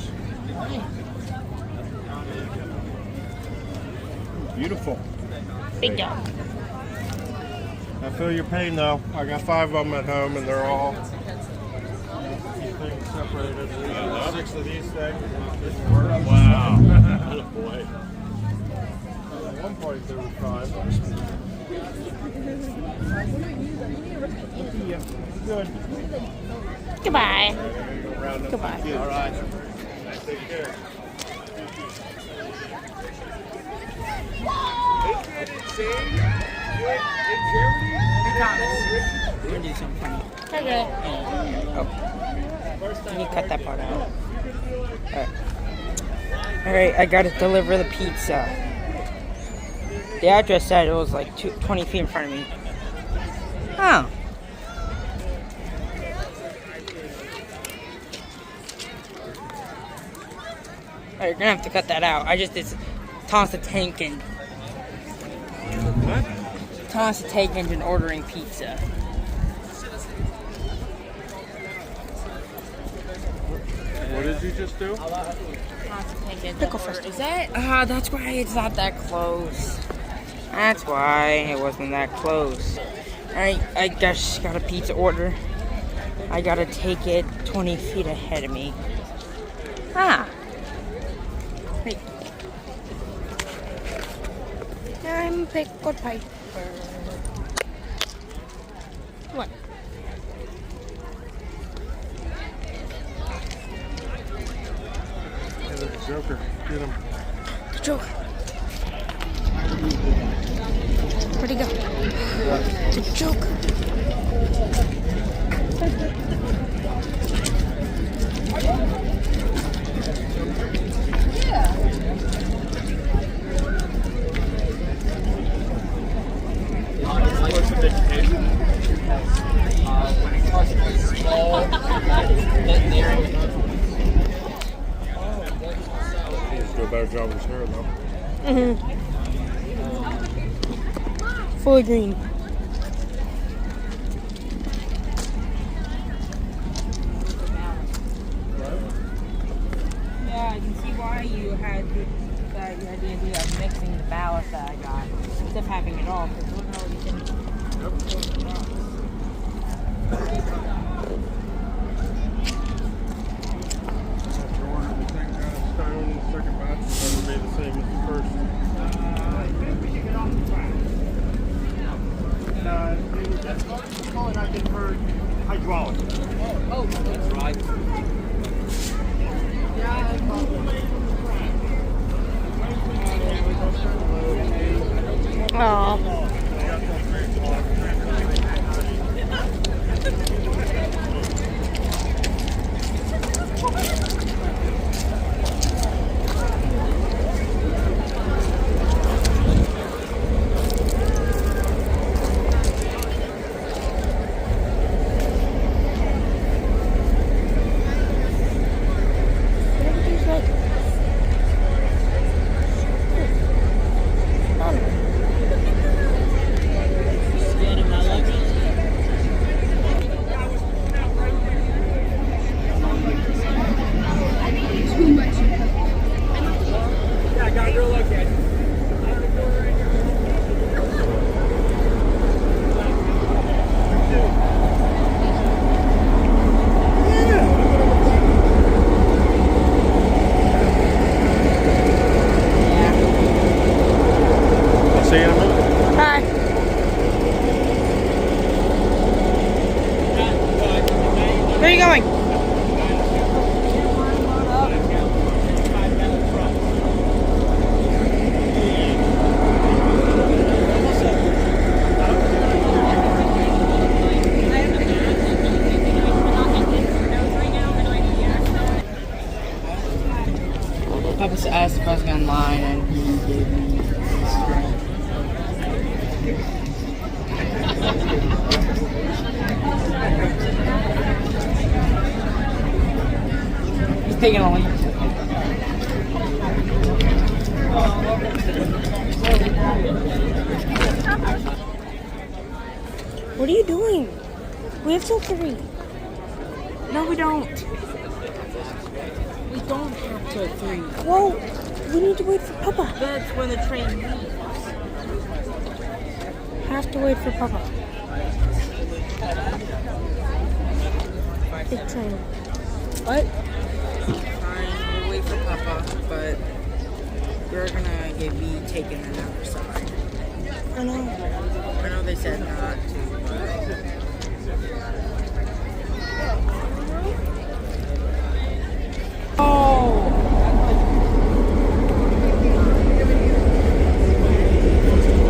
Beautiful. Big dog. I feel your pain though. I got 5 of them at home and they're all separated. 6 of these things. Wow. What a boy. At one point there were 5. Good. Goodbye. Round up Goodbye. the kids. All right. Take care. We're gonna do something funny. Okay. Oh. You cut that part out. Alright, I gotta deliver the pizza. The address said it was like 20 feet in front of me. Oh. Alright, you're gonna have to cut that out. I just did toss the tank in. What? Toss the tank engine ordering pizza. What did you just do? Pickle first. Is that? That's why it's not that close. That's why it wasn't that close. Alright, I just got a pizza order. I gotta take it 20 feet ahead of me. Wait. I'm Pickle Piper. What? Joker, get him. The Joker. Where'd he go? The Joker. Do a better job with his hair, though. Fully green. Yeah, I can see why you had the idea of mixing the ballast that I got instead of having it all. Because look how you can. Second batch is never made the same as the first. I did for hydraulic. Oh, that's right. Where are you going? Papa asked if I was going online and he gave me a string. He's taking a leak. What are you doing? We have till 3. No, we don't. We don't have till 3. Well, we need to wait for Papa. That's when the train leaves. Have to wait for Papa. Big train. What? Fine, we'll wait for Papa, but we're gonna be taking another side. I know. I know they said not to, but... Oh!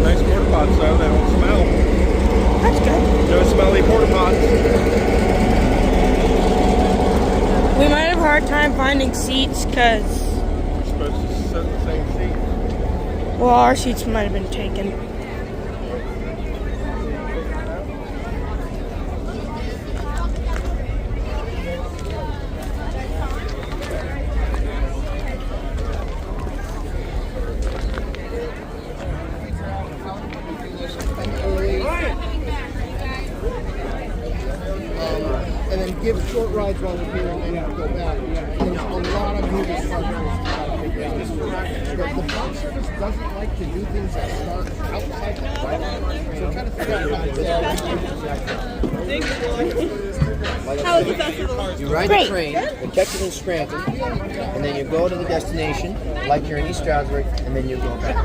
Nice porta pots though, they don't smell. That's good. No smelly porta pots. We might have a hard time time finding seats because, We're supposed to sit in the same seat. well, our seats might have been taken. And then give short rides while we're here and then go back. There's a lot of movies the box service doesn't like to do things that start outside the flight. So try to figure out How was the festival? You ride the train, you catch it in Scranton, and then you go to the destination, like you're in East Stroudsburg, and then you go back.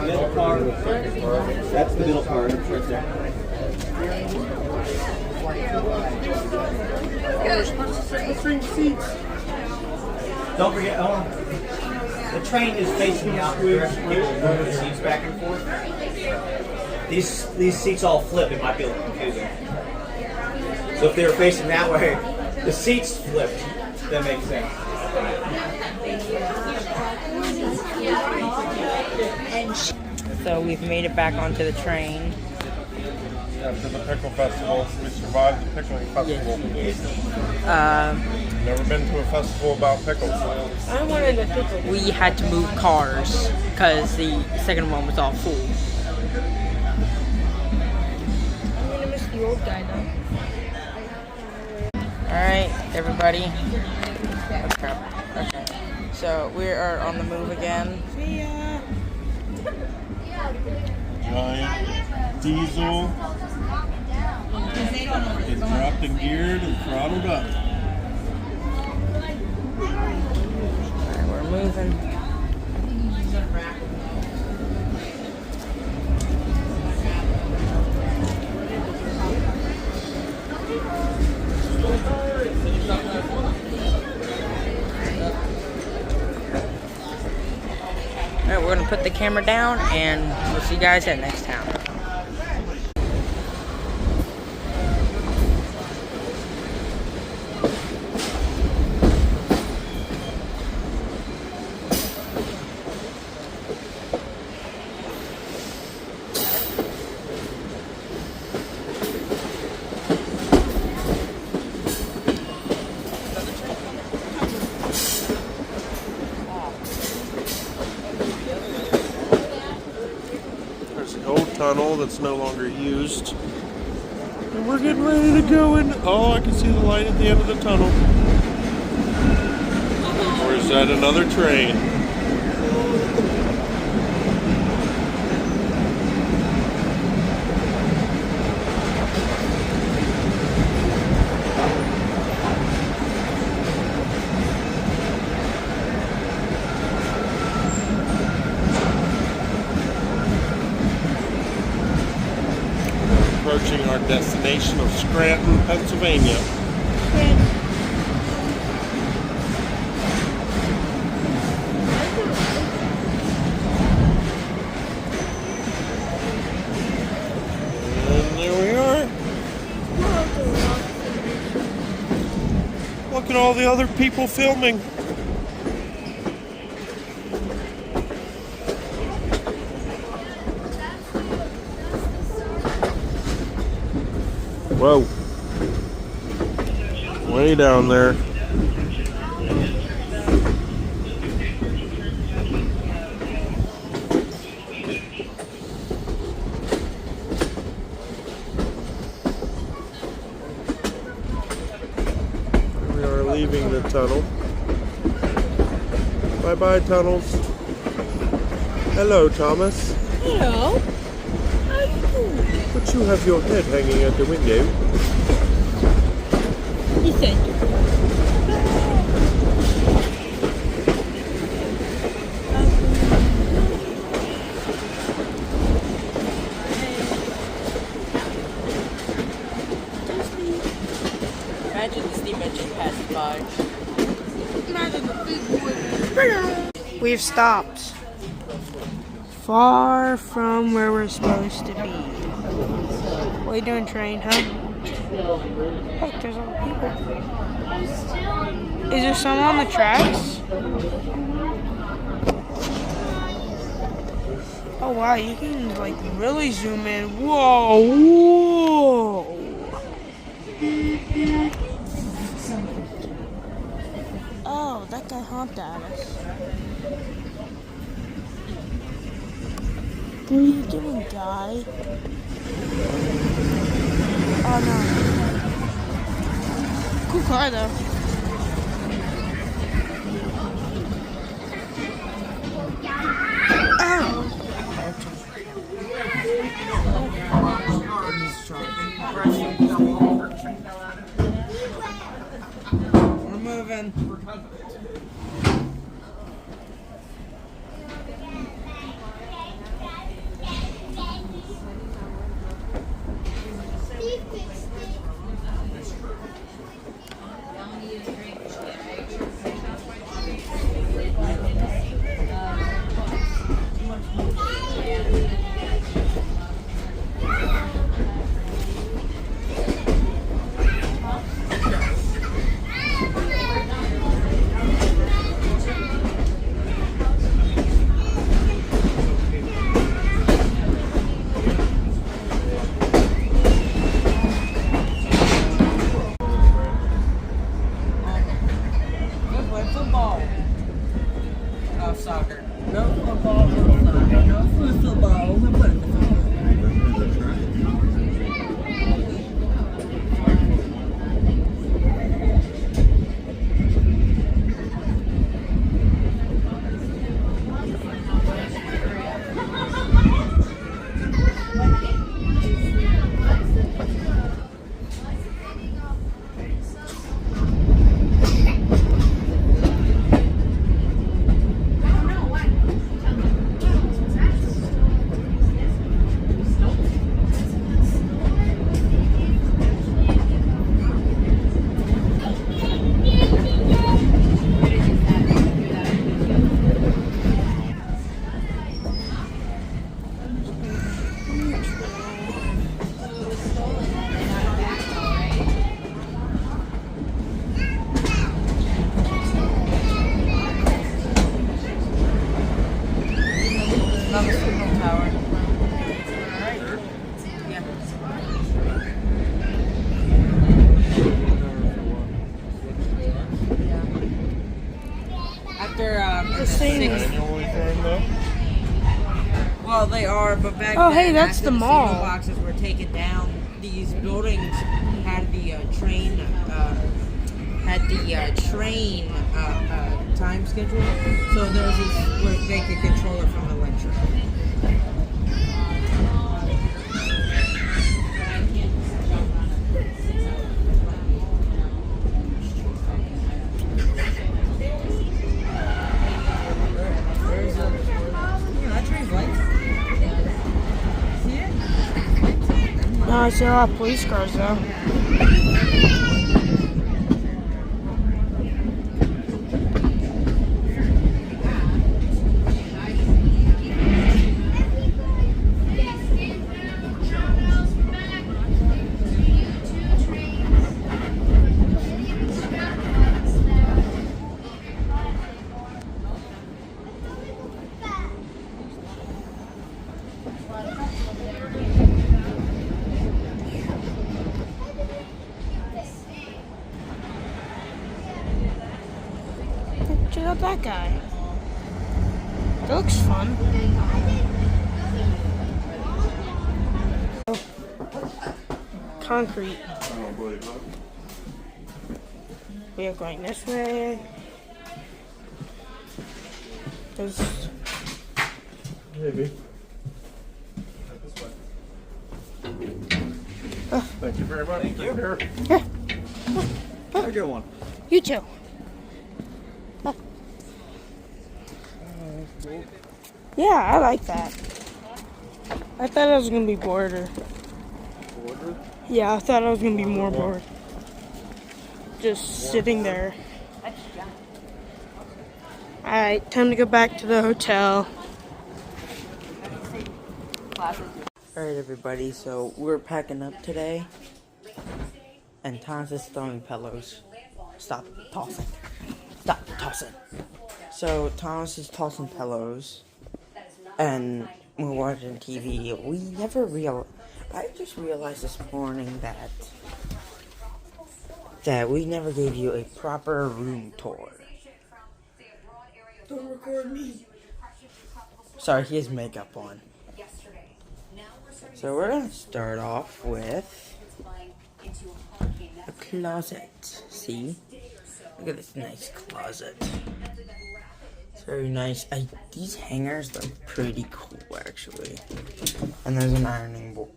Middle part. That's the middle part. Right there. Don't forget, the train is facing out. People move the seats back and forth. These seats all flip. It might be a little confusing. So if they were facing that way, the seats flipped. That makes sense. So we've made it back onto the train. Yeah, to the pickle festival. We survived the pickling festival. Never been to a festival about pickles. I wanted a pickle. We had to move cars because the second one was all full. I'm gonna miss the old guy though. Alright, everybody. Oh, crap. Okay. So we are on the move again. See ya. Giant diesel. It's dropped and geared and throttled up. Alright, we're moving. Alright, we're gonna put the camera down and we'll see you guys at next town. There's the old tunnel that's no longer used. And we're getting ready to go in. Oh, I can see the light at the end of the tunnel. Or is that another train? Approaching our destination of Scranton, Pennsylvania. And there we are. Look at all the other people filming. Whoa. Way down there. We are leaving the tunnel. Bye-bye, tunnels. Hello, Thomas. Hello. But you have your head hanging out the window. He said. Imagine the steam engine passing by. Imagine the big boy. We've stopped far from where we're supposed to be. What are you doing, train, huh? Look, there's other people. Is there someone on the tracks? Oh wow, you can like really zoom in. Whoa, whoa. Oh, that guy honked at us. What are you doing, guy? Oh no. Cool car though. We're moving. Football. Oh, soccer. No football, no soccer. No football. We're playing football. On the signal tower. Alright. Yeah. After The same. well, they are, but back Oh, then, hey, that's after the signal mall. boxes were taken down. These buildings had the train time schedule, so there was this where they could control it from the lecture. No, I see a lot of police cars though. Check out that guy. That looks fun. Concrete. We are going this way. There's Maybe. Thank you very much. Thank you. Yeah. Have a good one. You too. Yeah, I like that. I thought I was gonna be bored. Yeah, I thought I was gonna be more bored. Just sitting there. Alright, time to go back to the hotel. Alright everybody, so we're packing up today. And Thomas is throwing pillows. Stop tossing. Stop tossing. So Thomas is tossing pillows. And we're watching TV. I just realized this morning that we never gave you a proper room tour. Don't record me. Sorry, he has makeup on. So we're gonna start off with a closet. See? Look at this nice closet. It's very nice. These hangers are pretty cool, actually. And there's an ironing board.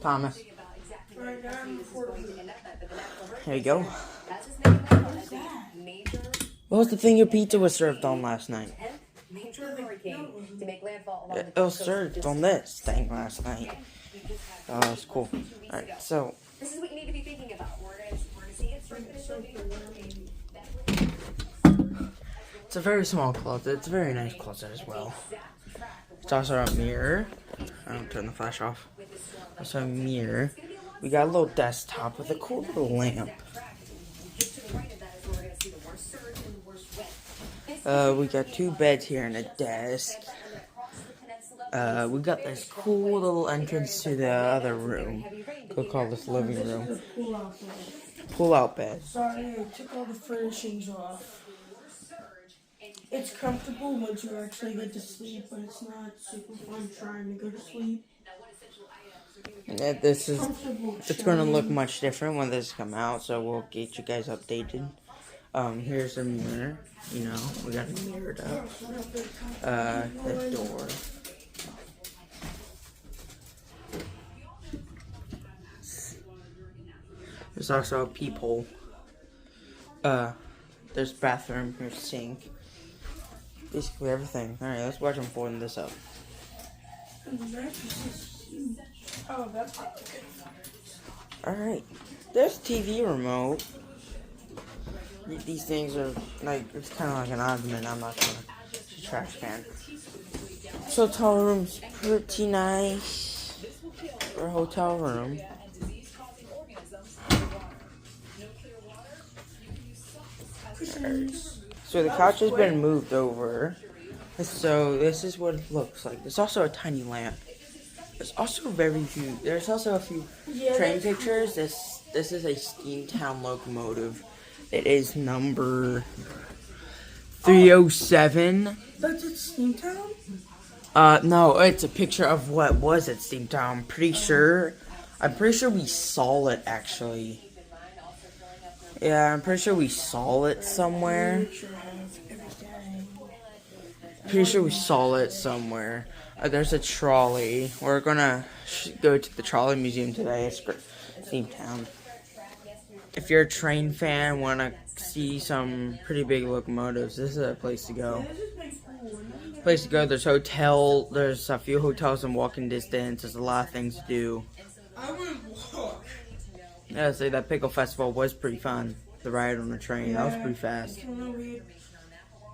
Thomas. There you go. What was the thing your pizza was served on last night? It was served on this thing last night. Oh, that's cool. Alright, so. This is what you need to be thinking about. We're gonna see it straight It's a very small closet. It's a very nice closet as well. It's also a mirror. I don't turn the flash off. Also a mirror. We got a little desktop with a cool little lamp. We got 2 beds here and a desk. We got this cool little entrance to the other room. We'll call this living room. Pull-out bed. Sorry, I took all the furnishings off. It's comfortable once you actually get to sleep, but it's not super fun trying to go to sleep. Yeah, it's going to look much different when this come out, so we'll get you guys updated. Here's the mirror. You know, we got it mirrored up. The door. There's also a peephole. There's bathroom, here's sink. Basically everything. Alright, let's watch them folding this up. Oh, that's good. Alright. There's TV remote. These things are like, it's kind of like an oddman. I'm not gonna. It's a trash can. So hotel room's pretty nice for a hotel room. So the couch has been moved over. So this is what it looks like. There's also a tiny lamp. There's also There's also a few train pictures. This is a Steamtown locomotive. It is number 307. That's at Steamtown? No, it's a picture of what was at Steamtown. I'm pretty sure we saw it actually. Yeah, I'm pretty sure we saw it somewhere. There's a trolley. We're gonna go to the trolley museum today. It's Steamtown. If you're a train fan, want to see some pretty big locomotives, this is a place to go. There's a few hotels in walking distance. There's a lot of things to do. Yeah, say that Pickle Festival was pretty fun. The ride on the train, that was pretty fast.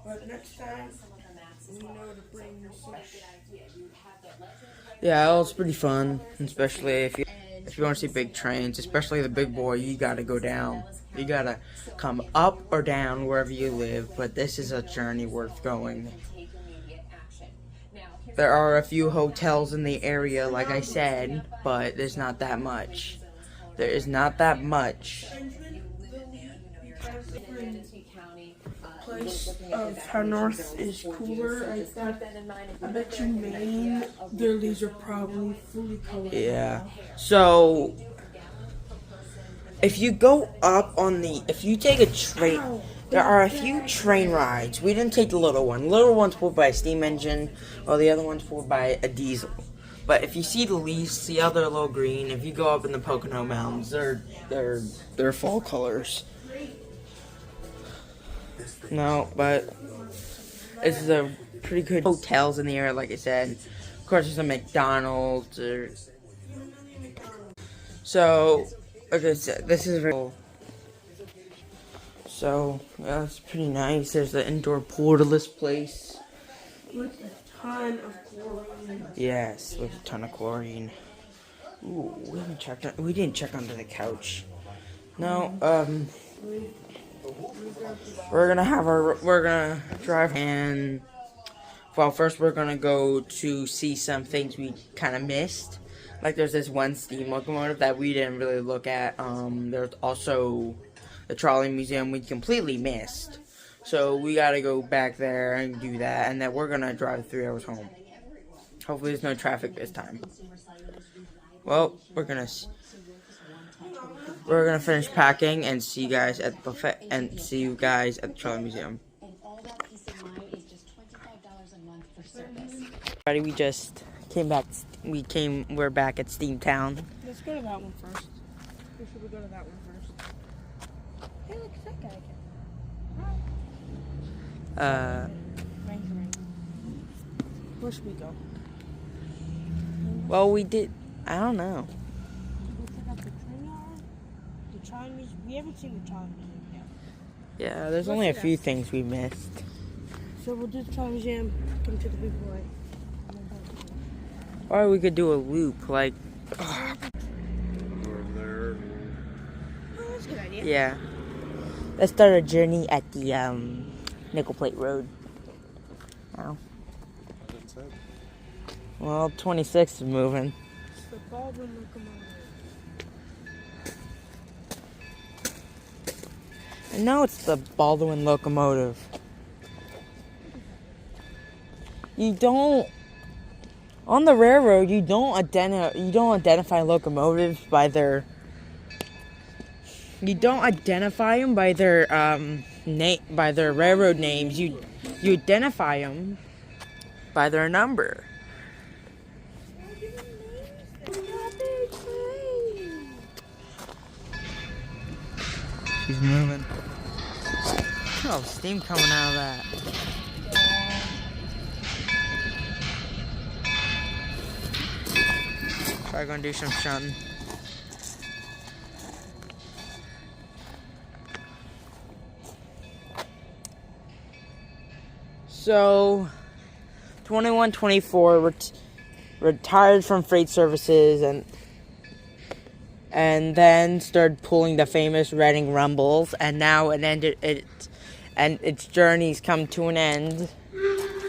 But next time, we know to bring some. Yeah, it was pretty fun, especially if you want to see big trains, especially the big boy. You gotta go down. You gotta come up or down wherever you live. But this is a journey worth going. There are a few hotels in the area, like I said, but there's not that much. There is not that much. Place of how north is cooler. I bet you Maine, their leaves are probably fully colored. Yeah. So if you go up if you take a train, there are a few train rides. We didn't take the little one. The little one's pulled by a steam engine, while the other one's pulled by a diesel. But if you see the leaves, see how they're a little green. If you go up in the Pocono Mountains, they're fall colors. No, but it's a pretty good hotels in the area, like I said. Of course, there's a McDonald's. So, like I said, this is very cool. So, yeah, it's pretty nice. There's the indoor pool to this place. With a ton of chlorine. Yes, with a ton of chlorine. Ooh, we didn't check under the couch. No, we're gonna drive, and well, first we're gonna go to see some things we kind of missed. Like there's this one steam locomotive that we didn't really look at. There's also the trolley museum we completely missed. So we gotta go back there and do that, and then we're gonna drive 3 hours home. Hopefully there's no traffic this time. Well, we're gonna finish packing and see you guys at the buffet and see you guys at the trolley museum. Alrighty, we just came back. We're back at Steamtown. Let's go to that one first. Or should we go to that one first? Hey, look, it's that guy again. Where should we go? Well, we did. I don't know. Did we check out the train yard? The trolley museum? We haven't seen the trolley museum yet. Yeah, there's only a few things we missed. So we'll do the trolley museum, come to the big boy. Or we could do a loop, like. Over there. Oh, that's a good idea. Yeah. Let's start our journey at the Nickel Plate Road. Now. Well, 26 is moving. It's the Baldwin locomotive. I know it's the Baldwin locomotive. You don't. On the railroad, you don't identify locomotives by their. You don't identify them by their by their railroad names. You identify them by their number. He's moving. Oh, steam coming out of that. Probably gonna do some shunting. So, 21, 24, retired from freight services and then started pulling the famous Reading Rumbles, and now its journey's come to an end,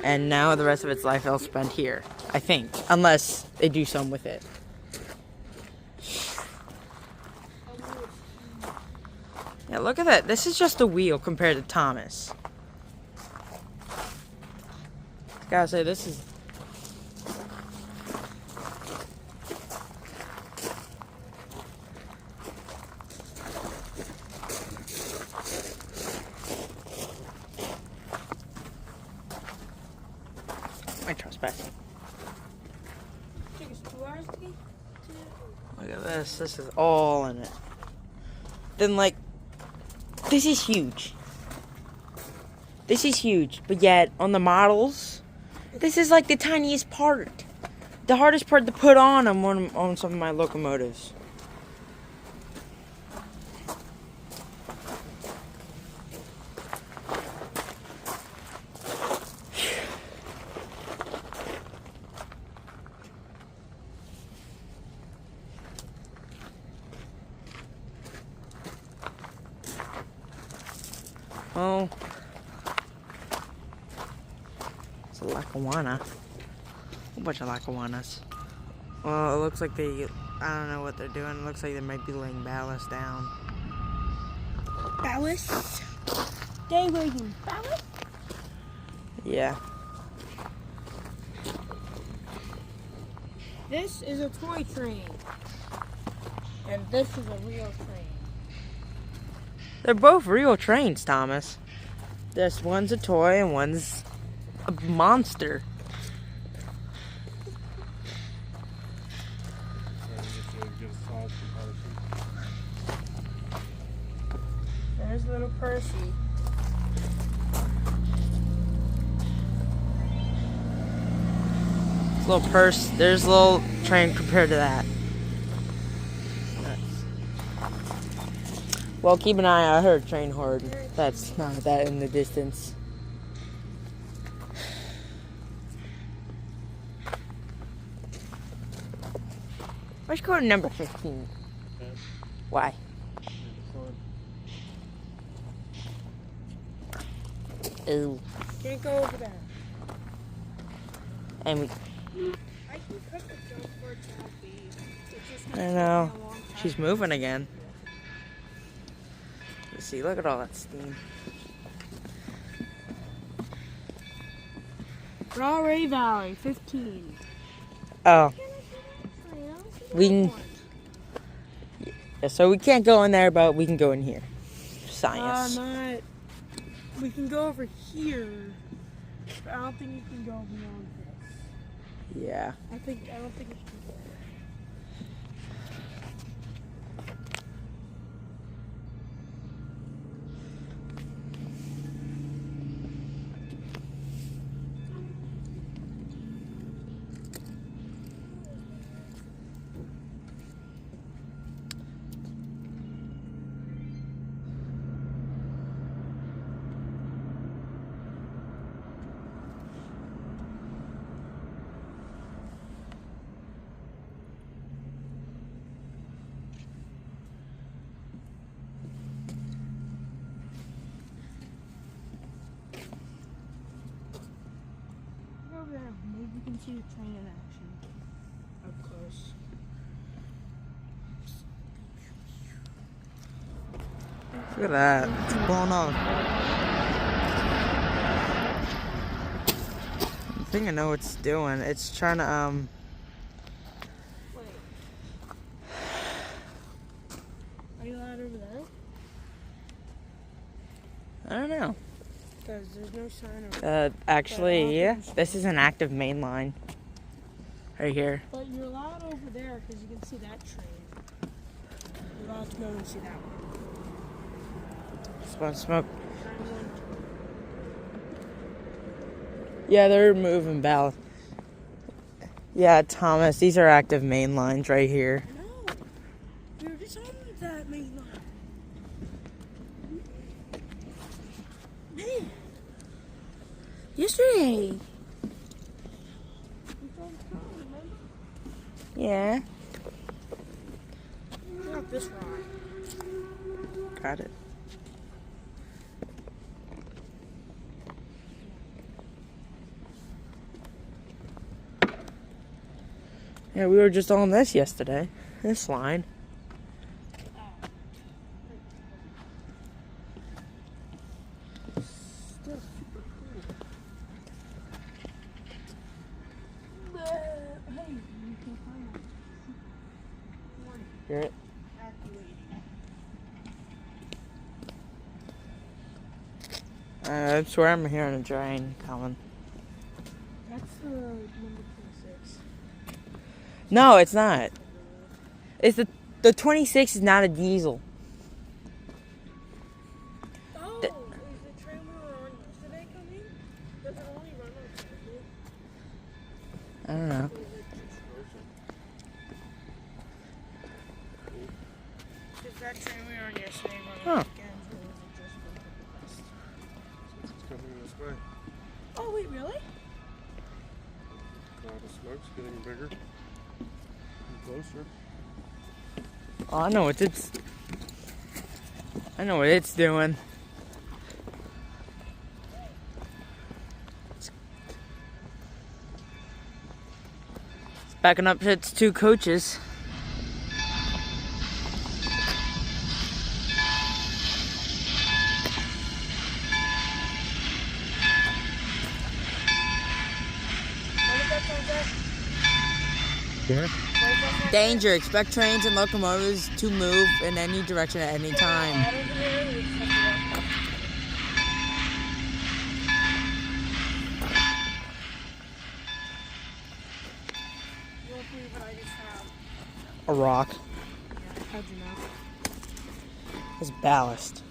and now the rest of its life it'll spend here, I think, unless they do something with it. Yeah, look at that. This is just a wheel compared to Thomas. Gotta say, this is. My trespassing. Take us 2 hours to get to. Look at this. This is all in it. Then, like, this is huge. This is huge, but yet on the models, this is like the tiniest part. The hardest part to put on some of my locomotives. Oh. It's a Lackawanna. A whole bunch of Lackawannas. Well, it looks like I don't know what they're doing. It looks like they might be laying ballast down. Ballast? They were using ballast? Yeah. This is a toy train. And this is a real train. They're both real trains, Thomas. This one's a toy and one's a monster. There's little Percy. Little purse. There's a little train compared to that. Well, keep an eye. I heard train horn. That's not that in the distance. Let's go to number 15. Why? Ooh. Can't go over there. And we, I can cook a joke for Chappie. It's just I know. She's moving again. Let's see, look at all that steam. Railway Valley, 15. Oh. Yeah, so we can't go in there, but we can go in here. Science. We can go over here, but I don't think you can go beyond this. Yeah. I don't think you can go there. Over there, maybe you can see the train in action up close. Look at that. What's going on? I think I know what it's doing. It's trying to, Are you allowed over there? I don't know. Because there's no sign of Actually, yeah. This is an active main line. Right here. But you're allowed over there because you can see that train. You're allowed to go and see that one. Spot smoke. Yeah, they're moving ballast. Yeah, Thomas, these are active main lines right here. No, we were just on that main line. Hey, yesterday. Yeah. Not this ride. Got it. Yeah, we were just on this yesterday. This line. Still super cool. Hey, you can find Hear it? I swear I'm hearing a train coming. That's the number 26. No, it's not. It's the 26 is not a diesel. Oh, is the train we were on yesterday coming? Does it only run on Saturday? I don't know. Is that train we were on yesterday running Huh. weekends, or was it just for the best? It's coming this way. Oh, wait, really? Cloud of smoke's getting bigger and closer. Oh, I know what it's doing. It's backing up to its two coaches. Yeah. Danger. Expect trains and locomotives to move in any direction at any time. You won't believe what I just found. A rock. Yeah, how'd you know? It's ballast.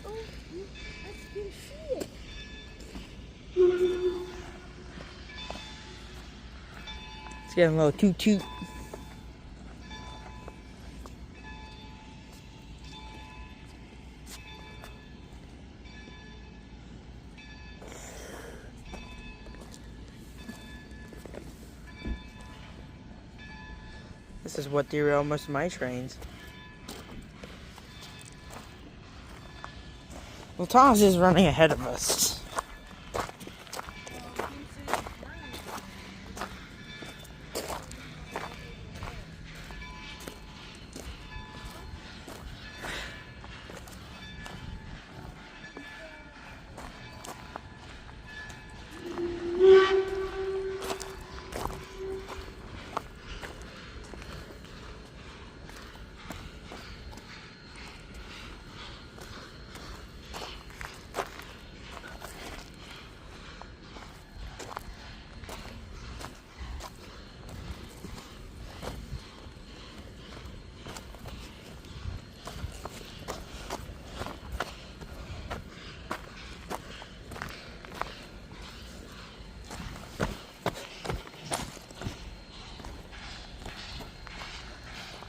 Oh, I can see it. getting a little toot-toot. This is what derailed most of my trains. Well, Tom's is running ahead of us.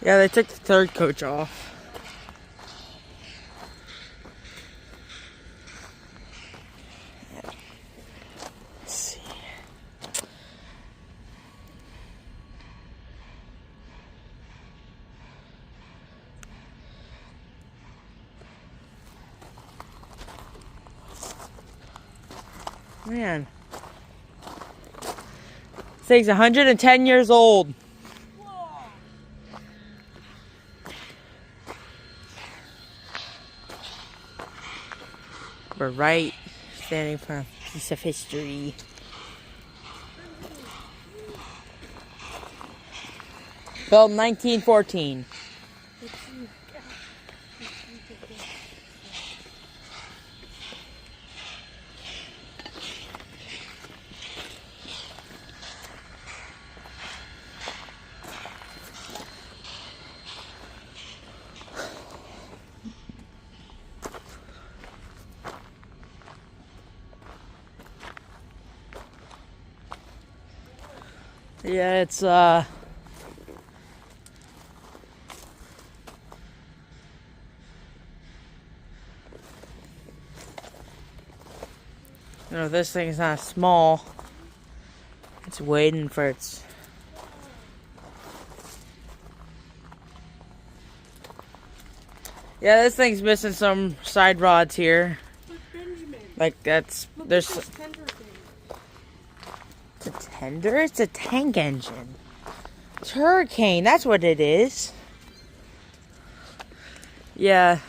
Yeah, they took the third coach off. Let's see. Man. This thing's 110 years old. We're right standing for a piece of history. Built in 1914. Yeah, it's you know, this thing's not small. It's waiting for its yeah, this thing's missing some side rods here. Like that's there's it's a tender? It's a tank engine. It's Hurricane, that's what it is. Yeah.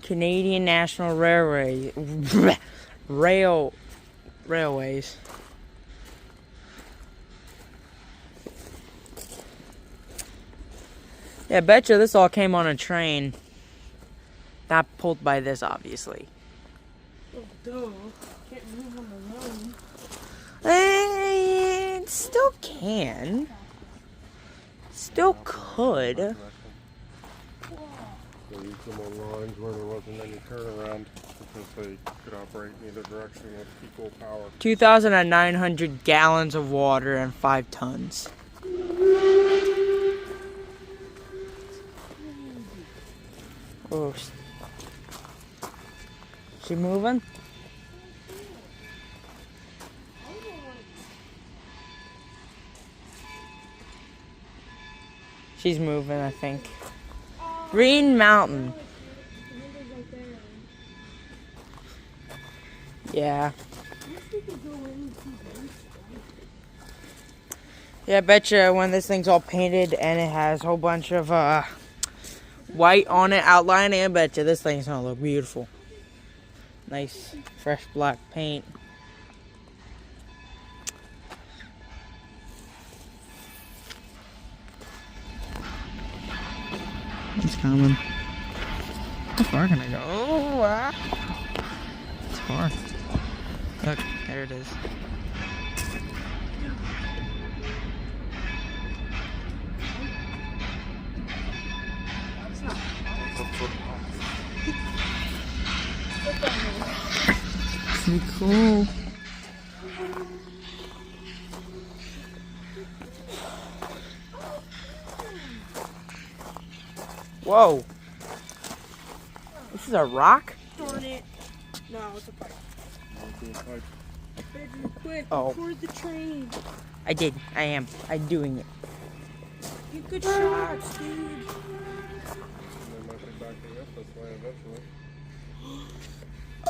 Canadian National Railway. Railways. Yeah, betcha this all came on a train. Not pulled by this, obviously. Oh, duh. Can't move on the road. It still can. Still could. They used them on lines where there wasn't any turnaround because they could operate in either direction with equal power. 2,900 gallons of water and 5 tons. Oh, she moving? She's moving, I think. Green Mountain. Yeah. Yeah, I betcha when this thing's all painted and it has a whole bunch of white on it, outlining, I betcha this thing's gonna look beautiful. Nice, fresh black paint. It's coming. How far can I go? Oh, wow. It's far. Look, there it is. Pretty cool. Whoa. This is a rock? Darn it. No, it's a pipe. Benjamin, quick, Oh. record the train. I did. I am. I'm doing it. Get good shots, dude. They might be backing up this way eventually.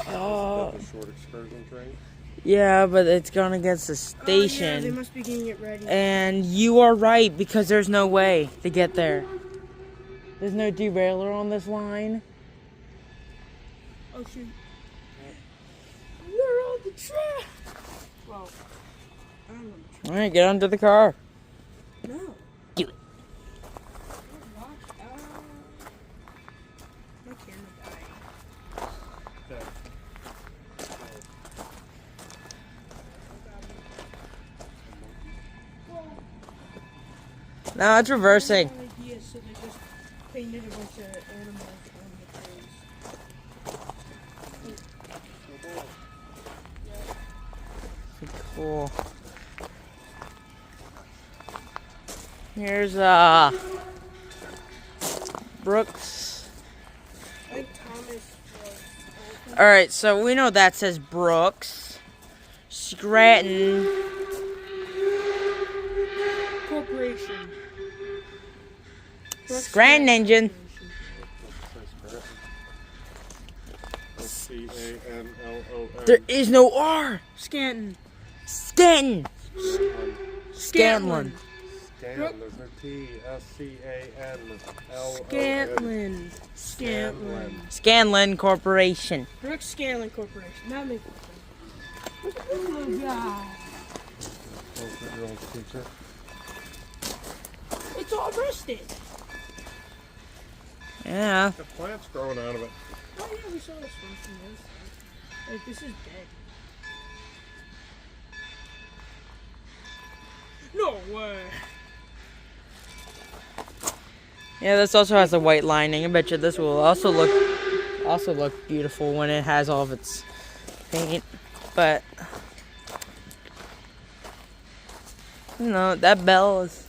Oh. That's a short excursion train. Yeah, but it's going against the Oh, yeah, station. they must be getting it ready. And you are right, because there's no way to get there. There's no derailer on this line. Oh, shoot. We're on the track. Well, I'm on the track. Alright, get under the car. No. Do it. My camera died. No, it's reversing. Idea, so they just painted a bunch of animals on the trees. Cool. Here's Brooks. I think Thomas was. Alright, so we know that says Brooks. Scranton Corporation. Scranton engine. Scanlon. There is no R. Scanton. Scanton. Scanlon. Scan, there's a T, S-C-A-N-L-O-N. Scantlin. Scantlin. Scanlon Corporation. Brooks Scanlon Corporation. That makes sense. Look at this little guy. It's all rusted. Yeah. The plant's growing out of it. Oh yeah, we saw this one from this side. Like, this is dead. No way. Yeah, this also has a white lining. I bet you this will also look beautiful when it has all of its paint. But you know, that bell is.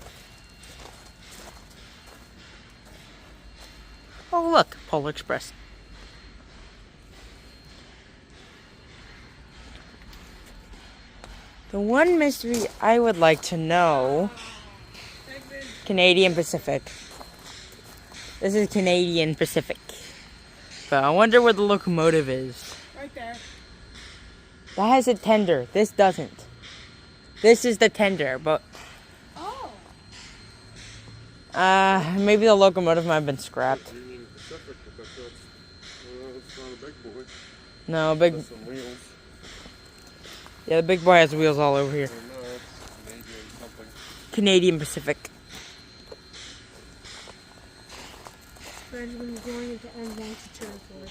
Oh look, Polar Express. The one mystery I would like to know, Canadian Pacific. This is Canadian Pacific. But I wonder where the locomotive is. Right there. That has a tender. This doesn't. This is the tender, but maybe the locomotive might have been scrapped. Union Pacific, but that's it's not a big boy. No, big. Has some wheels. Yeah, the big boy has wheels all over here. No, it's Canadian something. Canadian Pacific. Benjamin is going into unwanted territory.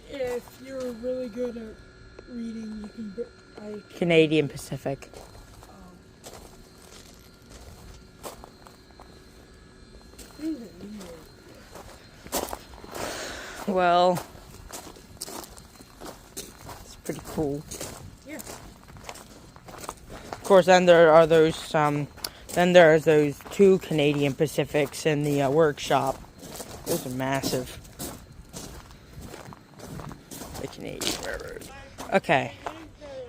If you're really good at reading, you can. Canadian Pacific. Well, it's pretty cool. Yeah. Of course, then there are those. Then there's those 2 Canadian Pacifics in the workshop. Those are massive. The Canadian Railroad. Okay,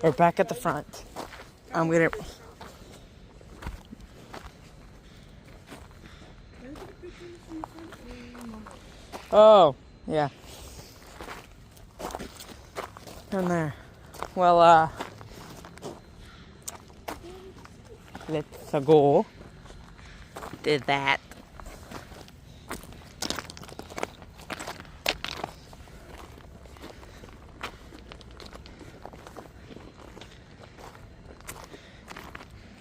we're back at the front. I'm gonna. Oh, yeah. Down there. Well, let's go. Did that.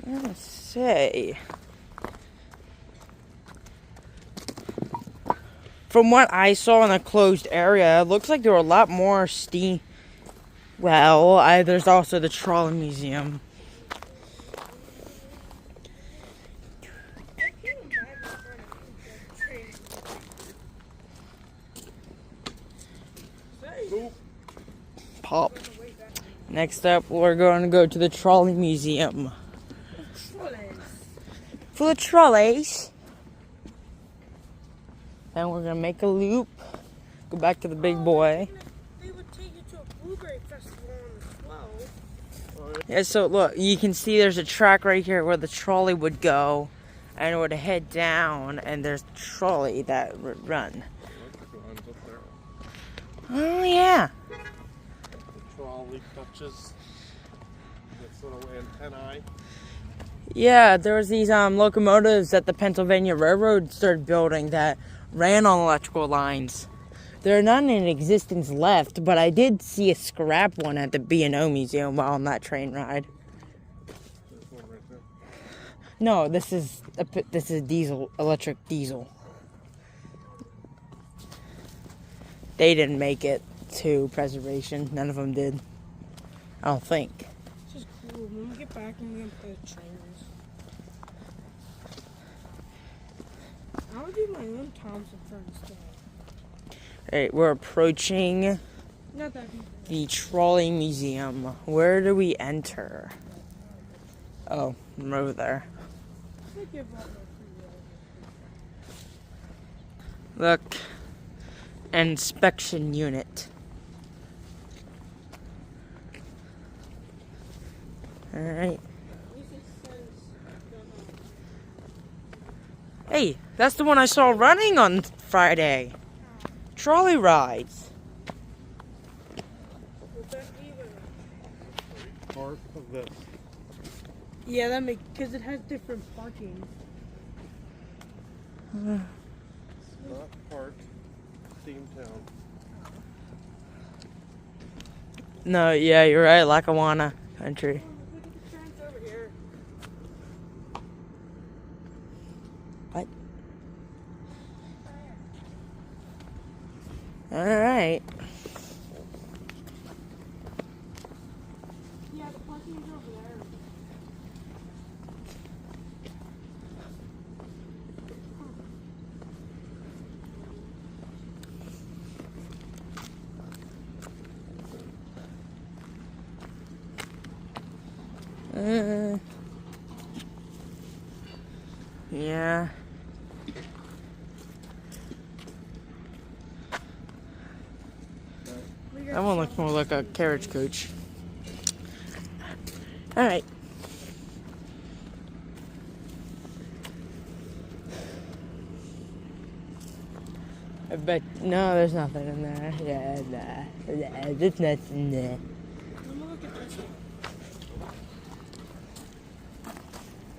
Let's say. From what I saw in a closed area, it looks like there were a lot more steam. Well, there's also the Trolley Museum. pop. Next up, we're going to go to the trolley museum. Full of trolleys. Then we're gonna make a loop, go back to the big boy. They would take you to a blueberry festival on the 12th. Yeah, so look, you can see there's a track right here where the trolley would go, and it would head down, and there's the trolley that would run. Oh yeah. The trolley touches this little antennae. Yeah, there was these locomotives that the Pennsylvania Railroad started building that ran on electrical lines. They're none in existence left, but I did see a scrap one at the B&O Museum while on that train ride. No, this is diesel, electric diesel. They didn't make it to preservation. None of them did. I don't think. This is cool. When we get back, I'm gonna play the trainers. I would do my own Thompson first day. Alright, we're approaching Not that deep. the trolley museum. Where do we enter? Oh, I'm over there. I give up my free will. Look. Inspection unit. Alright. Hey, that's the one I saw running on Friday. Trolley rides. Part of this. Yeah, that makes, because it has different parking. Not part. Steamtown. No, yeah, you're right. Lackawanna Country. What? Alright. Yeah, the parking is over there. Yeah. That one looks more like a carriage coach. Alright. I bet, no, there's nothing in there. Yeah, nah, there's nothing in there. Let me look at this one.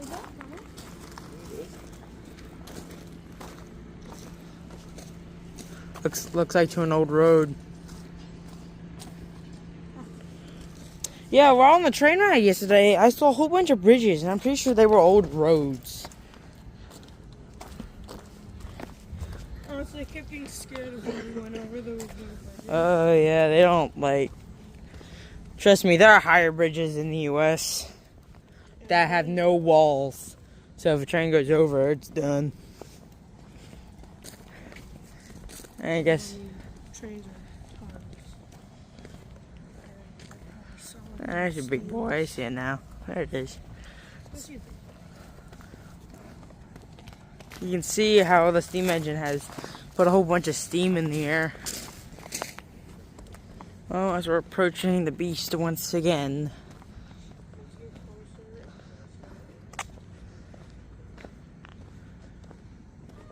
Is that coming? Looks like to an old road. Yeah, we're on the train ride yesterday. I saw a whole bunch of bridges, and I'm pretty sure they were old roads. Honestly, I kept getting scared of when we went over those bridges. Oh, yeah, they don't, like... Trust me, there are higher bridges in the U.S. that have no walls. So if a train goes over, it's done. I guess... Trains are There's a big boy. I see it now. There it is. You can see how the steam engine has put a whole bunch of steam in the air. Well, as we're approaching the beast once again.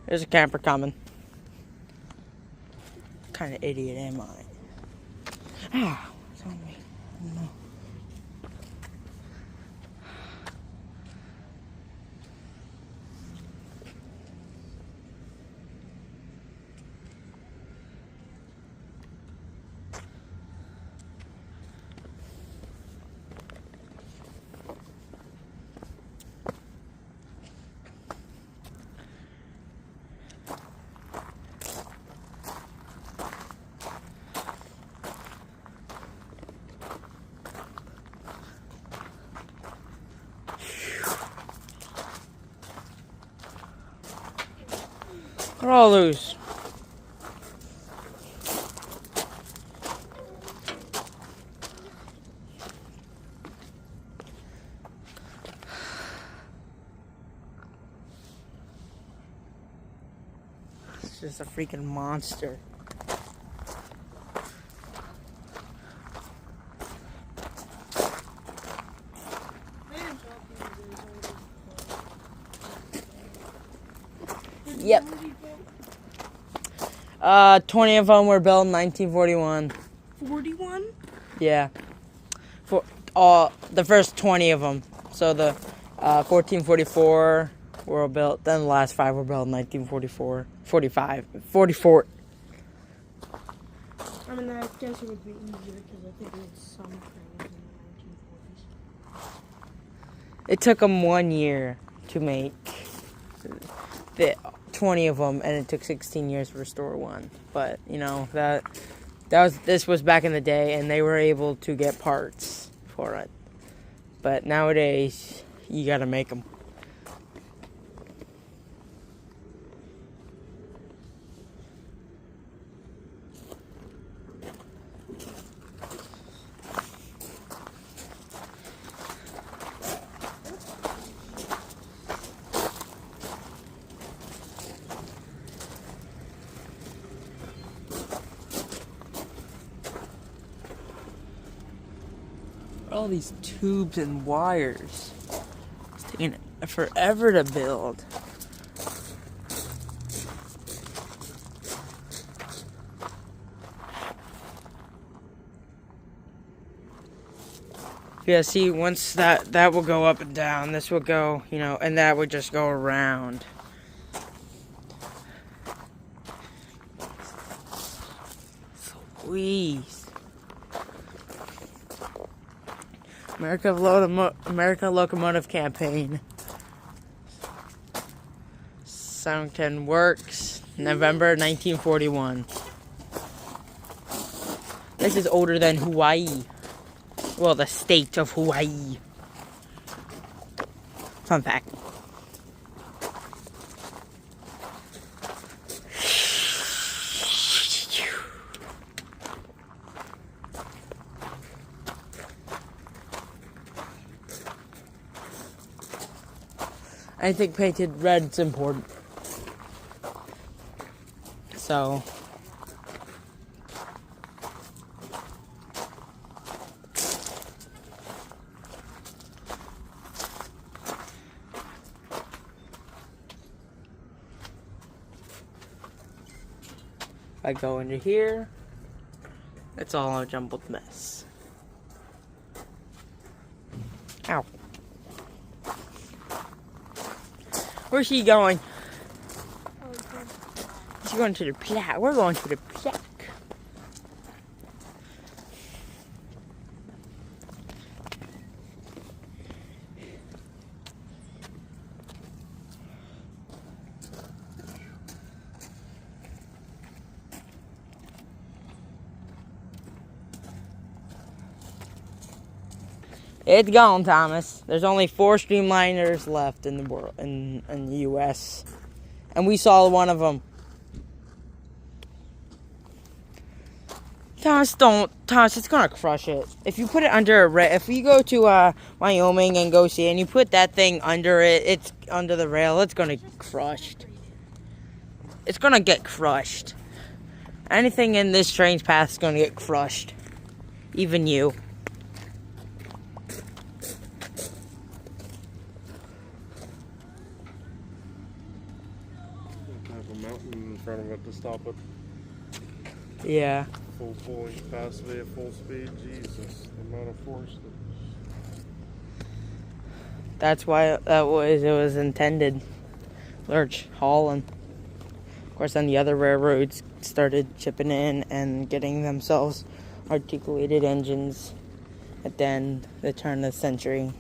There's a camper coming. What kind of idiot am I? Ah, it's on me. Oh, no. What are all those? It's just a freaking monster. Yep. 20 of them were built in 1941. 41? Yeah. For all the first 20 of them. So the 1444 were built. Then the last 5 were built in 1944, 44. I mean, I guess it would be easier because I think we had some trains in the 1940s. It took them 1 year to make the 20 of them, and it took 16 years to restore one. But you know this was back in the day, and they were able to get parts for it. But nowadays, you gotta make them. All these tubes and wires. It's taking forever to build. Yeah, see, once that will go up and down, this will go, you know, and that would just go around. Squeeze. American Locomotive Campaign. Soundton Works, November 1941. This is older than Hawaii. Well, the state of Hawaii. Fun fact. I think painted red's important. So I go into here, it's all a jumbled mess. Ow. Where's she going? She's going to the plaque. We're going to the plaque. It's gone, Thomas. There's only 4 streamliners left in the world, in the U.S. And we saw one of them. Thomas, it's gonna crush it. If you put it under if you go to Wyoming and go see it, and you put that thing under it, it's under the rail, it's gonna get crushed. It's gonna get crushed. Anything in this train's path is gonna get crushed. Even you. In front of it to stop it. Yeah. Full pulling capacity at full speed. Jesus, the amount of force. That's why it was intended. Large hauling. Of course, then the other railroads started chipping in and getting themselves articulated engines at then the turn of the century.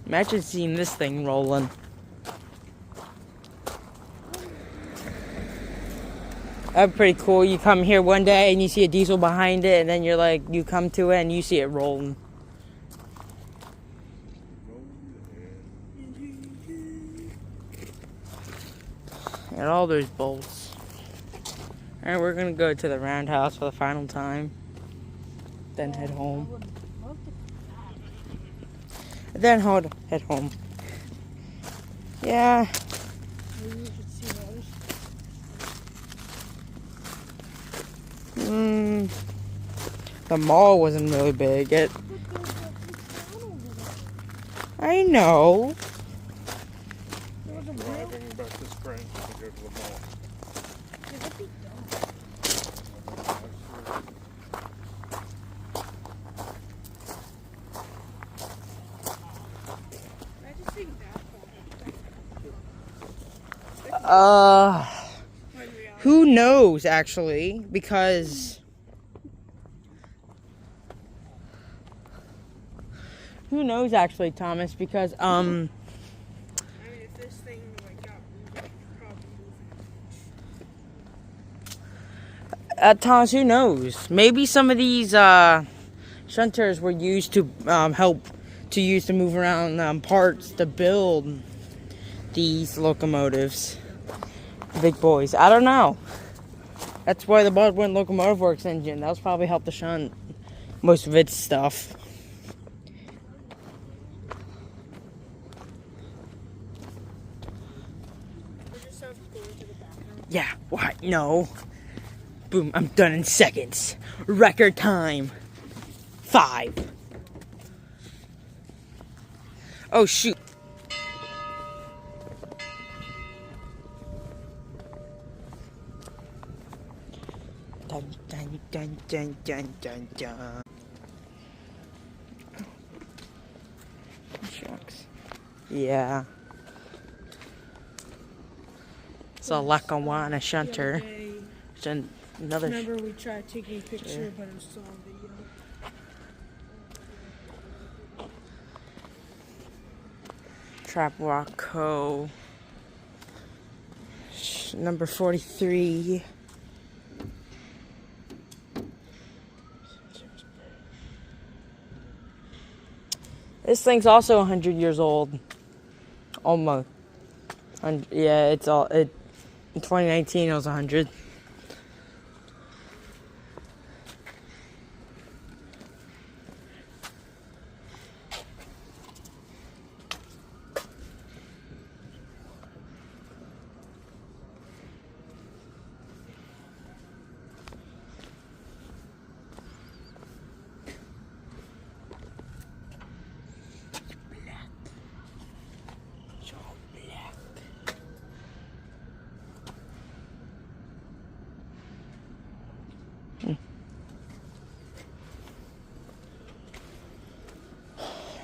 Imagine seeing this thing rolling. That'd be pretty cool. You come here one day and you see a diesel behind it, and then you're like, you come to it and you see it rolling. Got all those bolts. Alright, we're gonna go to the roundhouse for the final time. Then head home. Then head home. Yeah. Maybe we should see those. The mall wasn't really big. I know. Driving back to Spring to go to the mall. Who knows actually, because Thomas, because I mean, if this thing went up, we would probably Thomas, who knows? Maybe some of these shunters were used to use to move around parts to build these locomotives. Big boys. I don't know. That's why the Baldwin Locomotive Works engine, that was probably helped to shunt most of its stuff. Yeah, what? No. Boom, I'm done in seconds. Record time. 5. Oh, shoot. Dun, dun, dun, dun, dun, dun, dun. Shucks. Yeah. It's a Lackawanna shunter. It's another. Remember, we tried taking a picture, but it was still on video. Trap Rock Co. Number 43. This thing's also 100 years old. Almost. Yeah, in 2019 it was 100.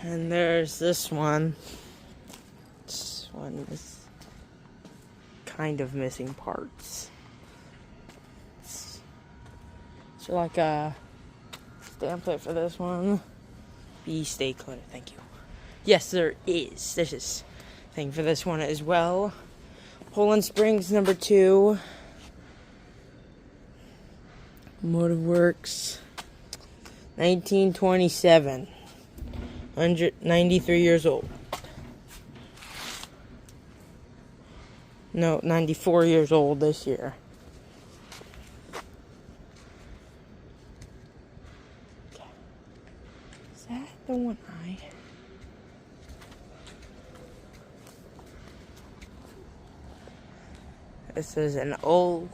And there's this one. This one is kind of missing parts. So like a stamp plate for this one. B stay clear, thank you. Yes, there is. This is a thing for this one as well. Poland Springs number 2. Motive Works. 1927. 193 years old. No, 94 years old this year. Is that the one This is an old.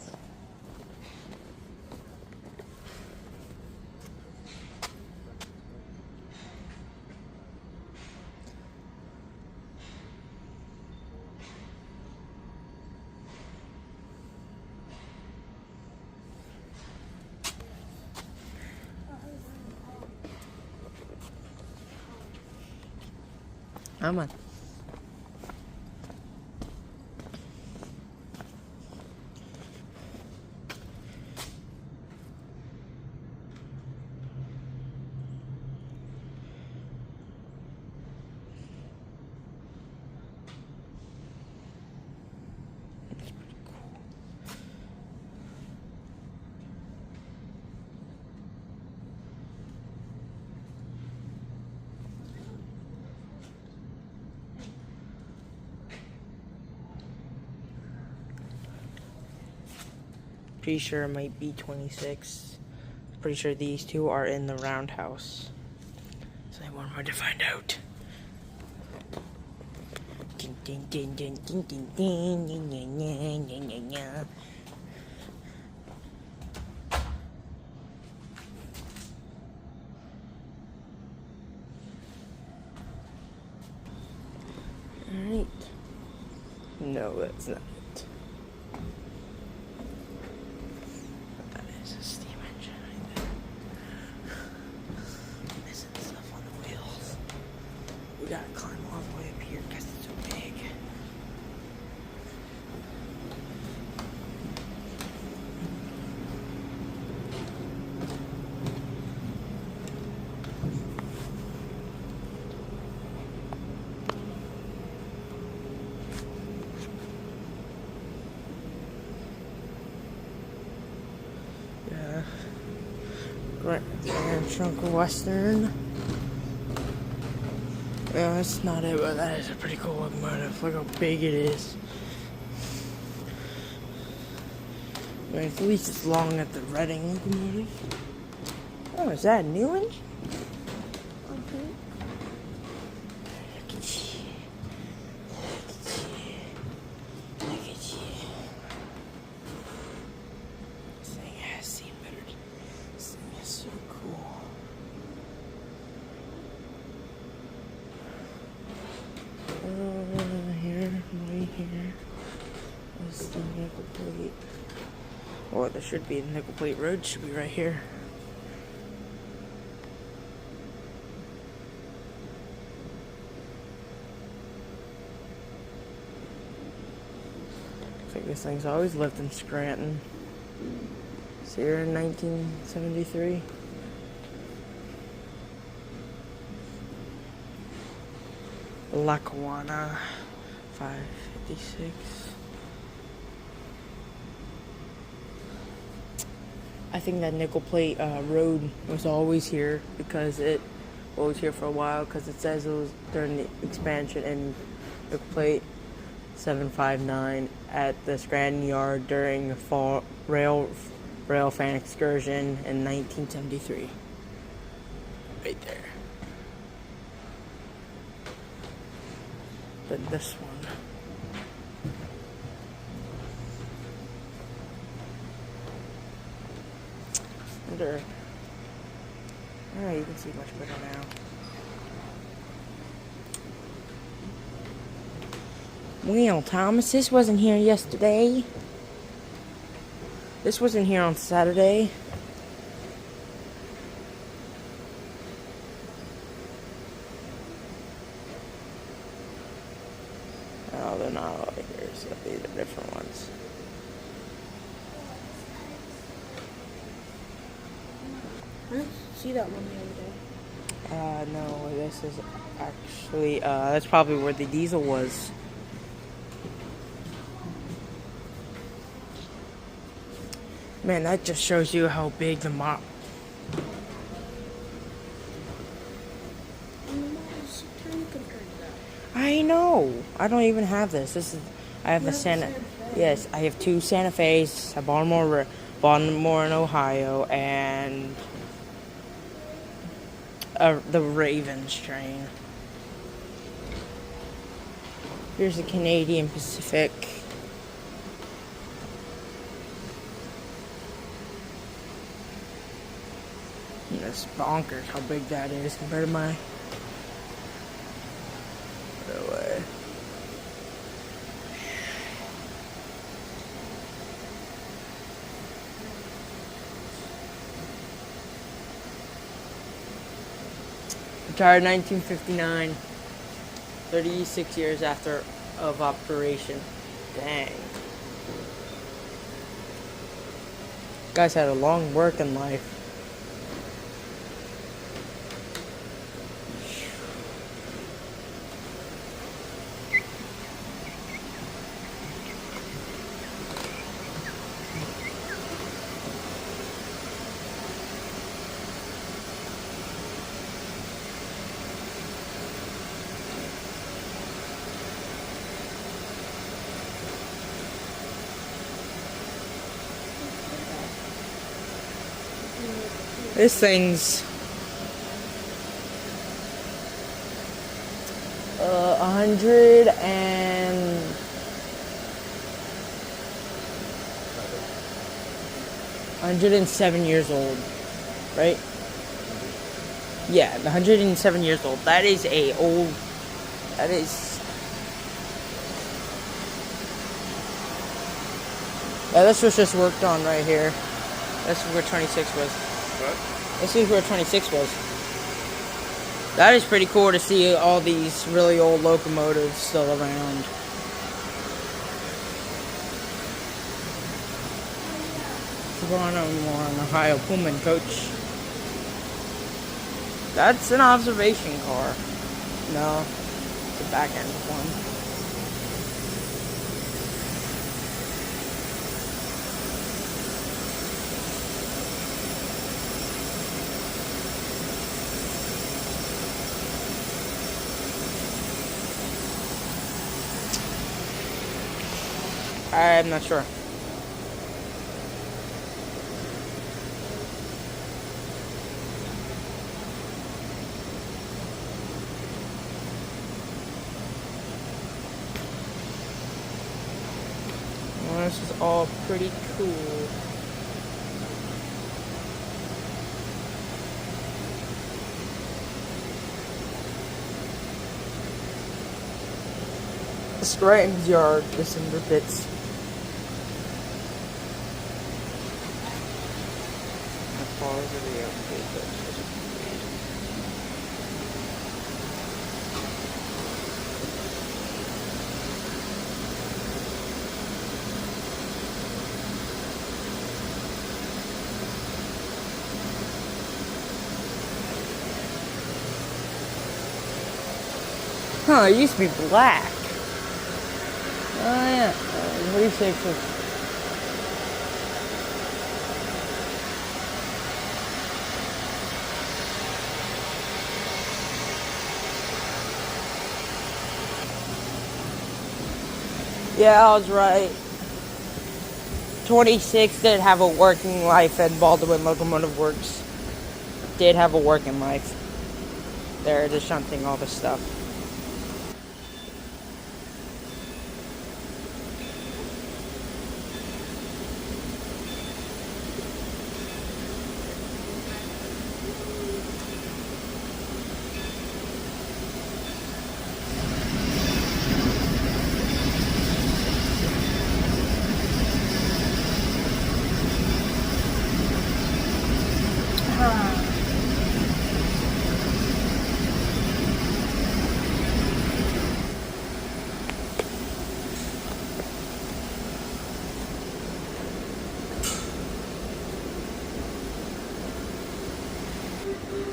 Come on. Pretty sure it might be 26. Pretty sure these two are in the roundhouse. So I want to find out. Ding, ding, ding, ding, ding, ding, ding, ding, ding, ding, ding, ding, ding. Alright. No, that's not it. That is a steam engine right there. Missing stuff on the wheels. We gotta climb all the way up here because it's so big. Yeah. Grand Trunk Western. Yeah, that's not it, but that is a pretty cool locomotive. Look how big it is. I mean, at least it's long at the Reading locomotive. Oh, is that a new engine? Okay. Look at you. Look at you. This thing has seen better. This thing is so cool. Here, right here. Is the nickel plate. Or there should be the nickel plate road, should be right here. Looks like this thing's always lived in Scranton. It's here in 1973. Lackawanna 556. I think that nickel plate road was always here because it was here for a while because it says it was during the expansion in nickel plate 759 at the Scranton Yard during the fall rail fan excursion in 1973. Right there. But this one. Under. Alright, you can see much better now. Well, Thomas, this wasn't here yesterday. This wasn't here on Saturday. Oh, they're not all here, so these are different ones. I didn't see that one the other day. No, this is actually, that's probably where the diesel was. Man, that just shows you how big the mop. I know. I don't even have this. I have a Santa. Yes, I have two Santa Fe's, a Baltimore in Ohio, and the Ravens train. Here's the Canadian Pacific. And it's bonkers how big that is compared to my. No way. Retired 1959, 36 years after of operation. Dang. Guys had a long working life. This thing's 107 years old, right? Yeah, 107 years old. That is a old. That is. Yeah, this was just worked on right here. This is where 26 was. What? This is where 26 was. That is pretty cool to see all these really old locomotives still around. Baltimore and Ohio Pullman coach. That's an observation car. No, it's a back end one. I'm not sure. Well, this is all pretty cool. The Scranton's yard, the cinder pits. Huh, it used to be black. Oh yeah. What do you say for... Yeah, I was right. 26 did have a working life at Baldwin Locomotive Works. Did have a working life. They're just shunting all this stuff.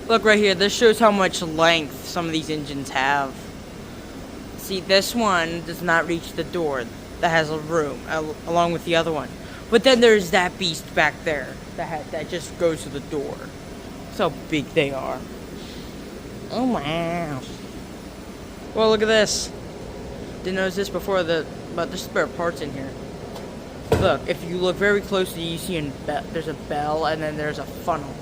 Look right here, this shows how much length some of these engines have. See, this one does not reach the door. That has a room, along with the other one. But then there's that beast back there that just goes to the door. That's how big they are. Oh wow. Well, look at this. Didn't notice this before, but there's spare parts in here. Look, if you look very closely, you see there's a bell and then there's a funnel.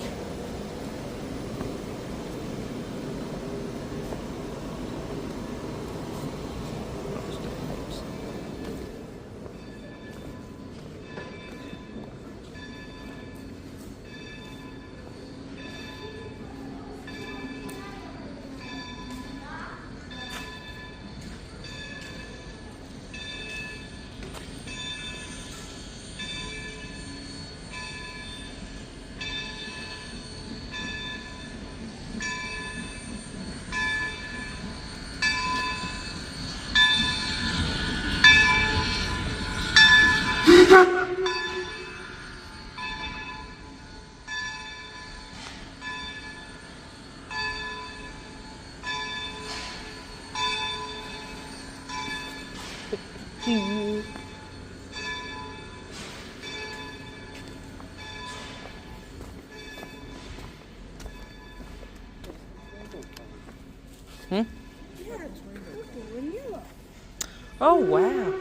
Oh wow.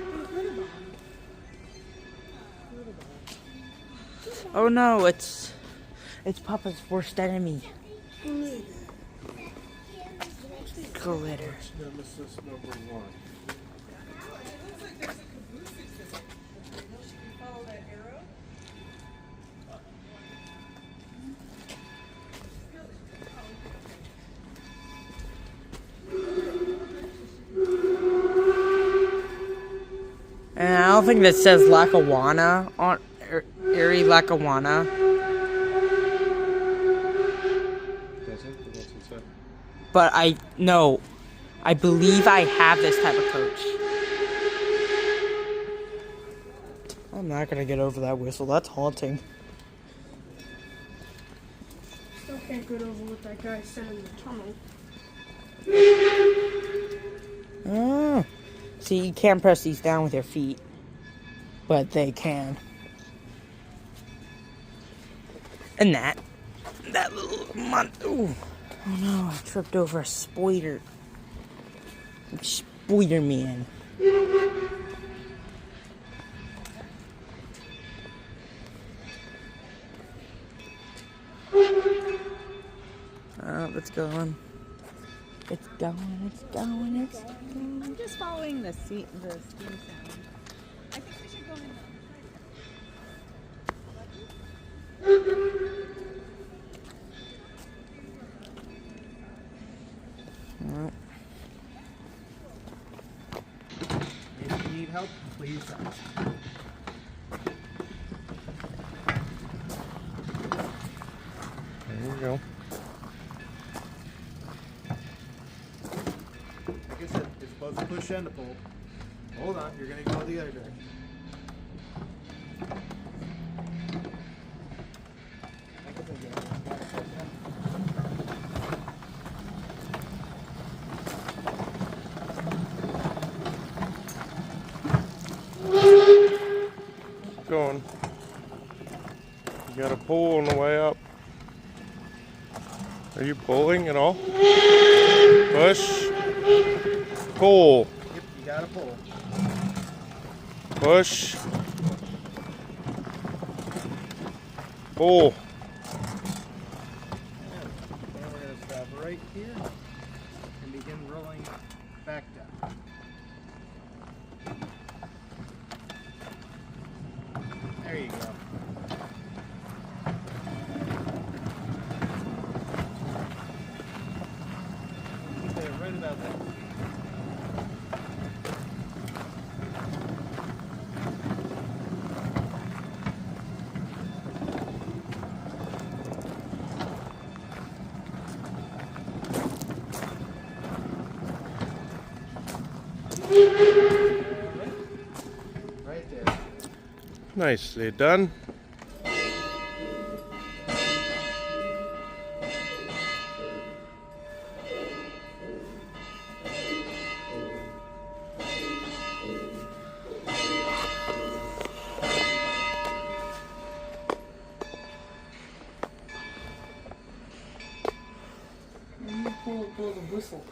Oh no, it's It's Papa's worst enemy. Glitter. Nemesis number 1. And I don't think that says Lackawanna on Erie Lackawanna. But I believe I have this type of coach. I'm not gonna get over that whistle. That's haunting. Still can't get over what that guy said in the tunnel. Oh. See, you can't press these down with your feet, but they can. And that little ooh. Oh no, I tripped over a spider. Spider man. Oh, it's going. It's going, it's going, it's going. I'm just following the steam sound. I think we should go in If you need help, please ask. There you go. Like I said, it's both a push and a pull. Hold on, you're gonna go the other direction. Keep going. You got a pull on the way up. Are you pulling at all? Push. Pull. Yep, you gotta pull. Push. Pull. And we're gonna stop right here and begin rolling back down. There you go. Stay right about there. Right there. Nice. Are you done? Pull the whistle.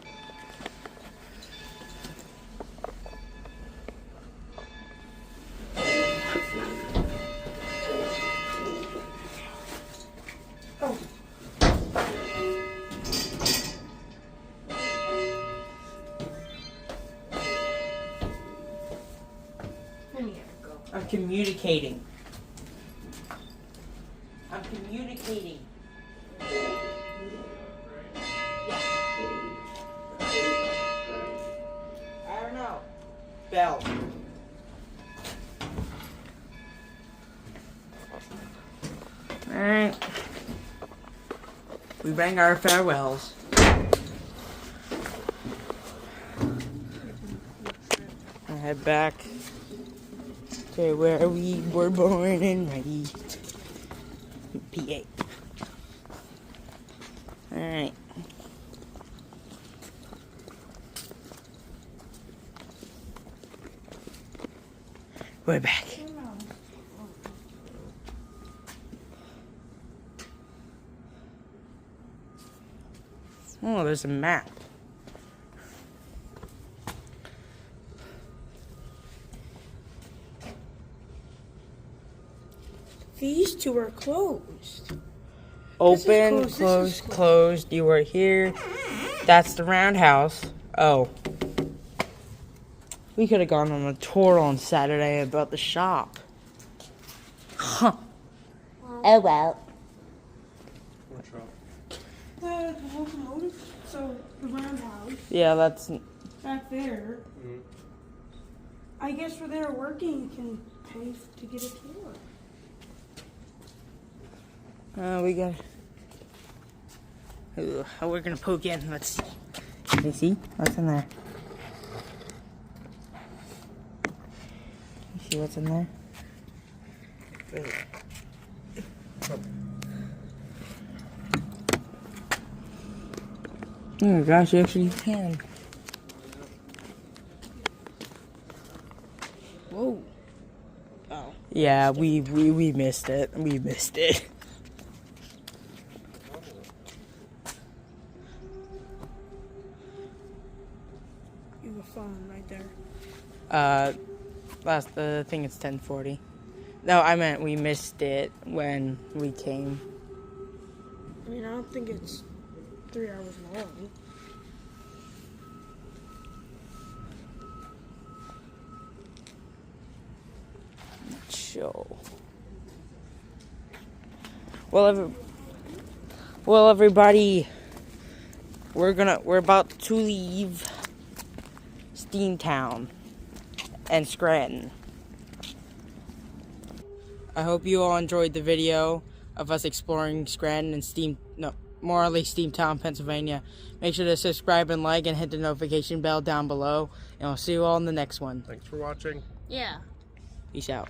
I'm communicating. I'm communicating. I don't know. Bell. Alright. We rang our farewells. I head back to where we were born and raised. PA. Alright. We're back. Oh, there's a map. These two are closed. Open, This is closed, closed. You were here. That's the roundhouse. Oh. We could have gone on a tour on Saturday about the shop. Huh. Oh well. The locomotive, so the roundhouse Yeah, that's. back there. I guess where they're working, you can pay to get a tour. We got. Ooh, we're gonna poke in. Let's see. Can you see what's in there? You see what's in there? Oh my gosh, you actually can. Whoa. Oh. Yeah, we missed it. We missed it. You have a phone right there. Last the thing it's 10:40. No, I meant we missed it when we came. I mean, I don't think it's 3 hours long. Show. Well, everybody, we're about to leave Steamtown and Scranton. I hope you all enjoyed the video of us exploring Scranton and Steamtown, Pennsylvania. Make sure to subscribe and like and hit the notification bell down below. And I'll see you all in the next one. Thanks for watching. Yeah. Peace out.